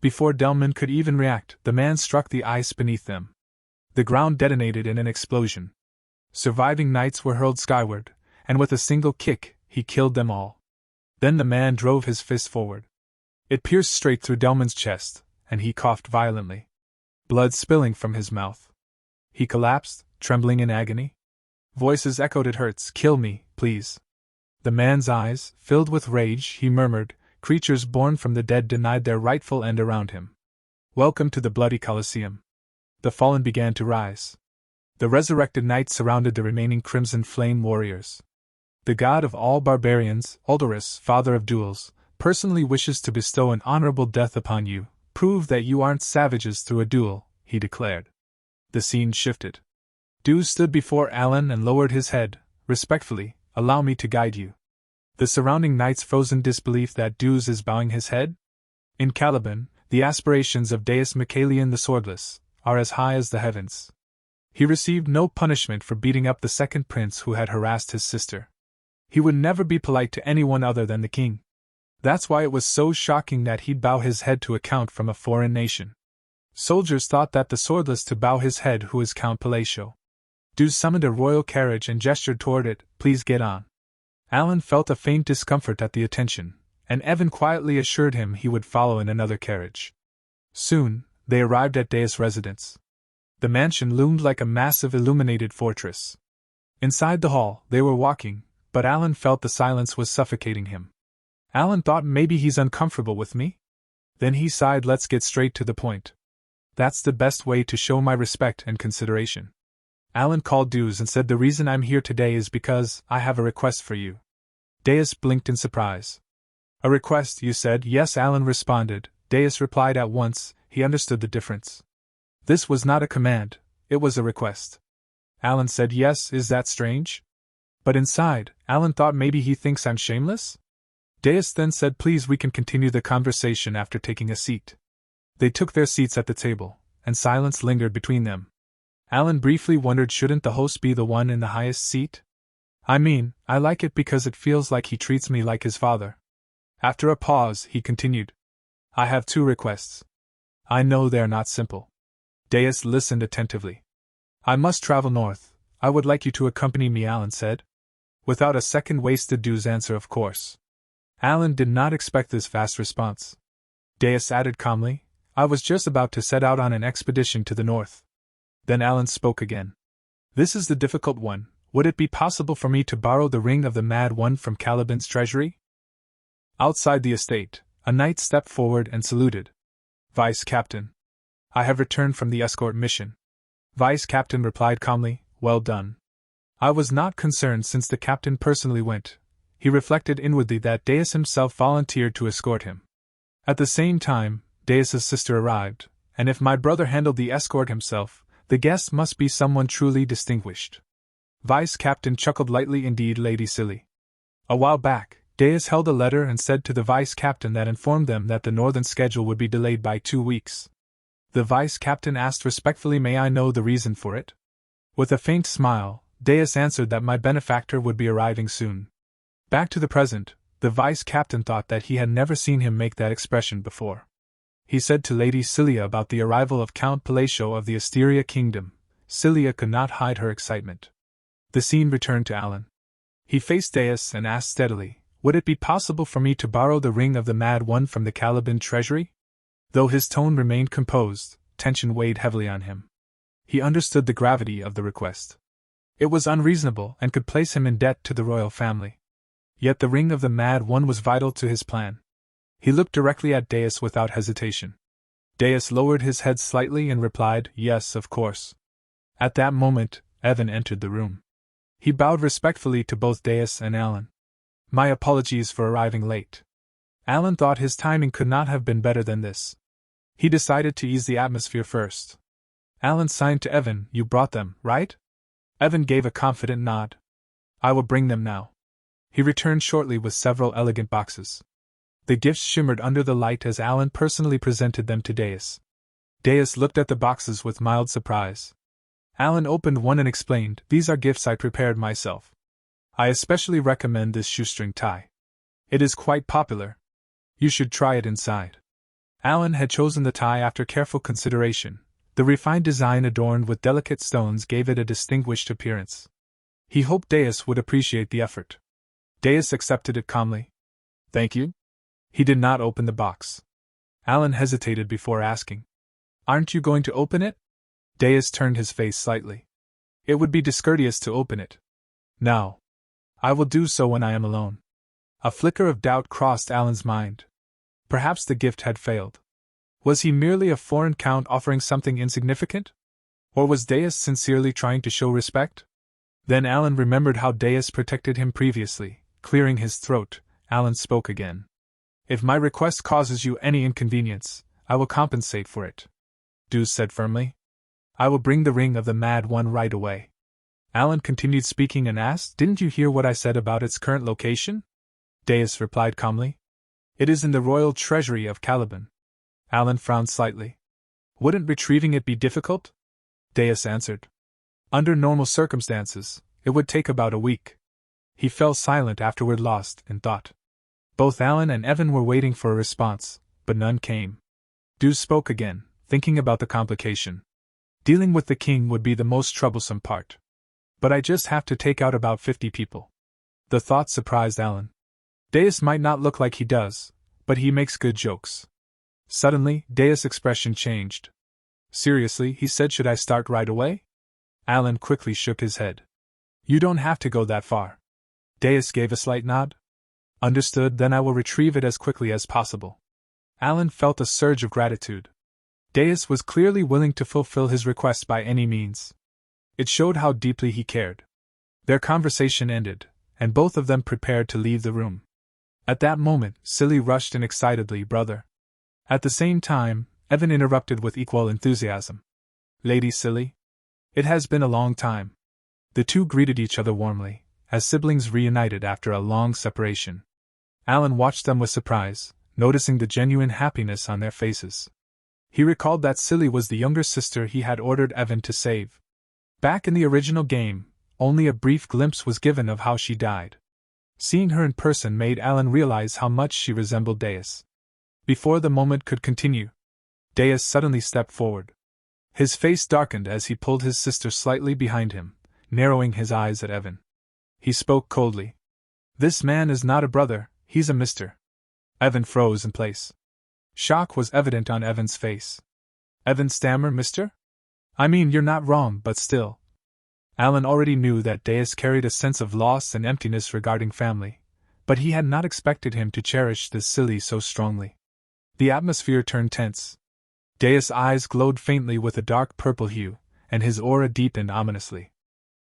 Before Delman could even react, the man struck the ice beneath them. The ground detonated in an explosion. Surviving knights were hurled skyward, and with a single kick, he killed them all. Then the man drove his fist forward. It pierced straight through Delman's chest, and he coughed violently. Blood spilling from his mouth. He collapsed, trembling in agony. Voices echoed, "It hurts, kill me, please." The man's eyes, filled with rage, he murmured, "Creatures born from the dead denied their rightful end around him. Welcome to the bloody Colosseum." The fallen began to rise. The resurrected knights surrounded the remaining crimson flame warriors. "The god of all barbarians, Ulderus, father of duels, personally wishes to bestow an honorable death upon you. Prove that you aren't savages through a duel," he declared. The scene shifted. Dews stood before Alan and lowered his head. "Respectfully, allow me to guide you." The surrounding knights froze in disbelief that Dews is bowing his head. In Caliban, the aspirations of Deus Michaelian the Swordless are as high as the heavens. He received no punishment for beating up the second prince who had harassed his sister. He would never be polite to anyone other than the king. That's why it was so shocking that he'd bow his head to a count from a foreign nation. Soldiers thought that the swordless to bow his head who is Count Palacio. Dews summoned a royal carriage and gestured toward it. "Please get on." Alan felt a faint discomfort at the attention, and Evan quietly assured him he would follow in another carriage. Soon, they arrived at Deus' residence. The mansion loomed like a massive illuminated fortress. Inside the hall, they were walking, but Alan felt the silence was suffocating him. Alan thought, maybe he's uncomfortable with me? Then he sighed, "Let's get straight to the point. That's the best way to show my respect and consideration." Alan called Deus and said, "The reason I'm here today is because I have a request for you." Deus blinked in surprise. "A request, you said?" "Yes," Alan responded. Deus replied at once. He understood the difference. This was not a command, it was a request. Alan said, "Yes, is that strange?" But inside, Alan thought, maybe he thinks I'm shameless? Deus then said, "Please, we can continue the conversation after taking a seat." They took their seats at the table, and silence lingered between them. Alan briefly wondered, shouldn't the host be the one in the highest seat? "I mean, I like it because it feels like he treats me like his father." After a pause, he continued, "I have 2 requests. I know they're not simple." Deus listened attentively. "I must travel north. I would like you to accompany me," Alan said. Without a second wasted, Deus' answer, "Of course." Alan did not expect this fast response. Deus added calmly, "I was just about to set out on an expedition to the north." Then Alan spoke again. "This is the difficult one. Would it be possible for me to borrow the ring of the Mad One from Caliban's treasury?" Outside the estate, a knight stepped forward and saluted. "Vice Captain. I have returned from the escort mission." Vice Captain replied calmly, "Well done." I was not concerned since the captain personally went. He reflected inwardly that Deus himself volunteered to escort him. At the same time, Deus' sister arrived, and if my brother handled the escort himself, the guest must be someone truly distinguished. Vice Captain chuckled lightly. "Indeed, Lady Silly. A while back, Deus held a letter and said to the Vice Captain that informed them that the northern schedule would be delayed by 2 weeks. The Vice Captain asked respectfully, "May I know the reason for it?" With a faint smile, Deus answered that my benefactor would be arriving soon. Back to the present, the Vice Captain thought that he had never seen him make that expression before. He said to Lady Cilia about the arrival of Count Palacio of the Asteria Kingdom. Cilia could not hide her excitement. The scene returned to Alan. He faced Deus and asked steadily, "Would it be possible for me to borrow the ring of the Mad One from the Caliban treasury?" Though his tone remained composed, tension weighed heavily on him. He understood the gravity of the request. It was unreasonable and could place him in debt to the royal family. Yet the ring of the Mad One was vital to his plan. He looked directly at Deus without hesitation. Deus lowered his head slightly and replied, "Yes, of course." At that moment, Evan entered the room. He bowed respectfully to both Deus and Alan. "My apologies for arriving late." Alan thought his timing could not have been better than this. He decided to ease the atmosphere first. Alan signed to Evan, "You brought them, right?" Evan gave a confident nod. "I will bring them now." He returned shortly with several elegant boxes. The gifts shimmered under the light as Alan personally presented them to Deus. Deus looked at the boxes with mild surprise. Alan opened one and explained, "These are gifts I prepared myself. I especially recommend this shoestring tie. It is quite popular. You should try it inside." Alan had chosen the tie after careful consideration. The refined design adorned with delicate stones gave it a distinguished appearance. He hoped Deus would appreciate the effort. Deus accepted it calmly. "Thank you." He did not open the box. Alan hesitated before asking, "Aren't you going to open it?" Deus turned his face slightly. "It would be discourteous to open it. Now. I will do so when I am alone." A flicker of doubt crossed Alan's mind. Perhaps the gift had failed. Was he merely a foreign count offering something insignificant? Or was Deus sincerely trying to show respect? Then Alan remembered how Deus protected him previously. Clearing his throat, Alan spoke again. "If my request causes you any inconvenience, I will compensate for it," Deus said firmly. "I will bring the ring of the Mad One right away." Alan continued speaking and asked, "Didn't you hear what I said about its current location?" Deus replied calmly, "It is in the royal treasury of Caliban." Alan frowned slightly. "Wouldn't retrieving it be difficult?" Deus answered. "Under normal circumstances, it would take about a week." He fell silent afterward, lost in thought. Both Alan and Evan were waiting for a response, but none came. Deus spoke again, thinking about the complication. "Dealing with the king would be the most troublesome part. But I just have to take out about 50 people." The thought surprised Alan. Deus might not look like he does, but he makes good jokes. Suddenly, Deus' expression changed. "Seriously," he said, "should I start right away?" Alan quickly shook his head. "You don't have to go that far." Deus gave a slight nod. "Understood, then I will retrieve it as quickly as possible." Alan felt a surge of gratitude. Deus was clearly willing to fulfill his request by any means. It showed how deeply he cared. Their conversation ended, and both of them prepared to leave the room. At that moment, Silly rushed in excitedly, "Brother!" At the same time, Evan interrupted with equal enthusiasm. "Lady Silly? It has been a long time." The two greeted each other warmly, as siblings reunited after a long separation. Alan watched them with surprise, noticing the genuine happiness on their faces. He recalled that Silly was the younger sister he had ordered Evan to save. Back in the original game, only a brief glimpse was given of how she died. Seeing her in person made Alan realize how much she resembled Deus. Before the moment could continue, Deus suddenly stepped forward. His face darkened as he pulled his sister slightly behind him, narrowing his eyes at Evan. He spoke coldly. "This man is not a brother, he's a mister." Evan froze in place. Shock was evident on Evan's face. Evan stammered, "Mister? I mean, you're not wrong, but still." Alan already knew that Deus carried a sense of loss and emptiness regarding family, but he had not expected him to cherish this Silly so strongly. The atmosphere turned tense. Deus' eyes glowed faintly with a dark purple hue, and his aura deepened ominously.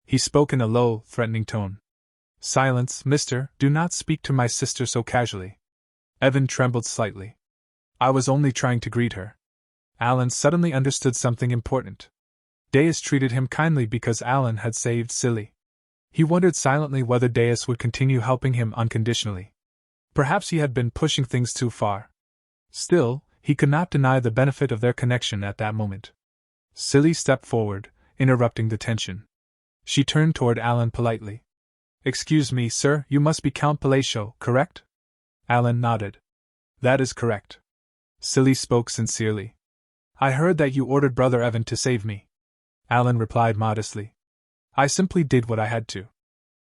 He spoke in a low, threatening tone. "Silence, mister, do not speak to my sister so casually." Evan trembled slightly. "I was only trying to greet her." Alan suddenly understood something important. Deus treated him kindly because Alan had saved Silly. He wondered silently whether Deus would continue helping him unconditionally. Perhaps he had been pushing things too far. Still, he could not deny the benefit of their connection at that moment. Silly stepped forward, interrupting the tension. She turned toward Alan politely. "Excuse me, sir, you must be Count Palacio, correct?" Alan nodded. "That is correct." Silly spoke sincerely. "I heard that you ordered Brother Evan to save me." Alan replied modestly. "I simply did what I had to."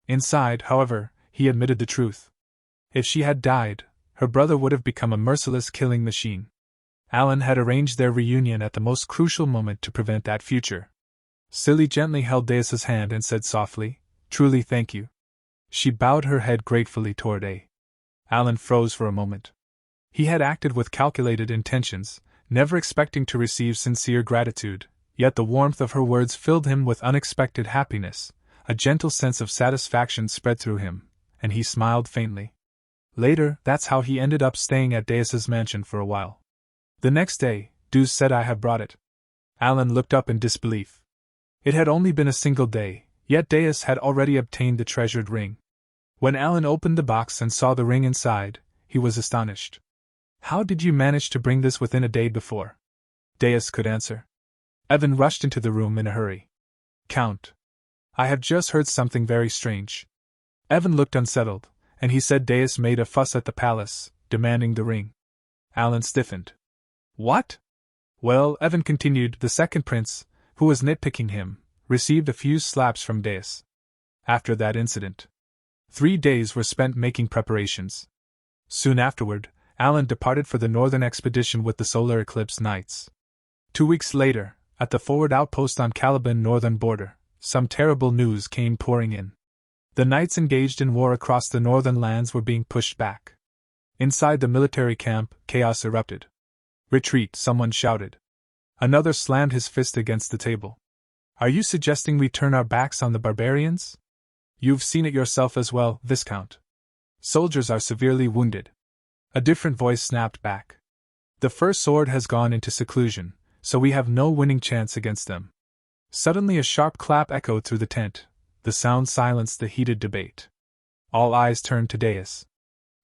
Inside, however, he admitted the truth. If she had died, her brother would have become a merciless killing machine. Alan had arranged their reunion at the most crucial moment to prevent that future. Silly gently held Deus's hand and said softly, "Truly thank you." She bowed her head gratefully toward Alan froze for a moment. He had acted with calculated intentions, never expecting to receive sincere gratitude, yet the warmth of her words filled him with unexpected happiness. A gentle sense of satisfaction spread through him, and he smiled faintly. Later, that's how he ended up staying at Deus's mansion for a while. The next day, Deus said, "I have brought it." Alan looked up in disbelief. It had only been a single day, yet Deus had already obtained the treasured ring. When Alan opened the box and saw the ring inside, he was astonished. "How did you manage to bring this within a day before?" Deus could answer. Evan rushed into the room in a hurry. "Count, I have just heard something very strange." Evan looked unsettled, and he said Deus made a fuss at the palace, demanding the ring. Alan stiffened. "What?" "Well," Evan continued, "the second prince, who was nitpicking him, received a few slaps from Deus. After that incident, 3 days were spent making preparations. Soon afterward, Alan departed for the northern expedition with the solar eclipse knights. 2 weeks later, at the forward outpost on Caliban northern border, some terrible news came pouring in. The knights engaged in war across the northern lands were being pushed back. Inside the military camp, chaos erupted. "Retreat," someone shouted. Another slammed his fist against the table. "Are you suggesting we turn our backs on the barbarians? You've seen it yourself as well, Viscount. Soldiers are severely wounded." A different voice snapped back. "The first sword has gone into seclusion, so we have no winning chance against them." Suddenly a sharp clap echoed through the tent. The sound silenced the heated debate. All eyes turned to Deus.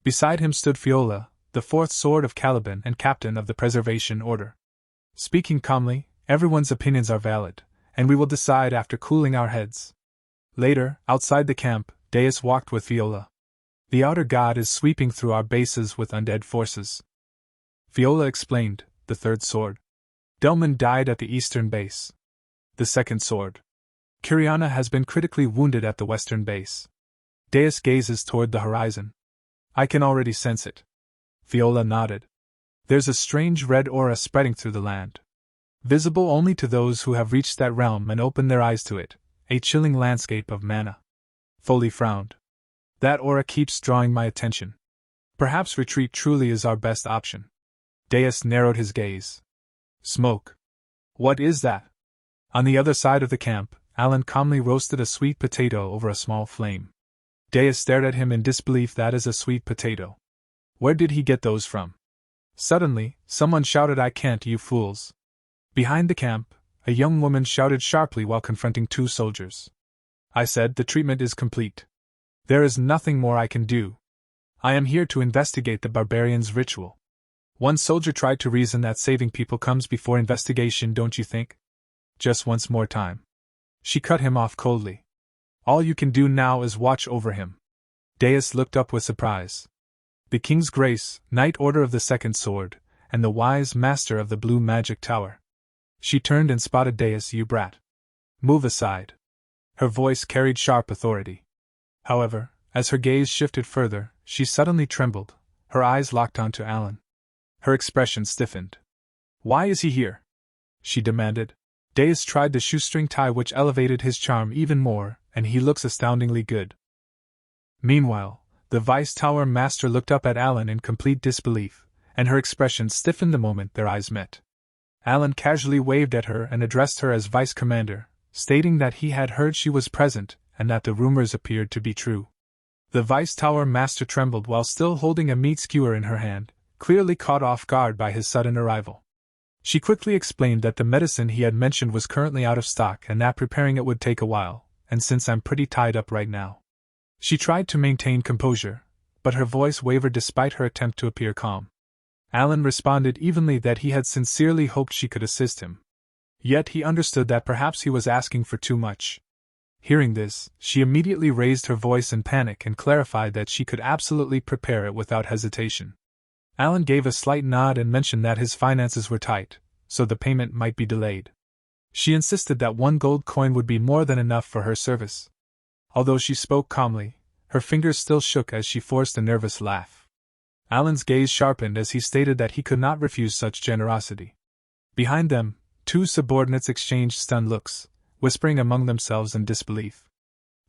Beside him stood Fiola, the fourth sword of Caliban and captain of the Preservation Order. "Speaking calmly, everyone's opinions are valid, and we will decide after cooling our heads." Later, outside the camp, Deus walked with Fiola. "The outer god is sweeping through our bases with undead forces," Fiola explained. "The third sword, Delman, died at the eastern base. The second sword, Kiriana, has been critically wounded at the western base." Deus gazes toward the horizon. "I can already sense it." Fiola nodded. "There's a strange red aura spreading through the land. Visible only to those who have reached that realm and opened their eyes to it, a chilling landscape of mana." Foley frowned. "That aura keeps drawing my attention. Perhaps retreat truly is our best option." Deus narrowed his gaze. "Smoke. What is that?" On the other side of the camp, Alan calmly roasted a sweet potato over a small flame. Deus stared at him in disbelief. "That is a sweet potato. Where did he get those from?" Suddenly, someone shouted, "I can't, you fools." Behind the camp, a young woman shouted sharply while confronting 2 soldiers. "I said the treatment is complete. There is nothing more I can do. I am here to investigate the barbarians' ritual." One soldier tried to reason that saving people comes before investigation, don't you think? "Just once more time." She cut him off coldly. "All you can do now is watch over him." Deus looked up with surprise. "The King's Grace, Knight Order of the Second Sword, and the wise master of the Blue Magic Tower." She turned and spotted Deus. "You brat. Move aside." Her voice carried sharp authority. However, as her gaze shifted further, she suddenly trembled, her eyes locked onto Alan. Her expression stiffened. "Why is he here?" she demanded. Deus tried the shoestring tie, which elevated his charm even more, and he looks astoundingly good. Meanwhile, the Vice Tower Master looked up at Alan in complete disbelief, and her expression stiffened the moment their eyes met. Alan casually waved at her and addressed her as Vice Commander, stating that he had heard she was present and that the rumors appeared to be true. The Vice Tower Master trembled while still holding a meat skewer in her hand, clearly caught off guard by his sudden arrival. She quickly explained that the medicine he had mentioned was currently out of stock and that preparing it would take a while, and since I'm pretty tied up right now. She tried to maintain composure, but her voice wavered despite her attempt to appear calm. Alan responded evenly that he had sincerely hoped she could assist him. Yet he understood that perhaps he was asking for too much. Hearing this, she immediately raised her voice in panic and clarified that she could absolutely prepare it without hesitation. Alan gave a slight nod and mentioned that his finances were tight, so the payment might be delayed. She insisted that 1 gold coin would be more than enough for her service. Although she spoke calmly, her fingers still shook as she forced a nervous laugh. Alan's gaze sharpened as he stated that he could not refuse such generosity. Behind them, 2 subordinates exchanged stunned looks, whispering among themselves in disbelief.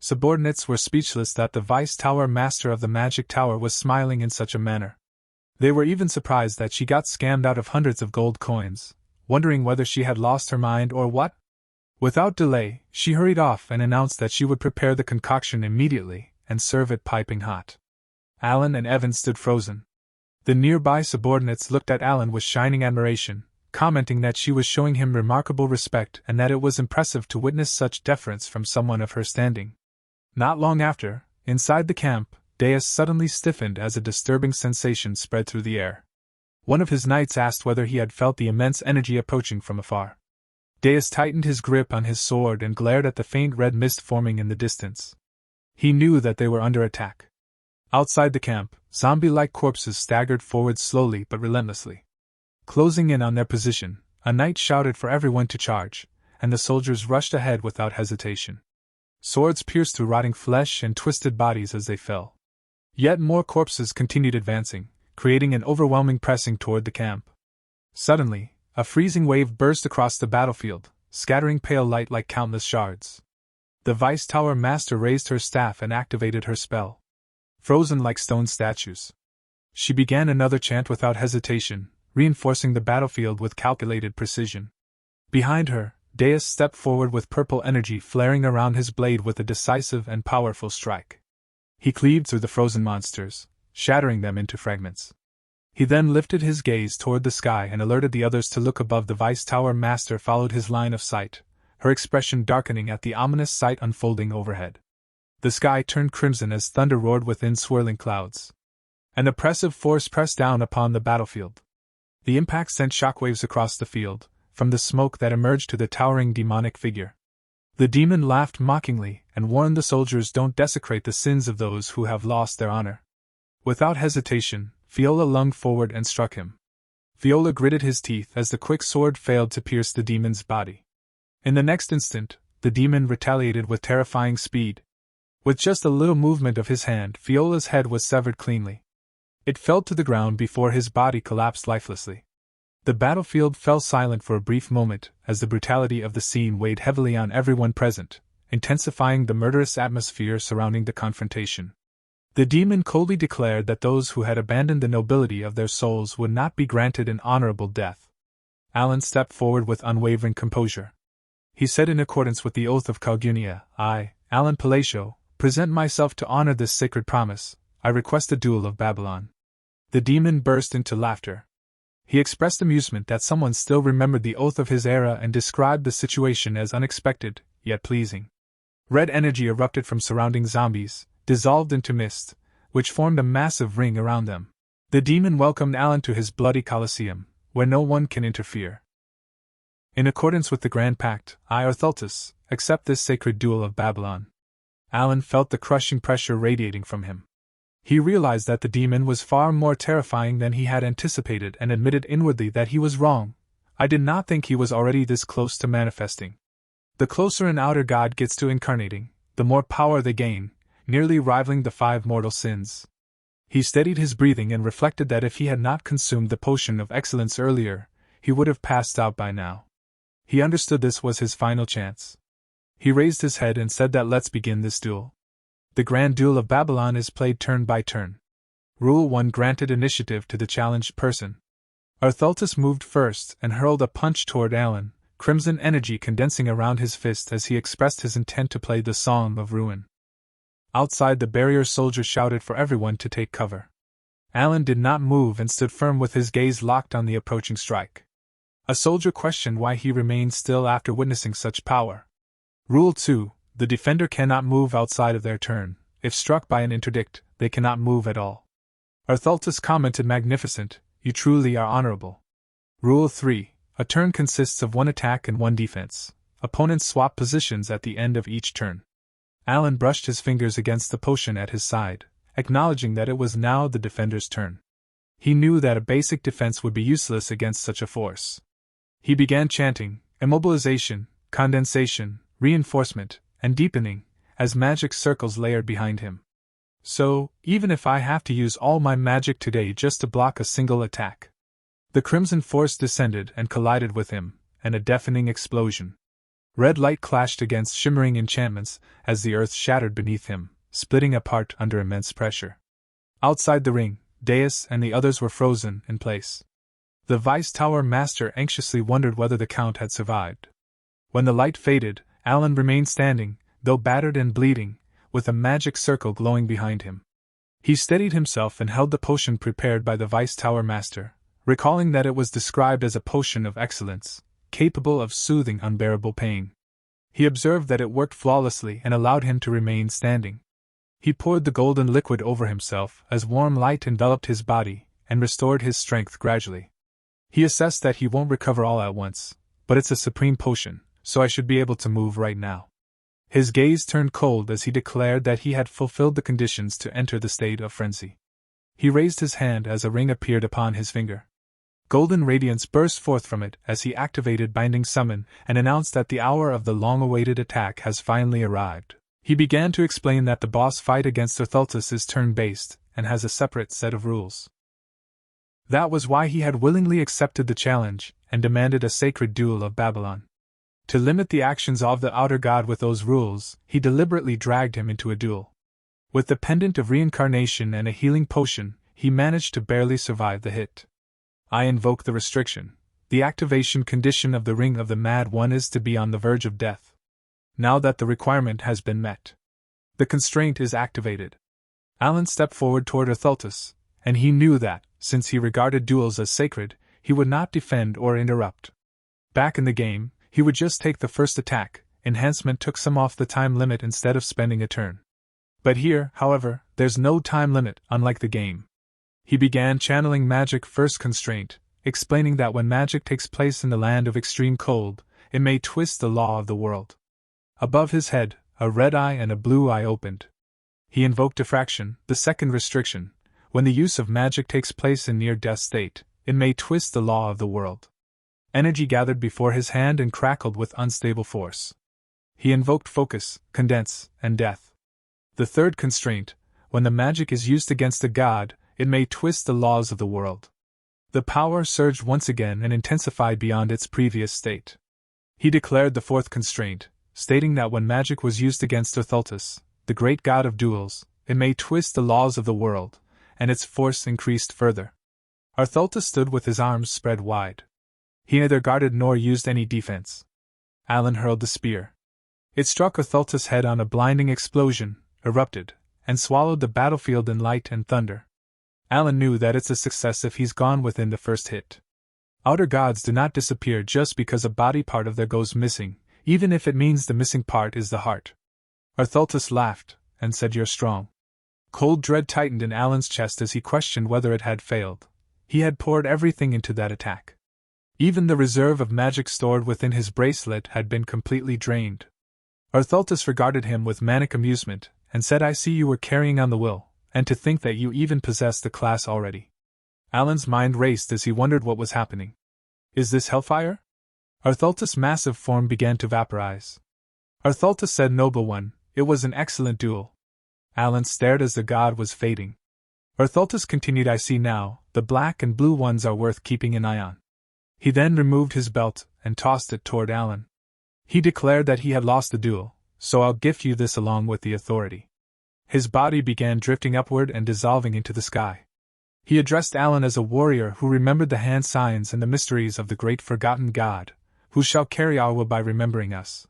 Subordinates were speechless that the Vice Tower Master of the Magic Tower was smiling in such a manner. They were even surprised that she got scammed out of hundreds of gold coins, wondering whether she had lost her mind or what. Without delay, she hurried off and announced that she would prepare the concoction immediately and serve it piping hot. Alan and Evan stood frozen. The nearby subordinates looked at Alan with shining admiration, commenting that she was showing him remarkable respect and that it was impressive to witness such deference from someone of her standing. Not long after, inside the camp, Deus suddenly stiffened as a disturbing sensation spread through the air. One of his knights asked whether he had felt the immense energy approaching from afar. Deus tightened his grip on his sword and glared at the faint red mist forming in the distance. He knew that they were under attack. Outside the camp, zombie-like corpses staggered forward slowly but relentlessly. Closing in on their position, a knight shouted for everyone to charge, and the soldiers rushed ahead without hesitation. Swords pierced through rotting flesh and twisted bodies as they fell. Yet more corpses continued advancing, creating an overwhelming pressing toward the camp. Suddenly, a freezing wave burst across the battlefield, scattering pale light like countless shards. The Vice Tower Master raised her staff and activated her spell. Frozen like stone statues, she began another chant without hesitation, reinforcing the battlefield with calculated precision. Behind her, Deus stepped forward with purple energy flaring around his blade with a decisive and powerful strike. He cleaved through the frozen monsters, shattering them into fragments. He then lifted his gaze toward the sky and alerted the others to look above. The Vice Tower Master followed his line of sight, her expression darkening at the ominous sight unfolding overhead. The sky turned crimson as thunder roared within swirling clouds. An oppressive force pressed down upon the battlefield. The impact sent shockwaves across the field, from the smoke that emerged to the towering demonic figure. The demon laughed mockingly and warned the soldiers, "Don't desecrate the sins of those who have lost their honor." Without hesitation, Fiola lunged forward and struck him. Fiola gritted his teeth as the quick sword failed to pierce the demon's body. In the next instant, the demon retaliated with terrifying speed. With just a little movement of his hand, Fiola's head was severed cleanly. It fell to the ground before his body collapsed lifelessly. The battlefield fell silent for a brief moment as the brutality of the scene weighed heavily on everyone present, intensifying the murderous atmosphere surrounding the confrontation. The demon coldly declared that those who had abandoned the nobility of their souls would not be granted an honorable death. Alan stepped forward with unwavering composure. He said, in accordance with the oath of Calgunia, "I, Alan Palacio, present myself to honor this sacred promise. I request a duel of Babylon." The demon burst into laughter. He expressed amusement that someone still remembered the oath of his era and described the situation as unexpected, yet pleasing. Red energy erupted from surrounding zombies, dissolved into mist, which formed a massive ring around them. The demon welcomed Alan to his bloody Colosseum, where no one can interfere. "In accordance with the Grand Pact, I, Arthultus, accept this sacred duel of Babylon." Alan felt the crushing pressure radiating from him. He realized that the demon was far more terrifying than he had anticipated and admitted inwardly that he was wrong. "I did not think he was already this close to manifesting." The closer an outer god gets to incarnating, the more power they gain, nearly rivaling the 5 mortal sins. He steadied his breathing and reflected that if he had not consumed the potion of excellence earlier, he would have passed out by now. He understood this was his final chance. He raised his head and said that let's begin this duel. The Grand Duel of Babylon is played turn by turn. Rule 1 granted initiative to the challenged person. Arthultus moved first and hurled a punch toward Alan, crimson energy condensing around his fist as he expressed his intent to play the Song of Ruin. Outside the barrier, soldiers shouted for everyone to take cover. Alan did not move and stood firm with his gaze locked on the approaching strike. A soldier questioned why he remained still after witnessing such power. Rule 2. The defender cannot move outside of their turn. If struck by an interdict, they cannot move at all. Arthultus commented, "Magnificent, you truly are honorable." Rule 3. A turn consists of 1 attack and 1 defense. Opponents swap positions at the end of each turn. Alan brushed his fingers against the potion at his side, acknowledging that it was now the defender's turn. He knew that a basic defense would be useless against such a force. He began chanting, immobilization, condensation, reinforcement, and deepening, as magic circles layered behind him. "So, even if I have to use all my magic today just to block a single attack." The crimson force descended and collided with him, and a deafening explosion. Red light clashed against shimmering enchantments as the earth shattered beneath him, splitting apart under immense pressure. Outside the ring, Deus and the others were frozen in place. The Vice Tower Master anxiously wondered whether the Count had survived. When the light faded, Alan remained standing, though battered and bleeding, with a magic circle glowing behind him. He steadied himself and held the potion prepared by the Vice Tower Master, recalling that it was described as a potion of excellence, capable of soothing unbearable pain. He observed that it worked flawlessly and allowed him to remain standing. He poured the golden liquid over himself as warm light enveloped his body and restored his strength gradually. He assessed that he won't recover all at once, but it's a supreme potion, so I should be able to move right now. His gaze turned cold as he declared that he had fulfilled the conditions to enter the state of frenzy. He raised his hand as a ring appeared upon his finger. Golden radiance burst forth from it as he activated Binding Summon and announced that the hour of the long-awaited attack has finally arrived. He began to explain that the boss fight against Orthultus is turn-based and has a separate set of rules. That was why he had willingly accepted the challenge and demanded a sacred duel of Babylon. To limit the actions of the outer god with those rules, he deliberately dragged him into a duel. With the pendant of reincarnation and a healing potion, he managed to barely survive the hit. I invoke the restriction. The activation condition of the Ring of the Mad One is to be on the verge of death. Now that the requirement has been met, the constraint is activated. Alan stepped forward toward Orthultus, and he knew that, since he regarded duels as sacred, he would not defend or interrupt. Back in the game, he would just take the first attack. Enhancement took some off the time limit instead of spending a turn. But here, however, there's no time limit, unlike the game. He began channeling magic first constraint, explaining that when magic takes place in the land of extreme cold, it may twist the law of the world. Above his head, a red eye and a blue eye opened. He invoked diffraction, the second restriction. When the use of magic takes place in near-death state, it may twist the law of the world. Energy gathered before his hand and crackled with unstable force. He invoked focus, condense, and death. The third constraint, when the magic is used against a god, it may twist the laws of the world. The power surged once again and intensified beyond its previous state. He declared the fourth constraint, stating that when magic was used against Orthultus, the great god of duels, it may twist the laws of the world, and its force increased further. Orthultus stood with his arms spread wide. He neither guarded nor used any defense. Alan hurled the spear. It struck Orthultus' head on a blinding explosion, erupted, and swallowed the battlefield in light and thunder. Alan knew that it's a success if he's gone within the first hit. Outer gods do not disappear just because a body part of there goes missing, even if it means the missing part is the heart. Orthultus laughed, and said, "You're strong." Cold dread tightened in Alan's chest as he questioned whether it had failed. He had poured everything into that attack. Even the reserve of magic stored within his bracelet had been completely drained. Orthultus regarded him with manic amusement, and said, "I see you were carrying on the will, and to think that you even possess the class already." Alan's mind raced as he wondered what was happening. Is this hellfire? Orthultus' massive form began to vaporize. Orthultus said, "Noble one, it was an excellent duel." Alan stared as the god was fading. Orthultus continued, "I see now, the black and blue ones are worth keeping an eye on." He then removed his belt and tossed it toward Alan. He declared that he had lost the duel, "So I'll gift you this along with the authority." His body began drifting upward and dissolving into the sky. He addressed Alan as a warrior who remembered the hand signs and the mysteries of the great forgotten god, who shall carry our will by remembering us.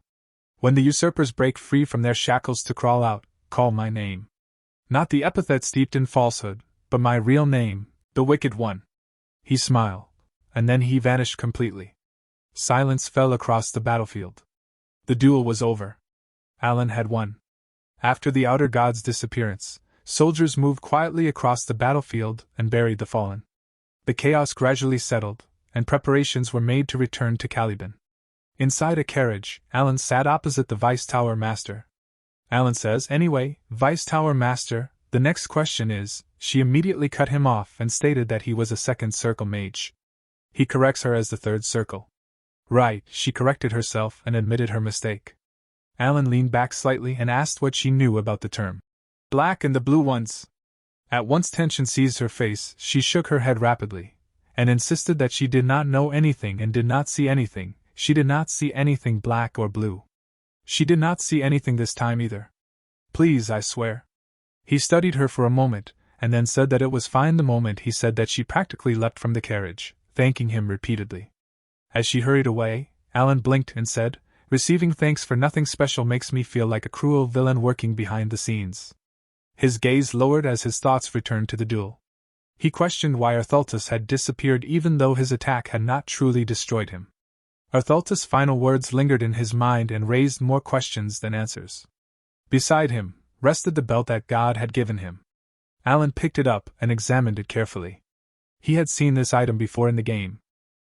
When the usurpers break free from their shackles to crawl out, call my name. Not the epithet steeped in falsehood, but my real name, the Wicked One. He smiled, and then he vanished completely. Silence fell across the battlefield. The duel was over. Alan had won. After the outer god's disappearance, soldiers moved quietly across the battlefield and buried the fallen. The chaos gradually settled, and preparations were made to return to Caliban. Inside a carriage, Alan sat opposite the Vice Tower Master. Alan says, "Anyway, Vice Tower Master, the next question is," she immediately cut him off and stated that he was a second circle mage. He corrects her as the third circle. Right, she corrected herself and admitted her mistake. Alan leaned back slightly and asked what she knew about the term. "Black and the blue ones." At once tension seized her face, she shook her head rapidly, and insisted that she did not know anything and did not see anything, she did not see anything black or blue. She did not see anything this time either. Please, I swear. He studied her for a moment, and then said that it was fine. The moment he said that, she practically leapt from the carriage, thanking him repeatedly. As she hurried away, Alan blinked and said, "Receiving thanks for nothing special makes me feel like a cruel villain working behind the scenes." His gaze lowered as his thoughts returned to the duel. He questioned why Arthaltus had disappeared even though his attack had not truly destroyed him. Arthaltus' final words lingered in his mind and raised more questions than answers. Beside him rested the belt that God had given him. Alan picked it up and examined it carefully. He had seen this item before in the game.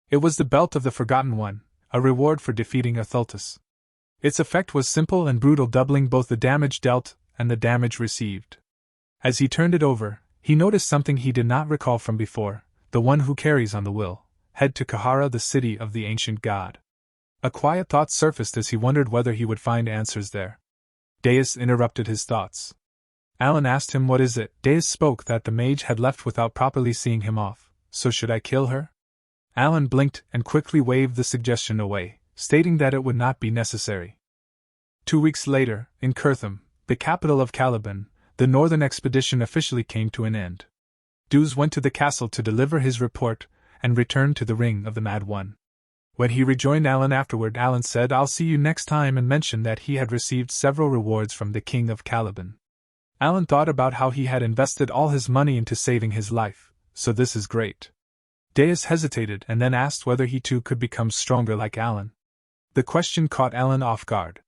It was the belt of the Forgotten One, a reward for defeating Arthaltus. Its effect was simple and brutal, doubling both the damage dealt and the damage received. As he turned it over, he noticed something he did not recall from before: the one who carries on the will, head to Kahara, the city of the ancient god. A quiet thought surfaced as he wondered whether he would find answers there. Deus interrupted his thoughts. Alan asked him, "What is it?" Deus spoke that the mage had left without properly seeing him off. "So should I kill her?" Alan blinked and quickly waved the suggestion away, stating that it would not be necessary. 2 weeks later, in Kurtham, the capital of Caliban, the northern expedition officially came to an end. Deus went to the castle to deliver his report, and returned to the Ring of the Mad One. When he rejoined Alan afterward, Alan said, "I'll see you next time," and mentioned that he had received several rewards from the king of Caliban. Alan thought about how he had invested all his money into saving his life, so this is great. Deus hesitated and then asked whether he too could become stronger like Alan. The question caught Alan off guard.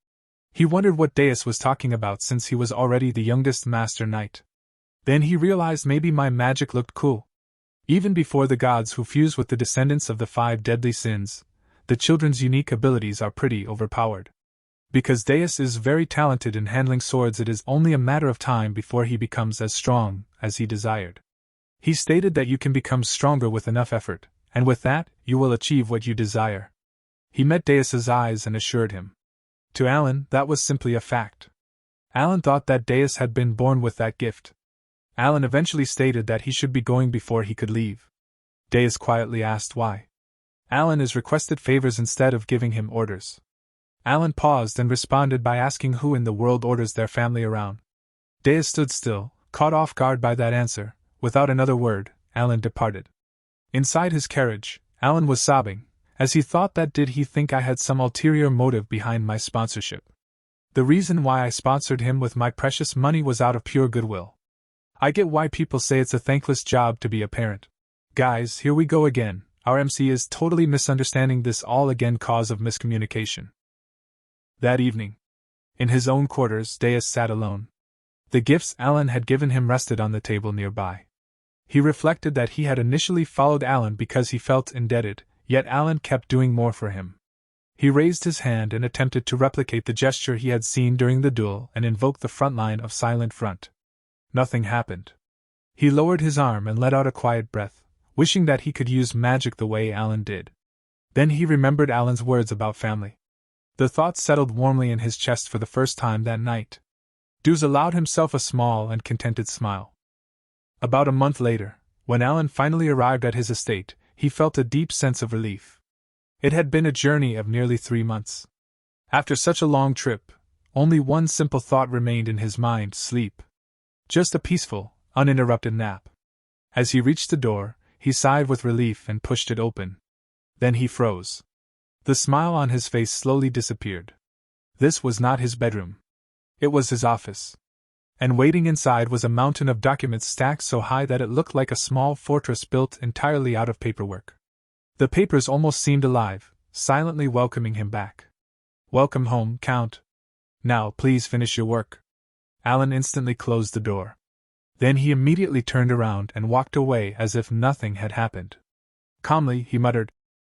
He wondered what Deus was talking about since he was already the youngest master knight. Then he realized maybe my magic looked cool. Even before the gods who fuse with the descendants of the 5 deadly sins, the children's unique abilities are pretty overpowered. Because Deus is very talented in handling swords, it is only a matter of time before he becomes as strong as he desired. He stated that you can become stronger with enough effort, and with that, you will achieve what you desire. He met Deus's eyes and assured him. To Alan, that was simply a fact. Alan thought that Deus had been born with that gift. Alan eventually stated that he should be going before he could leave. Deus quietly asked why. Alan is requested favors instead of giving him orders. Alan paused and responded by asking who in the world orders their family around. Deus stood still, caught off guard by that answer. Without another word, Alan departed. Inside his carriage, Alan was sobbing, as he thought that did he think I had some ulterior motive behind my sponsorship? The reason why I sponsored him with my precious money was out of pure goodwill. I get why people say it's a thankless job to be a parent. Guys, here we go again. Our MC is totally misunderstanding this all again, cause of miscommunication. That evening, in his own quarters, Deus sat alone. The gifts Alan had given him rested on the table nearby. He reflected that he had initially followed Alan because he felt indebted, yet Alan kept doing more for him. He raised his hand and attempted to replicate the gesture he had seen during the duel and invoke the front line of Silent Front. Nothing happened. He lowered his arm and let out a quiet breath, wishing that he could use magic the way Alan did. Then he remembered Alan's words about family. The thought settled warmly in his chest for the first time that night. Deus allowed himself a small and contented smile. About a month later, when Alan finally arrived at his estate, he felt a deep sense of relief. It had been a journey of nearly 3 months. After such a long trip, only one simple thought remained in his mind: sleep. Just a peaceful, uninterrupted nap. As he reached the door, he sighed with relief and pushed it open. Then he froze. The smile on his face slowly disappeared. This was not his bedroom. It was his office. And waiting inside was a mountain of documents stacked so high that it looked like a small fortress built entirely out of paperwork. The papers almost seemed alive, silently welcoming him back. "Welcome home, Count. Now, please finish your work." Alan instantly closed the door. Then he immediately turned around and walked away as if nothing had happened. Calmly, he muttered,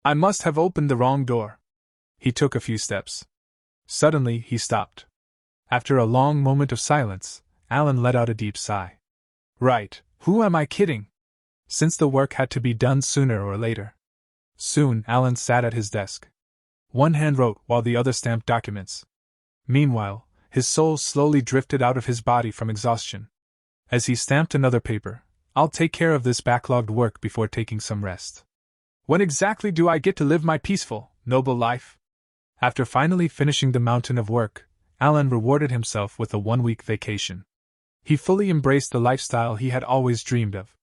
"I must have opened the wrong door." He took a few steps. Suddenly, he stopped. After a long moment of silence, Alan let out a deep sigh. Right, who am I kidding? Since the work had to be done sooner or later. Soon, Alan sat at his desk. One hand wrote while the other stamped documents. Meanwhile, his soul slowly drifted out of his body from exhaustion. As he stamped another paper, "I'll take care of this backlogged work before taking some rest. When exactly do I get to live my peaceful, noble life? After finally finishing the mountain of work, Alan rewarded himself with a 1-week vacation. He fully embraced the lifestyle he had always dreamed of.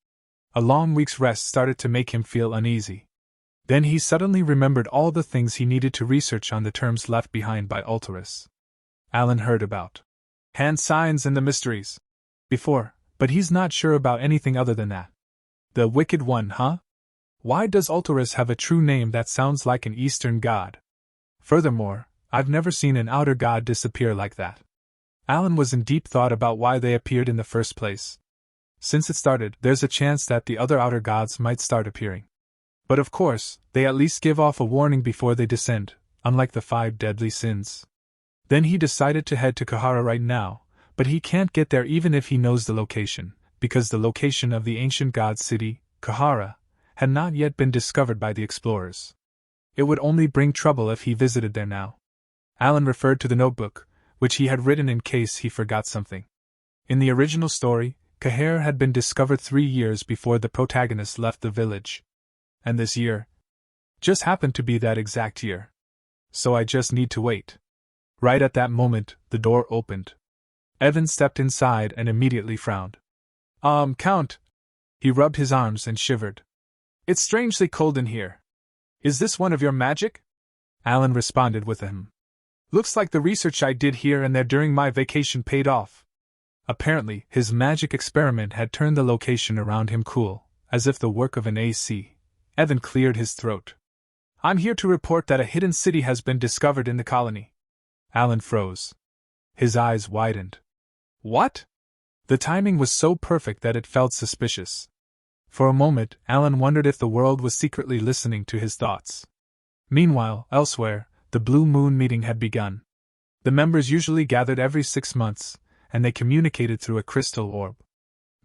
A long week's rest started to make him feel uneasy. Then he suddenly remembered all the things he needed to research on the terms left behind by Ulteris. Alan heard about hand signs and the mysteries before, but he's not sure about anything other than that. The Wicked One, huh? Why does Ulteris have a true name that sounds like an Eastern god? Furthermore, I've never seen an outer god disappear like that. Alan was in deep thought about why they appeared in the first place. Since it started, there's a chance that the other outer gods might start appearing. But of course, they at least give off a warning before they descend, unlike the 5 deadly sins. Then he decided to head to Kahara right now, but he can't get there even if he knows the location, because the location of the ancient god city, Kahara, had not yet been discovered by the explorers. It would only bring trouble if he visited there now. Alan referred to the notebook, which he had written in case he forgot something. In the original story, Kahara had been discovered 3 years before the protagonist left the village. And this year just happened to be that exact year. So I just need to wait. Right at that moment, the door opened. Evan stepped inside and immediately frowned. Count. He rubbed his arms and shivered. It's strangely cold in here. Is this one of your magic? Alan responded with a Looks like the research I did here and there during my vacation paid off. Apparently, his magic experiment had turned the location around him cool, as if the work of an AC. Evan cleared his throat. I'm here to report that a hidden city has been discovered in the colony. Alan froze. His eyes widened. What? The timing was so perfect that it felt suspicious. For a moment, Alan wondered if the world was secretly listening to his thoughts. Meanwhile, elsewhere, the Blue Moon meeting had begun. The members usually gathered every 6 months, and they communicated through a crystal orb.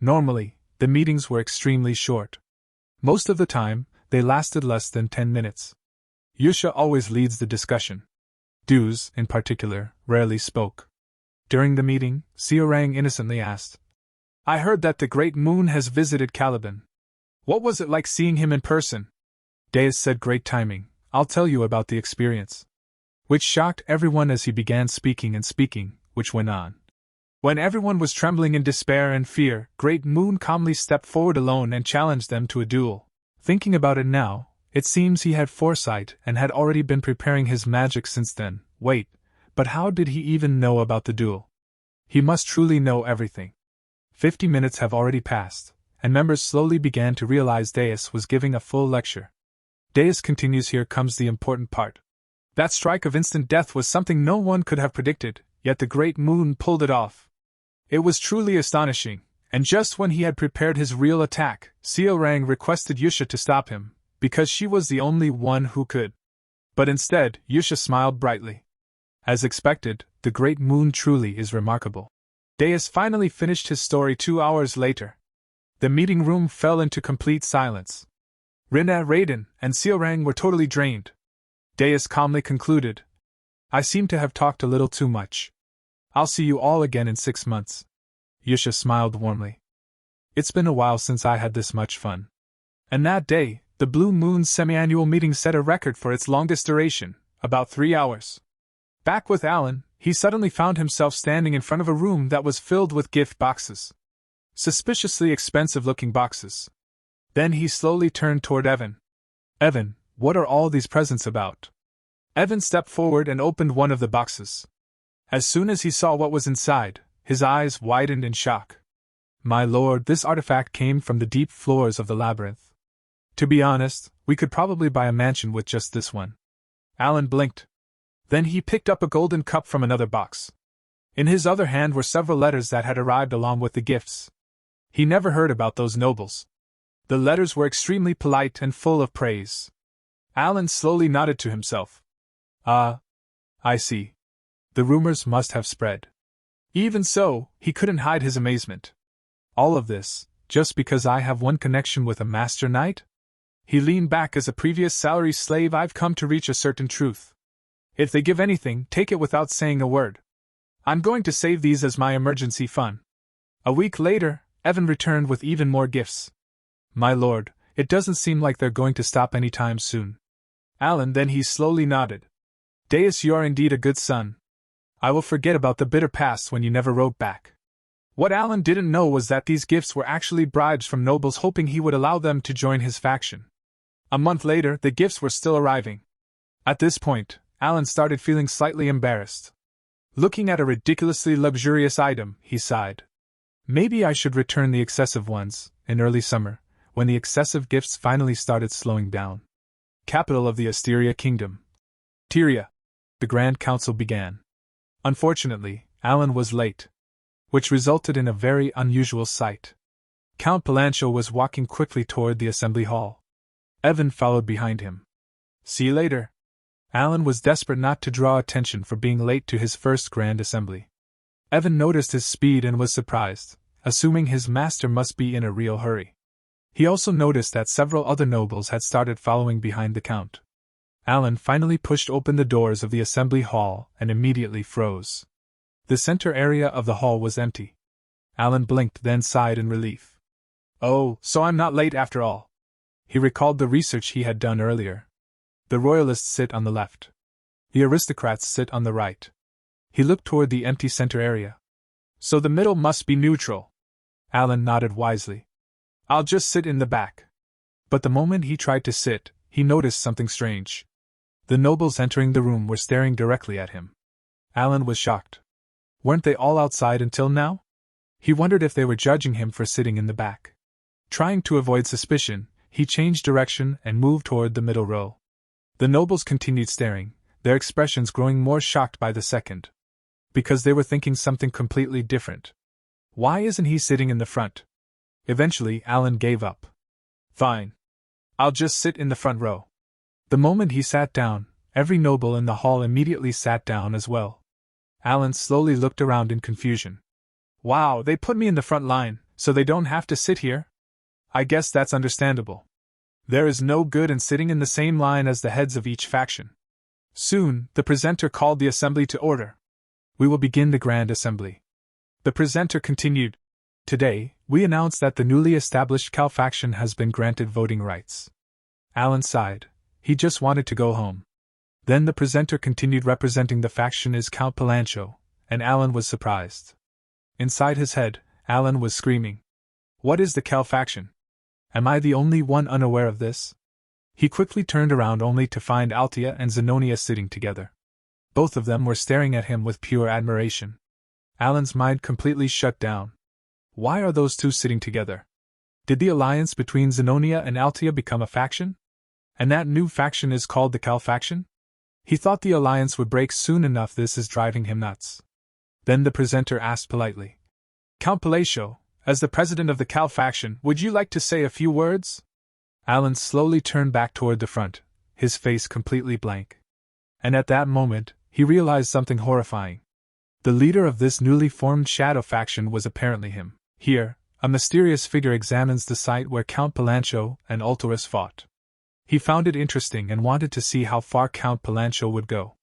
Normally, the meetings were extremely short. Most of the time, they lasted less than 10 minutes. Yusha always leads the discussion. Duz, in particular, rarely spoke. During the meeting, Seorang innocently asked, I heard that the Great Moon has visited Caliban. What was it like seeing him in person? Deus said, great timing, I'll tell you about the experience. Which shocked everyone as he began speaking, which went on. When everyone was trembling in despair and fear, Great Moon calmly stepped forward alone and challenged them to a duel. Thinking about it now, it seems he had foresight and had already been preparing his magic since then. Wait, but how did he even know about the duel? He must truly know everything. 50 minutes have already passed, and members slowly began to realize Deus was giving a full lecture. Deus continues, here comes the important part. That strike of instant death was something no one could have predicted, yet the Great Moon pulled it off. It was truly astonishing. And just when he had prepared his real attack, Seorang requested Yusha to stop him, because she was the only one who could. But instead, Yusha smiled brightly. As expected, the Great Moon truly is remarkable. Deus finally finished his story 2 hours later. The meeting room fell into complete silence. Rina, Raiden, and Seorang were totally drained. Deus calmly concluded, I seem to have talked a little too much. I'll see you all again in 6 months. Yusha smiled warmly. It's been a while since I had this much fun. And that day, the Blue Moon's semi-annual meeting set a record for its longest duration, about 3 hours. Back with Alan, he suddenly found himself standing in front of a room that was filled with gift boxes. Suspiciously expensive-looking boxes. Then he slowly turned toward Evan. Evan, what are all these presents about? Evan stepped forward and opened one of the boxes. As soon as he saw what was inside, his eyes widened in shock. My lord, this artifact came from the deep floors of the labyrinth. To be honest, we could probably buy a mansion with just this one. Alan blinked. Then he picked up a golden cup from another box. In his other hand were several letters that had arrived along with the gifts. He never heard about those nobles. The letters were extremely polite and full of praise. Alan slowly nodded to himself. I see. The rumors must have spread. Even so, he couldn't hide his amazement. All of this, just because I have one connection with a master knight? He leaned back. As a previous salary slave, I've come to reach a certain truth. If they give anything, take it without saying a word. I'm going to save these as my emergency fund. A week later, Evan returned with even more gifts. My lord, it doesn't seem like they're going to stop anytime soon. Alan, then he slowly nodded. Deus, you are indeed a good son. I will forget about the bitter past when you never wrote back. What Alan didn't know was that these gifts were actually bribes from nobles hoping he would allow them to join his faction. A month later, the gifts were still arriving. At this point, Alan started feeling slightly embarrassed. Looking at a ridiculously luxurious item, he sighed. Maybe I should return the excessive ones, in early summer, when the excessive gifts finally started slowing down. Capital of the Asteria Kingdom. Tyria. The Grand Council began. Unfortunately, Alan was late, which resulted in a very unusual sight. Count Palancho was walking quickly toward the assembly hall. Evan followed behind him. See you later. Alan was desperate not to draw attention for being late to his first grand assembly. Evan noticed his speed and was surprised, assuming his master must be in a real hurry. He also noticed that several other nobles had started following behind the count. Alan finally pushed open the doors of the assembly hall and immediately froze. The center area of the hall was empty. Alan blinked, then sighed in relief. Oh, so I'm not late after all. He recalled the research he had done earlier. The royalists sit on the left. The aristocrats sit on the right. He looked toward the empty center area. So the middle must be neutral. Alan nodded wisely. I'll just sit in the back. But the moment he tried to sit, he noticed something strange. The nobles entering the room were staring directly at him. Alan was shocked. Weren't they all outside until now? He wondered if they were judging him for sitting in the back. Trying to avoid suspicion, he changed direction and moved toward the middle row. The nobles continued staring, their expressions growing more shocked by the second. Because they were thinking something completely different. Why isn't he sitting in the front? Eventually, Alan gave up. Fine. I'll just sit in the front row. The moment he sat down, every noble in the hall immediately sat down as well. Alan slowly looked around in confusion. Wow, they put me in the front line, so they don't have to sit here? I guess that's understandable. There is no good in sitting in the same line as the heads of each faction. Soon, the presenter called the assembly to order. We will begin the Grand Assembly. The presenter continued. Today, we announce that the newly established Cal faction has been granted voting rights. Alan sighed. He just wanted to go home. Then the presenter continued. Representing the faction is Count Palancho, and Alan was surprised. Inside his head, Alan was screaming. What is the Cal faction? Am I the only one unaware of this? He quickly turned around only to find Altia and Zenonia sitting together. Both of them were staring at him with pure admiration. Alan's mind completely shut down. Why are those two sitting together? Did the alliance between Zenonia and Altia become a faction? And that new faction is called the Cal faction? He thought the alliance would break soon enough. This is driving him nuts. Then the presenter asked politely. Count Palancho, as the president of the Cal faction, would you like to say a few words? Alan slowly turned back toward the front, his face completely blank. And at that moment, he realized something horrifying. The leader of this newly formed shadow faction was apparently him. Here, a mysterious figure examines the site where Count Palancho and Ultorus fought. He found it interesting and wanted to see how far Count Palancho would go.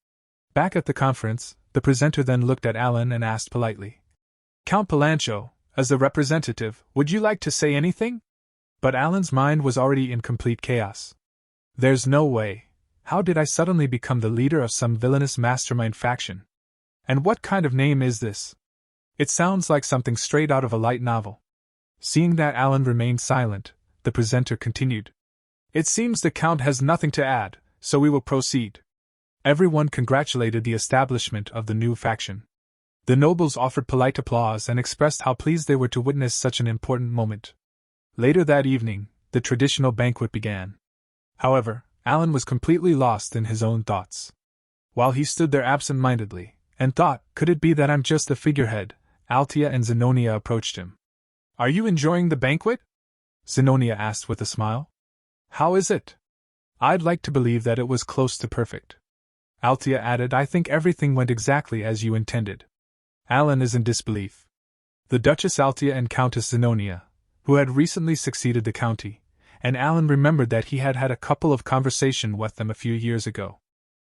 Back at the conference, the presenter then looked at Alan and asked politely. Count Palancho, as the representative, would you like to say anything? But Alan's mind was already in complete chaos. There's no way. How did I suddenly become the leader of some villainous mastermind faction? And what kind of name is this? It sounds like something straight out of a light novel. Seeing that Alan remained silent, the presenter continued. It seems the Count has nothing to add, so we will proceed. Everyone congratulated the establishment of the new faction. The nobles offered polite applause and expressed how pleased they were to witness such an important moment. Later that evening, the traditional banquet began. However, Alan was completely lost in his own thoughts. While he stood there absent-mindedly, and thought, could it be that I'm just a figurehead, Altia and Zenonia approached him. Are you enjoying the banquet? Zenonia asked with a smile. How is it? I'd like to believe that it was close to perfect. Altia added, I think everything went exactly as you intended. Alan is in disbelief. The Duchess Altia and Countess Zenonia, who had recently succeeded the county, and Alan remembered that he had had a couple of conversations with them a few years ago.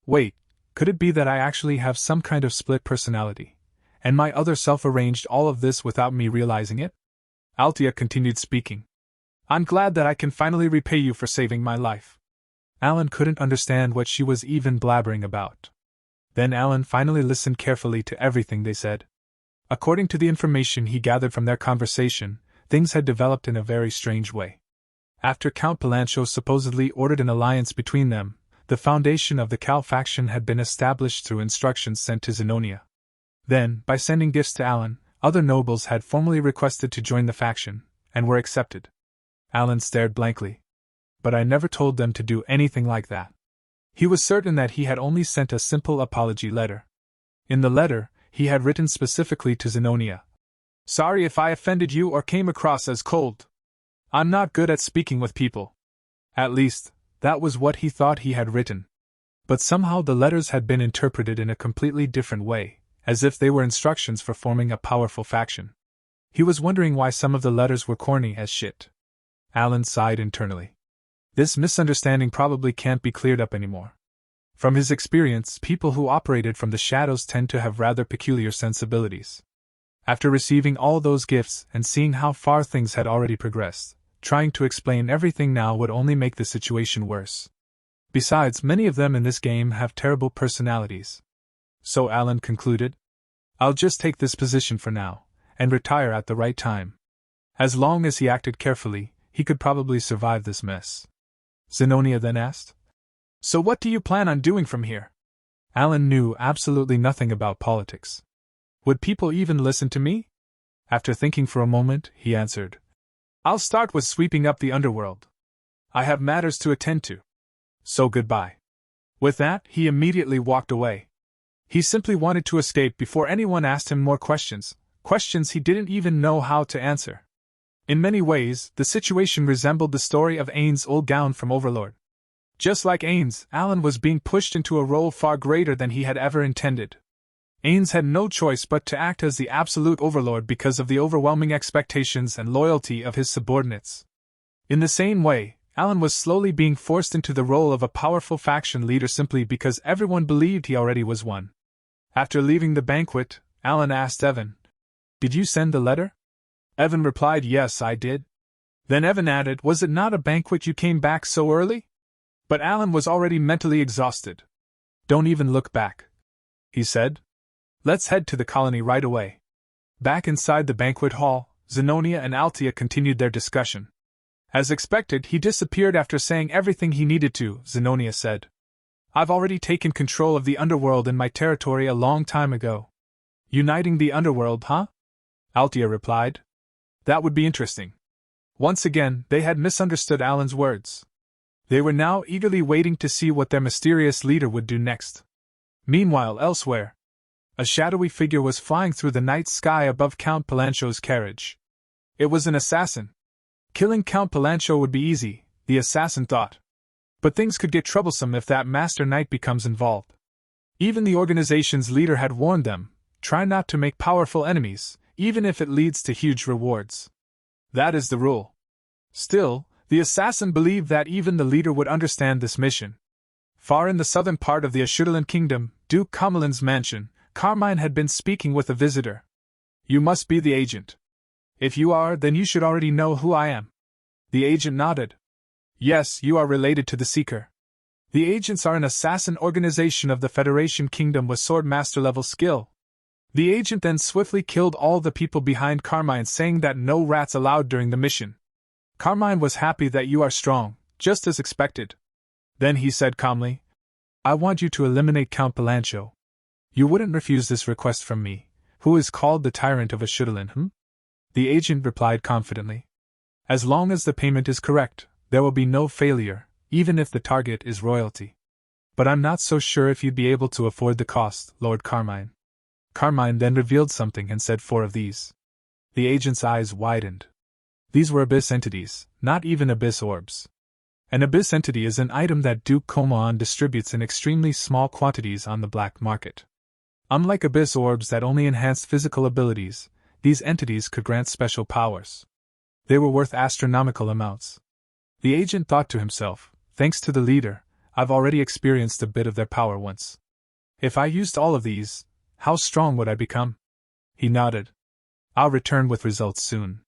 Wait, could it be that I actually have some kind of split personality, and my other self arranged all of this without me realizing it? Altia continued speaking. I'm glad that I can finally repay you for saving my life. Alan couldn't understand what she was even blabbering about. Then Alan finally listened carefully to everything they said. According to the information he gathered from their conversation, things had developed in a very strange way. After Count Palancho supposedly ordered an alliance between them, the foundation of the Cal faction had been established through instructions sent to Zenonia. Then, by sending gifts to Alan, other nobles had formally requested to join the faction, and were accepted. Alan stared blankly. But I never told them to do anything like that. He was certain that he had only sent a simple apology letter. In the letter, he had written specifically to Zenonia. Sorry if I offended you or came across as cold. I'm not good at speaking with people. At least, that was what he thought he had written. But somehow the letters had been interpreted in a completely different way, as if they were instructions for forming a powerful faction. He was wondering why some of the letters were corny as shit. Alan sighed internally. This misunderstanding probably can't be cleared up anymore. From his experience, people who operated from the shadows tend to have rather peculiar sensibilities. After receiving all those gifts and seeing how far things had already progressed, trying to explain everything now would only make the situation worse. Besides, many of them in this game have terrible personalities. So Alan concluded, I'll just take this position for now, and retire at the right time. As long as he acted carefully, he could probably survive this mess. Zenonia then asked, So what do you plan on doing from here? Alan knew absolutely nothing about politics. Would people even listen to me? After thinking for a moment, he answered, I'll start with sweeping up the underworld. I have matters to attend to. So goodbye. With that, he immediately walked away. He simply wanted to escape before anyone asked him more questions he didn't even know how to answer. In many ways, the situation resembled the story of Ain's old gown from Overlord. Just like Ain's, Alan was being pushed into a role far greater than he had ever intended. Ain's had no choice but to act as the absolute overlord because of the overwhelming expectations and loyalty of his subordinates. In the same way, Alan was slowly being forced into the role of a powerful faction leader simply because everyone believed he already was one. After leaving the banquet, Alan asked Evan, Did you send the letter? Evan replied, Yes, I did. Then Evan added, Was it not a banquet you came back so early? But Alan was already mentally exhausted. Don't even look back, he said. Let's head to the colony right away. Back inside the banquet hall, Zenonia and Altia continued their discussion. As expected, he disappeared after saying everything he needed to, Zenonia said. I've already taken control of the underworld in my territory a long time ago. Uniting the underworld, huh? Altia replied. That would be interesting. Once again, they had misunderstood Alan's words. They were now eagerly waiting to see what their mysterious leader would do next. Meanwhile, elsewhere, a shadowy figure was flying through the night sky above Count Palancho's carriage. It was an assassin. Killing Count Palancho would be easy, the assassin thought. But things could get troublesome if that Master Knight becomes involved. Even the organization's leader had warned them, try not to make powerful enemies, even if it leads to huge rewards. That is the rule. Still, the assassin believed that even the leader would understand this mission. Far in the southern part of the Ashudalan kingdom, Duke Kamalin's mansion, Carmine had been speaking with a visitor. You must be the agent. If you are, then you should already know who I am. The agent nodded. Yes, you are related to the Seeker. The agents are an assassin organization of the Federation Kingdom with swordmaster level skill. The agent then swiftly killed all the people behind Carmine, saying that no rats allowed during the mission. Carmine was happy that you are strong, just as expected. Then he said calmly, I want you to eliminate Count Palancho. You wouldn't refuse this request from me, who is called the Tyrant of Ashudalan, The agent replied confidently. As long as the payment is correct, there will be no failure, even if the target is royalty. But I'm not so sure if you'd be able to afford the cost, Lord Carmine. Carmine then revealed something and said 4 of these. The agent's eyes widened. These were abyss entities, not even abyss orbs. An abyss entity is an item that Duke Komaan distributes in extremely small quantities on the black market. Unlike abyss orbs that only enhanced physical abilities, these entities could grant special powers. They were worth astronomical amounts. The agent thought to himself, thanks to the leader, I've already experienced a bit of their power once. If I used all of these, how strong would I become? He nodded. I'll return with results soon.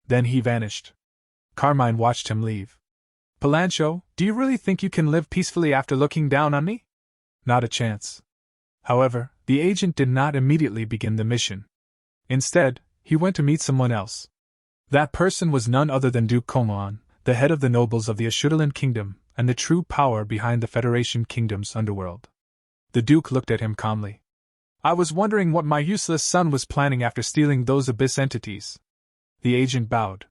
Then he vanished. Carmine watched him leave. Palancho, do you really think you can live peacefully after looking down on me? Not a chance. However, the agent did not immediately begin the mission. Instead, he went to meet someone else. That person was none other than Duke Komoan, the head of the nobles of the Ashudaland Kingdom, and the true power behind the Federation Kingdom's underworld. The Duke looked at him calmly. I was wondering what my useless son was planning after stealing those abyss entities. The agent bowed.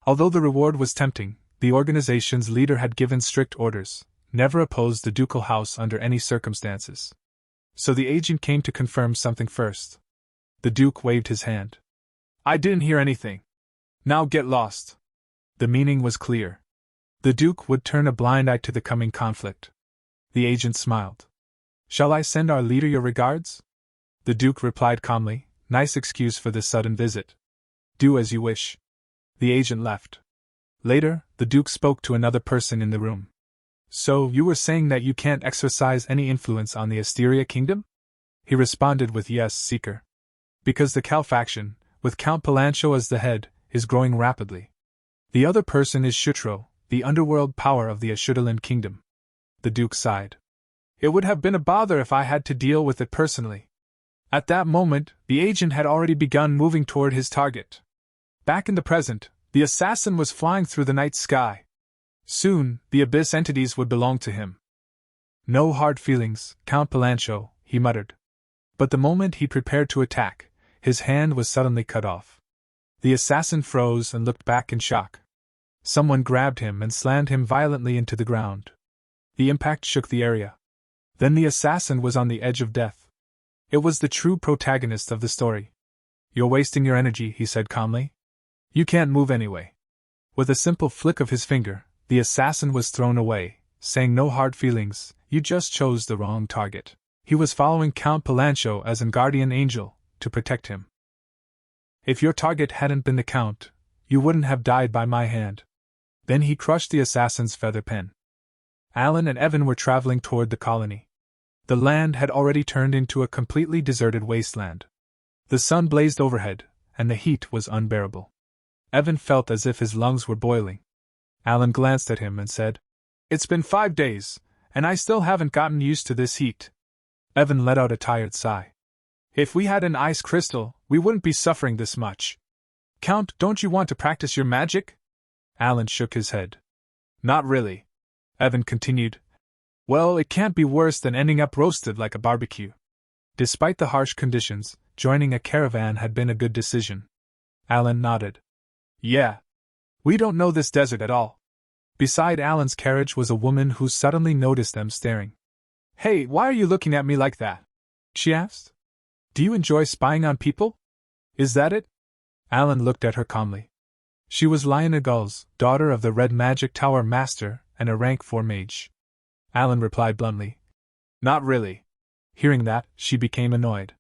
Although the reward was tempting, the organization's leader had given strict orders, never oppose the ducal house under any circumstances. So the agent came to confirm something first. The Duke waved his hand. I didn't hear anything. Now get lost. The meaning was clear. The Duke would turn a blind eye to the coming conflict. The agent smiled. Shall I send our leader your regards? The Duke replied calmly, nice excuse for this sudden visit. Do as you wish. The agent left. Later, the Duke spoke to another person in the room. So, you were saying that you can't exercise any influence on the Asteria Kingdom? He responded with yes, Seeker. Because the Cal faction, with Count Palancho as the head, is growing rapidly. The other person is Shutro, the underworld power of the Ashudaland Kingdom. The Duke sighed. It would have been a bother if I had to deal with it personally. At that moment, the agent had already begun moving toward his target. Back in the present, the assassin was flying through the night sky. Soon, the abyss entities would belong to him. No hard feelings, Count Palancho, he muttered. But the moment he prepared to attack, his hand was suddenly cut off. The assassin froze and looked back in shock. Someone grabbed him and slammed him violently into the ground. The impact shook the area. Then the assassin was on the edge of death. It was the true protagonist of the story. You're wasting your energy, he said calmly. You can't move anyway. With a simple flick of his finger, the assassin was thrown away, saying no hard feelings, you just chose the wrong target. He was following Count Palancho as an guardian angel, to protect him. If your target hadn't been the Count, you wouldn't have died by my hand. Then he crushed the assassin's feather pen. Alan and Evan were traveling toward the colony. The land had already turned into a completely deserted wasteland. The sun blazed overhead, and the heat was unbearable. Evan felt as if his lungs were boiling. Alan glanced at him and said, It's been 5 days, and I still haven't gotten used to this heat. Evan let out a tired sigh. If we had an ice crystal, we wouldn't be suffering this much. Count, don't you want to practice your magic? Alan shook his head. Not really. Evan continued. Well, it can't be worse than ending up roasted like a barbecue. Despite the harsh conditions, joining a caravan had been a good decision. Alan nodded. Yeah. We don't know this desert at all. Beside Alan's carriage was a woman who suddenly noticed them staring. Hey, why are you looking at me like that? She asked. Do you enjoy spying on people? Is that it? Alan looked at her calmly. She was Lyanna Gulls, daughter of the Red Magic Tower Master and a rank 4 mage. Alan replied bluntly. Not really. Hearing that, she became annoyed.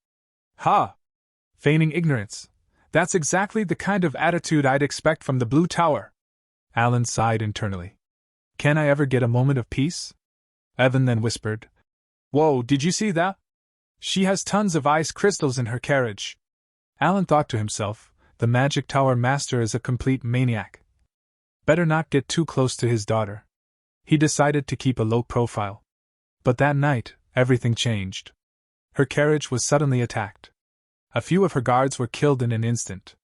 Ha! Feigning ignorance. That's exactly the kind of attitude I'd expect from the Blue Tower. Alan sighed internally. Can I ever get a moment of peace? Evan then whispered. Whoa, did you see that? She has tons of ice crystals in her carriage. Alan thought to himself, the Magic Tower Master is a complete maniac. Better not get too close to his daughter. He decided to keep a low profile. But that night, everything changed. Her carriage was suddenly attacked. A few of her guards were killed in an instant.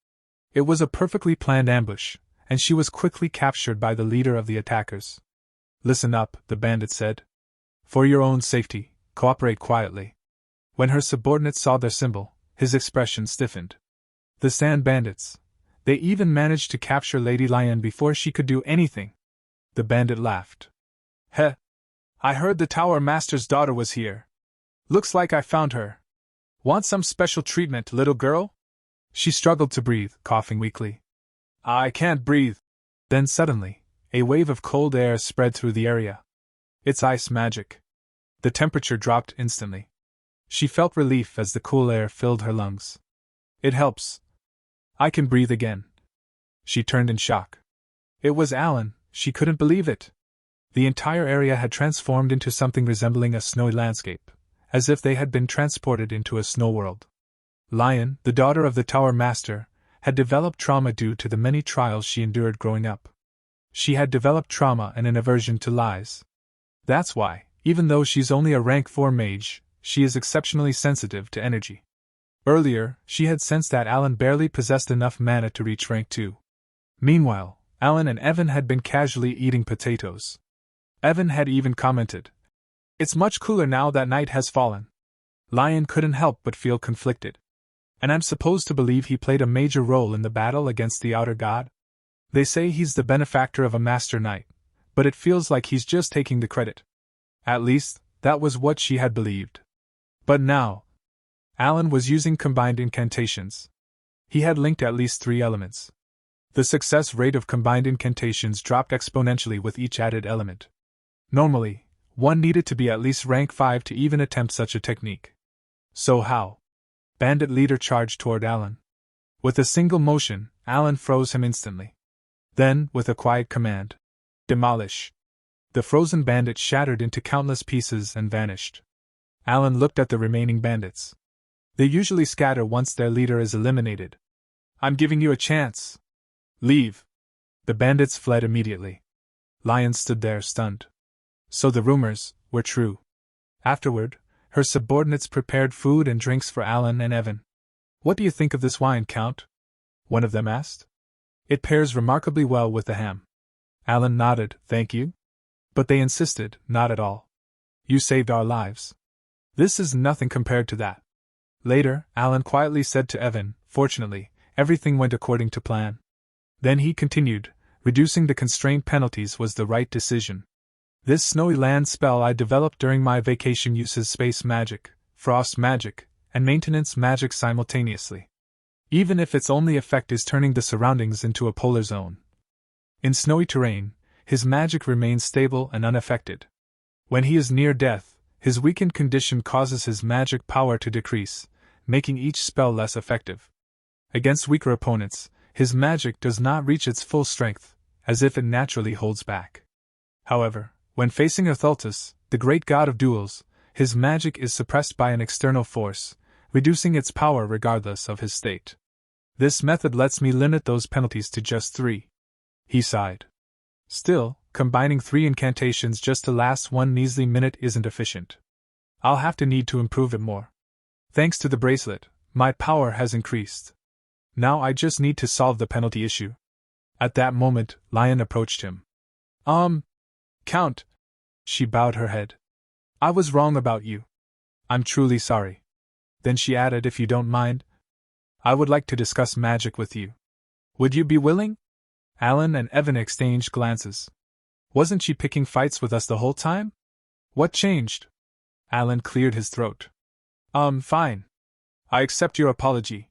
It was a perfectly planned ambush, and she was quickly captured by the leader of the attackers. Listen up, the bandit said. For your own safety, cooperate quietly. When her subordinates saw their symbol, his expression stiffened. The Sand Bandits. They even managed to capture Lady Lion before she could do anything. The bandit laughed. Heh. I heard the Tower Master's daughter was here. Looks like I found her. Want some special treatment, little girl? She struggled to breathe, coughing weakly. I can't breathe. Then suddenly, a wave of cold air spread through the area. It's ice magic. The temperature dropped instantly. She felt relief as the cool air filled her lungs. It helps. I can breathe again. She turned in shock. It was Alan, she couldn't believe it. The entire area had transformed into something resembling a snowy landscape, as if they had been transported into a snow world. Lion, the daughter of the Tower Master, had developed trauma due to the many trials she endured growing up. She had developed trauma and an aversion to lies. That's why, even though she's only a rank 4 mage, she is exceptionally sensitive to energy. Earlier, she had sensed that Alan barely possessed enough mana to reach rank 2. Meanwhile, Alan and Evan had been casually eating potatoes. Evan had even commented, "It's much cooler now that night has fallen." Lion couldn't help but feel conflicted. And I'm supposed to believe he played a major role in the battle against the outer god? They say he's the benefactor of a master knight, but it feels like he's just taking the credit. At least, that was what she had believed. But now, Alan was using combined incantations. He had linked at least 3 elements. The success rate of combined incantations dropped exponentially with each added element. Normally, one needed to be at least rank 5 to even attempt such a technique. So how? Bandit leader charged toward Alan. With a single motion, Alan froze him instantly. Then, with a quiet command, "Demolish!" The frozen bandit shattered into countless pieces and vanished. Alan looked at the remaining bandits. They usually scatter once their leader is eliminated. "I'm giving you a chance. Leave." The bandits fled immediately. Lion stood there stunned. So the rumors were true. Afterward, her subordinates prepared food and drinks for Alan and Evan. "What do you think of this wine, Count?" one of them asked. "It pairs remarkably well with the ham." Alan nodded, "Thank you." But they insisted, "Not at all. You saved our lives. This is nothing compared to that." Later, Alan quietly said to Evan, "Fortunately, everything went according to plan." Then he continued, "Reducing the constraint penalties was the right decision. This snowy land spell I developed during my vacation uses space magic, frost magic, and maintenance magic simultaneously. Even if its only effect is turning the surroundings into a polar zone. In snowy terrain, his magic remains stable and unaffected. When he is near death, his weakened condition causes his magic power to decrease, making each spell less effective. Against weaker opponents, his magic does not reach its full strength, as if it naturally holds back. However, when facing Arthultus, the great god of duels, his magic is suppressed by an external force, reducing its power regardless of his state. This method lets me limit those penalties to just 3. He sighed. Still, combining 3 incantations just to last one measly minute isn't efficient. I'll have to need to improve it more. Thanks to the bracelet, my power has increased. Now I just need to solve the penalty issue. At that moment, Lion approached him. Count. She bowed her head. "I was wrong about you. I'm truly sorry." Then she added, "If you don't mind, I would like to discuss magic with you. Would you be willing?" Alan and Evan exchanged glances. Wasn't she picking fights with us the whole time? What changed? Alan cleared his throat. Fine. I accept your apology.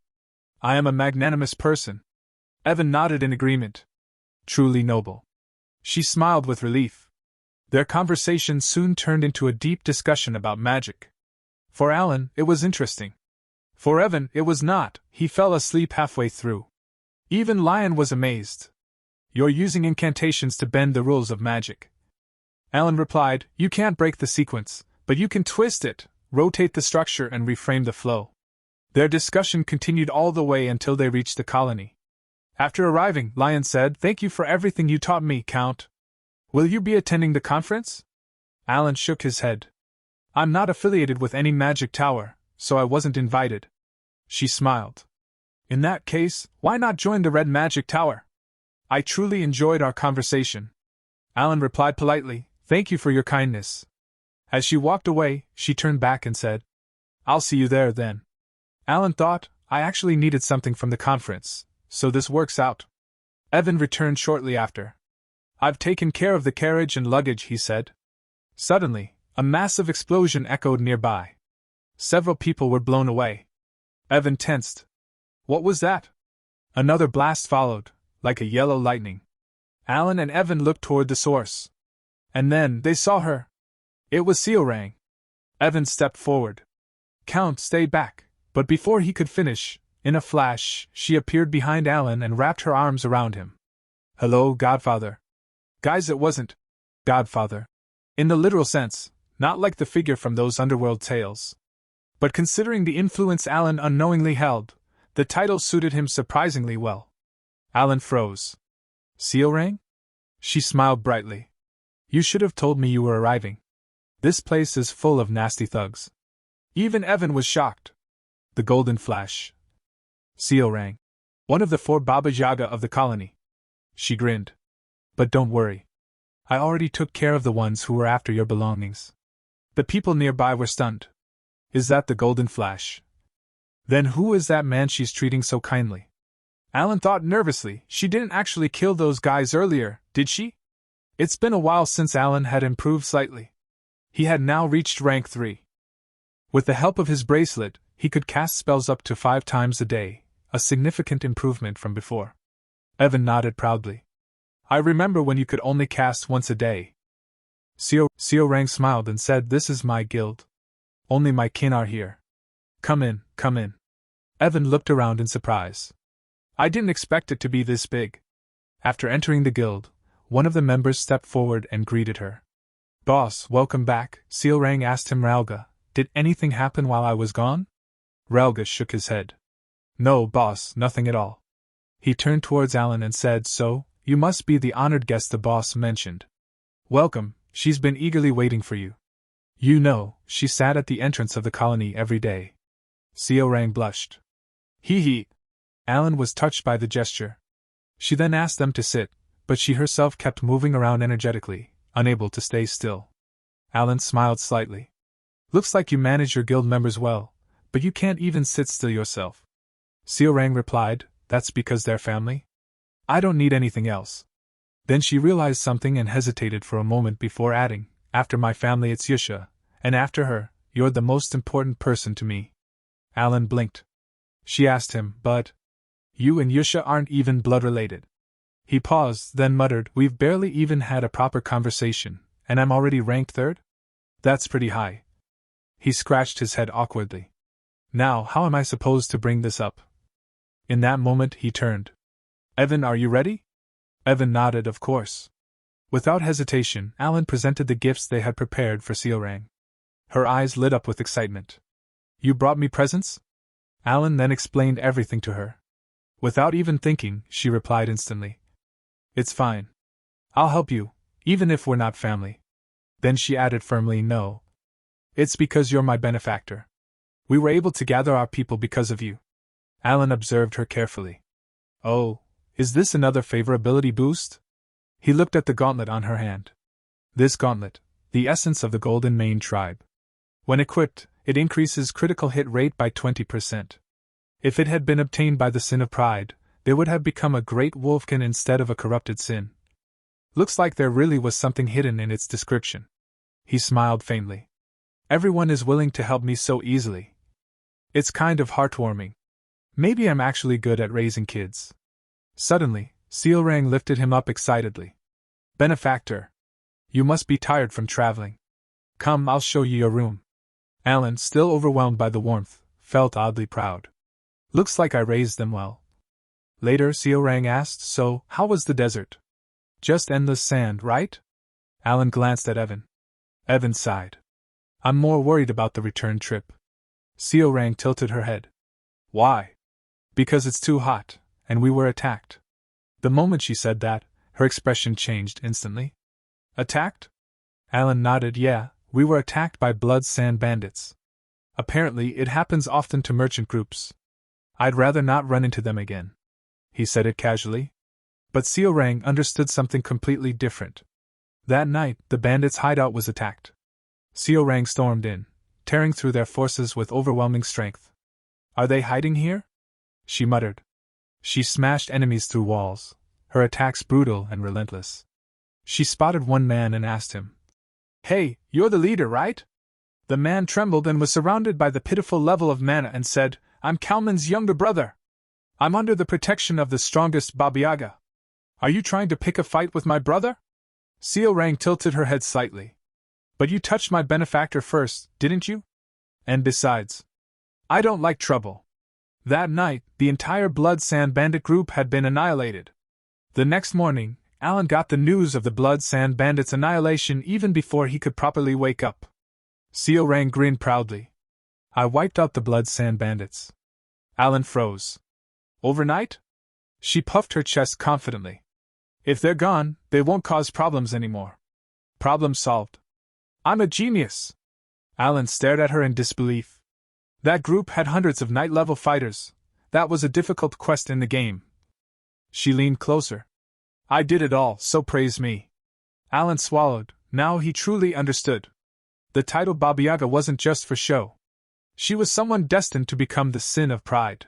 I am a magnanimous person." Evan nodded in agreement. "Truly noble." She smiled with relief. Their conversation soon turned into a deep discussion about magic. For Alan, it was interesting. For Evan, it was not. He fell asleep halfway through. Even Lion was amazed. "You're using incantations to bend the rules of magic." Alan replied, "You can't break the sequence, but you can twist it, rotate the structure and reframe the flow." Their discussion continued all the way until they reached the colony. After arriving, Lion said, "Thank you for everything you taught me, Count. Will you be attending the conference?" Alan shook his head. "I'm not affiliated with any magic tower, so I wasn't invited." She smiled. "In that case, why not join the Red Magic Tower? I truly enjoyed our conversation." Alan replied politely, "Thank you for your kindness." As she walked away, she turned back and said, "I'll see you there then." Alan thought, I actually needed something from the conference, so this works out. Evan returned shortly after. "I've taken care of the carriage and luggage," he said. Suddenly, a massive explosion echoed nearby. Several people were blown away. Evan tensed. What was that? Another blast followed, like a yellow lightning. Alan and Evan looked toward the source. And then they saw her. It was Seorang. Evan stepped forward. "Count, stay back," but before he could finish, in a flash, she appeared behind Alan and wrapped her arms around him. "Hello, Godfather." Guys, it wasn't Godfather in the literal sense, not like the figure from those underworld tales. But considering the influence Alan unknowingly held, the title suited him surprisingly well. Alan froze. "Seorang?" She smiled brightly. You should have told me you were arriving. This place is full of nasty thugs. Even Evan was shocked. The Golden Flash. Seo rang. One of the 4 Baba Yaga of the colony. She grinned. But don't worry. I already took care of the ones who were after your belongings. The people nearby were stunned. Is that the Golden Flash? Then who is that man she's treating so kindly? Alan thought nervously. She didn't actually kill those guys earlier, did she? It's been a while since Alan had improved slightly. He had now reached rank 3. With the help of his bracelet, he could cast spells up to 5 times a day, a significant improvement from before. Evan nodded proudly. I remember when you could only cast once a day. Seo Rang smiled and said, This is my guild. Only my kin are here. Come in, come in. Evan looked around in surprise. I didn't expect it to be this big. After entering the guild, one of the members stepped forward and greeted her. Boss, welcome back, Seo Rang asked him. Ralga, did anything happen while I was gone? Ralga shook his head. No, boss, nothing at all. He turned towards Alan and said, So, you must be the honored guest the boss mentioned. Welcome, she's been eagerly waiting for you. You know, she sat at the entrance of the colony every day. Seo Rang blushed. Hee. Alan was touched by the gesture. She then asked them to sit, but she herself kept moving around energetically, unable to stay still. Alan smiled slightly. Looks like you manage your guild members well, but you can't even sit still yourself. Seo Rang replied, That's because they're family? I don't need anything else. Then she realized something and hesitated for a moment before adding, After my family it's Yusha, and after her, you're the most important person to me. Alan blinked. She asked him, But you and Yusha aren't even blood-related. He paused, then muttered, We've barely even had a proper conversation, and I'm already ranked 3rd? That's pretty high. He scratched his head awkwardly. Now, how am I supposed to bring this up? In that moment, he turned. Evan, are you ready? Evan nodded, of course. Without hesitation, Alan presented the gifts they had prepared for Seo Rang. Her eyes lit up with excitement. You brought me presents? Alan then explained everything to her. Without even thinking, she replied instantly. It's fine. I'll help you, even if we're not family. Then she added firmly, No. It's because you're my benefactor. We were able to gather our people because of you. Alan observed her carefully. Oh, is this another favorability boost? He looked at the gauntlet on her hand. This gauntlet, the essence of the Golden Mane tribe. When equipped, it increases critical hit rate by 20%. If it had been obtained by the Sin of Pride, they would have become a great wolfkin instead of a corrupted sin. Looks like there really was something hidden in its description. He smiled faintly. Everyone is willing to help me so easily. It's kind of heartwarming. Maybe I'm actually good at raising kids. Suddenly, Seo Rang lifted him up excitedly. Benefactor. You must be tired from traveling. Come, I'll show you your room. Alan, still overwhelmed by the warmth, felt oddly proud. Looks like I raised them well. Later, Seo Rang asked, So, how was the desert? Just endless sand, right? Alan glanced at Evan. Evan sighed. I'm more worried about the return trip. Seo Rang tilted her head. Why? Because it's too hot, and we were attacked. The moment she said that, her expression changed instantly. Attacked? Alan nodded. Yeah, we were attacked by blood sand bandits. Apparently, it happens often to merchant groups. I'd rather not run into them again. He said it casually. But Seo Rang understood something completely different. That night, the bandits' hideout was attacked. Seo Rang stormed in, tearing through their forces with overwhelming strength. Are they hiding here? She muttered. She smashed enemies through walls, her attacks brutal and relentless. She spotted one man and asked him, Hey, you're the leader, right? The man trembled and was surrounded by the pitiful level of mana and said, I'm Kalman's younger brother. I'm under the protection of the strongest Baba Yaga. Are you trying to pick a fight with my brother? Seo Rang tilted her head slightly. But you touched my benefactor first, didn't you? And besides, I don't like trouble. That night, the entire Blood Sand Bandit group had been annihilated. The next morning, Alan got the news of the Blood Sand Bandits' annihilation even before he could properly wake up. Seo Rang grinned proudly. I wiped out the Blood Sand Bandits. Alan froze. Overnight? She puffed her chest confidently. If they're gone, they won't cause problems anymore. Problem solved. I'm a genius! Alan stared at her in disbelief. That group had hundreds of night-level fighters. That was a difficult quest in the game. She leaned closer. I did it all, so praise me. Alan swallowed. Now he truly understood. The title Baba Yaga wasn't just for show. She was someone destined to become the sin of pride.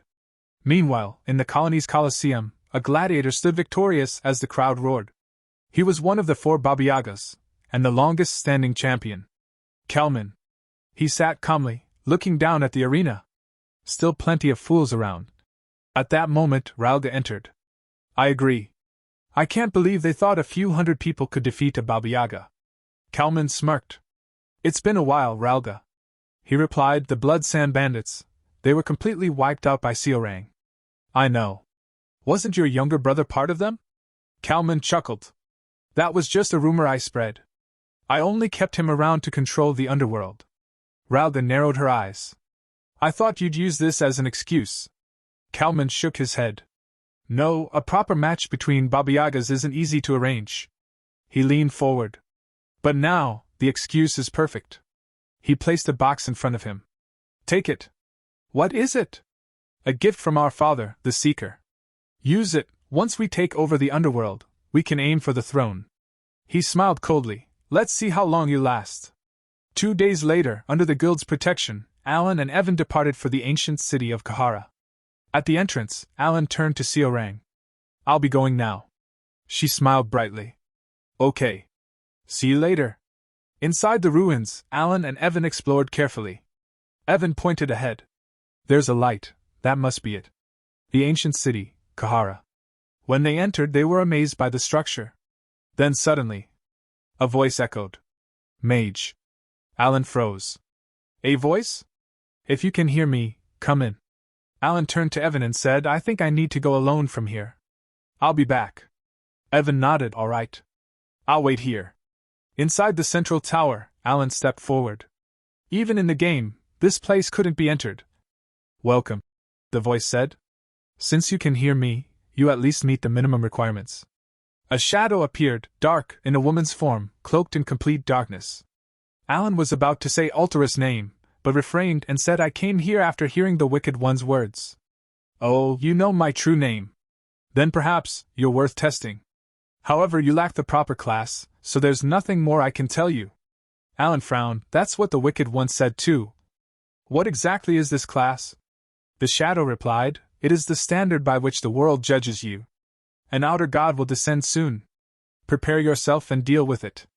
Meanwhile, in the colony's Colosseum, a gladiator stood victorious as the crowd roared. He was one of the 4 Baba Yagas, and the longest-standing champion. Kelman. He sat calmly, looking down at the arena. Still plenty of fools around. At that moment, Ralga entered. I agree. I can't believe they thought a few hundred people could defeat a Baba Yaga. Kalman smirked. It's been a while, Ralga. He replied, the Blood Sand Bandits. They were completely wiped out by Seorang. I know. Wasn't your younger brother part of them? Kalman chuckled. That was just a rumor I spread. I only kept him around to control the underworld. Ralga narrowed her eyes. I thought you'd use this as an excuse. Kalman shook his head. No, a proper match between Baba Yagas isn't easy to arrange. He leaned forward. But now, the excuse is perfect. He placed a box in front of him. Take it. What is it? A gift from our father, the Seeker. Use it. Once we take over the underworld, we can aim for the throne. He smiled coldly. Let's see how long you last. 2 days later, under the guild's protection, Alan and Evan departed for the ancient city of Kahara. At the entrance, Alan turned to Seorang. I'll be going now. She smiled brightly. Okay. See you later. Inside the ruins, Alan and Evan explored carefully. Evan pointed ahead. There's a light, that must be it. The ancient city, Kahara. When they entered, they were amazed by the structure. Then suddenly, a voice echoed. Mage. Alan froze. A voice? If you can hear me, come in. Alan turned to Evan and said, I think I need to go alone from here. I'll be back. Evan nodded, all right. I'll wait here. Inside the central tower, Alan stepped forward. Even in the game, this place couldn't be entered. Welcome, the voice said. Since you can hear me, you at least meet the minimum requirements. A shadow appeared, dark, in a woman's form, cloaked in complete darkness. Alan was about to say Altera's name, but refrained and said, I came here after hearing the Wicked One's words. Oh, you know my true name. Then perhaps, you're worth testing. However, you lack the proper class, so there's nothing more I can tell you. Alan frowned. That's what the Wicked One said too. What exactly is this class? The shadow replied, it is the standard by which the world judges you. An outer god will descend soon. Prepare yourself and deal with it.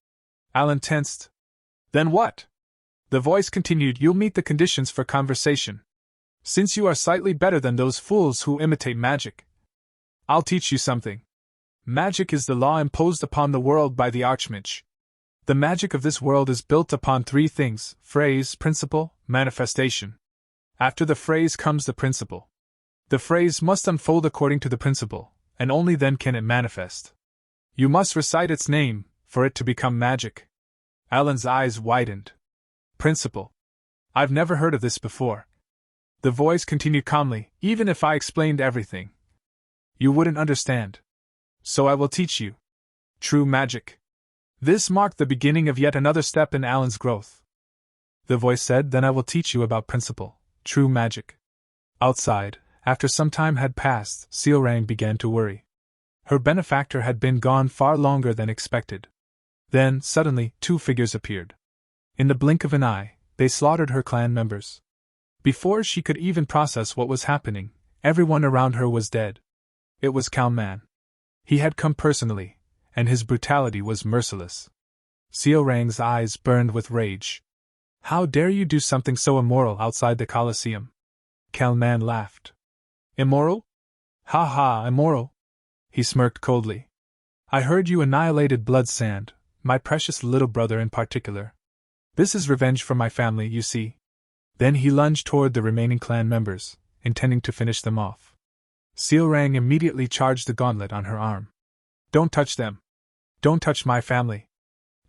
Alan tensed. Then what? The voice continued, you'll meet the conditions for conversation. Since you are slightly better than those fools who imitate magic, I'll teach you something. Magic is the law imposed upon the world by the Archmage. The magic of this world is built upon 3 things: phrase, principle, manifestation. After the phrase comes the principle. The phrase must unfold according to the principle, and only then can it manifest. You must recite its name, for it to become magic. Alan's eyes widened. Principle. I've never heard of this before. The voice continued calmly, even if I explained everything, you wouldn't understand. So I will teach you. True magic. This marked the beginning of yet another step in Alan's growth. The voice said, then I will teach you about principle, true magic. Outside, after some time had passed, Seorang began to worry. Her benefactor had been gone far longer than expected. Then, suddenly, 2 figures appeared. In the blink of an eye, they slaughtered her clan members. Before she could even process what was happening, everyone around her was dead. It was Kalman. He had come personally, and his brutality was merciless. Seorang's eyes burned with rage. How dare you do something so immoral outside the Colosseum? Kalman laughed. Immoral? Ha ha, immoral. He smirked coldly. I heard you annihilated Blood Sand, my precious little brother in particular. This is revenge for my family, you see. Then he lunged toward the remaining clan members, intending to finish them off. Seorang immediately charged the gauntlet on her arm. Don't touch them. Don't touch my family.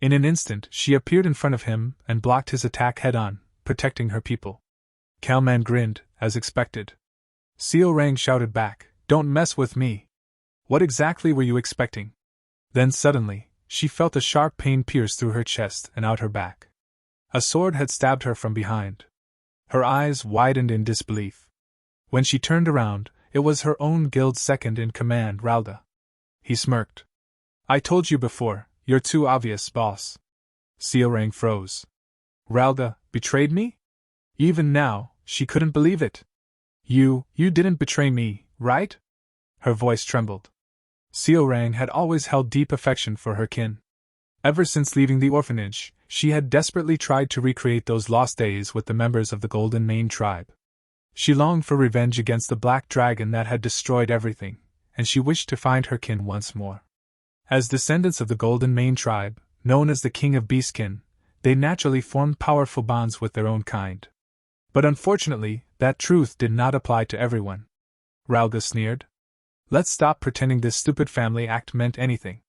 In an instant, she appeared in front of him and blocked his attack head-on, protecting her people. Kalman grinned, as expected. Seorang shouted back, Don't mess with me. What exactly were you expecting? Then suddenly, she felt a sharp pain pierce through her chest and out her back. A sword had stabbed her from behind. Her eyes widened in disbelief. When she turned around, it was her own guild's second-in-command, Ralga. He smirked. I told you before, you're too obvious, boss. Seorang froze. Ralga betrayed me? Even now, she couldn't believe it. You didn't betray me, right? Her voice trembled. Seorang had always held deep affection for her kin. Ever since leaving the orphanage, she had desperately tried to recreate those lost days with the members of the Golden Mane tribe. She longed for revenge against the black dragon that had destroyed everything, and she wished to find her kin once more. As descendants of the Golden Mane tribe, known as the King of Beastkin, they naturally formed powerful bonds with their own kind. But unfortunately, that truth did not apply to everyone. Ralga sneered. Let's stop pretending this stupid family act meant anything.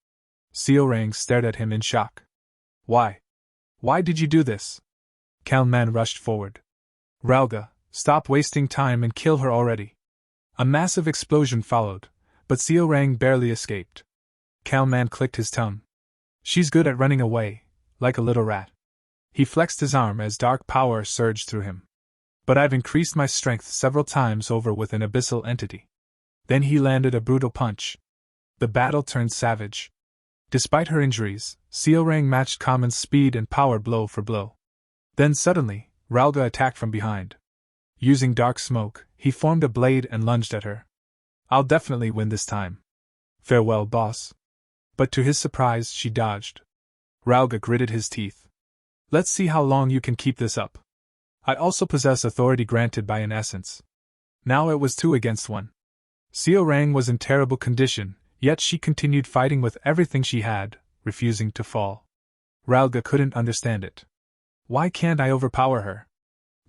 Seorang stared at him in shock. Why? Why did you do this? Kalman rushed forward. Ralga, stop wasting time and kill her already. A massive explosion followed, but Seorang barely escaped. Kalman clicked his tongue. She's good at running away, like a little rat. He flexed his arm as dark power surged through him. But I've increased my strength several times over with an abyssal entity. Then he landed a brutal punch. The battle turned savage. Despite her injuries, Seorang matched Kaman's speed and power blow for blow. Then suddenly, Ralga attacked from behind. Using dark smoke, he formed a blade and lunged at her. I'll definitely win this time. Farewell, boss. But to his surprise, she dodged. Ralga gritted his teeth. Let's see how long you can keep this up. I also possess authority granted by an essence. Now it was 2 against 1. Seorang was in terrible condition, yet she continued fighting with everything she had, refusing to fall. Ralga couldn't understand it. Why can't I overpower her?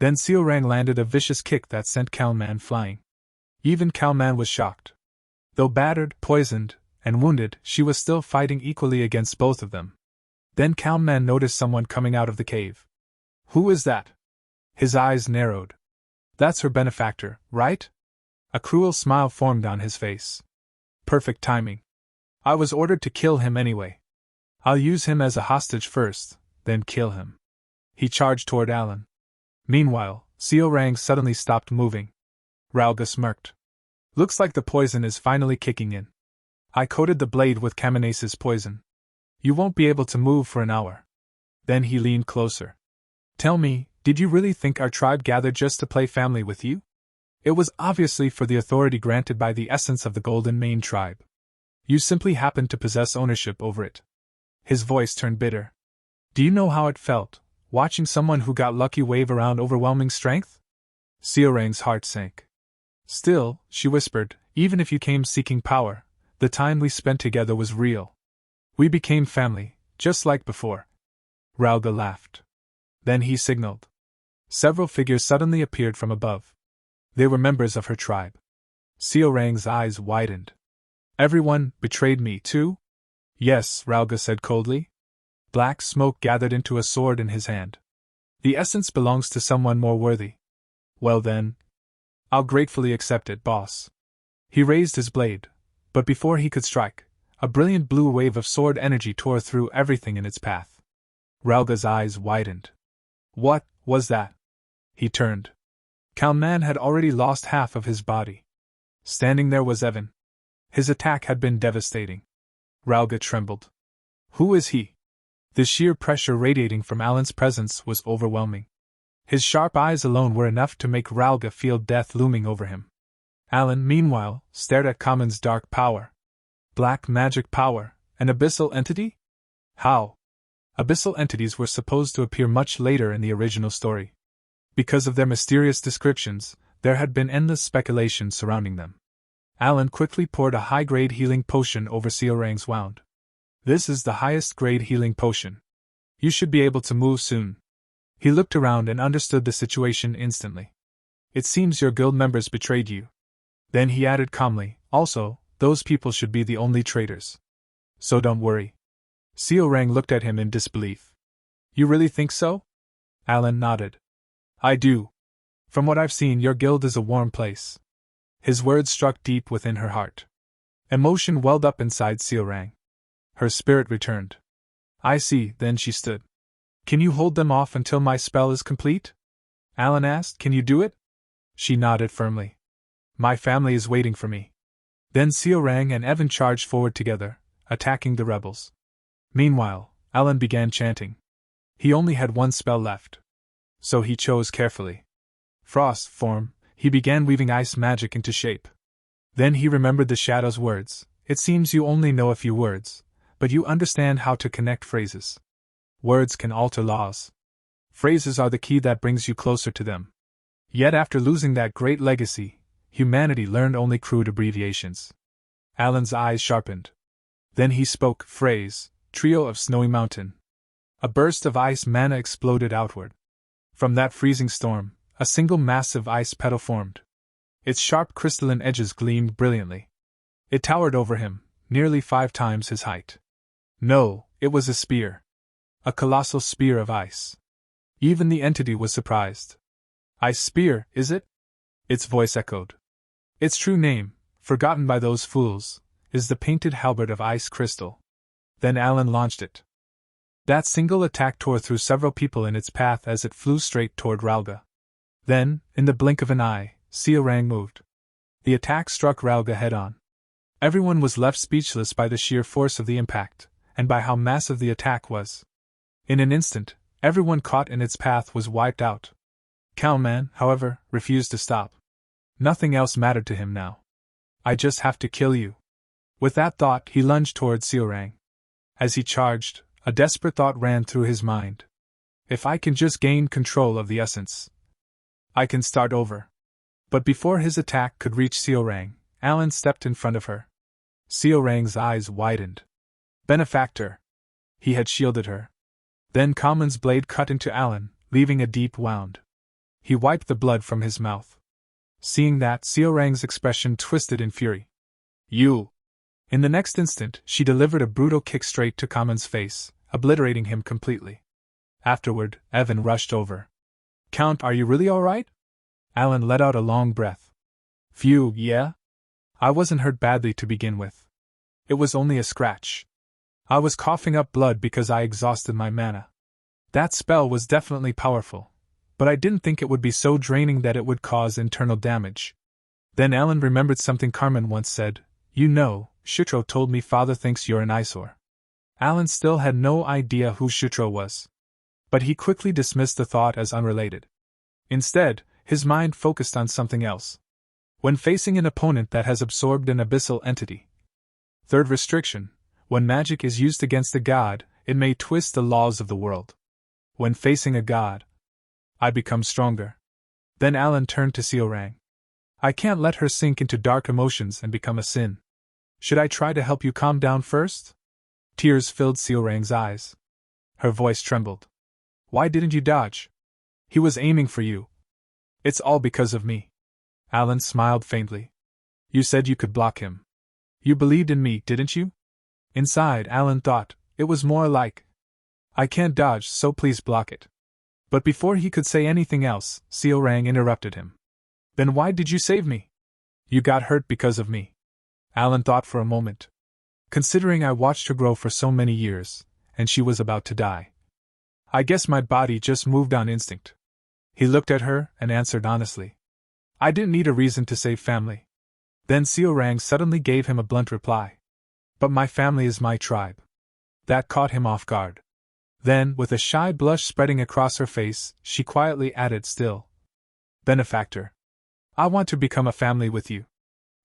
Then Seorang landed a vicious kick that sent Kalman flying. Even Kalman was shocked. Though battered, poisoned, and wounded, she was still fighting equally against both of them. Then Kalman noticed someone coming out of the cave. Who is that? His eyes narrowed. That's her benefactor, right? A cruel smile formed on his face. Perfect timing. I was ordered to kill him anyway. I'll use him as a hostage first, then kill him. He charged toward Alan. Meanwhile, Seorang suddenly stopped moving. Ralga smirked. Looks like the poison is finally kicking in. I coated the blade with Kamanace's poison. You won't be able to move for an hour. Then he leaned closer. Tell me, did you really think our tribe gathered just to play family with you? It was obviously for the authority granted by the essence of the Golden Mane tribe. You simply happened to possess ownership over it. His voice turned bitter. Do you know how it felt, watching someone who got lucky wave around overwhelming strength? Seorang's heart sank. Still, she whispered, even if you came seeking power, the time we spent together was real. We became family, just like before. Ralga laughed. Then he signaled. Several figures suddenly appeared from above. They were members of her tribe. Seorang's eyes widened. Everyone betrayed me too? Yes, Ralga said coldly. Black smoke gathered into a sword in his hand. The essence belongs to someone more worthy. Well then, I'll gratefully accept it, boss. He raised his blade, but before he could strike, a brilliant blue wave of sword energy tore through everything in its path. Ralga's eyes widened. What was that? He turned. Kalman had already lost half of his body. Standing there was Evan. His attack had been devastating. Ralga trembled. Who is he? The sheer pressure radiating from Alan's presence was overwhelming. His sharp eyes alone were enough to make Ralga feel death looming over him. Alan, meanwhile, stared at Kaman's dark power. Black magic power, an abyssal entity? How? Abyssal entities were supposed to appear much later in the original story. Because of their mysterious descriptions, there had been endless speculation surrounding them. Alan quickly poured a high-grade healing potion over Seorang's wound. This is the highest-grade healing potion. You should be able to move soon. He looked around and understood the situation instantly. It seems your guild members betrayed you. Then he added calmly, also, those people should be the only traitors. So don't worry. Seorang looked at him in disbelief. You really think so? Alan nodded. I do. From what I've seen, your guild is a warm place. His words struck deep within her heart. Emotion welled up inside Seorang. Her spirit returned. I see, then she stood. Can you hold them off until my spell is complete? Alan asked. Can you do it? She nodded firmly. My family is waiting for me. Then Seorang and Evan charged forward together, attacking the rebels. Meanwhile, Alan began chanting. He only had one spell left. So he chose carefully. Frost form, he began weaving ice magic into shape. Then he remembered the shadow's words. It seems you only know a few words, but you understand how to connect phrases. Words can alter laws. Phrases are the key that brings you closer to them. Yet after losing that great legacy, humanity learned only crude abbreviations. Alan's eyes sharpened. Then he spoke, phrase, trio of snowy mountain. A burst of ice mana exploded outward. From that freezing storm, a single massive ice petal formed. Its sharp crystalline edges gleamed brilliantly. It towered over him, nearly 5 times his height. No, it was a spear. A colossal spear of ice. Even the entity was surprised. Ice spear, is it? Its voice echoed. Its true name, forgotten by those fools, is the painted halberd of ice crystal. Then Alan launched it. That single attack tore through several people in its path as it flew straight toward Ralga. Then, in the blink of an eye, Seorang moved. The attack struck Ralga head-on. Everyone was left speechless by the sheer force of the impact, and by how massive the attack was. In an instant, everyone caught in its path was wiped out. Cowman, however, refused to stop. Nothing else mattered to him now. I just have to kill you. With that thought, he lunged toward Seorang. As he charged, a desperate thought ran through his mind. If I can just gain control of the essence, I can start over. But before his attack could reach Seorang, Alan stepped in front of her. Seorang's eyes widened. Benefactor! He had shielded her. Then Kamen's blade cut into Alan, leaving a deep wound. He wiped the blood from his mouth. Seeing that, Seorang's expression twisted in fury. You! In the next instant, she delivered a brutal kick straight to Kamen's face, obliterating him completely. Afterward, Evan rushed over. Count, are you really all right? Alan let out a long breath. Phew, yeah? I wasn't hurt badly to begin with. It was only a scratch. I was coughing up blood because I exhausted my mana. That spell was definitely powerful, but I didn't think it would be so draining that it would cause internal damage. Then Alan remembered something Carmen once said. You know, Shutro told me father thinks you're an eyesore. Alan still had no idea who Shutro was. But he quickly dismissed the thought as unrelated. Instead, his mind focused on something else. When facing an opponent that has absorbed an abyssal entity. Third restriction, when magic is used against a god, it may twist the laws of the world. When facing a god, I become stronger. Then Alan turned to Seorang. I can't let her sink into dark emotions and become a sin. Should I try to help you calm down first? Tears filled Seorang's eyes. Her voice trembled. Why didn't you dodge? He was aiming for you. It's all because of me. Alan smiled faintly. You said you could block him. You believed in me, didn't you? Inside, Alan thought, it was more like, I can't dodge, so please block it. But before he could say anything else, Seorang interrupted him. Then why did you save me? You got hurt because of me. Alan thought for a moment. Considering I watched her grow for so many years, and she was about to die. I guess my body just moved on instinct. He looked at her and answered honestly. I didn't need a reason to save family. Then Seorang suddenly gave him a blunt reply. But my family is my tribe. That caught him off guard. Then, with a shy blush spreading across her face, she quietly added still. Benefactor. I want to become a family with you.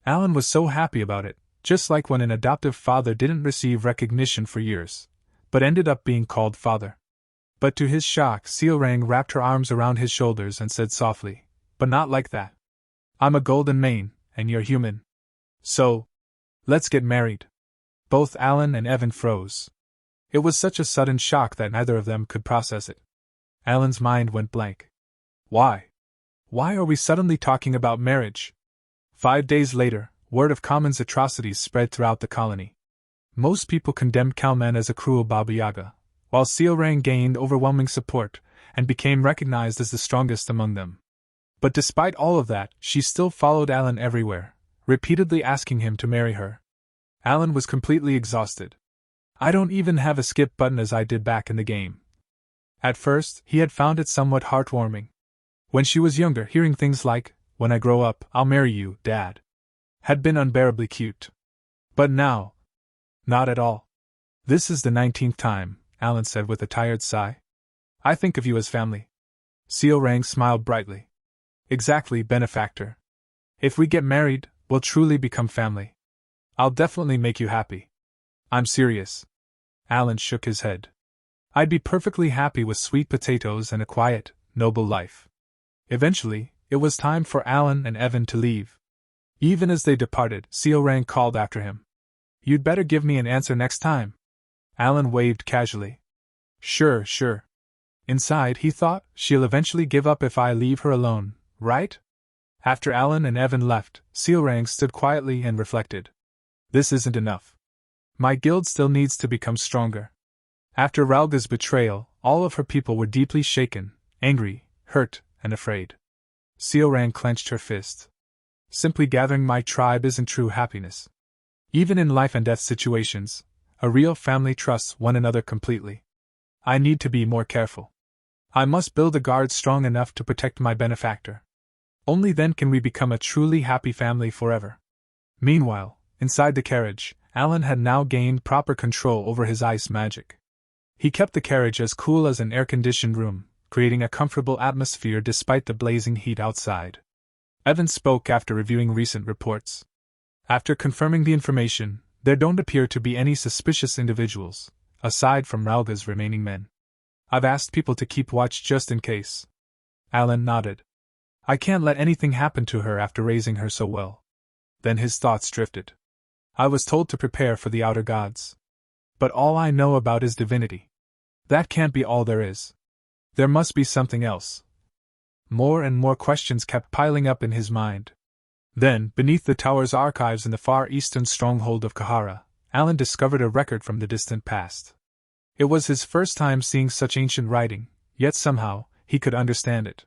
Alan was so happy about it, just like when an adoptive father didn't receive recognition for years, but ended up being called father. But to his shock, Seorang wrapped her arms around his shoulders and said softly, but not like that. I'm a golden mane, and you're human. So, let's get married. Both Alan and Evan froze. It was such a sudden shock that neither of them could process it. Alan's mind went blank. Why? Why are we suddenly talking about marriage? 5 days later, word of Kamen's atrocities spread throughout the colony. Most people condemned Kalman as a cruel Baba Yaga, while Seorang gained overwhelming support and became recognized as the strongest among them. But despite all of that, she still followed Alan everywhere, repeatedly asking him to marry her. Alan was completely exhausted. I don't even have a skip button as I did back in the game. At first, he had found it somewhat heartwarming. When she was younger, hearing things like, "When I grow up, I'll marry you, Dad," had been unbearably cute. But now, not at all. This is the 19th time, Alan said with a tired sigh. I think of you as family. Seorang smiled brightly. Exactly, benefactor. If we get married, we'll truly become family. I'll definitely make you happy. I'm serious. Alan shook his head. I'd be perfectly happy with sweet potatoes and a quiet, noble life. Eventually, it was time for Alan and Evan to leave. Even as they departed, Seorang called after him. You'd better give me an answer next time. Alan waved casually. Sure. Inside, he thought, she'll eventually give up if I leave her alone, right? After Alan and Evan left, Seorang stood quietly and reflected. This isn't enough. My guild still needs to become stronger. After Ralga's betrayal, all of her people were deeply shaken, angry, hurt, and afraid. Seorang clenched her fist. Simply gathering my tribe isn't true happiness. Even in life and death situations, a real family trusts one another completely. I need to be more careful. I must build a guard strong enough to protect my benefactor. Only then can we become a truly happy family forever. Meanwhile, inside the carriage, Alan had now gained proper control over his ice magic. He kept the carriage as cool as an air-conditioned room, creating a comfortable atmosphere despite the blazing heat outside. Evan spoke after reviewing recent reports. After confirming the information, there don't appear to be any suspicious individuals, aside from Ralga's remaining men. I've asked people to keep watch just in case. Alan nodded. I can't let anything happen to her after raising her so well. Then his thoughts drifted. I was told to prepare for the outer gods. But all I know about is divinity. That can't be all there is. There must be something else. More and more questions kept piling up in his mind. Then, beneath the tower's archives in the far eastern stronghold of Kahara, Alan discovered a record from the distant past. It was his first time seeing such ancient writing, yet somehow, he could understand it.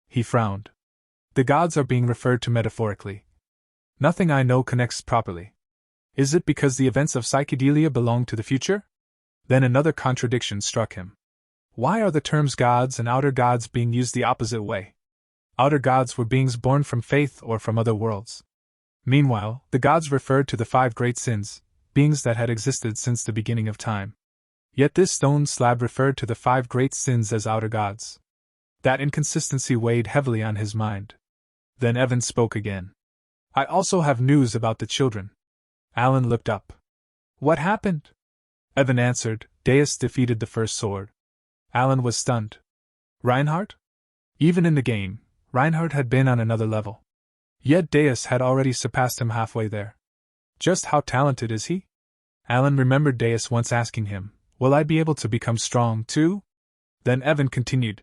He frowned. The gods are being referred to metaphorically. Nothing I know connects properly. Is it because the events of psychedelia belong to the future? Then another contradiction struck him. Why are the terms gods and outer gods being used the opposite way? Outer gods were beings born from faith or from other worlds. Meanwhile, the gods referred to the 5 great sins, beings that had existed since the beginning of time. Yet this stone slab referred to the 5 great sins as outer gods. That inconsistency weighed heavily on his mind. Then Evan spoke again. I also have news about the children. Alan looked up. What happened? Evan answered, Deus defeated the first sword. Alan was stunned. Reinhardt? Even in the game, Reinhardt had been on another level. Yet Deus had already surpassed him halfway there. Just how talented is he? Alan remembered Deus once asking him, will I be able to become strong too? Then Evan continued.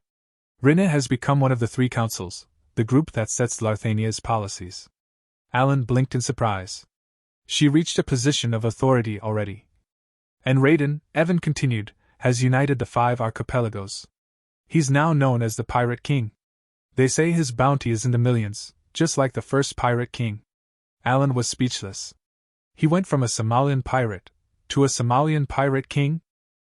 Rinne has become one of the 3 councils, the group that sets Larthania's policies. Alan blinked in surprise. She reached a position of authority already. And Raiden, Evan continued, has united the 5 archipelagos. He's now known as the Pirate King. They say his bounty is in the millions, just like the first Pirate King. Alan was speechless. He went from a Somalian pirate to a Somalian Pirate King?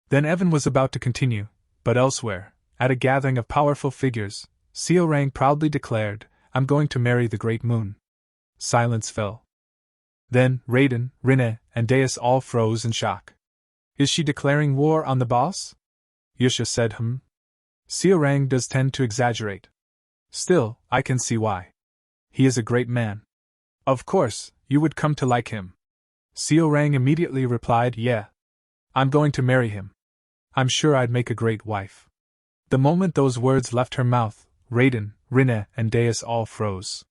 Then Evan was about to continue, but elsewhere, at a gathering of powerful figures, Seorang proudly declared, I'm going to marry the Great Moon. Silence fell. Then, Raiden, Rinne, and Deus all froze in shock. Is she declaring war on the boss? Yusha said, Seorang does tend to exaggerate. Still, I can see why. He is a great man. Of course, you would come to like him. Seorang immediately replied, yeah. I'm going to marry him. I'm sure I'd make a great wife. The moment those words left her mouth, Raiden, Rinne, and Deus all froze.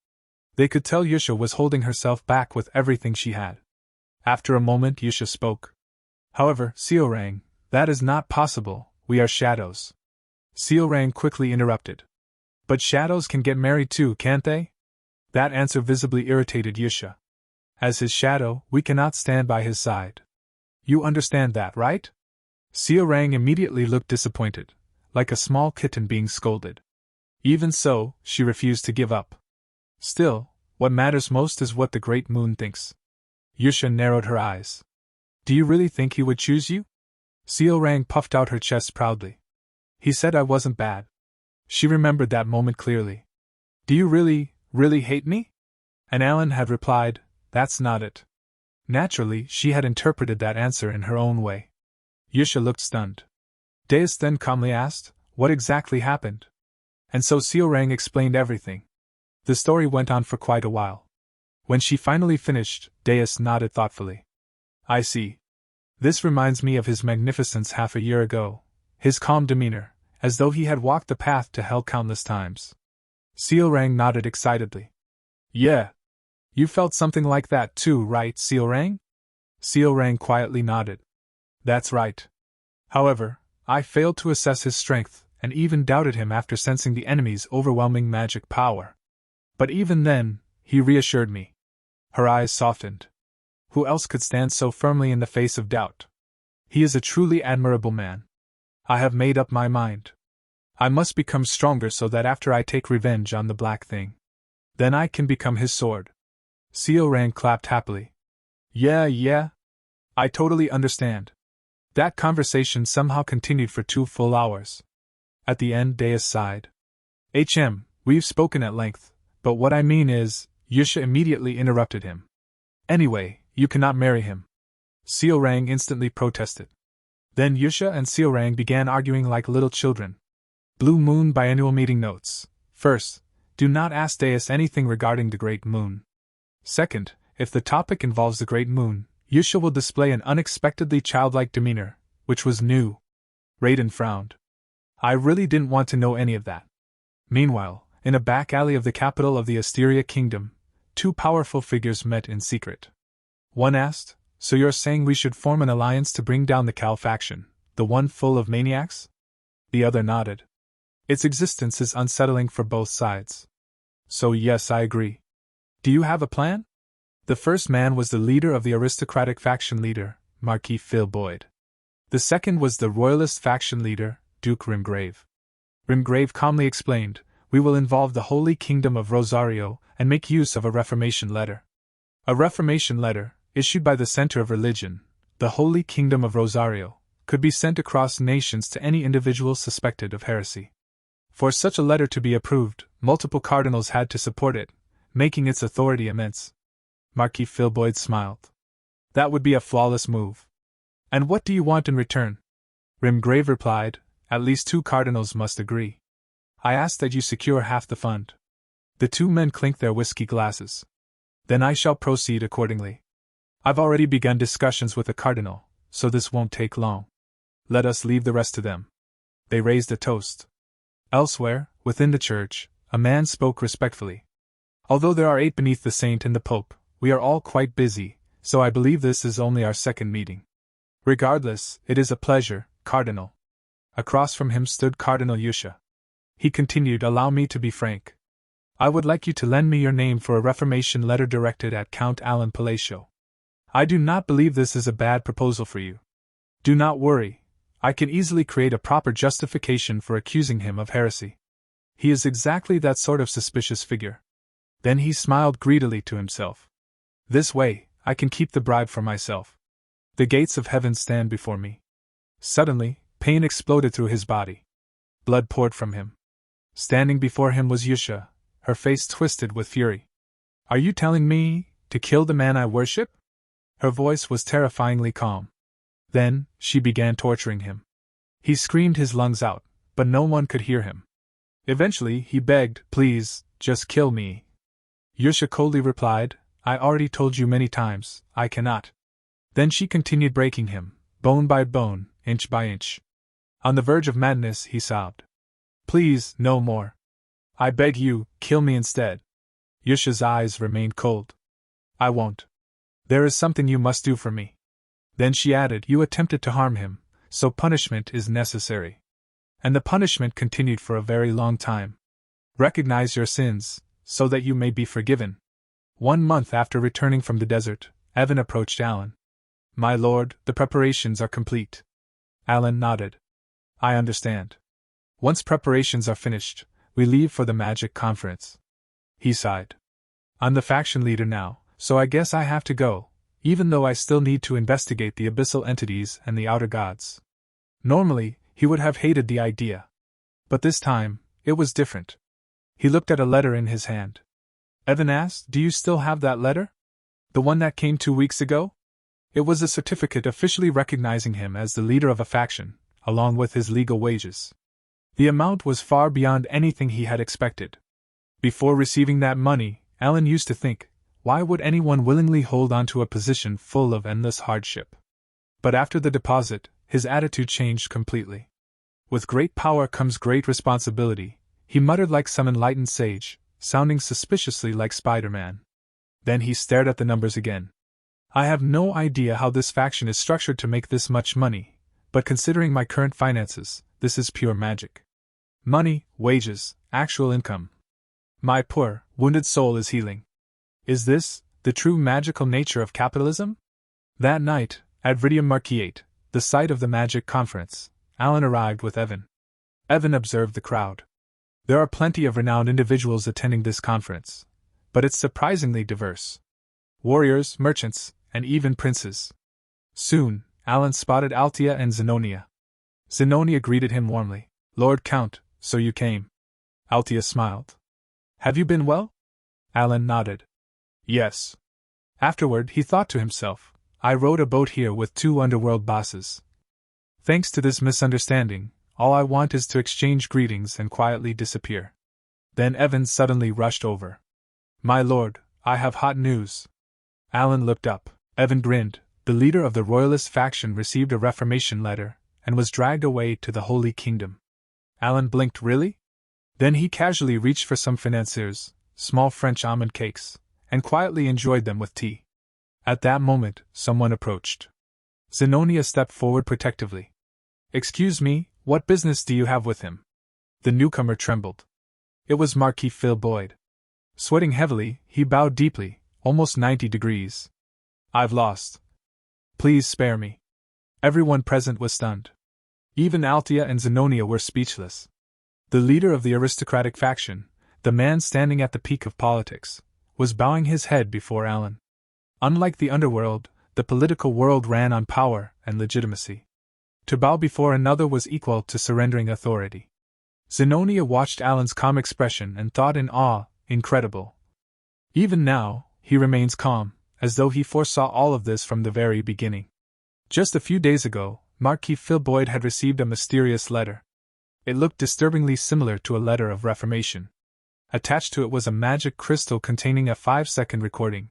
They could tell Yusha was holding herself back with everything she had. After a moment Yusha spoke. However, Seorang, that is not possible, we are shadows. Seorang quickly interrupted. But shadows can get married too, can't they? That answer visibly irritated Yusha. As his shadow, we cannot stand by his side. You understand that, right? Seorang immediately looked disappointed, like a small kitten being scolded. Even so, she refused to give up. Still, what matters most is what the Great Moon thinks. Yusha narrowed her eyes. Do you really think he would choose you? Seorang puffed out her chest proudly. He said I wasn't bad. She remembered that moment clearly. Do you really, really hate me? And Alan had replied, that's not it. Naturally, she had interpreted that answer in her own way. Yusha looked stunned. Deus then calmly asked, what exactly happened? And so Seorang explained everything. The story went on for quite a while. When she finally finished, Deus nodded thoughtfully. I see. This reminds me of his magnificence half a year ago, his calm demeanor, as though he had walked the path to hell countless times. Seorang nodded excitedly. Yeah. You felt something like that too, right, Seorang? Seorang quietly nodded. That's right. However, I failed to assess his strength, and even doubted him after sensing the enemy's overwhelming magic power. But even then, he reassured me. Her eyes softened. Who else could stand so firmly in the face of doubt? He is a truly admirable man. I have made up my mind. I must become stronger so that after I take revenge on the Black Thing, then I can become his sword. Seorang clapped happily. Yeah. I totally understand. That conversation somehow continued for 2 full hours. At the end, Deus sighed. We've spoken at length, but what I mean is, Yusha immediately interrupted him. Anyway, you cannot marry him. Seorang instantly protested. Then Yusha and Seorang began arguing like little children. Blue Moon Biannual Meeting Notes. First, do not ask Deus anything regarding the Great Moon. Second, if the topic involves the Great Moon, Yusha will display an unexpectedly childlike demeanor, which was new. Raiden frowned. I really didn't want to know any of that. Meanwhile, in a back alley of the capital of the Asteria Kingdom, 2 powerful figures met in secret. One asked, so you're saying we should form an alliance to bring down the Cal faction, the one full of maniacs? The other nodded. Its existence is unsettling for both sides. So yes, I agree. Do you have a plan? The first man was the leader of the aristocratic faction leader, Marquis Phil Boyd. The second was the royalist faction leader, Duke Rimgrave. Rimgrave calmly explained, we will involve the Holy Kingdom of Rosario and make use of a Reformation letter. A Reformation letter, issued by the Center of Religion, the Holy Kingdom of Rosario, could be sent across nations to any individual suspected of heresy. For such a letter to be approved, multiple cardinals had to support it, making its authority immense. Marquis Phil Boyd smiled. That would be a flawless move. And what do you want in return? Rimgrave replied, at least 2 cardinals must agree. I ask that you secure half the fund. The 2 men clinked their whiskey glasses. Then I shall proceed accordingly. I've already begun discussions with a cardinal, so this won't take long. Let us leave the rest to them. They raised a toast. Elsewhere, within the church, a man spoke respectfully. Although there are 8 beneath the saint and the pope, we are all quite busy, so I believe this is only our second meeting. Regardless, it is a pleasure, Cardinal. Across from him stood Cardinal Yusha. He continued, allow me to be frank. I would like you to lend me your name for a Reformation letter directed at Count Alan Palacio. I do not believe this is a bad proposal for you. Do not worry, I can easily create a proper justification for accusing him of heresy. He is exactly that sort of suspicious figure. Then he smiled greedily to himself. This way, I can keep the bribe for myself. The gates of heaven stand before me. Suddenly, pain exploded through his body. Blood poured from him. Standing before him was Yusha, her face twisted with fury. Are you telling me to kill the man I worship? Her voice was terrifyingly calm. Then, she began torturing him. He screamed his lungs out, but no one could hear him. Eventually, he begged, please, just kill me. Yusha coldly replied, I already told you many times, I cannot. Then she continued breaking him, bone by bone, inch by inch. On the verge of madness, he sobbed. Please, no more. I beg you, kill me instead. Yusha's eyes remained cold. I won't. There is something you must do for me. Then she added, you attempted to harm him, so punishment is necessary. And the punishment continued for a very long time. Recognize your sins, so that you may be forgiven. 1 month after returning from the desert, Evan approached Alan. My lord, the preparations are complete. Alan nodded. I understand. Once preparations are finished, we leave for the magic conference. He sighed. I'm the faction leader now, so I guess I have to go, even though I still need to investigate the abyssal entities and the outer gods. Normally, he would have hated the idea. But this time, it was different. He looked at a letter in his hand. Evan asked, "Do you still have that letter? The one that came 2 weeks ago?" It was a certificate officially recognizing him as the leader of a faction, along with his legal wages. The amount was far beyond anything he had expected. Before receiving that money, Alan used to think, why would anyone willingly hold on to a position full of endless hardship? But after the deposit, his attitude changed completely. With great power comes great responsibility, he muttered like some enlightened sage, sounding suspiciously like Spider-Man. Then he stared at the numbers again. I have no idea how this faction is structured to make this much money, but considering my current finances, this is pure magic. Money, wages, actual income. My poor, wounded soul is healing. Is this the true magical nature of capitalism? That night, at Viridium Marquis, the site of the magic conference, Alan arrived with Evan. Evan observed the crowd. There are plenty of renowned individuals attending this conference, but it's surprisingly diverse. Warriors, merchants, and even princes. Soon, Alan spotted Altia and Zenonia. Zenonia greeted him warmly. "Lord Count, so you came." Altia smiled. "Have you been well?" Alan nodded. "Yes." Afterward, he thought to himself, I rowed a boat here with 2 underworld bosses. Thanks to this misunderstanding, all I want is to exchange greetings and quietly disappear. Then Evan suddenly rushed over. "My lord, I have hot news." Alan looked up. Evan grinned. The leader of the royalist faction received a reformation letter and was dragged away to the Holy Kingdom. Alan blinked. Really? Then he casually reached for some financiers, small French almond cakes, and quietly enjoyed them with tea. At that moment, someone approached. Zenonia stepped forward protectively. "Excuse me, what business do you have with him?" The newcomer trembled. It was Marquis Phil Boyd. Sweating heavily, he bowed deeply, almost 90 degrees. "I've lost. Please spare me." Everyone present was stunned. Even Altia and Zenonia were speechless. The leader of the aristocratic faction, the man standing at the peak of politics, was bowing his head before Alan. Unlike the underworld, the political world ran on power and legitimacy. To bow before another was equal to surrendering authority. Zenonia watched Alan's calm expression and thought in awe, incredible. Even now, he remains calm, as though he foresaw all of this from the very beginning. Just a few days ago, Marquis Phil Boyd had received a mysterious letter. It looked disturbingly similar to a letter of reformation. Attached to it was a magic crystal containing a 5-second recording.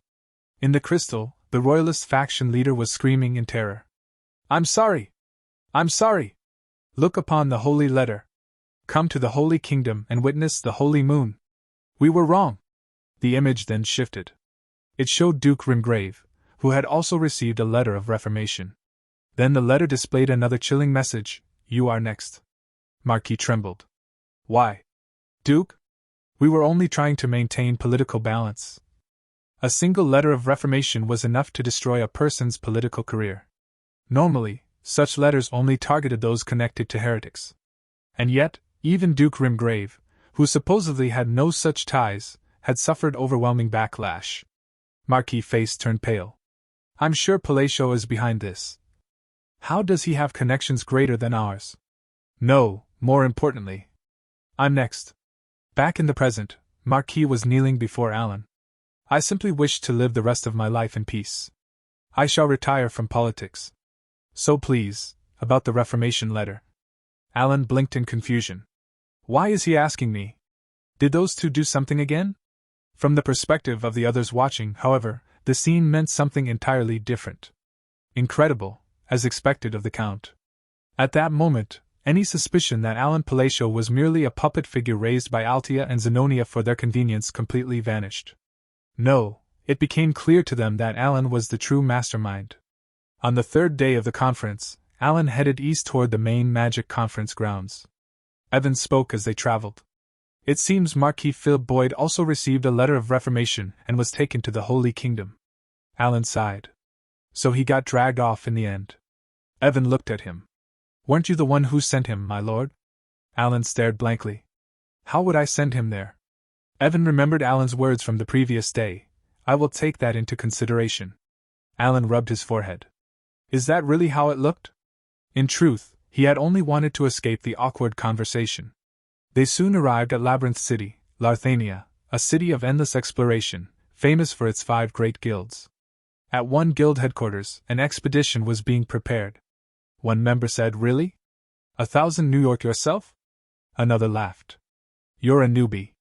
In the crystal, the royalist faction leader was screaming in terror. "I'm sorry! I'm sorry! Look upon the holy letter. Come to the Holy Kingdom and witness the holy moon. We were wrong." The image then shifted. It showed Duke Rimgrave, who had also received a letter of reformation. Then the letter displayed another chilling message: "You are next." Marquis trembled. "Why? Duke? We were only trying to maintain political balance." A single letter of reformation was enough to destroy a person's political career. Normally, such letters only targeted those connected to heretics. And yet, even Duke Rimgrave, who supposedly had no such ties, had suffered overwhelming backlash. Marquis' face turned pale. "I'm sure Palacio is behind this. How does he have connections greater than ours? No, more importantly, I'm next." Back in the present, Marquis was kneeling before Alan. "I simply wish to live the rest of my life in peace. I shall retire from politics. So please, about the reformation letter." Alan blinked in confusion. Why is he asking me? Did those two do something again? From the perspective of the others watching, however, the scene meant something entirely different. Incredible, as expected of the Count. At that moment, any suspicion that Alan Palacio was merely a puppet figure raised by Altia and Zenonia for their convenience completely vanished. No, it became clear to them that Alan was the true mastermind. On the 3rd day of the conference, Alan headed east toward the main magic conference grounds. Evan spoke as they traveled. It seems Marquis Phil Boyd also received a letter of reformation and was taken to the Holy Kingdom. Alan sighed. So he got dragged off in the end. Evan looked at him. "Weren't you the one who sent him, my lord?" Alan stared blankly. "How would I send him there?" Evan remembered Alan's words from the previous day. "I will take that into consideration." Alan rubbed his forehead. Is that really how it looked? In truth, he had only wanted to escape the awkward conversation. They soon arrived at Labyrinth City, Larthania, a city of endless exploration, famous for its 5 great guilds. At one guild headquarters, an expedition was being prepared. One member said, Really? 1,000 New York yourself? Another laughed. You're a newbie.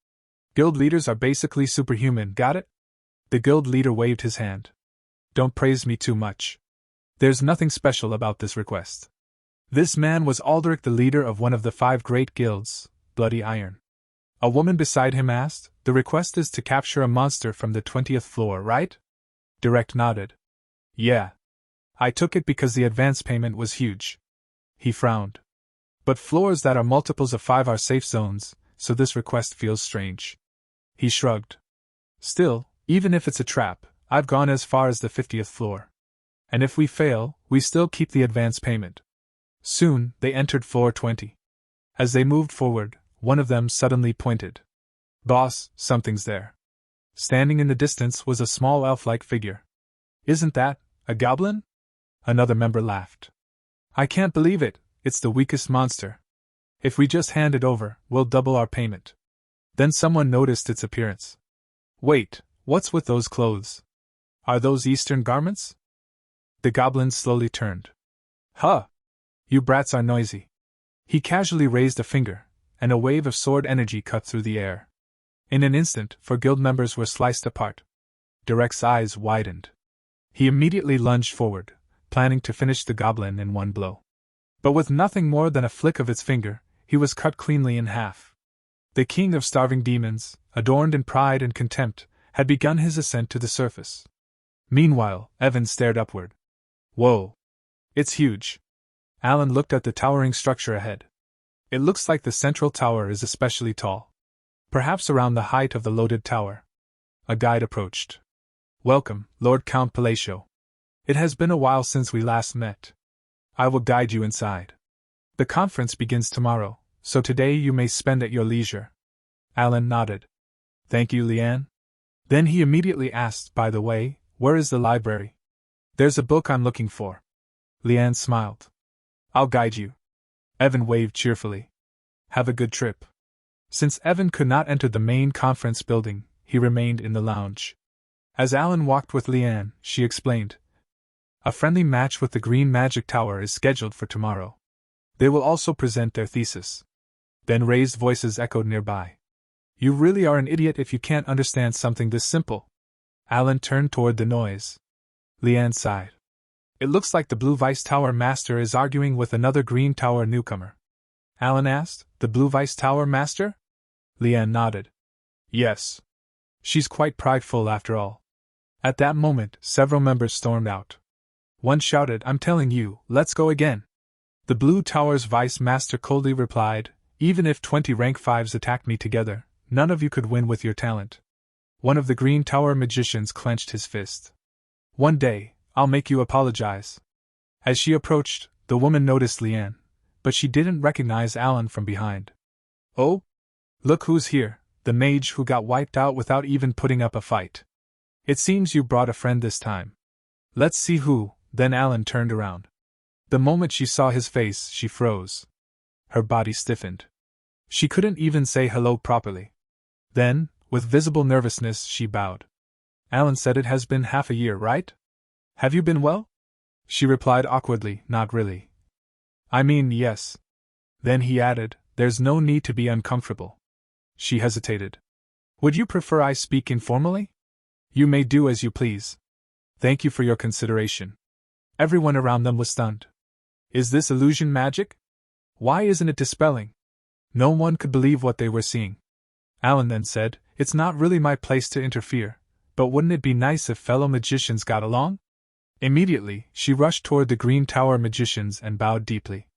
Guild leaders are basically superhuman, got it? The guild leader waved his hand. Don't praise me too much. There's nothing special about this request. This man was Aldrich, the leader of one of the 5 great guilds, Bloody Iron. A woman beside him asked, The request is to capture a monster from the 20th floor, right? Direct nodded. Yeah. I took it because the advance payment was huge. He frowned. But floors that are multiples of 5 are safe zones, so this request feels strange. He shrugged. Still, even if it's a trap, I've gone as far as the 50th floor. And if we fail, we still keep the advance payment. Soon, they entered floor 20. As they moved forward, one of them suddenly pointed. Boss, something's there. Standing in the distance was a small elf-like figure. Isn't that a goblin? Another member laughed. I can't believe it, it's the weakest monster. If we just hand it over, we'll double our payment. Then someone noticed its appearance. Wait, what's with those clothes? Are those Eastern garments? The goblin slowly turned. Huh! You brats are noisy. He casually raised a finger, and a wave of sword energy cut through the air. In an instant, 4 guild members were sliced apart. Direct's eyes widened. He immediately lunged forward, planning to finish the goblin in one blow. But with nothing more than a flick of its finger, he was cut cleanly in half. The king of starving demons, adorned in pride and contempt, had begun his ascent to the surface. Meanwhile, Evan stared upward. Whoa! It's huge. Alan looked at the towering structure ahead. It looks like the central tower is especially tall. Perhaps around the height of the loaded tower. A guide approached. Welcome, Lord Count Palatio. It has been a while since we last met. I will guide you inside. The conference begins tomorrow, so today you may spend at your leisure. Alan nodded. Thank you, Leanne. Then he immediately asked, by the way, where is the library? There's a book I'm looking for. Leanne smiled. I'll guide you. Evan waved cheerfully. Have a good trip. Since Evan could not enter the main conference building, he remained in the lounge. As Alan walked with Leanne, she explained. A friendly match with the Green Magic Tower is scheduled for tomorrow. They will also present their thesis. Then raised voices echoed nearby. You really are an idiot if you can't understand something this simple. Alan turned toward the noise. Leanne sighed. It looks like the Blue Vice Tower Master is arguing with another Green Tower newcomer. Alan asked, The Blue Vice Tower Master? Leanne nodded. Yes. She's quite prideful after all. At that moment, several members stormed out. One shouted, I'm telling you, let's go again. The Blue Tower's Vice Master coldly replied, Even if 20 rank 5s attacked me together, none of you could win with your talent. One of the Green Tower magicians clenched his fist. One day, I'll make you apologize. As she approached, the woman noticed Leanne, but she didn't recognize Alan from behind. Oh? Look who's here, the mage who got wiped out without even putting up a fight. It seems you brought a friend this time. Let's see who. Then Alan turned around. The moment she saw his face, she froze. Her body stiffened. She couldn't even say hello properly. Then, with visible nervousness, she bowed. Alan said it has been half a year, right? Have you been well? She replied awkwardly, Not really. I mean, yes. Then he added, There's no need to be uncomfortable. She hesitated. Would you prefer I speak informally? You may do as you please. Thank you for your consideration. Everyone around them was stunned. Is this illusion magic? Why isn't it dispelling? No one could believe what they were seeing. Alan then said, It's not really my place to interfere, but wouldn't it be nice if fellow magicians got along? Immediately, she rushed toward the Green Tower magicians and bowed deeply.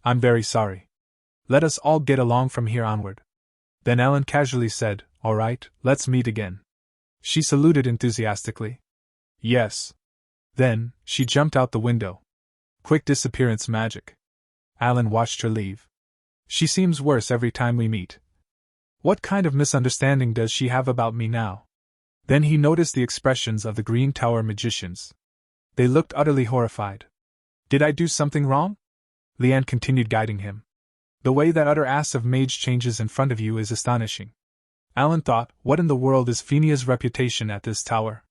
I'm very sorry. Let us all get along from here onward. Then Alan casually said, All right, let's meet again. She saluted enthusiastically. Yes. Then, she jumped out the window. Quick disappearance magic. Alan watched her leave. She seems worse every time we meet. What kind of misunderstanding does she have about me now? Then he noticed the expressions of the Green Tower magicians. They looked utterly horrified. Did I do something wrong? Lian continued guiding him. The way that utter ass of mage changes in front of you is astonishing. Alan thought, what in the world is Phenia's reputation at this tower?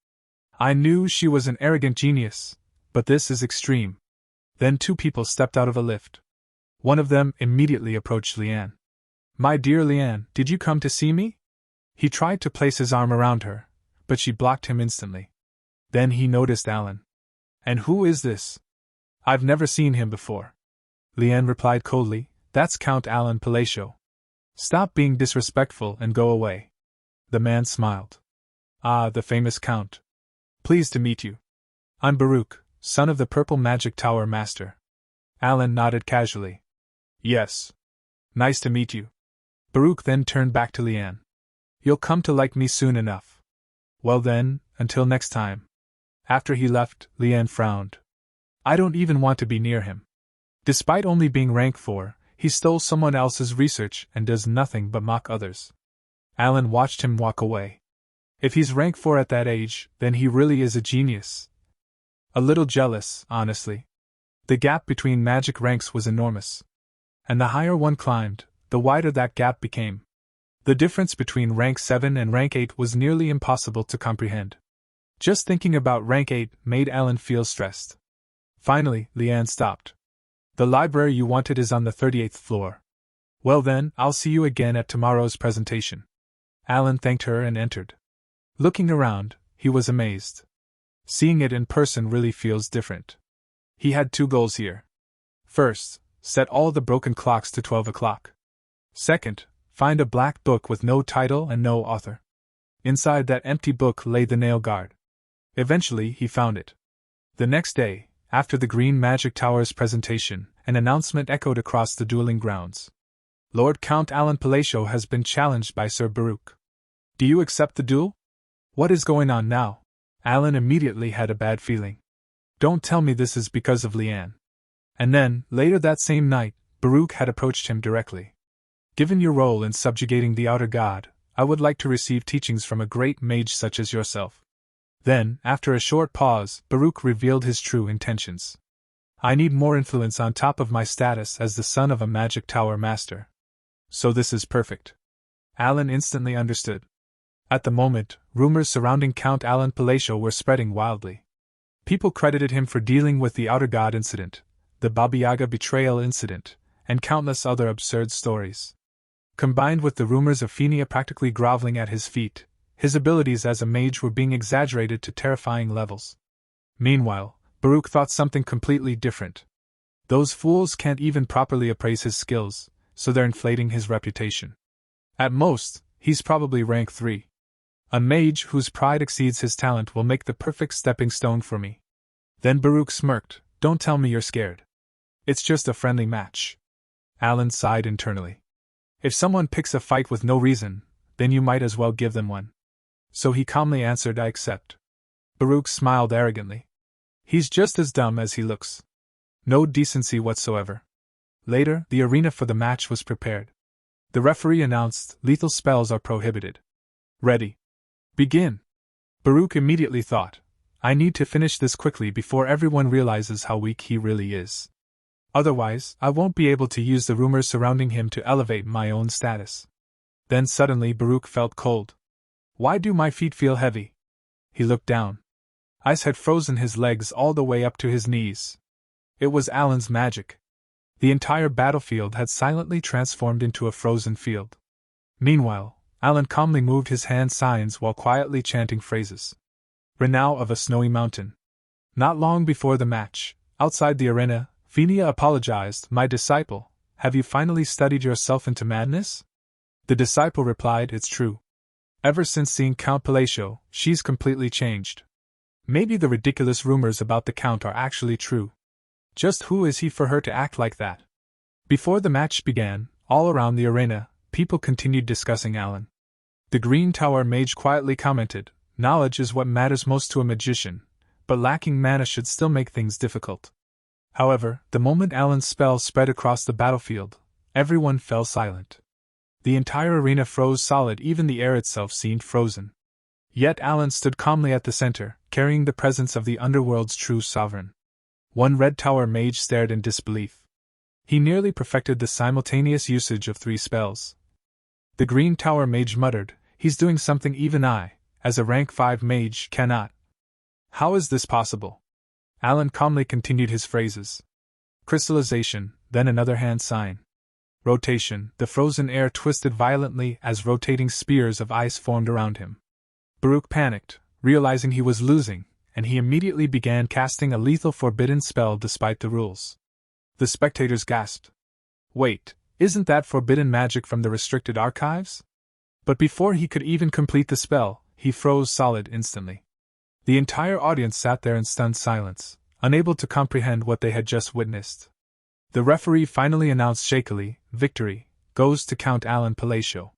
I knew she was an arrogant genius, but this is extreme. Then two people stepped out of a lift. One of them immediately approached Lian. My dear Lian, did you come to see me? He tried to place his arm around her, but she blocked him instantly. Then he noticed Alan. And who is this? I've never seen him before. Lian replied coldly, that's Count Alan Palacio. Stop being disrespectful and go away. The man smiled. Ah, the famous Count. Pleased to meet you. I'm Baruch, son of the Purple Magic Tower Master. Alan nodded casually. Yes. Nice to meet you. Baruch then turned back to Lian. You'll come to like me soon enough. Well then, until next time. After he left, Lian frowned. I don't even want to be near him. Despite only being rank 4, he stole someone else's research and does nothing but mock others. Alan watched him walk away. If he's rank 4 at that age, then he really is a genius. A little jealous, honestly. The gap between magic ranks was enormous. And the higher one climbed, the wider that gap became. The difference between rank 7 and rank 8 was nearly impossible to comprehend. Just thinking about rank 8 made Alan feel stressed. Finally, Lian stopped. The library you wanted is on the 38th floor. Well then, I'll see you again at tomorrow's presentation. Alan thanked her and entered. Looking around, he was amazed. Seeing it in person really feels different. He had 2 goals here. First, set all the broken clocks to 12 o'clock. Second, find a black book with no title and no author. Inside that empty book lay the nail guard. Eventually, he found it. The next day, after the Green Magic Tower's presentation, an announcement echoed across the dueling grounds. Lord Count Alan Palacio has been challenged by Sir Baruch. Do you accept the duel? What is going on now? Alan immediately had a bad feeling. Don't tell me this is because of Lian. And then, later that same night, Baruch had approached him directly. Given your role in subjugating the outer god, I would like to receive teachings from a great mage such as yourself. Then, after a short pause, Baruch revealed his true intentions. I need more influence on top of my status as the son of a magic tower master. So this is perfect. Alan instantly understood. At the moment, rumors surrounding Count Alan Palacio were spreading wildly. People credited him for dealing with the outer god incident, the Baba Yaga betrayal incident, and countless other absurd stories. Combined with the rumors of Phenia practically groveling at his feet, his abilities as a mage were being exaggerated to terrifying levels. Meanwhile, Baruch thought something completely different. Those fools can't even properly appraise his skills, so they're inflating his reputation. At most, he's probably rank 3. A mage whose pride exceeds his talent will make the perfect stepping stone for me. Then Baruch smirked. Don't tell me you're scared. It's just a friendly match. Alan sighed internally. If someone picks a fight with no reason, then you might as well give them one. So he calmly answered, I accept. Baruch smiled arrogantly. He's just as dumb as he looks. No decency whatsoever. Later, the arena for the match was prepared. The referee announced, lethal spells are prohibited. Ready. Begin. Baruch immediately thought, I need to finish this quickly before everyone realizes how weak he really is. Otherwise, I won't be able to use the rumors surrounding him to elevate my own status. Then suddenly Baruch felt cold. Why do my feet feel heavy? He looked down. Ice had frozen his legs all the way up to his knees. It was Alan's magic. The entire battlefield had silently transformed into a frozen field. Meanwhile, Alan calmly moved his hand signs while quietly chanting phrases. Renown of a snowy mountain. Not long before the match, outside the arena, Phenia apologized. My disciple, have you finally studied yourself into madness? The disciple replied, it's true. Ever since seeing Count Palacio, she's completely changed. Maybe the ridiculous rumors about the Count are actually true. Just who is he for her to act like that? Before the match began, all around the arena, people continued discussing Alan. The Green Tower mage quietly commented, knowledge is what matters most to a magician, but lacking mana should still make things difficult. However, the moment Alan's spell spread across the battlefield, everyone fell silent. The entire arena froze solid, even the air itself seemed frozen. Yet Alan stood calmly at the center, carrying the presence of the underworld's true sovereign. One Red Tower mage stared in disbelief. He nearly perfected the simultaneous usage of 3 spells. The Green Tower mage muttered, "He's doing something even I, as a rank 5 mage, cannot. How is this possible?" Alan calmly continued his phrases. Crystallization, then another hand sign. Rotation, the frozen air twisted violently as rotating spears of ice formed around him. Baruch panicked, realizing he was losing, and he immediately began casting a lethal forbidden spell despite the rules. The spectators gasped. Wait, isn't that forbidden magic from the restricted archives? But before he could even complete the spell, he froze solid instantly. The entire audience sat there in stunned silence, unable to comprehend what they had just witnessed. The referee finally announced shakily, "Victory goes to Count Alan Palacio."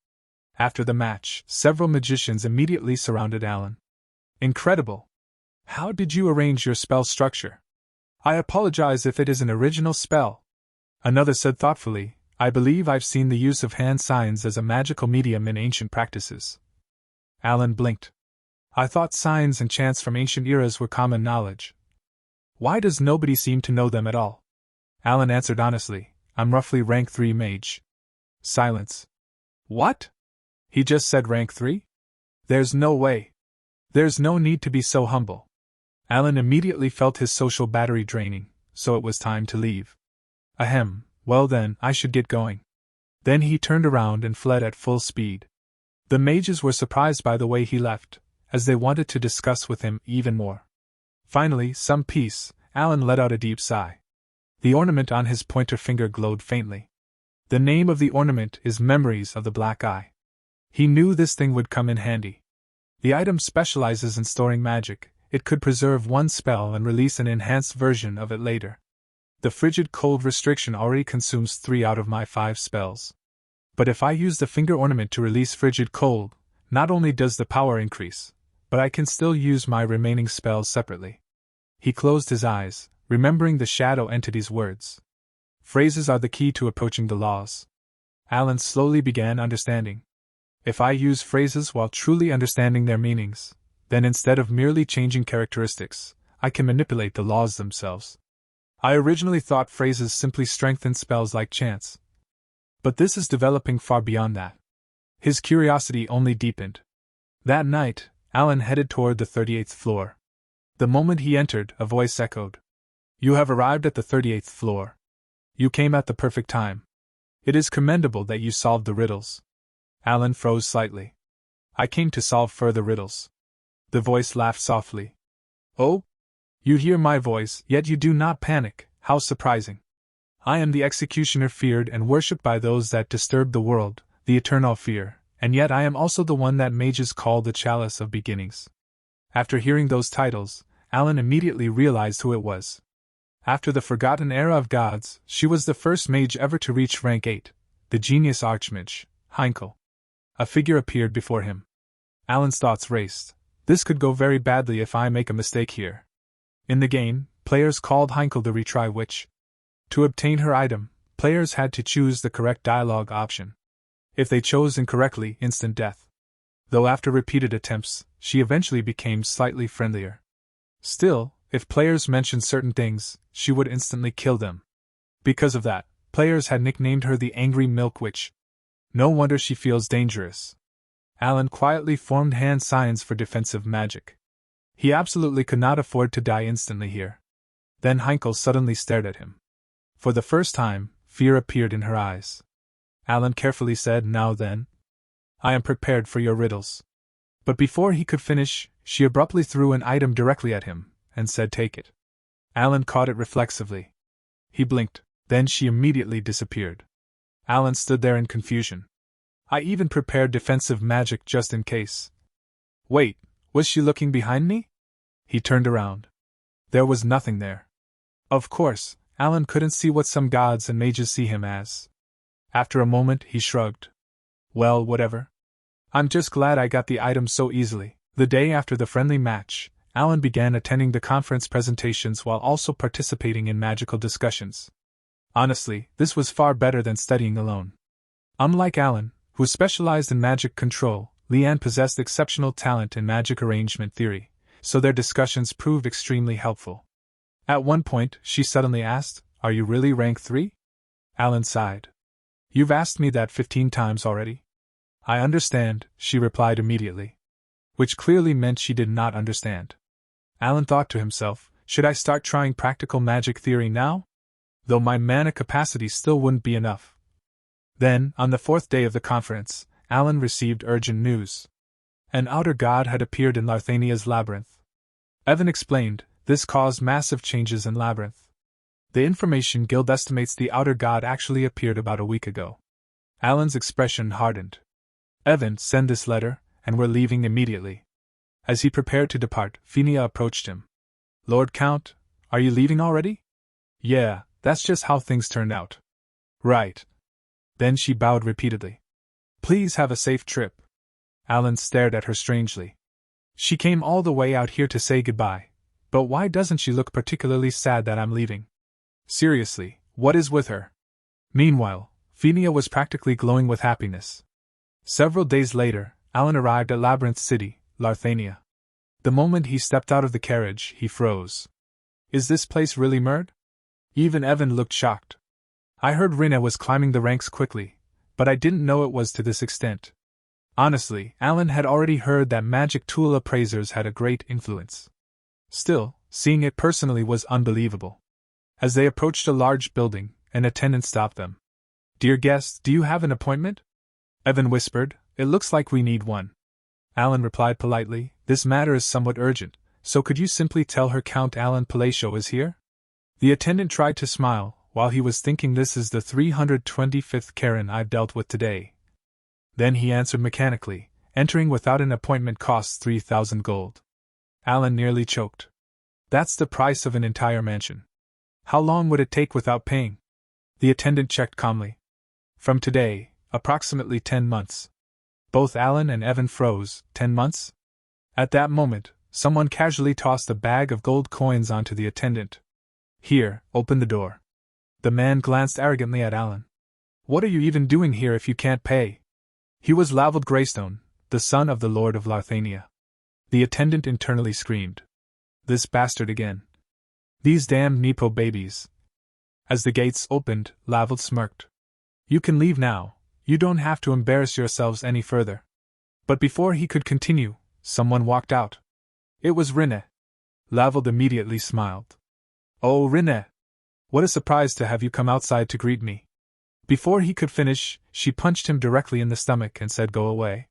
After the match, several magicians immediately surrounded Alan. "Incredible! How did you arrange your spell structure? I apologize if it is an original spell." Another said thoughtfully, "I believe I've seen the use of hand signs as a magical medium in ancient practices." Alan blinked. "I thought signs and chants from ancient eras were common knowledge. Why does nobody seem to know them at all?" Alan answered honestly, "I'm roughly rank 3 mage." Silence. "What? He just said rank 3? There's no way. There's no need to be so humble." Alan immediately felt his social battery draining, so it was time to leave. Ahem, well then, I should get going. Then he turned around and fled at full speed. The mages were surprised by the way he left, as they wanted to discuss with him even more. Finally, some peace, Alan let out a deep sigh. The ornament on his pointer finger glowed faintly. The name of the ornament is Memories of the Black Eye. He knew this thing would come in handy. The item specializes in storing magic. It could preserve one spell and release an enhanced version of it later. The frigid cold restriction already consumes 3 out of my 5 spells. But if I use the finger ornament to release frigid cold, not only does the power increase, but I can still use my remaining spells separately. He closed his eyes, remembering the shadow entity's words. Phrases are the key to approaching the laws. Alan slowly began understanding. If I use phrases while truly understanding their meanings, then instead of merely changing characteristics, I can manipulate the laws themselves. I originally thought phrases simply strengthened spells like chants. But this is developing far beyond that. His curiosity only deepened. That night, Alan headed toward the 38th floor. The moment he entered, a voice echoed. "You have arrived at the 38th floor. You came at the perfect time. It is commendable that you solved the riddles." Alan froze slightly. "I came to solve further riddles." The voice laughed softly. "Oh? You hear my voice, yet you do not panic, how surprising. I am the executioner feared and worshipped by those that disturb the world, the eternal fear, and yet I am also the one that mages call the chalice of beginnings." After hearing those titles, Alan immediately realized who it was. After the forgotten era of gods, she was the first mage ever to reach rank 8, the genius archmage, Heinkel. A figure appeared before him. Alan's thoughts raced. This could go very badly if I make a mistake here. In the game, players called Heinkel the retry witch. To obtain her item, players had to choose the correct dialogue option. If they chose incorrectly, instant death. Though after repeated attempts, she eventually became slightly friendlier. Still, if players mentioned certain things, she would instantly kill them. Because of that, players had nicknamed her the Angry Milk Witch. No wonder she feels dangerous. Alan quietly formed hand signs for defensive magic. He absolutely could not afford to die instantly here. Then Heinkel suddenly stared at him. For the first time, fear appeared in her eyes. Alan carefully said, "Now then, I am prepared for your riddles." But before he could finish, she abruptly threw an item directly at him, and said, "Take it." Alan caught it reflexively. He blinked, then she immediately disappeared. Alan stood there in confusion. I even prepared defensive magic just in case. Wait, was she looking behind me? He turned around. There was nothing there. Of course, Alan couldn't see what some gods and mages see him as. After a moment, he shrugged. Well, whatever. I'm just glad I got the item so easily. The day after the friendly match, Alan began attending the conference presentations while also participating in magical discussions. Honestly, this was far better than studying alone. Unlike Alan, who specialized in magic control, Leanne possessed exceptional talent in magic arrangement theory, so their discussions proved extremely helpful. At one point, she suddenly asked, "Are you really rank 3? Alan sighed. "You've asked me that 15 times already." "I understand," she replied immediately. Which clearly meant she did not understand. Alan thought to himself, should I start trying practical magic theory now? Though my mana capacity still wouldn't be enough. Then, on the 4th day of the conference, Alan received urgent news. An outer god had appeared in Larthania's labyrinth. Evan explained, this caused massive changes in labyrinth. The Information Guild estimates the outer god actually appeared about a week ago. Alan's expression hardened. "Evan, send this letter, and we're leaving immediately." As he prepared to depart, Phinia approached him. "Lord Count, are you leaving already?" "Yeah, that's just how things turned out." "Right." Then she bowed repeatedly. "Please have a safe trip." Alan stared at her strangely. "She came all the way out here to say goodbye, but why doesn't she look particularly sad that I'm leaving? Seriously, what is with her?" Meanwhile, Phinia was practically glowing with happiness. Several days later, Alan arrived at Labyrinth City, Larthania. The moment he stepped out of the carriage, he froze. Is this place really Murd? Even Evan looked shocked. "I heard Rinna was climbing the ranks quickly, but I didn't know it was to this extent." Honestly, Alan had already heard that magic tool appraisers had a great influence. Still, seeing it personally was unbelievable. As they approached a large building, an attendant stopped them. "Dear guest, do you have an appointment?" Evan whispered, "It looks like we need one." Alan replied politely, "This matter is somewhat urgent, so could you simply tell her Count Alan Palacio is here?" The attendant tried to smile, while he was thinking this is the 325th Karen I've dealt with today. Then he answered mechanically, "Entering without an appointment costs 3,000 gold." Alan nearly choked. "That's the price of an entire mansion. How long would it take without paying?" The attendant checked calmly. "From today, approximately 10 months." Both Alan and Evan froze. 10 months? At that moment, someone casually tossed a bag of gold coins onto the attendant. "Here, open the door." The man glanced arrogantly at Alan. "What are you even doing here if you can't pay?" He was Lavald Greystone, the son of the Lord of Larthania. The attendant internally screamed. This bastard again. These damned Nepo babies. As the gates opened, Lavald smirked. "You can leave now, you don't have to embarrass yourselves any further." But before he could continue, someone walked out. It was Rinne. Lavald immediately smiled. "Oh, Rinne! What a surprise to have you come outside to greet me." Before he could finish, she punched him directly in the stomach and said, "Go away."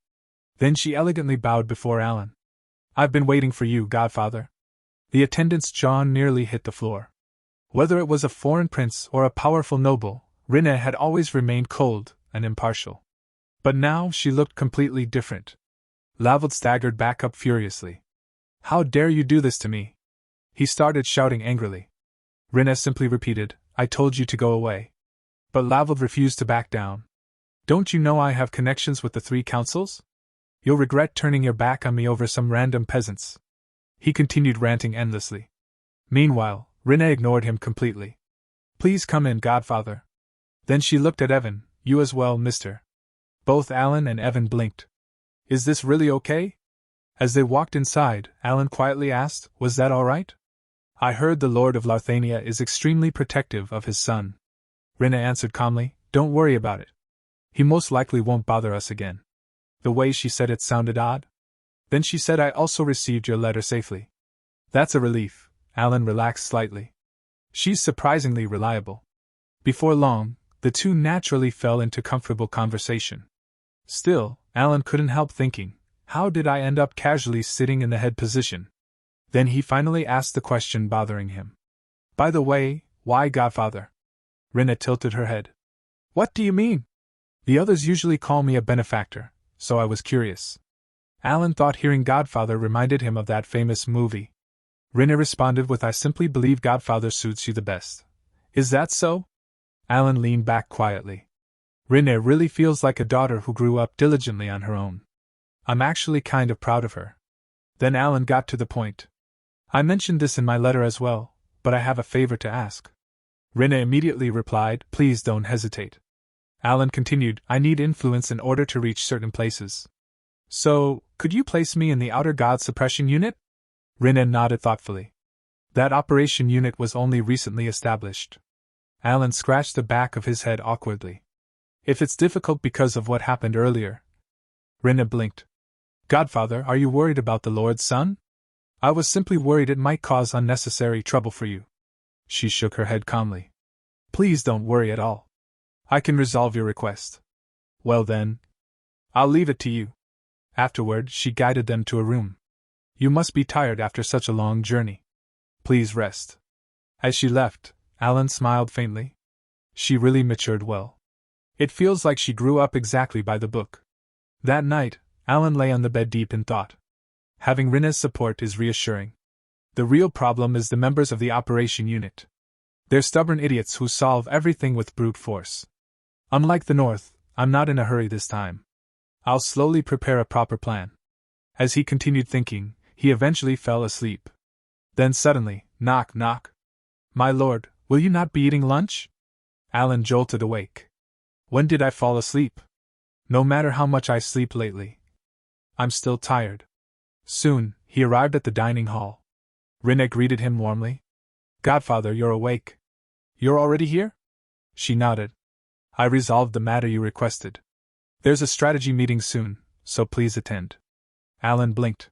Then she elegantly bowed before Alan. "I've been waiting for you, Godfather." The attendant's jaw nearly hit the floor. Whether it was a foreign prince or a powerful noble, Rinne had always remained cold and impartial. But now she looked completely different. Lavald staggered back up furiously. "How dare you do this to me?" He started shouting angrily. Rinne simply repeated, "I told you to go away." But Lavald refused to back down. "Don't you know I have connections with the 3 councils? You'll regret turning your back on me over some random peasants." He continued ranting endlessly. Meanwhile, Rinne ignored him completely. "Please come in, Godfather." Then she looked at Evan. "You as well, mister." Both Alan and Evan blinked. "Is this really okay?" As they walked inside, Alan quietly asked, "Was that all right?" "I heard the Lord of Larthania is extremely protective of his son." Rinne answered calmly, "Don't worry about it. He most likely won't bother us again." The way she said it sounded odd. Then she said, "I also received your letter safely." "That's a relief." Alan relaxed slightly. "She's surprisingly reliable." Before long, the two naturally fell into comfortable conversation. Still, Alan couldn't help thinking, how did I end up casually sitting in the head position? Then he finally asked the question bothering him. "By the way, why Godfather?" Rinne tilted her head. "What do you mean?" "The others usually call me a benefactor, so I was curious." Alan thought hearing Godfather reminded him of that famous movie. Rinne responded with, "I simply believe Godfather suits you the best." "Is that so?" Alan leaned back quietly. "Rinne really feels like a daughter who grew up diligently on her own. I'm actually kind of proud of her." Then Alan got to the point. "I mentioned this in my letter as well, but I have a favor to ask." Rinne immediately replied, "Please don't hesitate." Alan continued, "I need influence in order to reach certain places." So, could you place me in the Outer God Suppression Unit? Rinna nodded thoughtfully. That operation unit was only recently established. Alan scratched the back of his head awkwardly. If it's difficult because of what happened earlier. Rinna blinked. Godfather, are you worried about the Lord's son? I was simply worried it might cause unnecessary trouble for you. She shook her head calmly. Please don't worry at all. I can resolve your request. Well then, I'll leave it to you. Afterward, she guided them to a room. You must be tired after such a long journey. Please rest. As she left, Alan smiled faintly. She really matured well. It feels like she grew up exactly by the book. That night, Alan lay on the bed deep in thought. Having Rinna's support is reassuring. The real problem is the members of the operation unit. They're stubborn idiots who solve everything with brute force. Unlike the North, I'm not in a hurry this time. I'll slowly prepare a proper plan. As he continued thinking, he eventually fell asleep. Then suddenly, knock, knock. My lord, will you not be eating lunch? Alan jolted awake. When did I fall asleep? No matter how much I sleep lately, I'm still tired. Soon, he arrived at the dining hall. Rinna greeted him warmly. Godfather, you're awake. You're already here? She nodded. I resolved the matter you requested. There's a strategy meeting soon, so please attend. Alan blinked.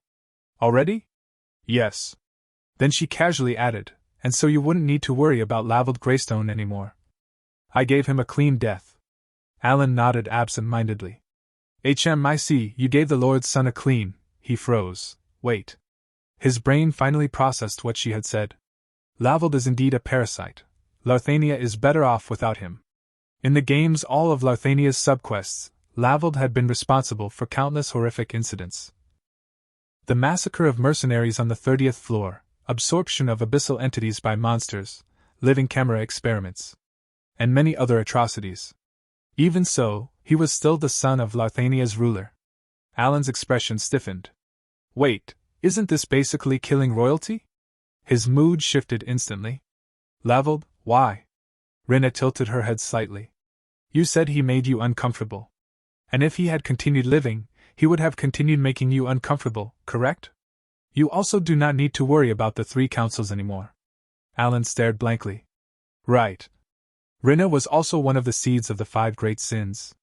Already? Yes. Then she casually added, and so you wouldn't need to worry about Laveld Greystone anymore. I gave him a clean death. Alan nodded absent-mindedly. HMIC, you gave the Lord's son a clean. He froze. Wait. His brain finally processed what she had said. Laveld is indeed a parasite. Larthania is better off without him. In the games, all of Larthania's subquests, Laveld had been responsible for countless horrific incidents. The massacre of mercenaries on the 30th floor, absorption of abyssal entities by monsters, living camera experiments, and many other atrocities. Even so, he was still the son of Larthania's ruler. Alan's expression stiffened. Wait, isn't this basically killing royalty? His mood shifted instantly. Laveld, why? Rinna tilted her head slightly. You said he made you uncomfortable. And if he had continued living, he would have continued making you uncomfortable, correct? You also do not need to worry about the 3 councils anymore. Alan stared blankly. Right. Rinna was also one of the seeds of the 5 great sins.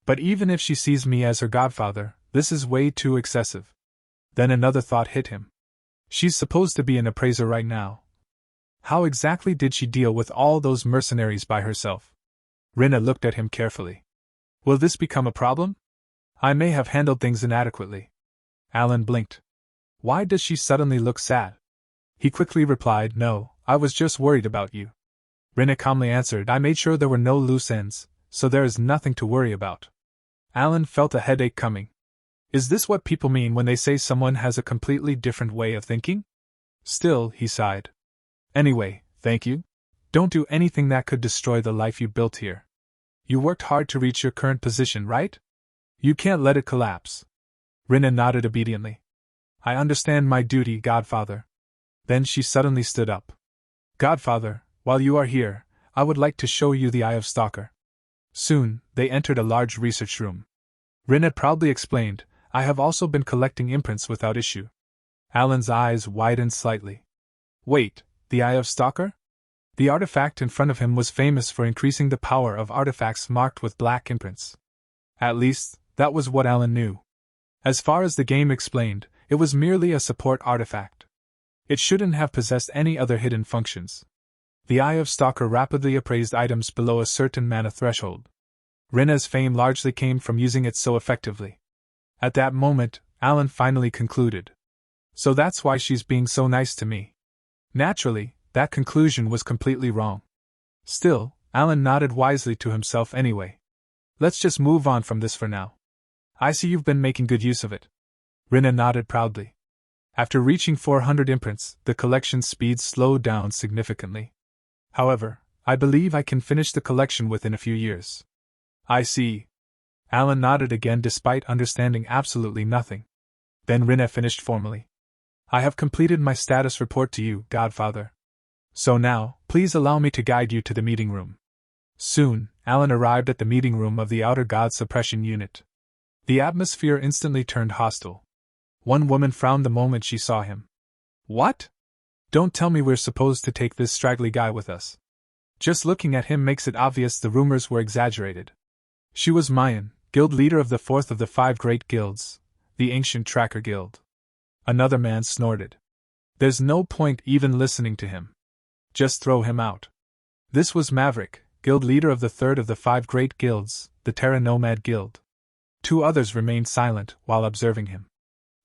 But even if she sees me as her godfather, this is way too excessive. Then another thought hit him. She's supposed to be an appraiser right now. How exactly did she deal with all those mercenaries by herself? Rinna looked at him carefully. Will this become a problem? I may have handled things inadequately. Alan blinked. Why does she suddenly look sad? He quickly replied, No, I was just worried about you. Rinna calmly answered, I made sure there were no loose ends, so there is nothing to worry about. Alan felt a headache coming. Is this what people mean when they say someone has a completely different way of thinking? Still, he sighed. Anyway, thank you. Don't do anything that could destroy the life you built here. You worked hard to reach your current position, right? You can't let it collapse. Rinna nodded obediently. I understand my duty, Godfather. Then she suddenly stood up. Godfather, while you are here, I would like to show you the Eye of Stalker. Soon, they entered a large research room. Rinna proudly explained, I have also been collecting imprints without issue. Alan's eyes widened slightly. Wait, the Eye of Stalker? The artifact in front of him was famous for increasing the power of artifacts marked with black imprints. At least, that was what Alan knew. As far as the game explained, it was merely a support artifact. It shouldn't have possessed any other hidden functions. The Eye of Stalker rapidly appraised items below a certain mana threshold. Rinna's fame largely came from using it so effectively. At that moment, Alan finally concluded. So that's why she's being so nice to me. Naturally, that conclusion was completely wrong. Still, Alan nodded wisely to himself anyway. Let's just move on from this for now. I see you've been making good use of it. Rinna nodded proudly. After reaching 400 imprints, the collection speed slowed down significantly. However, I believe I can finish the collection within a few years. I see. Alan nodded again despite understanding absolutely nothing. Then Rinna finished formally. I have completed my status report to you, Godfather. So now, please allow me to guide you to the meeting room. Soon, Alan arrived at the meeting room of the Outer God Suppression Unit. The atmosphere instantly turned hostile. One woman frowned the moment she saw him. What? Don't tell me we're supposed to take this straggly guy with us. Just looking at him makes it obvious the rumors were exaggerated. She was Mayan, guild leader of the fourth of the 5 great guilds, the ancient Tracker Guild. Another man snorted. There's no point even listening to him. Just throw him out. This was Maverick, guild leader of the third of the 5 great guilds, the Terra Nomad Guild. 2 others remained silent while observing him.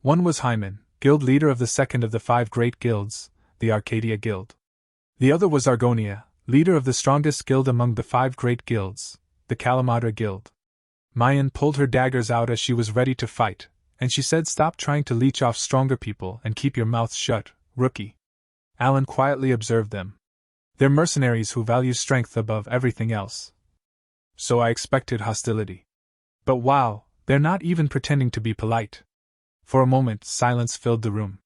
One was Hyman, guild leader of the second of the 5 great guilds, the Arcadia Guild. The other was Argonia, leader of the strongest guild among the 5 great guilds, the Kalamata Guild. Mayan pulled her daggers out as she was ready to fight, and she said, "Stop trying to leech off stronger people and keep your mouth shut, rookie." Alan quietly observed them. They're mercenaries who value strength above everything else. So I expected hostility. But wow, they're not even pretending to be polite. For a moment, silence filled the room.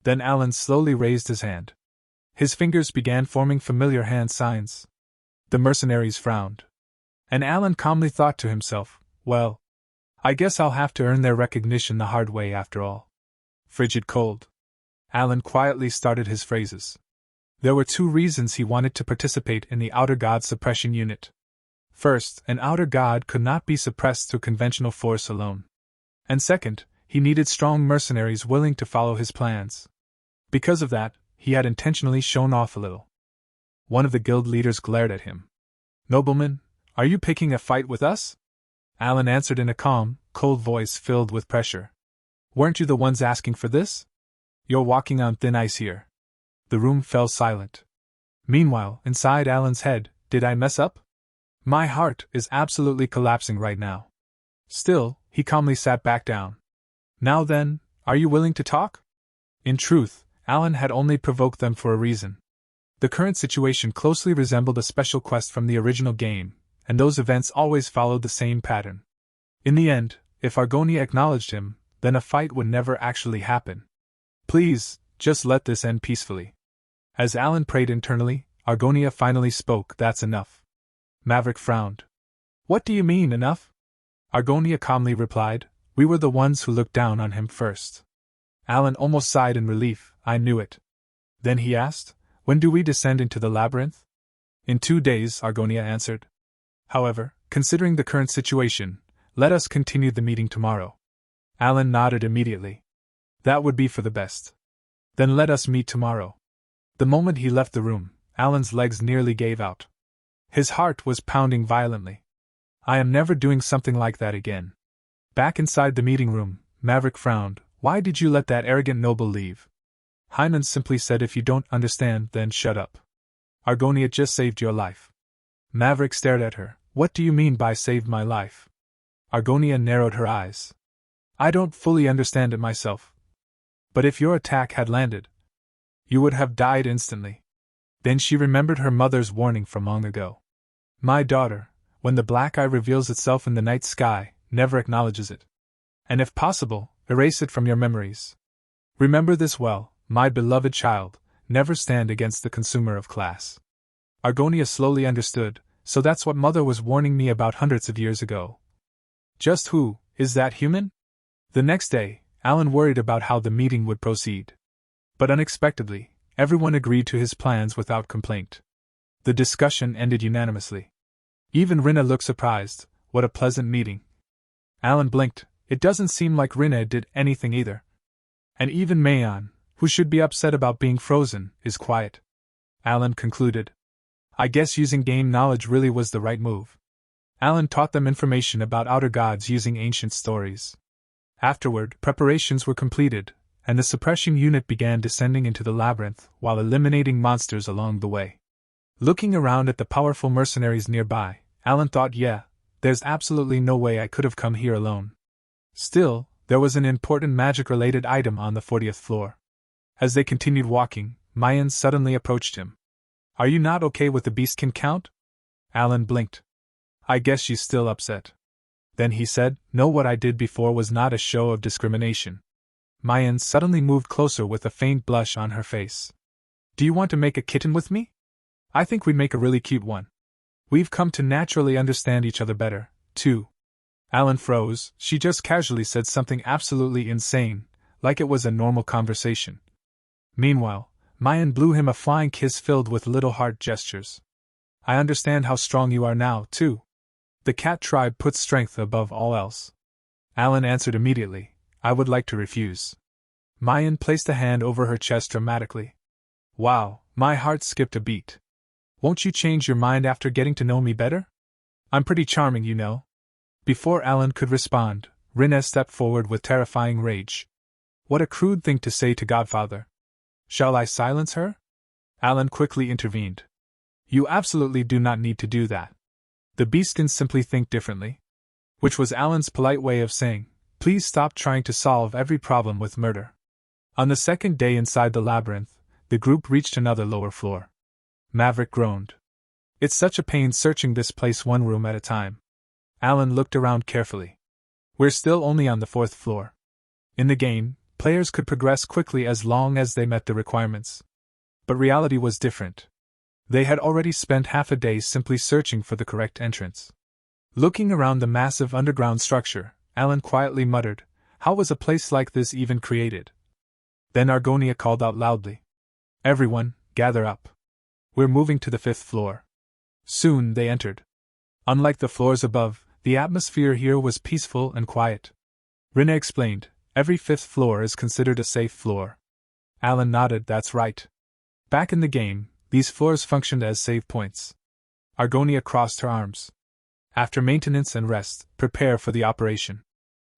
Then Alan slowly raised his hand. His fingers began forming familiar hand signs. The mercenaries frowned. And Alan calmly thought to himself, well, I guess I'll have to earn their recognition the hard way after all. Frigid cold. Alan quietly started his phrases. There were 2 reasons he wanted to participate in the Outer God Suppression Unit. First, an Outer God could not be suppressed through conventional force alone. And second, he needed strong mercenaries willing to follow his plans. Because of that, he had intentionally shown off a little. One of the guild leaders glared at him. "Nobleman, are you picking a fight with us?" Alan answered in a calm, cold voice filled with pressure. "Weren't you the ones asking for this? You're walking on thin ice here." The room fell silent. Meanwhile, inside Alan's head, did I mess up? My heart is absolutely collapsing right now. Still, he calmly sat back down. "Now then, are you willing to talk?" In truth, Alan had only provoked them for a reason. The current situation closely resembled a special quest from the original game, and those events always followed the same pattern. In the end, if Argonia acknowledged him, then a fight would never actually happen. Please, just let this end peacefully. As Alan prayed internally, Argonia finally spoke. "That's enough." Maverick frowned. "What do you mean, enough?" Argonia calmly replied, "We were the ones who looked down on him first." Alan almost sighed in relief. "I knew it." Then he asked, "When do we descend into the labyrinth?" "In 2 days," Argonia answered. "However, considering the current situation, let us continue the meeting tomorrow." Alan nodded immediately. "That would be for the best. Then let us meet tomorrow." The moment he left the room, Alan's legs nearly gave out. His heart was pounding violently. I am never doing something like that again. Back inside the meeting room, Maverick frowned. "Why did you let that arrogant noble leave?" Hyman simply said, "If you don't understand, then shut up. Argonia just saved your life." Maverick stared at her. "What do you mean by saved my life?" Argonia narrowed her eyes. "I don't fully understand it myself. But if your attack had landed, you would have died instantly." Then she remembered her mother's warning from long ago. "My daughter, when the black eye reveals itself in the night sky, never acknowledges it. And if possible, erase it from your memories. Remember this well, my beloved child, never stand against the consumer of class." Argonia slowly understood, so that's what mother was warning me about hundreds of years ago. Just who is that human? The next day, Alan worried about how the meeting would proceed. But unexpectedly, everyone agreed to his plans without complaint. The discussion ended unanimously. Even Rinna looked surprised. What a pleasant meeting. Alan blinked. It doesn't seem like Rinna did anything either. And even Mayan, who should be upset about being frozen, is quiet. Alan concluded. I guess using game knowledge really was the right move. Alan taught them information about outer gods using ancient stories. Afterward, preparations were completed, and the suppression unit began descending into the labyrinth while eliminating monsters along the way. Looking around at the powerful mercenaries nearby, Alan thought, there's absolutely no way I could have come here alone. Still, there was an important magic-related item on the 40th floor. As they continued walking, Mayan suddenly approached him. Are you not okay with the beastkin count? Alan blinked. I guess she's still upset. Then he said, no, what I did before was not a show of discrimination. Mayan suddenly moved closer with a faint blush on her face. Do you want to make a kitten with me? I think we'd make a really cute one. We've come to naturally understand each other better, too. Alan froze. She just casually said something absolutely insane, like it was a normal conversation. Meanwhile, Mayan blew him a flying kiss filled with little heart gestures. I understand how strong you are now, too. The cat tribe puts strength above all else. Alan answered immediately, I would like to refuse. Mayan placed a hand over her chest dramatically. Wow, my heart skipped a beat. Won't you change your mind after getting to know me better? I'm pretty charming, you know. Before Alan could respond, Rinne stepped forward with terrifying rage. What a crude thing to say to Godfather. Shall I silence her? Alan quickly intervened. You absolutely do not need to do that. The beast can simply think differently. Which was Alan's polite way of saying, please stop trying to solve every problem with murder. On the second day inside the labyrinth, the group reached another lower floor. Maverick groaned. It's such a pain searching this place one room at a time. Alan looked around carefully. We're still only on the 4th floor. In the game, players could progress quickly as long as they met the requirements. But reality was different. They had already spent half a day simply searching for the correct entrance. Looking around the massive underground structure, Alan quietly muttered, how was a place like this even created? Then Argonia called out loudly. Everyone, gather up. We're moving to the 5th floor. Soon they entered. Unlike the floors above, the atmosphere here was peaceful and quiet. Rinne explained, every 5th floor is considered a safe floor. Alan nodded, that's right. Back in the game, these floors functioned as save points. Argonia crossed her arms. After maintenance and rest, prepare for the operation.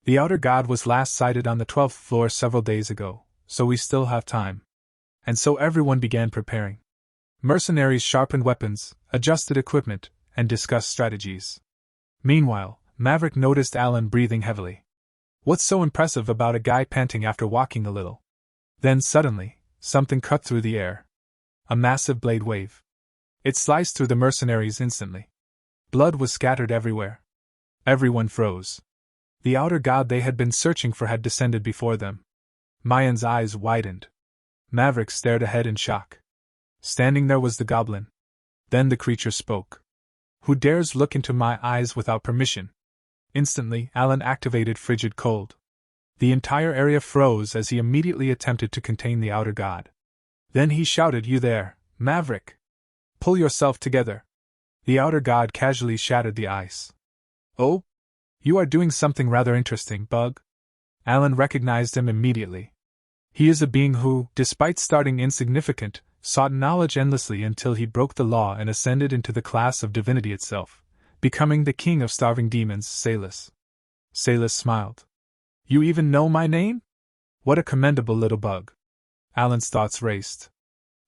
The outer god was last sighted on the 12th floor several days ago, so we still have time. And so everyone began preparing. Mercenaries sharpened weapons, adjusted equipment, and discussed strategies. Meanwhile, Maverick noticed Alan breathing heavily. What's so impressive about a guy panting after walking a little? Then suddenly, something cut through the air. A massive blade wave. It sliced through the mercenaries instantly. Blood was scattered everywhere. Everyone froze. The outer god they had been searching for had descended before them. Mayan's eyes widened. Maverick stared ahead in shock. Standing there was the goblin. Then the creature spoke. Who dares look into my eyes without permission? Instantly, Alan activated Frigid Cold. The entire area froze as he immediately attempted to contain the outer god. Then he shouted, You there, Maverick! Pull yourself together! The outer god casually shattered the ice. Oh? You are doing something rather interesting, Bug. Alan recognized him immediately. He is a being who, despite starting insignificant, sought knowledge endlessly until he broke the law and ascended into the class of divinity itself, becoming the king of starving demons, Salus. Salus smiled. You even know my name? What a commendable little bug. Alan's thoughts raced.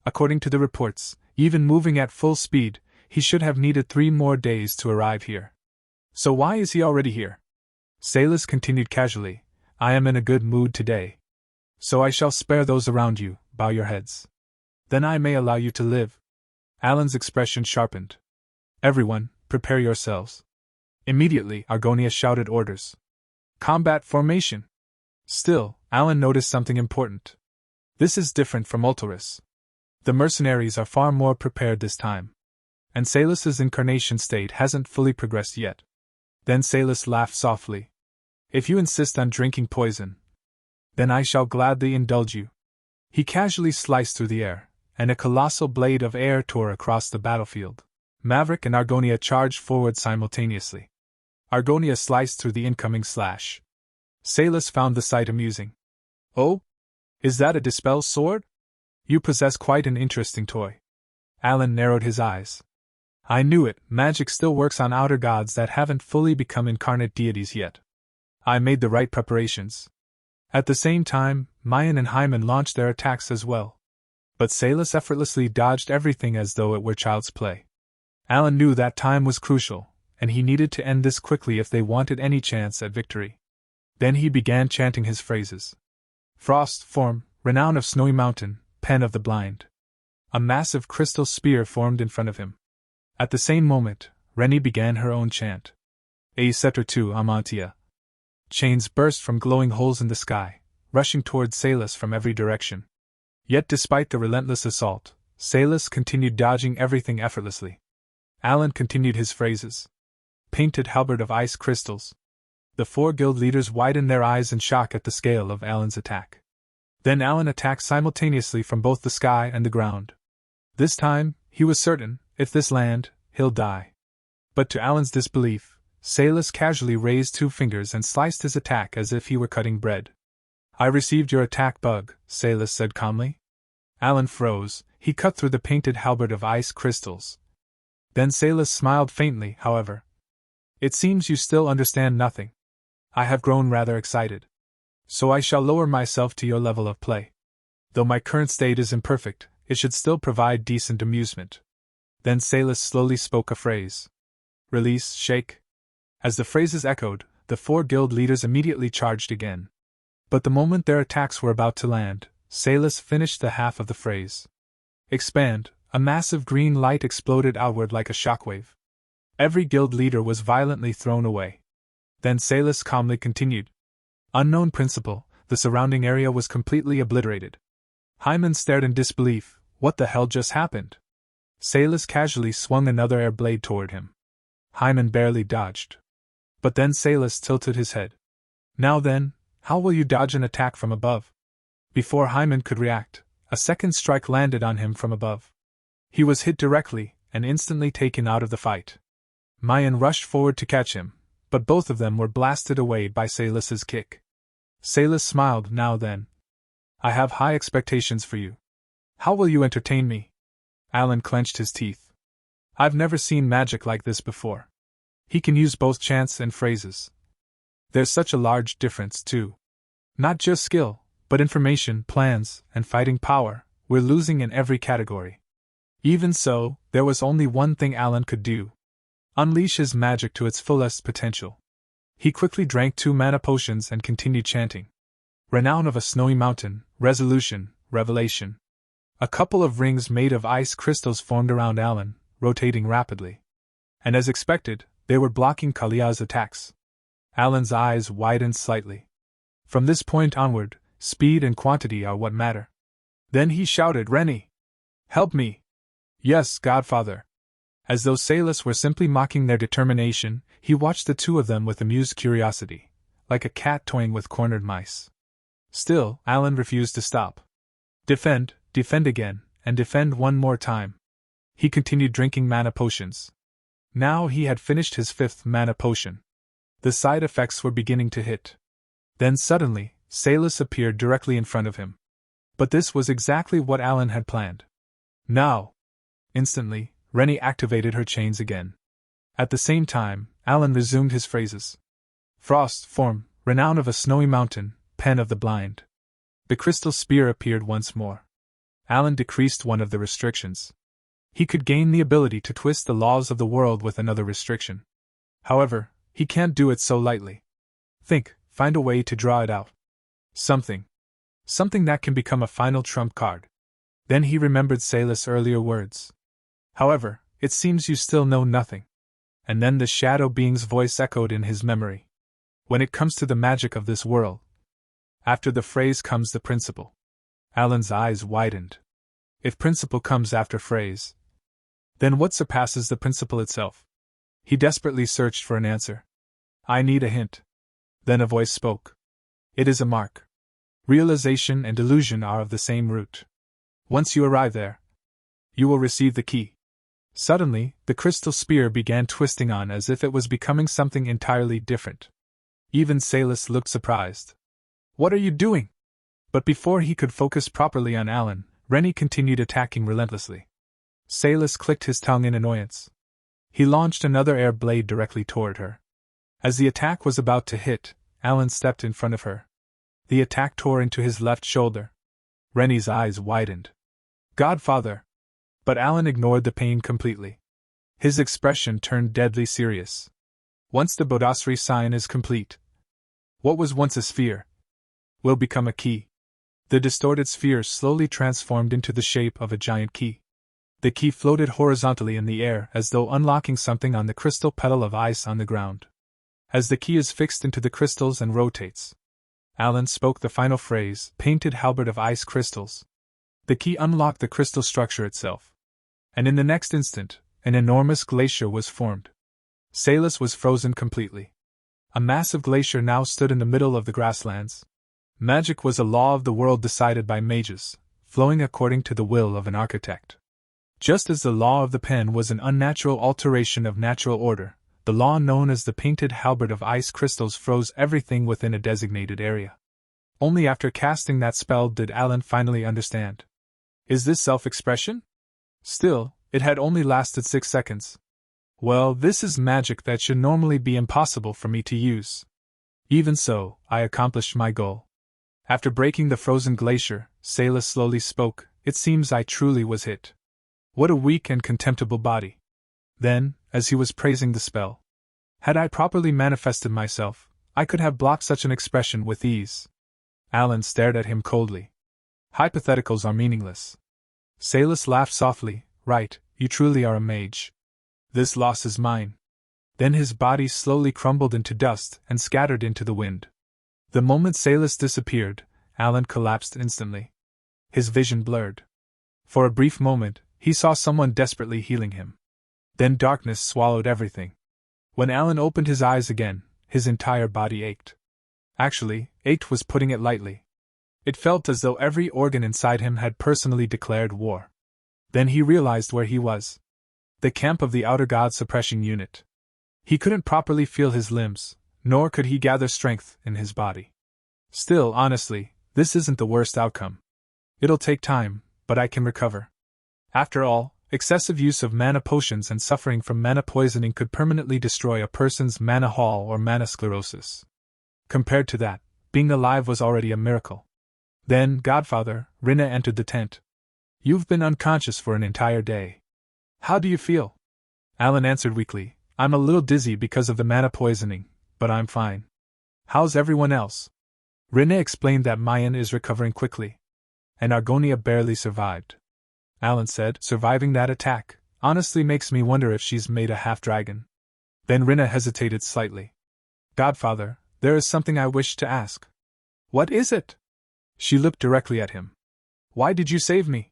According to the reports, even moving at full speed, he should have needed 3 more days to arrive here. So why is he already here? Salus continued casually, I am in a good mood today. So I shall spare those around you, bow your heads. Then I may allow you to live. Alan's expression sharpened. Everyone, prepare yourselves. Immediately, Argonia shouted orders. Combat formation. Still, Alan noticed something important. This is different from Ultoris. The mercenaries are far more prepared this time. And Salus's incarnation state hasn't fully progressed yet. Then Salus laughed softly. If you insist on drinking poison, then I shall gladly indulge you. He casually sliced through the air, and a colossal blade of air tore across the battlefield. Maverick and Argonia charged forward simultaneously. Argonia sliced through the incoming slash. Salus found the sight amusing. Oh? Is that a dispel sword? You possess quite an interesting toy. Alan narrowed his eyes. I knew it, magic still works on outer gods that haven't fully become incarnate deities yet. I made the right preparations. At the same time, Mayan and Hyman launched their attacks as well. But Salus effortlessly dodged everything as though it were child's play. Alan knew that time was crucial, and he needed to end this quickly if they wanted any chance at victory. Then he began chanting his phrases. Frost, form, renown of snowy mountain, pen of the blind. A massive crystal spear formed in front of him. At the same moment, Rennie began her own chant. A scepter to Amantia. Chains burst from glowing holes in the sky, rushing towards Salus from every direction. Yet despite the relentless assault, Salus continued dodging everything effortlessly. Alan continued his phrases. Painted halberd of ice crystals. The 4 guild leaders widened their eyes in shock at the scale of Alan's attack. Then Alan attacked simultaneously from both the sky and the ground. This time, he was certain, if this land, he'll die. But to Alan's disbelief, Salus casually raised 2 fingers and sliced his attack as if he were cutting bread. I received your attack, bug, Salus said calmly. Alan froze. He cut through the painted halberd of ice crystals. Then Salus smiled faintly, however. It seems you still understand nothing. I have grown rather excited. So I shall lower myself to your level of play. Though my current state is imperfect, it should still provide decent amusement. Then Salus slowly spoke a phrase. Release, shake. As the phrases echoed, the 4 guild leaders immediately charged again. But the moment their attacks were about to land, Salus finished the half of the phrase. Expand. A massive green light exploded outward like a shockwave. Every guild leader was violently thrown away. Then Salus calmly continued. Unknown principle, the surrounding area was completely obliterated. Hyman stared in disbelief. What the hell just happened? Salus casually swung another air blade toward him. Hyman barely dodged. But then Salus tilted his head. Now then, how will you dodge an attack from above? Before Hyman could react, a second strike landed on him from above. He was hit directly, and instantly taken out of the fight. Mayan rushed forward to catch him, but both of them were blasted away by Salus's kick. Salus smiled. Now then. I have high expectations for you. How will you entertain me? Alan clenched his teeth. I've never seen magic like this before. He can use both chants and phrases. There's such a large difference, too. Not just skill, but information, plans, and fighting power. We're losing in every category. Even so, there was only one thing Alan could do. Unleash his magic to its fullest potential. He quickly drank 2 mana potions and continued chanting. Renown of a snowy mountain, resolution, revelation. A couple of rings made of ice crystals formed around Alan, rotating rapidly. And as expected, they were blocking Kalia's attacks. Alan's eyes widened slightly. From this point onward, speed and quantity are what matter. Then he shouted, Rennie! Help me! Yes, Godfather. As though Salus were simply mocking their determination, he watched the 2 of them with amused curiosity, like a cat toying with cornered mice. Still, Alan refused to stop. Defend, defend again, and defend one more time. He continued drinking mana potions. Now he had finished his 5th mana potion. The side effects were beginning to hit. Then suddenly, Salus appeared directly in front of him. But this was exactly what Alan had planned. Now! Instantly, Rennie activated her chains again. At the same time, Alan resumed his phrases. Frost, form, renown of a snowy mountain, pen of the blind. The crystal spear appeared once more. Alan decreased one of the restrictions. He could gain the ability to twist the laws of the world with another restriction. However, he can't do it so lightly. Think, find a way to draw it out. Something that can become a final trump card. Then he remembered Salus' earlier words. However, it seems you still know nothing. And then the shadow being's voice echoed in his memory. When it comes to the magic of this world, after the phrase comes the principle. Alan's eyes widened. If principle comes after phrase, then what surpasses the principle itself? He desperately searched for an answer. I need a hint. Then a voice spoke. It is a mark. Realization and illusion are of the same root. Once you arrive there, you will receive the key. Suddenly, the crystal spear began twisting on as if it was becoming something entirely different. Even Salus looked surprised. What are you doing? But before he could focus properly on Alan, Rennie continued attacking relentlessly. Salus clicked his tongue in annoyance. He launched another air blade directly toward her. As the attack was about to hit, Alan stepped in front of her. The attack tore into his left shoulder. Rennie's eyes widened. Godfather! But Alan ignored the pain completely. His expression turned deadly serious. Once the Bodasri sign is complete, what was once a sphere will become a key. The distorted sphere slowly transformed into the shape of a giant key. The key floated horizontally in the air as though unlocking something on the crystal petal of ice on the ground. As the key is fixed into the crystals and rotates, Alan spoke the final phrase, painted halberd of ice crystals. The key unlocked the crystal structure itself. And in the next instant, an enormous glacier was formed. Salus was frozen completely. A massive glacier now stood in the middle of the grasslands. Magic was a law of the world decided by mages, flowing according to the will of an architect. Just as the law of the pen was an unnatural alteration of natural order, the law known as the painted halberd of ice crystals froze everything within a designated area. Only after casting that spell did Alan finally understand. Is this self-expression? Still, it had only lasted 6 seconds. Well, this is magic that should normally be impossible for me to use. Even so, I accomplished my goal. After breaking the frozen glacier, Salus slowly spoke, it seems I truly was hit. What a weak and contemptible body. Then, as he was praising the spell, had I properly manifested myself, I could have blocked such an expression with ease. Alan stared at him coldly. Hypotheticals are meaningless. Salus laughed softly, right, you truly are a mage. This loss is mine. Then his body slowly crumbled into dust and scattered into the wind. The moment Salus disappeared, Alan collapsed instantly. His vision blurred. For a brief moment, he saw someone desperately healing him. Then darkness swallowed everything. When Alan opened his eyes again, his entire body ached. Actually, ached was putting it lightly. It felt as though every organ inside him had personally declared war. Then he realized where he was. The camp of the Outer God Suppression Unit. He couldn't properly feel his limbs, nor could he gather strength in his body. Still, honestly, this isn't the worst outcome. It'll take time, but I can recover. After all, excessive use of mana potions and suffering from mana poisoning could permanently destroy a person's mana haul or mana sclerosis. Compared to that, being alive was already a miracle. Then, Godfather, Rinna entered the tent. You've been unconscious for an entire day. How do you feel? Alan answered weakly, I'm a little dizzy because of the mana poisoning, but I'm fine. How's everyone else? Rinna explained that Mayan is recovering quickly. And Argonia barely survived. Alan said, surviving that attack honestly makes me wonder if she's made a half-dragon. Then Rinna hesitated slightly. Godfather, there is something I wish to ask. What is it? She looked directly at him. Why did you save me?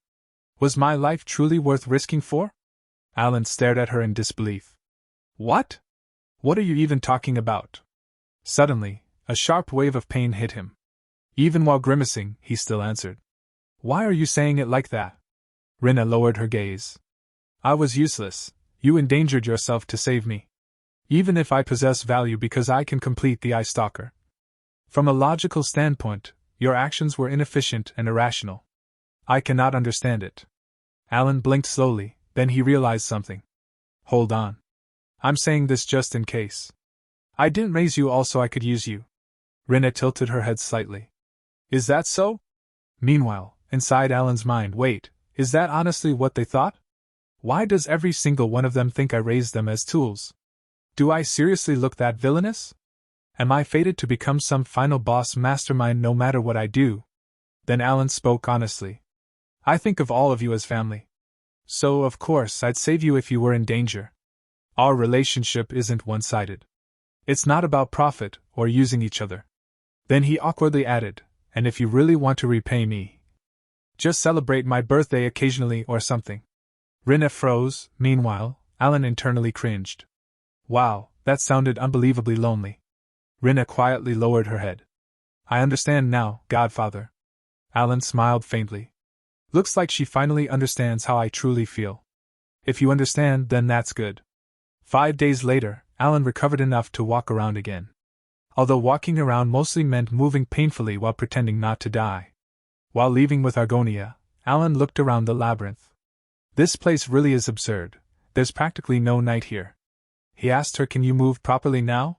Was my life truly worth risking for? Alan stared at her in disbelief. What? What are you even talking about? Suddenly, a sharp wave of pain hit him. Even while grimacing, he still answered. Why are you saying it like that? Rinna lowered her gaze. I was useless. You endangered yourself to save me. Even if I possess value because I can complete the Eye Stalker. From a logical standpoint, your actions were inefficient and irrational. I cannot understand it. Alan blinked slowly, then he realized something. Hold on. I'm saying this just in case. I didn't raise you all so I could use you. Rinna tilted her head slightly. Is that so? Meanwhile, inside Alan's mind, wait, is that honestly what they thought? Why does every single one of them think I raised them as tools? Do I seriously look that villainous? Am I fated to become some final boss mastermind no matter what I do? Then Alan spoke honestly. I think of all of you as family. So, of course, I'd save you if you were in danger. Our relationship isn't one-sided. It's not about profit or using each other. Then he awkwardly added, and if you really want to repay me, just celebrate my birthday occasionally or something. Rinna froze. Meanwhile, Alan internally cringed. Wow, that sounded unbelievably lonely. Rinna quietly lowered her head. I understand now, Godfather. Alan smiled faintly. Looks like she finally understands how I truly feel. If you understand, then that's good. 5 days later, Alan recovered enough to walk around again. Although walking around mostly meant moving painfully while pretending not to die. While leaving with Argonia, Alan looked around the labyrinth. This place really is absurd. There's practically no night here. He asked her, can you move properly now?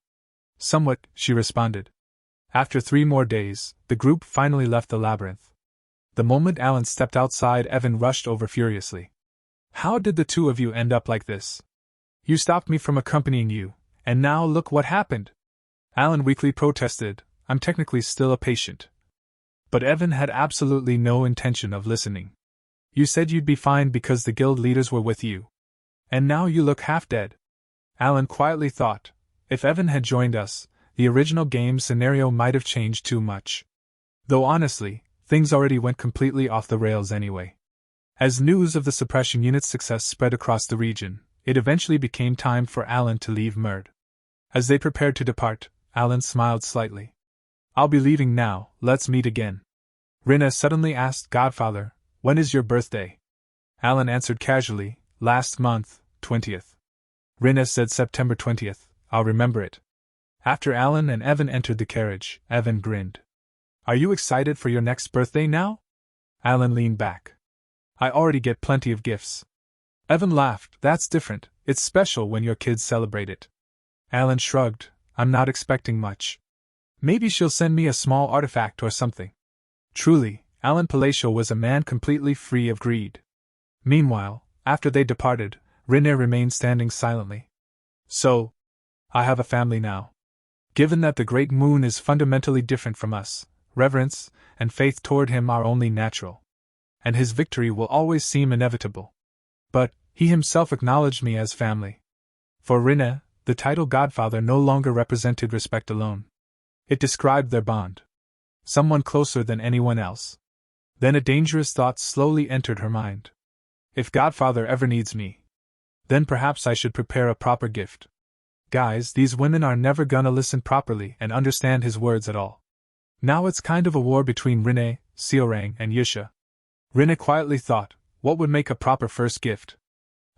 Somewhat, she responded. After 3 more days, the group finally left the labyrinth. The moment Alan stepped outside, Evan rushed over furiously. How did the two of you end up like this? You stopped me from accompanying you, and now look what happened. Alan weakly protested, I'm technically still a patient. But Evan had absolutely no intention of listening. You said you'd be fine because the guild leaders were with you. And now you look half dead. Alan quietly thought, if Evan had joined us, the original game scenario might have changed too much. Though honestly, things already went completely off the rails anyway. As news of the suppression unit's success spread across the region, it eventually became time for Alan to leave Murd. As they prepared to depart, Alan smiled slightly. I'll be leaving now, let's meet again. Rinna suddenly asked Godfather, when is your birthday? Alan answered casually, last month, 20th. Rinna said September 20th, I'll remember it. After Alan and Evan entered the carriage, Evan grinned. Are you excited for your next birthday now? Alan leaned back. I already get plenty of gifts. Evan laughed, that's different, it's special when your kids celebrate it. Alan shrugged, I'm not expecting much. Maybe she'll send me a small artifact or something. Truly, Alan Palacio was a man completely free of greed. Meanwhile, after they departed, Rinne remained standing silently. So, I have a family now. Given that the great moon is fundamentally different from us, reverence and faith toward him are only natural. And his victory will always seem inevitable. But, he himself acknowledged me as family. For Rinne, the title Godfather no longer represented respect alone. It described their bond. Someone closer than anyone else. Then a dangerous thought slowly entered her mind. If Godfather ever needs me, then perhaps I should prepare a proper gift. Guys, these women are never gonna listen properly and understand his words at all. Now it's kind of a war between Rinne, Seorang, and Yusha. Rinne quietly thought, what would make a proper first gift?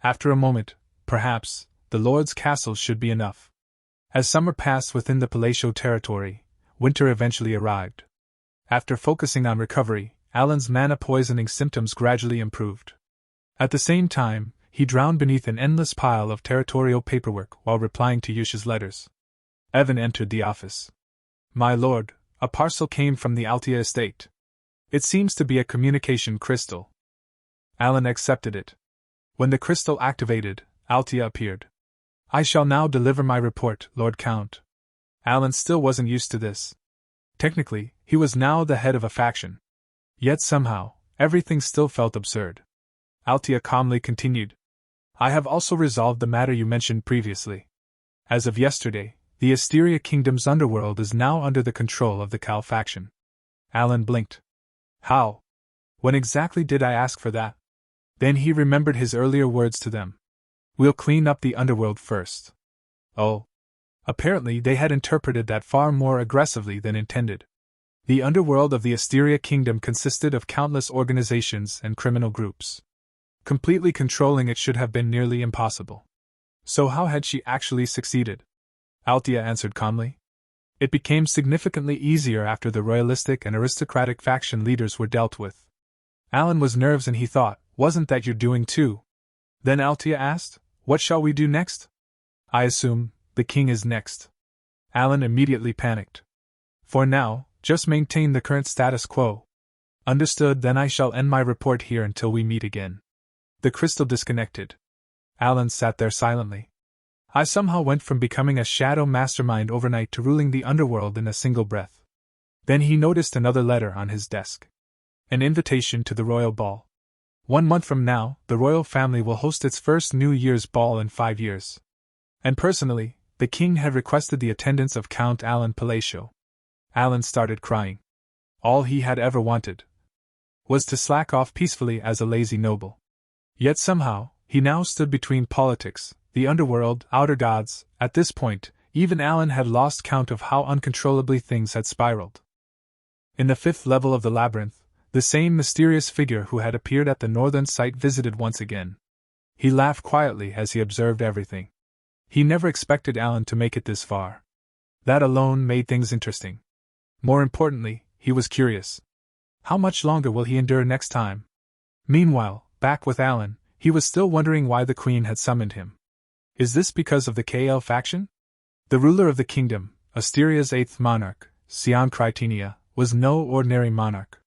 After a moment, perhaps, the Lord's castle should be enough. As summer passed within the Palacio territory, winter eventually arrived. After focusing on recovery, Alan's mana poisoning symptoms gradually improved. At the same time, he drowned beneath an endless pile of territorial paperwork while replying to Yusha's letters. Evan entered the office. My lord, a parcel came from the Altia estate. It seems to be a communication crystal. Alan accepted it. When the crystal activated, Altia appeared. I shall now deliver my report, Lord Count. Alan still wasn't used to this. Technically, he was now the head of a faction. Yet somehow, everything still felt absurd. Altia calmly continued. I have also resolved the matter you mentioned previously. As of yesterday, the Asteria Kingdom's underworld is now under the control of the Cal faction. Alan blinked. How? When exactly did I ask for that? Then he remembered his earlier words to them. We'll clean up the underworld first. Oh. Apparently they had interpreted that far more aggressively than intended. The underworld of the Asteria Kingdom consisted of countless organizations and criminal groups. Completely controlling it should have been nearly impossible. So how had she actually succeeded? Altia answered calmly. It became significantly easier after the royalistic and aristocratic faction leaders were dealt with. Alan was nervous and he thought, wasn't that your doing too? Then Altia asked, what shall we do next? I assume, the king is next. Alan immediately panicked. For now, just maintain the current status quo. Understood, then I shall end my report here until we meet again. The crystal disconnected. Alan sat there silently. I somehow went from becoming a shadow mastermind overnight to ruling the underworld in a single breath. Then he noticed another letter on his desk. An invitation to the royal ball. 1 month from now, the royal family will host its first New Year's ball in 5 years. And personally, the king had requested the attendance of Count Alan Palacio. Alan started crying. All he had ever wanted was to slack off peacefully as a lazy noble. Yet somehow, he now stood between politics, the underworld, outer gods. At this point, even Alan had lost count of how uncontrollably things had spiraled. In the 5th level of the labyrinth, the same mysterious figure who had appeared at the northern site visited once again. He laughed quietly as he observed everything. He never expected Alan to make it this far. That alone made things interesting. More importantly, he was curious. How much longer will he endure next time? Meanwhile, back with Alan, he was still wondering why the queen had summoned him. Is this because of the KL faction? The ruler of the kingdom, Asteria's 8th monarch, Sion Crytenia, was no ordinary monarch.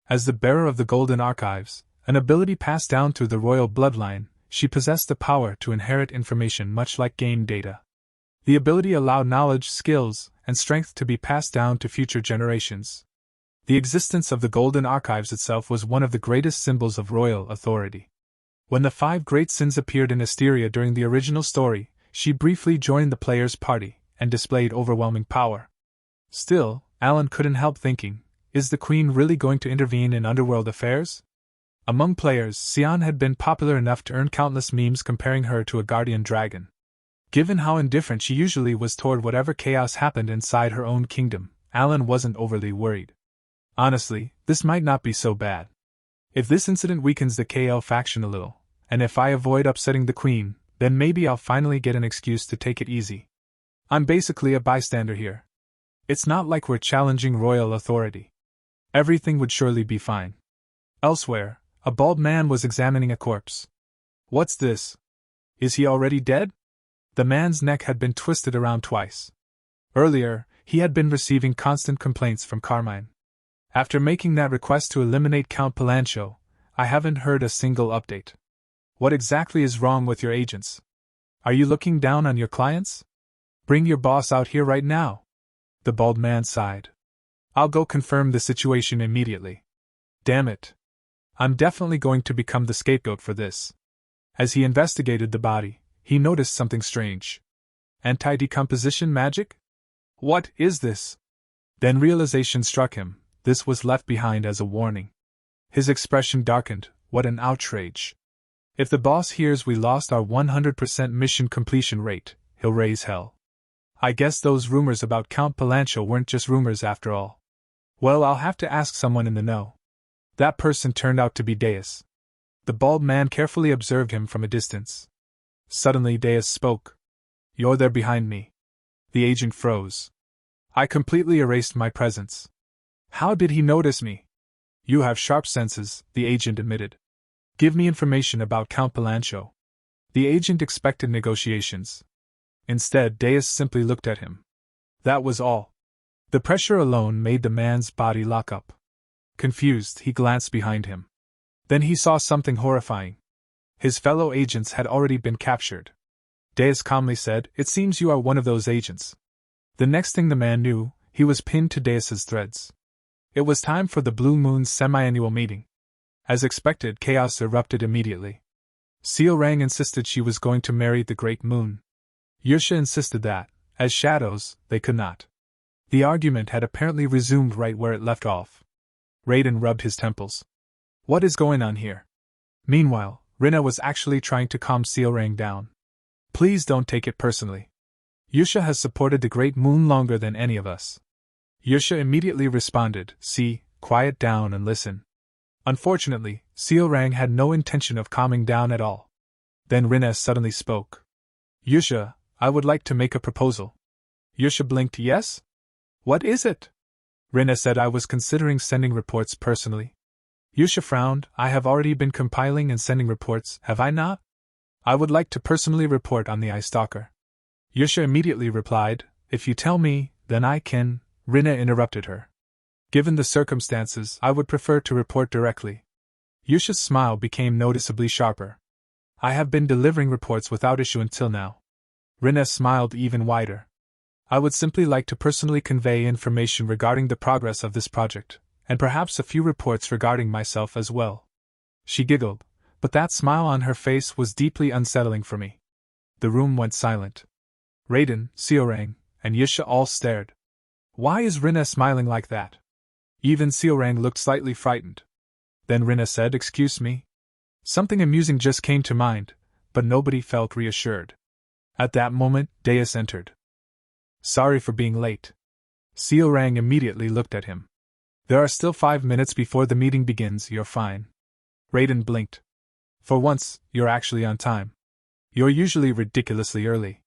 As the bearer of the Golden Archives, an ability passed down through the royal bloodline, she possessed the power to inherit information much like game data. The ability allowed knowledge, skills, and strength to be passed down to future generations. The existence of the Golden Archives itself was one of the greatest symbols of royal authority. When the 5 great sins appeared in Asteria during the original story, she briefly joined the players' party and displayed overwhelming power. Still, Alan couldn't help thinking, is the queen really going to intervene in underworld affairs? Among players, Sion had been popular enough to earn countless memes comparing her to a guardian dragon. Given how indifferent she usually was toward whatever chaos happened inside her own kingdom, Alan wasn't overly worried. Honestly, this might not be so bad. If this incident weakens the KL faction a little, and if I avoid upsetting the queen, then maybe I'll finally get an excuse to take it easy. I'm basically a bystander here. It's not like we're challenging royal authority. Everything would surely be fine. Elsewhere, a bald man was examining a corpse. What's this? Is he already dead? The man's neck had been twisted around twice. Earlier, he had been receiving constant complaints from Carmine. After making that request to eliminate Count Palancho, I haven't heard a single update. What exactly is wrong with your agents? Are you looking down on your clients? Bring your boss out here right now. The bald man sighed. I'll go confirm the situation immediately. Damn it. I'm definitely going to become the scapegoat for this. As he investigated the body, he noticed something strange. Anti-decomposition magic? What is this? Then realization struck him. This was left behind as a warning. His expression darkened. What an outrage. If the boss hears we lost our 100% mission completion rate, he'll raise hell. I guess those rumors about Count Palancho weren't just rumors after all. Well, I'll have to ask someone in the know. That person turned out to be Deus. The bald man carefully observed him from a distance. Suddenly Deus spoke. You're there behind me. The agent froze. I completely erased my presence. How did he notice me? You have sharp senses, the agent admitted. Give me information about Count Palancho. The agent expected negotiations. Instead, Deus simply looked at him. That was all. The pressure alone made the man's body lock up. Confused, he glanced behind him. Then he saw something horrifying. His fellow agents had already been captured. Deus calmly said, It seems you are one of those agents. The next thing the man knew, he was pinned to Deus's threads. It was time for the Blue Moon's semi-annual meeting. As expected, chaos erupted immediately. Seorang insisted she was going to marry the Great Moon. Yusha insisted that, as shadows, they could not. The argument had apparently resumed right where it left off. Raiden rubbed his temples. What is going on here? Meanwhile, Rina was actually trying to calm Seorang down. Please don't take it personally. Yusha has supported the Great Moon longer than any of us. Yusha immediately responded, See, quiet down and listen. Unfortunately, Seorang had no intention of calming down at all. Then Rina suddenly spoke. Yusha, I would like to make a proposal. Yusha blinked yes? What is it? Rina said I was considering sending reports personally. Yusha frowned, I have already been compiling and sending reports, have I not? I would like to personally report on the Eye Stalker. Yusha immediately replied, If you tell me, then I can. Rina interrupted her. Given the circumstances, I would prefer to report directly. Yusha's smile became noticeably sharper. I have been delivering reports without issue until now. Rina smiled even wider. I would simply like to personally convey information regarding the progress of this project, and perhaps a few reports regarding myself as well. She giggled, but that smile on her face was deeply unsettling for me. The room went silent. Raiden, Seorang, and Yusha all stared. Why is Rina smiling like that? Even Seorang looked slightly frightened. Then Rina said, Excuse me? Something amusing just came to mind, but nobody felt reassured. At that moment, Deus entered. Sorry for being late. Seorang immediately looked at him. There are still 5 minutes before the meeting begins, you're fine. Raiden blinked. For once, you're actually on time. You're usually ridiculously early.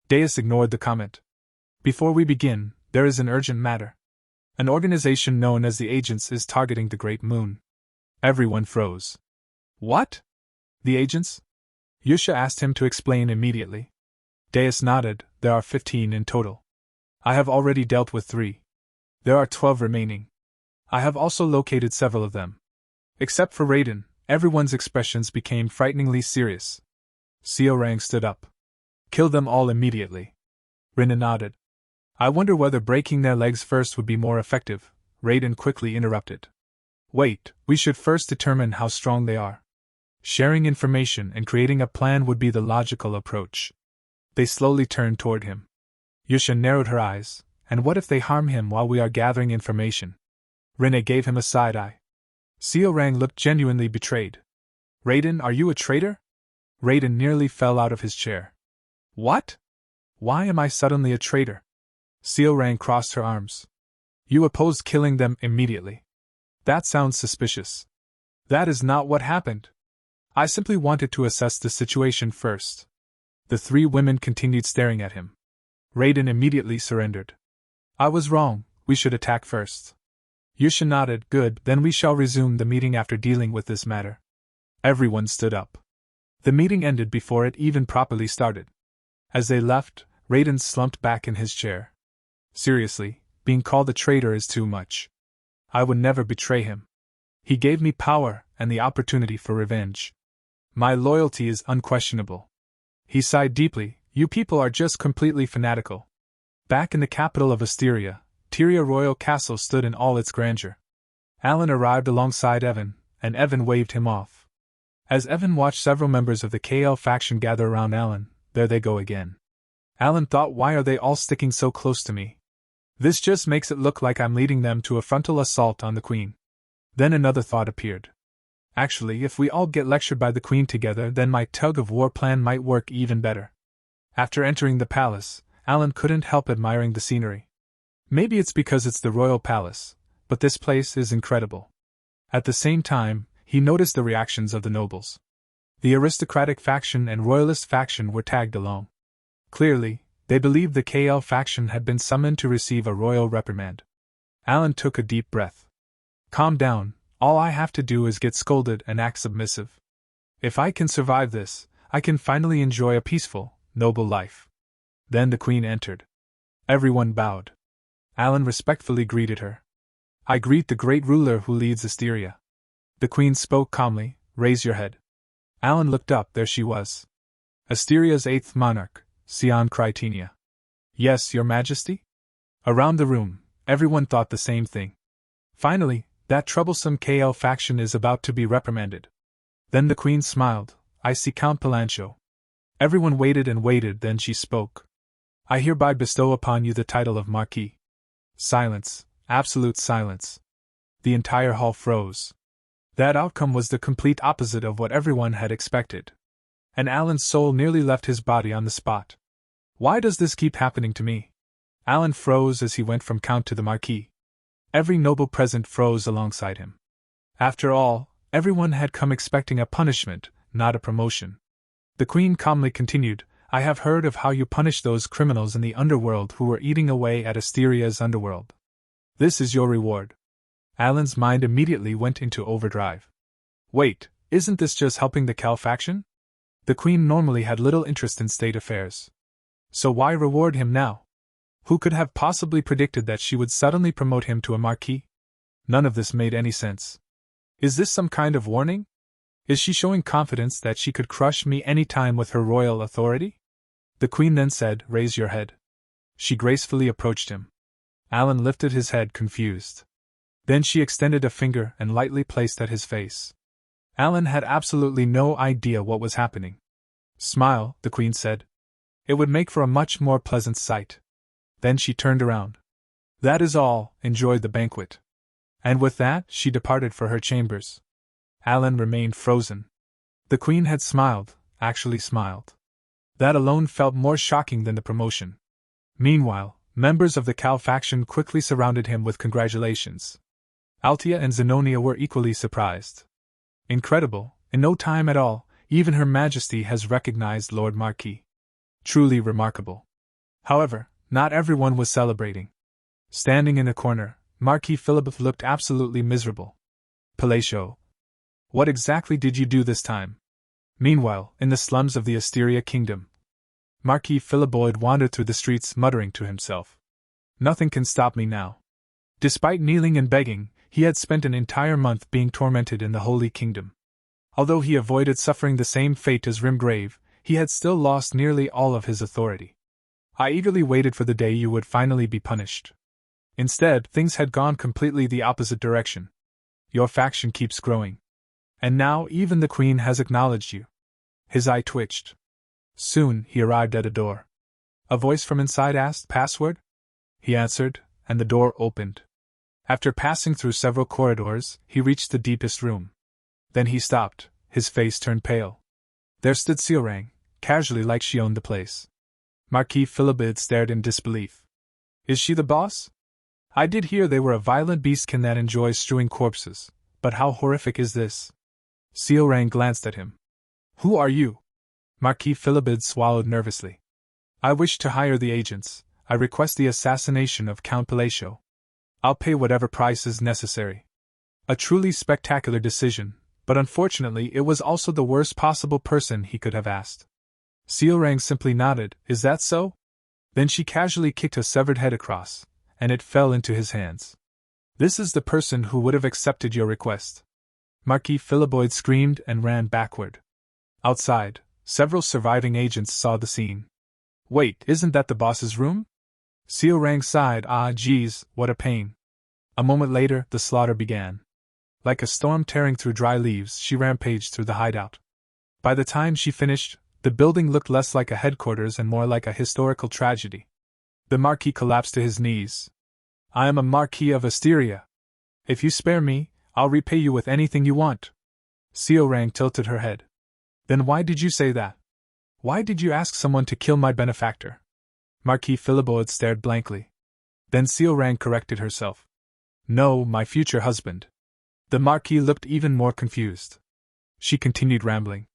Deus ignored the comment. Before we begin, there is an urgent matter. An organization known as the Agents is targeting the Great Moon. Everyone froze. What? The Agents? Yusha asked him to explain immediately. Deus nodded, there are 15 in total. I have already dealt with 3. There are 12 remaining. I have also located several of them. Except for Raiden, everyone's expressions became frighteningly serious. Seorang stood up. Kill them all immediately. Rina nodded. I wonder whether breaking their legs first would be more effective, Raiden quickly interrupted. Wait, we should first determine how strong they are. Sharing information and creating a plan would be the logical approach. They slowly turned toward him. Yusha narrowed her eyes, and what if they harm him while we are gathering information? Rina gave him a side eye. Seorang looked genuinely betrayed. Raiden, are you a traitor? Raiden nearly fell out of his chair. What? Why am I suddenly a traitor? Seorang crossed her arms. You opposed killing them immediately. That sounds suspicious. That is not what happened. I simply wanted to assess the situation first. The three women continued staring at him. Raiden immediately surrendered. I was wrong, we should attack first. Yusha nodded. Good, then we shall resume the meeting after dealing with this matter. Everyone stood up. The meeting ended before it even properly started. As they left, Raiden slumped back in his chair. Seriously, being called a traitor is too much. I would never betray him. He gave me power and the opportunity for revenge. My loyalty is unquestionable. He sighed deeply. You people are just completely fanatical. Back in the capital of Asteria, Tyria Royal Castle stood in all its grandeur. Alan arrived alongside Evan, and Evan waved him off. As Evan watched several members of the KL faction gather around Alan, there they go again. Alan thought, why are they all sticking so close to me? This just makes it look like I'm leading them to a frontal assault on the Queen. Then another thought appeared. Actually, if we all get lectured by the Queen together, then my tug-of-war plan might work even better. After entering the palace, Alan couldn't help admiring the scenery. Maybe it's because it's the royal palace, but this place is incredible. At the same time, he noticed the reactions of the nobles. The aristocratic faction and royalist faction were tagged along. Clearly, they believed the KL faction had been summoned to receive a royal reprimand. Alan took a deep breath. Calm down, all I have to do is get scolded and act submissive. If I can survive this, I can finally enjoy a peaceful, noble life. Then the Queen entered. Everyone bowed. Alan respectfully greeted her. I greet the great ruler who leads Asteria. The Queen spoke calmly. Raise your head. Alan looked up. There she was. Asteria's 8th monarch, Sion Crytenia. Yes, your majesty? Around the room, everyone thought the same thing. Finally, that troublesome KL faction is about to be reprimanded. Then the Queen smiled. I see Count Palancho. Everyone waited and waited, then she spoke. I hereby bestow upon you the title of Marquis. Silence, absolute silence. The entire hall froze. That outcome was the complete opposite of what everyone had expected. And Alan's soul nearly left his body on the spot. Why does this keep happening to me? Alan froze as he went from Count to the Marquis. Every noble present froze alongside him. After all, everyone had come expecting a punishment, not a promotion. The Queen calmly continued, I have heard of how you punished those criminals in the underworld who were eating away at Asteria's underworld. This is your reward. Alan's mind immediately went into overdrive. Wait, isn't this just helping the Cal faction? The Queen normally had little interest in state affairs. So why reward him now? Who could have possibly predicted that she would suddenly promote him to a marquis? None of this made any sense. Is this some kind of warning? Is she showing confidence that she could crush me any time with her royal authority? The Queen then said, Raise your head. She gracefully approached him. Alan lifted his head, confused. Then she extended a finger and lightly placed at his face. Alan had absolutely no idea what was happening. Smile, the Queen said. It would make for a much more pleasant sight. Then she turned around. That is all, enjoy the banquet. And with that, she departed for her chambers. Alan remained frozen. The Queen had smiled, actually smiled. That alone felt more shocking than the promotion. Meanwhile, members of the Cal faction quickly surrounded him with congratulations. Altia and Zenonia were equally surprised. Incredible, in no time at all, even Her Majesty has recognized Lord Marquis. Truly remarkable. However, not everyone was celebrating. Standing in a corner, Marquis Philip looked absolutely miserable. Palacio. What exactly did you do this time? Meanwhile, in the slums of the Asteria Kingdom, Marquis Philiboid wandered through the streets muttering to himself. Nothing can stop me now. Despite kneeling and begging, he had spent an entire month being tormented in the Holy Kingdom. Although he avoided suffering the same fate as Rimgrave, he had still lost nearly all of his authority. I eagerly waited for the day you would finally be punished. Instead, things had gone completely the opposite direction. Your faction keeps growing. And now even the Queen has acknowledged you. His eye twitched. Soon, he arrived at a door. A voice from inside asked, Password? He answered, and the door opened. After passing through several corridors, he reached the deepest room. Then he stopped, his face turned pale. There stood Seorang, casually like she owned the place. Marquis Philibert stared in disbelief. Is she the boss? I did hear they were a violent beastkin that enjoys strewing corpses, but how horrific is this? Seorang glanced at him. Who are you? Marquis Philibert swallowed nervously. I wish to hire the agents. I request the assassination of Count Palacio. I'll pay whatever price is necessary. A truly spectacular decision, but unfortunately it was also the worst possible person he could have asked. Seorang simply nodded. Is that so? Then she casually kicked a severed head across, and it fell into his hands. This is the person who would have accepted your request. Marquis Philibert screamed and ran backward. Outside, several surviving agents saw the scene. Wait, isn't that the boss's room? Seorang sighed. Ah, geez, what a pain. A moment later, the slaughter began. Like a storm tearing through dry leaves, she rampaged through the hideout. By the time she finished, the building looked less like a headquarters and more like a historical tragedy. The Marquis collapsed to his knees. I am a Marquis of Asteria. If you spare me, I'll repay you with anything you want. Seorang tilted her head. Then why did you say that? Why did you ask someone to kill my benefactor? Marquis Philibert stared blankly. Then Seorang corrected herself. No, my future husband. The Marquis looked even more confused. She continued rambling.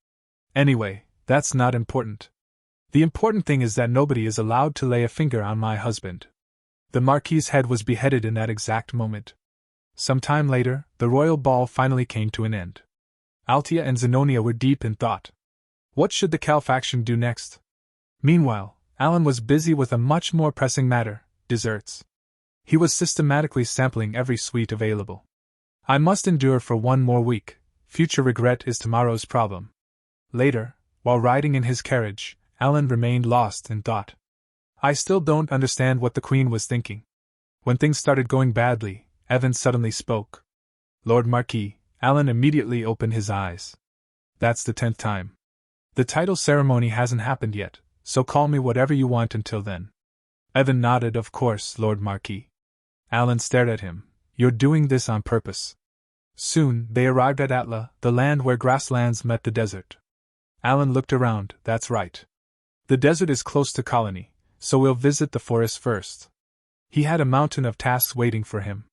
Anyway, that's not important. The important thing is that nobody is allowed to lay a finger on my husband. The Marquis's head was beheaded in that exact moment. Some time later, the royal ball finally came to an end. Altia and Zenonia were deep in thought. What should the Cal faction do next? Meanwhile, Alan was busy with a much more pressing matter, desserts. He was systematically sampling every sweet available. I must endure for one more week. Future regret is tomorrow's problem. Later, while riding in his carriage, Alan remained lost in thought. I still don't understand what the Queen was thinking. When things started going badly, Evan suddenly spoke. Lord Marquis, Alan immediately opened his eyes. That's the 10th time. The title ceremony hasn't happened yet, so call me whatever you want until then. Evan nodded. Of course, Lord Marquis. Alan stared at him. You're doing this on purpose. Soon, they arrived at Atla, the land where grasslands met the desert. Alan looked around. That's right. The desert is close to Colony, so we'll visit the forest first. He had a mountain of tasks waiting for him.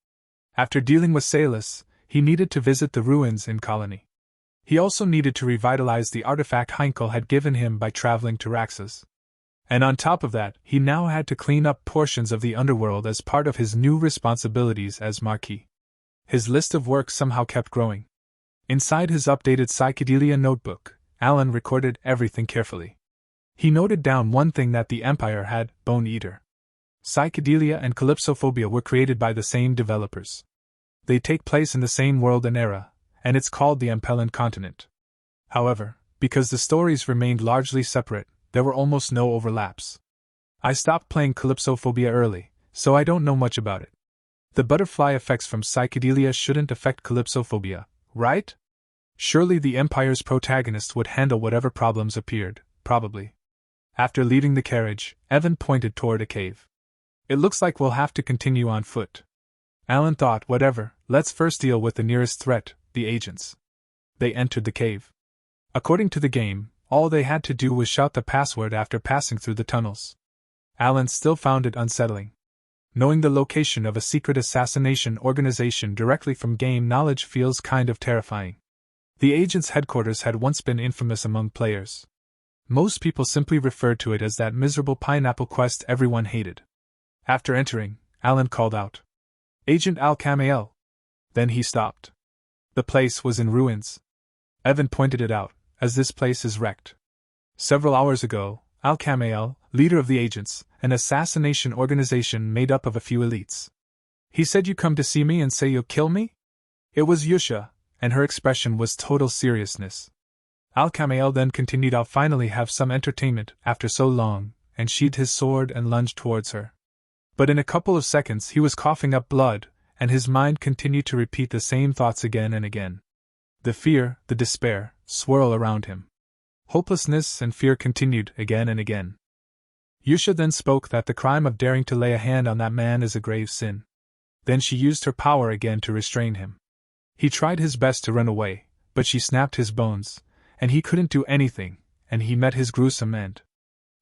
After dealing with Salus, he needed to visit the ruins in Colony. He also needed to revitalize the artifact Heinkel had given him by traveling to Raxus. And on top of that, he now had to clean up portions of the underworld as part of his new responsibilities as Marquis. His list of work somehow kept growing. Inside his updated psychedelia notebook, Alan recorded everything carefully. He noted down one thing that the Empire had, Bone Eater. Psychedelia and Calypsophobia were created by the same developers. They take place in the same world and era, and it's called the Ampellan Continent. However, because the stories remained largely separate, there were almost no overlaps. I stopped playing Calypsophobia early, so I don't know much about it. The butterfly effects from psychedelia shouldn't affect Calypsophobia, right? Surely the Empire's protagonist would handle whatever problems appeared, probably. After leaving the carriage, Evan pointed toward a cave. It looks like we'll have to continue on foot. Alan thought, whatever, let's first deal with the nearest threat, the agents. They entered the cave. According to the game, all they had to do was shout the password after passing through the tunnels. Alan still found it unsettling. Knowing the location of a secret assassination organization directly from game knowledge feels kind of terrifying. The agent's headquarters had once been infamous among players. Most people simply referred to it as that miserable pineapple quest everyone hated. After entering, Alan called out, Agent Al-Kamael. Then he stopped. The place was in ruins. Evan pointed it out, as this place is wrecked. Several hours ago, Al-Kamael, leader of the agents, an assassination organization made up of a few elites. He said you come to see me and say you'll kill me? It was Yusha, and her expression was total seriousness. Al-Kamael then continued, I'll finally have some entertainment after so long, and sheathed his sword and lunged towards her. But in a couple of seconds he was coughing up blood, and his mind continued to repeat the same thoughts again and again. The fear, the despair, swirl around him. Hopelessness and fear continued again and again. Yusha then spoke that the crime of daring to lay a hand on that man is a grave sin. Then she used her power again to restrain him. He tried his best to run away, but she snapped his bones, and he couldn't do anything, and he met his gruesome end.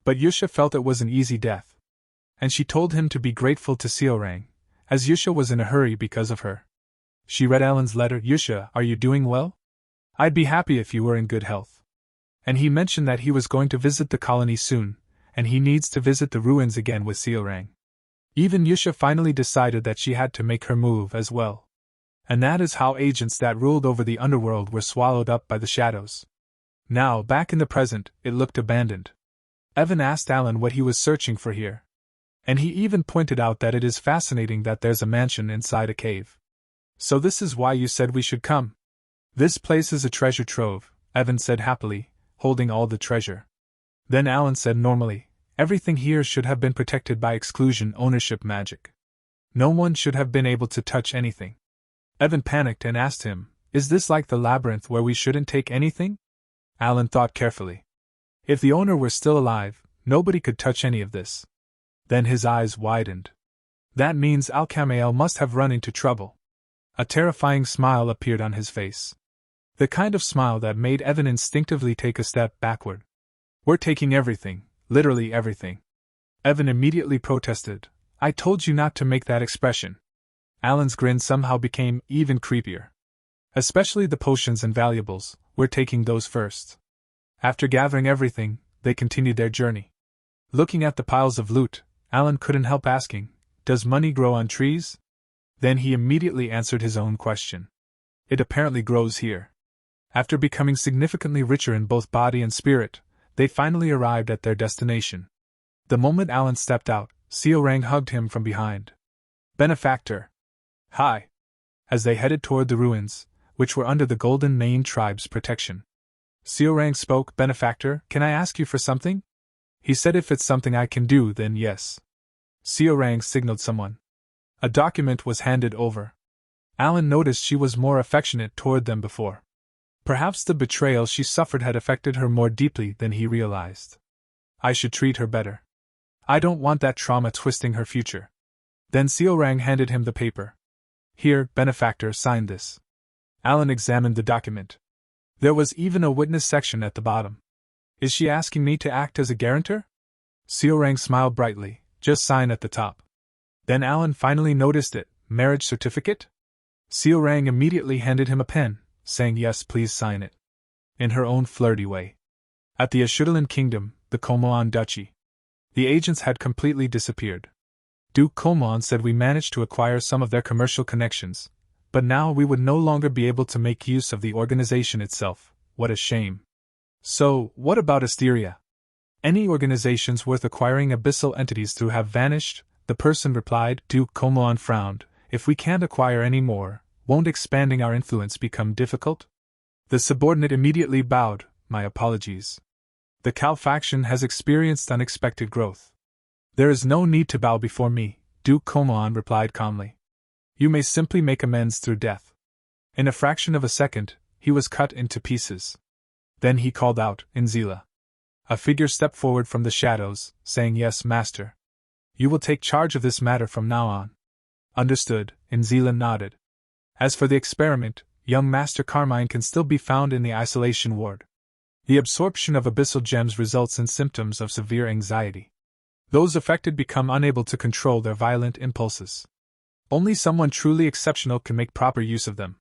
But Yusha felt it was an easy death. And she told him to be grateful to Seorang, as Yusha was in a hurry because of her. She read Alan's letter. Yusha, are you doing well? I'd be happy if you were in good health. And he mentioned that he was going to visit the colony soon, and he needs to visit the ruins again with Seorang. Even Yusha finally decided that she had to make her move as well. And that is how agents that ruled over the underworld were swallowed up by the shadows. Now, back in the present, it looked abandoned. Evan asked Alan what he was searching for here. And he even pointed out that it is fascinating that there's a mansion inside a cave. So this is why you said we should come. This place is a treasure trove, Evan said happily, holding all the treasure. Then Alan said normally, everything here should have been protected by exclusion ownership magic. No one should have been able to touch anything. Evan panicked and asked him, is this like the labyrinth where we shouldn't take anything? Alan thought carefully. If the owner were still alive, nobody could touch any of this. Then his eyes widened. That means Alcamael must have run into trouble. A terrifying smile appeared on his face. The kind of smile that made Evan instinctively take a step backward. We're taking everything, literally everything. Evan immediately protested, I told you not to make that expression. Alan's grin somehow became even creepier. Especially the potions and valuables, we're taking those first. After gathering everything, they continued their journey. Looking at the piles of loot, Alan couldn't help asking, does money grow on trees? Then he immediately answered his own question. It apparently grows here. After becoming significantly richer in both body and spirit, they finally arrived at their destination. The moment Alan stepped out, Seorang hugged him from behind. Benefactor. Hi. As they headed toward the ruins, which were under the Golden Mane tribe's protection. Seorang spoke, Benefactor, can I ask you for something? He said if it's something I can do, then yes. Seorang signaled someone. A document was handed over. Alan noticed she was more affectionate toward them before. Perhaps the betrayal she suffered had affected her more deeply than he realized. I should treat her better. I don't want that trauma twisting her future. Then Seorang handed him the paper. Here, Benefactor, sign this. Alan examined the document. There was even a witness section at the bottom. Is she asking me to act as a guarantor? Seorang smiled brightly, just sign at the top. Then Alan finally noticed it, marriage certificate? Seorang immediately handed him a pen, saying yes, please sign it. In her own flirty way. At the Ashudalan Kingdom, the Komoan Duchy. The agents had completely disappeared. Duke Komoan said we managed to acquire some of their commercial connections, but now we would no longer be able to make use of the organization itself. What a shame. So, what about Asteria? Any organizations worth acquiring abyssal entities through have vanished, the person replied. Duke Komoan frowned. If we can't acquire any more, won't expanding our influence become difficult? The subordinate immediately bowed, my apologies. The Cal faction has experienced unexpected growth. There is no need to bow before me, Duke Komoan replied calmly. You may simply make amends through death. In a fraction of a second, he was cut into pieces. Then he called out, Inzila. A figure stepped forward from the shadows, saying yes, master. You will take charge of this matter from now on. Understood, Inzila nodded. As for the experiment, young Master Carmine can still be found in the isolation ward. The absorption of abyssal gems results in symptoms of severe anxiety. Those affected become unable to control their violent impulses. Only someone truly exceptional can make proper use of them.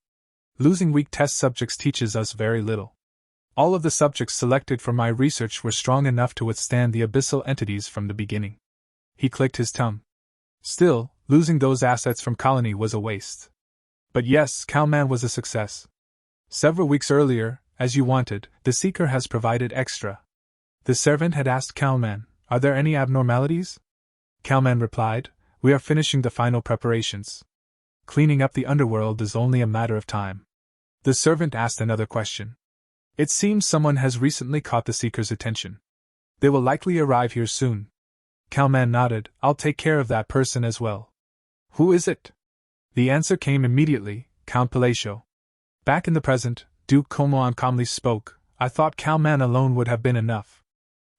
Losing weak test subjects teaches us very little. All of the subjects selected for my research were strong enough to withstand the abyssal entities from the beginning. He clicked his tongue. Still, losing those assets from Colony was a waste. But yes, Calman was a success. Several weeks earlier, as you wanted, the Seeker has provided extra. The servant had asked Calman, are there any abnormalities? Calman replied, we are finishing the final preparations. Cleaning up the underworld is only a matter of time. The servant asked another question. It seems someone has recently caught the Seeker's attention. They will likely arrive here soon. Calman nodded, I'll take care of that person as well. Who is it? The answer came immediately, Count Palacio. Back in the present, Duke Komoan calmly spoke, I thought Calman alone would have been enough.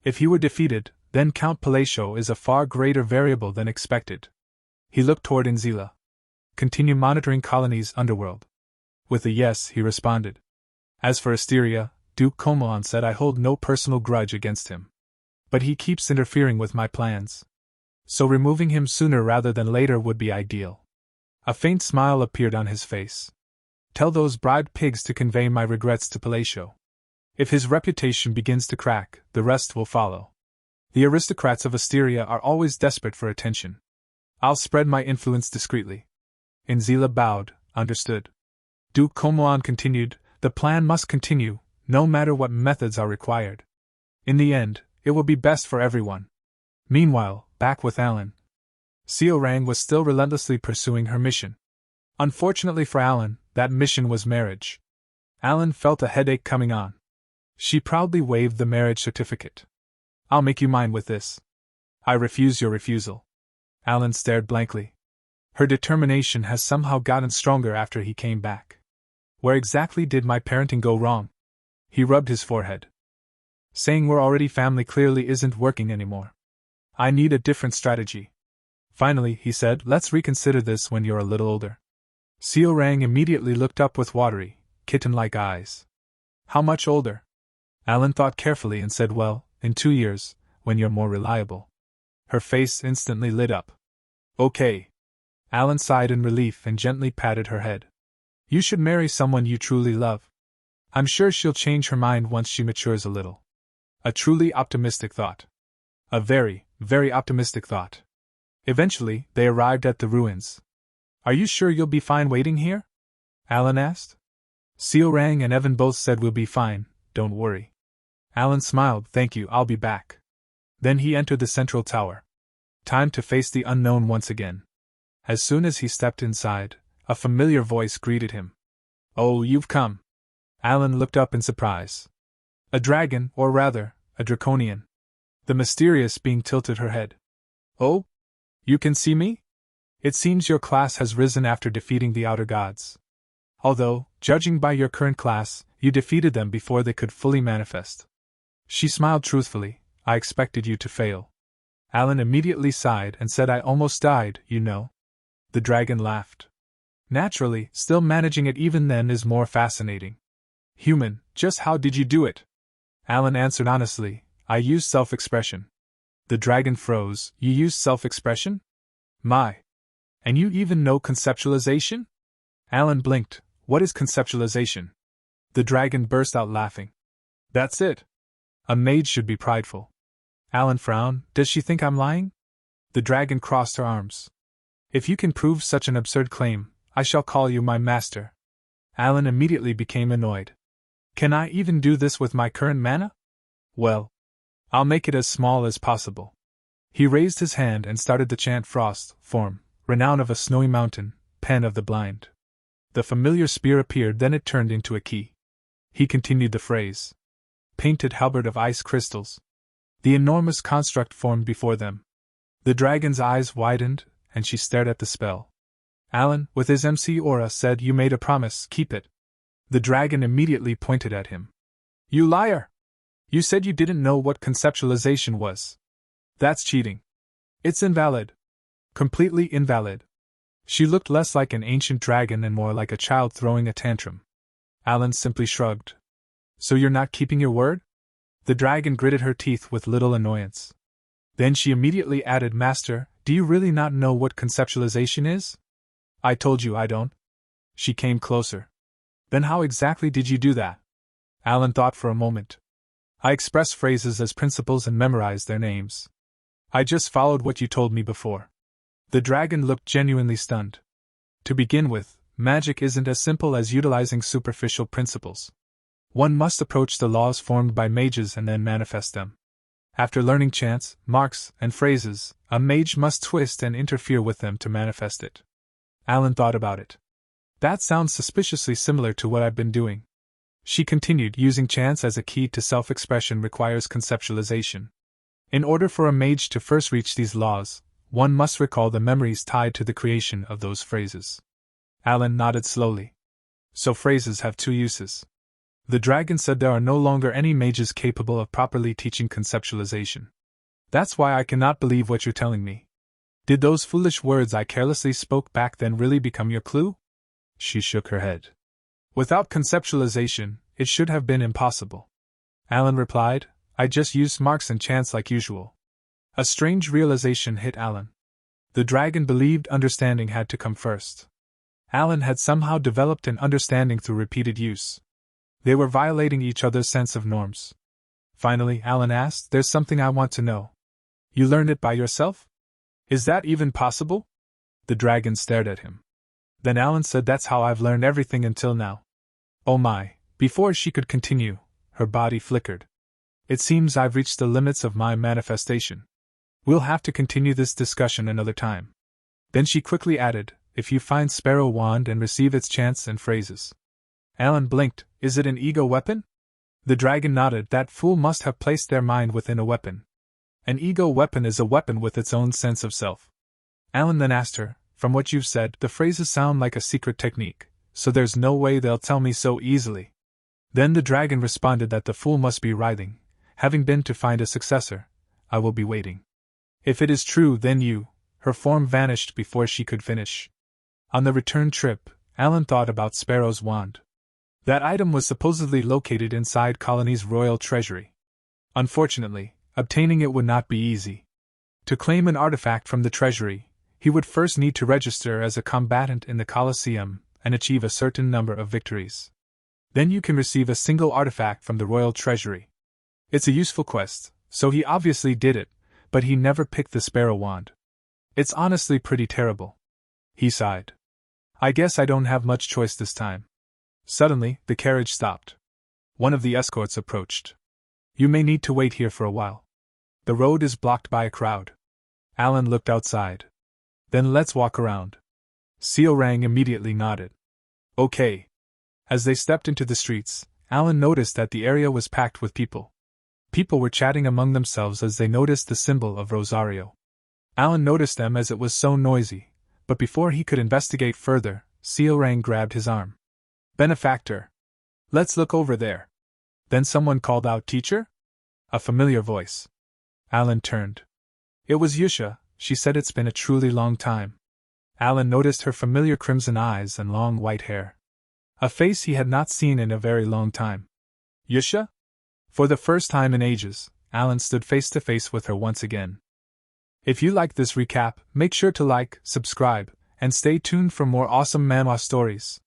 If he were defeated, then Count Palacio is a far greater variable than expected. He looked toward Inzila. Continue monitoring Colony's underworld. With a yes, he responded. As for Asteria, Duke Komoan said I hold no personal grudge against him. But he keeps interfering with my plans. So removing him sooner rather than later would be ideal. A faint smile appeared on his face. Tell those bribed pigs to convey my regrets to Palacio. If his reputation begins to crack, the rest will follow. The aristocrats of Asteria are always desperate for attention. I'll spread my influence discreetly. Inzila bowed, understood. Duke Comoan continued, the plan must continue, no matter what methods are required. In the end, it will be best for everyone. Meanwhile, back with Alan. Seorang was still relentlessly pursuing her mission. Unfortunately for Alan, that mission was marriage. Alan felt a headache coming on. She proudly waved the marriage certificate. I'll make you mine with this. I refuse your refusal. Alan stared blankly. Her determination has somehow gotten stronger after he came back. Where exactly did my parenting go wrong? He rubbed his forehead. Saying we're already family clearly isn't working anymore. I need a different strategy. Finally, he said, let's reconsider this when you're a little older. Seorang immediately looked up with watery, kitten-like eyes. How much older? Alan thought carefully and said, well, in 2 years, when you're more reliable. Her face instantly lit up. Okay. Alan sighed in relief and gently patted her head. You should marry someone you truly love. I'm sure she'll change her mind once she matures a little. A truly optimistic thought. A very, very optimistic thought. Eventually, they arrived at the ruins. Are you sure you'll be fine waiting here? Alan asked. Seorang and Evan both said we'll be fine, don't worry. Alan smiled, thank you, I'll be back. Then he entered the central tower. Time to face the unknown once again. As soon as he stepped inside, a familiar voice greeted him. Oh, you've come. Alan looked up in surprise. A dragon, or rather, a draconian. The mysterious being tilted her head. Oh? You can see me? It seems your class has risen after defeating the outer gods. Although, judging by your current class, you defeated them before they could fully manifest. She smiled truthfully. I expected you to fail. Alan immediately sighed and said I almost died, you know. The dragon laughed. Naturally, still managing it even then is more fascinating. Human, just how did you do it? Alan answered honestly, I used self-expression. The dragon froze, you used self-expression? My. And you even know conceptualization? Alan blinked, what is conceptualization? The dragon burst out laughing. That's it. A mage should be prideful. Alan frowned, does she think I'm lying? The dragon crossed her arms. If you can prove such an absurd claim, I shall call you my master. Alan immediately became annoyed. Can I even do this with my current mana? Well, I'll make it as small as possible. He raised his hand and started to chant Frost, form, renown of a snowy mountain, pen of the blind. The familiar spear appeared, then it turned into a key. He continued the phrase. Painted halberd of ice crystals. The enormous construct formed before them. The dragon's eyes widened, and she stared at the spell. Alan, with his MC aura, said, you made a promise, keep it. The dragon immediately pointed at him. You liar! You said you didn't know what conceptualization was. That's cheating. It's invalid. Completely invalid. She looked less like an ancient dragon and more like a child throwing a tantrum. Alan simply shrugged. So you're not keeping your word? The dragon gritted her teeth with little annoyance. Then she immediately added, Master, do you really not know what conceptualization is? I told you I don't. She came closer. Then how exactly did you do that? Alan thought for a moment. I expressed phrases as principles and memorized their names. I just followed what you told me before. The dragon looked genuinely stunned. To begin with, magic isn't as simple as utilizing superficial principles. One must approach the laws formed by mages and then manifest them. After learning chants, marks, and phrases, a mage must twist and interfere with them to manifest it. Alan thought about it. That sounds suspiciously similar to what I've been doing. She continued, using chants as a key to self-expression requires conceptualization. In order for a mage to first reach these laws, one must recall the memories tied to the creation of those phrases. Alan nodded slowly. So phrases have two uses. The dragon said there are no longer any mages capable of properly teaching conceptualization. That's why I cannot believe what you're telling me. Did those foolish words I carelessly spoke back then really become your clue? She shook her head. Without conceptualization, it should have been impossible. Alan replied, I just used marks and chance like usual. A strange realization hit Alan. The dragon believed understanding had to come first. Alan had somehow developed an understanding through repeated use. They were violating each other's sense of norms. Finally, Alan asked, "There's something I want to know. You learned it by yourself? Is that even possible?" The dragon stared at him. Then Alan said, "That's how I've learned everything until now." Oh my, before she could continue, her body flickered. It seems I've reached the limits of my manifestation. We'll have to continue this discussion another time. Then she quickly added, "If you find Sparrow Wand and receive its chants and phrases." Alan blinked. "Is it an ego weapon?" The dragon nodded. "That fool must have placed their mind within a weapon. An ego weapon is a weapon with its own sense of self." Alan then asked her, "From what you've said, the phrases sound like a secret technique, so there's no way they'll tell me so easily." Then the dragon responded that the fool must be writhing. "Having been to find a successor, I will be waiting. If it is true, then you..." Her form vanished before she could finish. On the return trip, Alan thought about Sparrow's wand. That item was supposedly located inside Colony's royal treasury. Unfortunately, obtaining it would not be easy. To claim an artifact from the treasury, he would first need to register as a combatant in the Colosseum and achieve a certain number of victories. Then you can receive a single artifact from the royal treasury. It's a useful quest, so he obviously did it, but he never picked the Sparrow Wand. It's honestly pretty terrible. He sighed. "I guess I don't have much choice this time." Suddenly, the carriage stopped. One of the escorts approached. "You may need to wait here for a while. The road is blocked by a crowd." Alan looked outside. "Then let's walk around." Seorang immediately nodded. "Okay." As they stepped into the streets, Alan noticed that the area was packed with people. People were chatting among themselves as they noticed the symbol of Rosario. Alan noticed them as it was so noisy, but before he could investigate further, Seorang grabbed his arm. "Benefactor! Let's look over there." Then someone called out, "Teacher?" A familiar voice. Alan turned. It was Yusha. She said, "It's been a truly long time." Alan noticed her familiar crimson eyes and long white hair. A face he had not seen in a very long time. Yusha? For the first time in ages, Alan stood face to face with her once again. If you liked this recap, make sure to like, subscribe, and stay tuned for more awesome manhwa stories.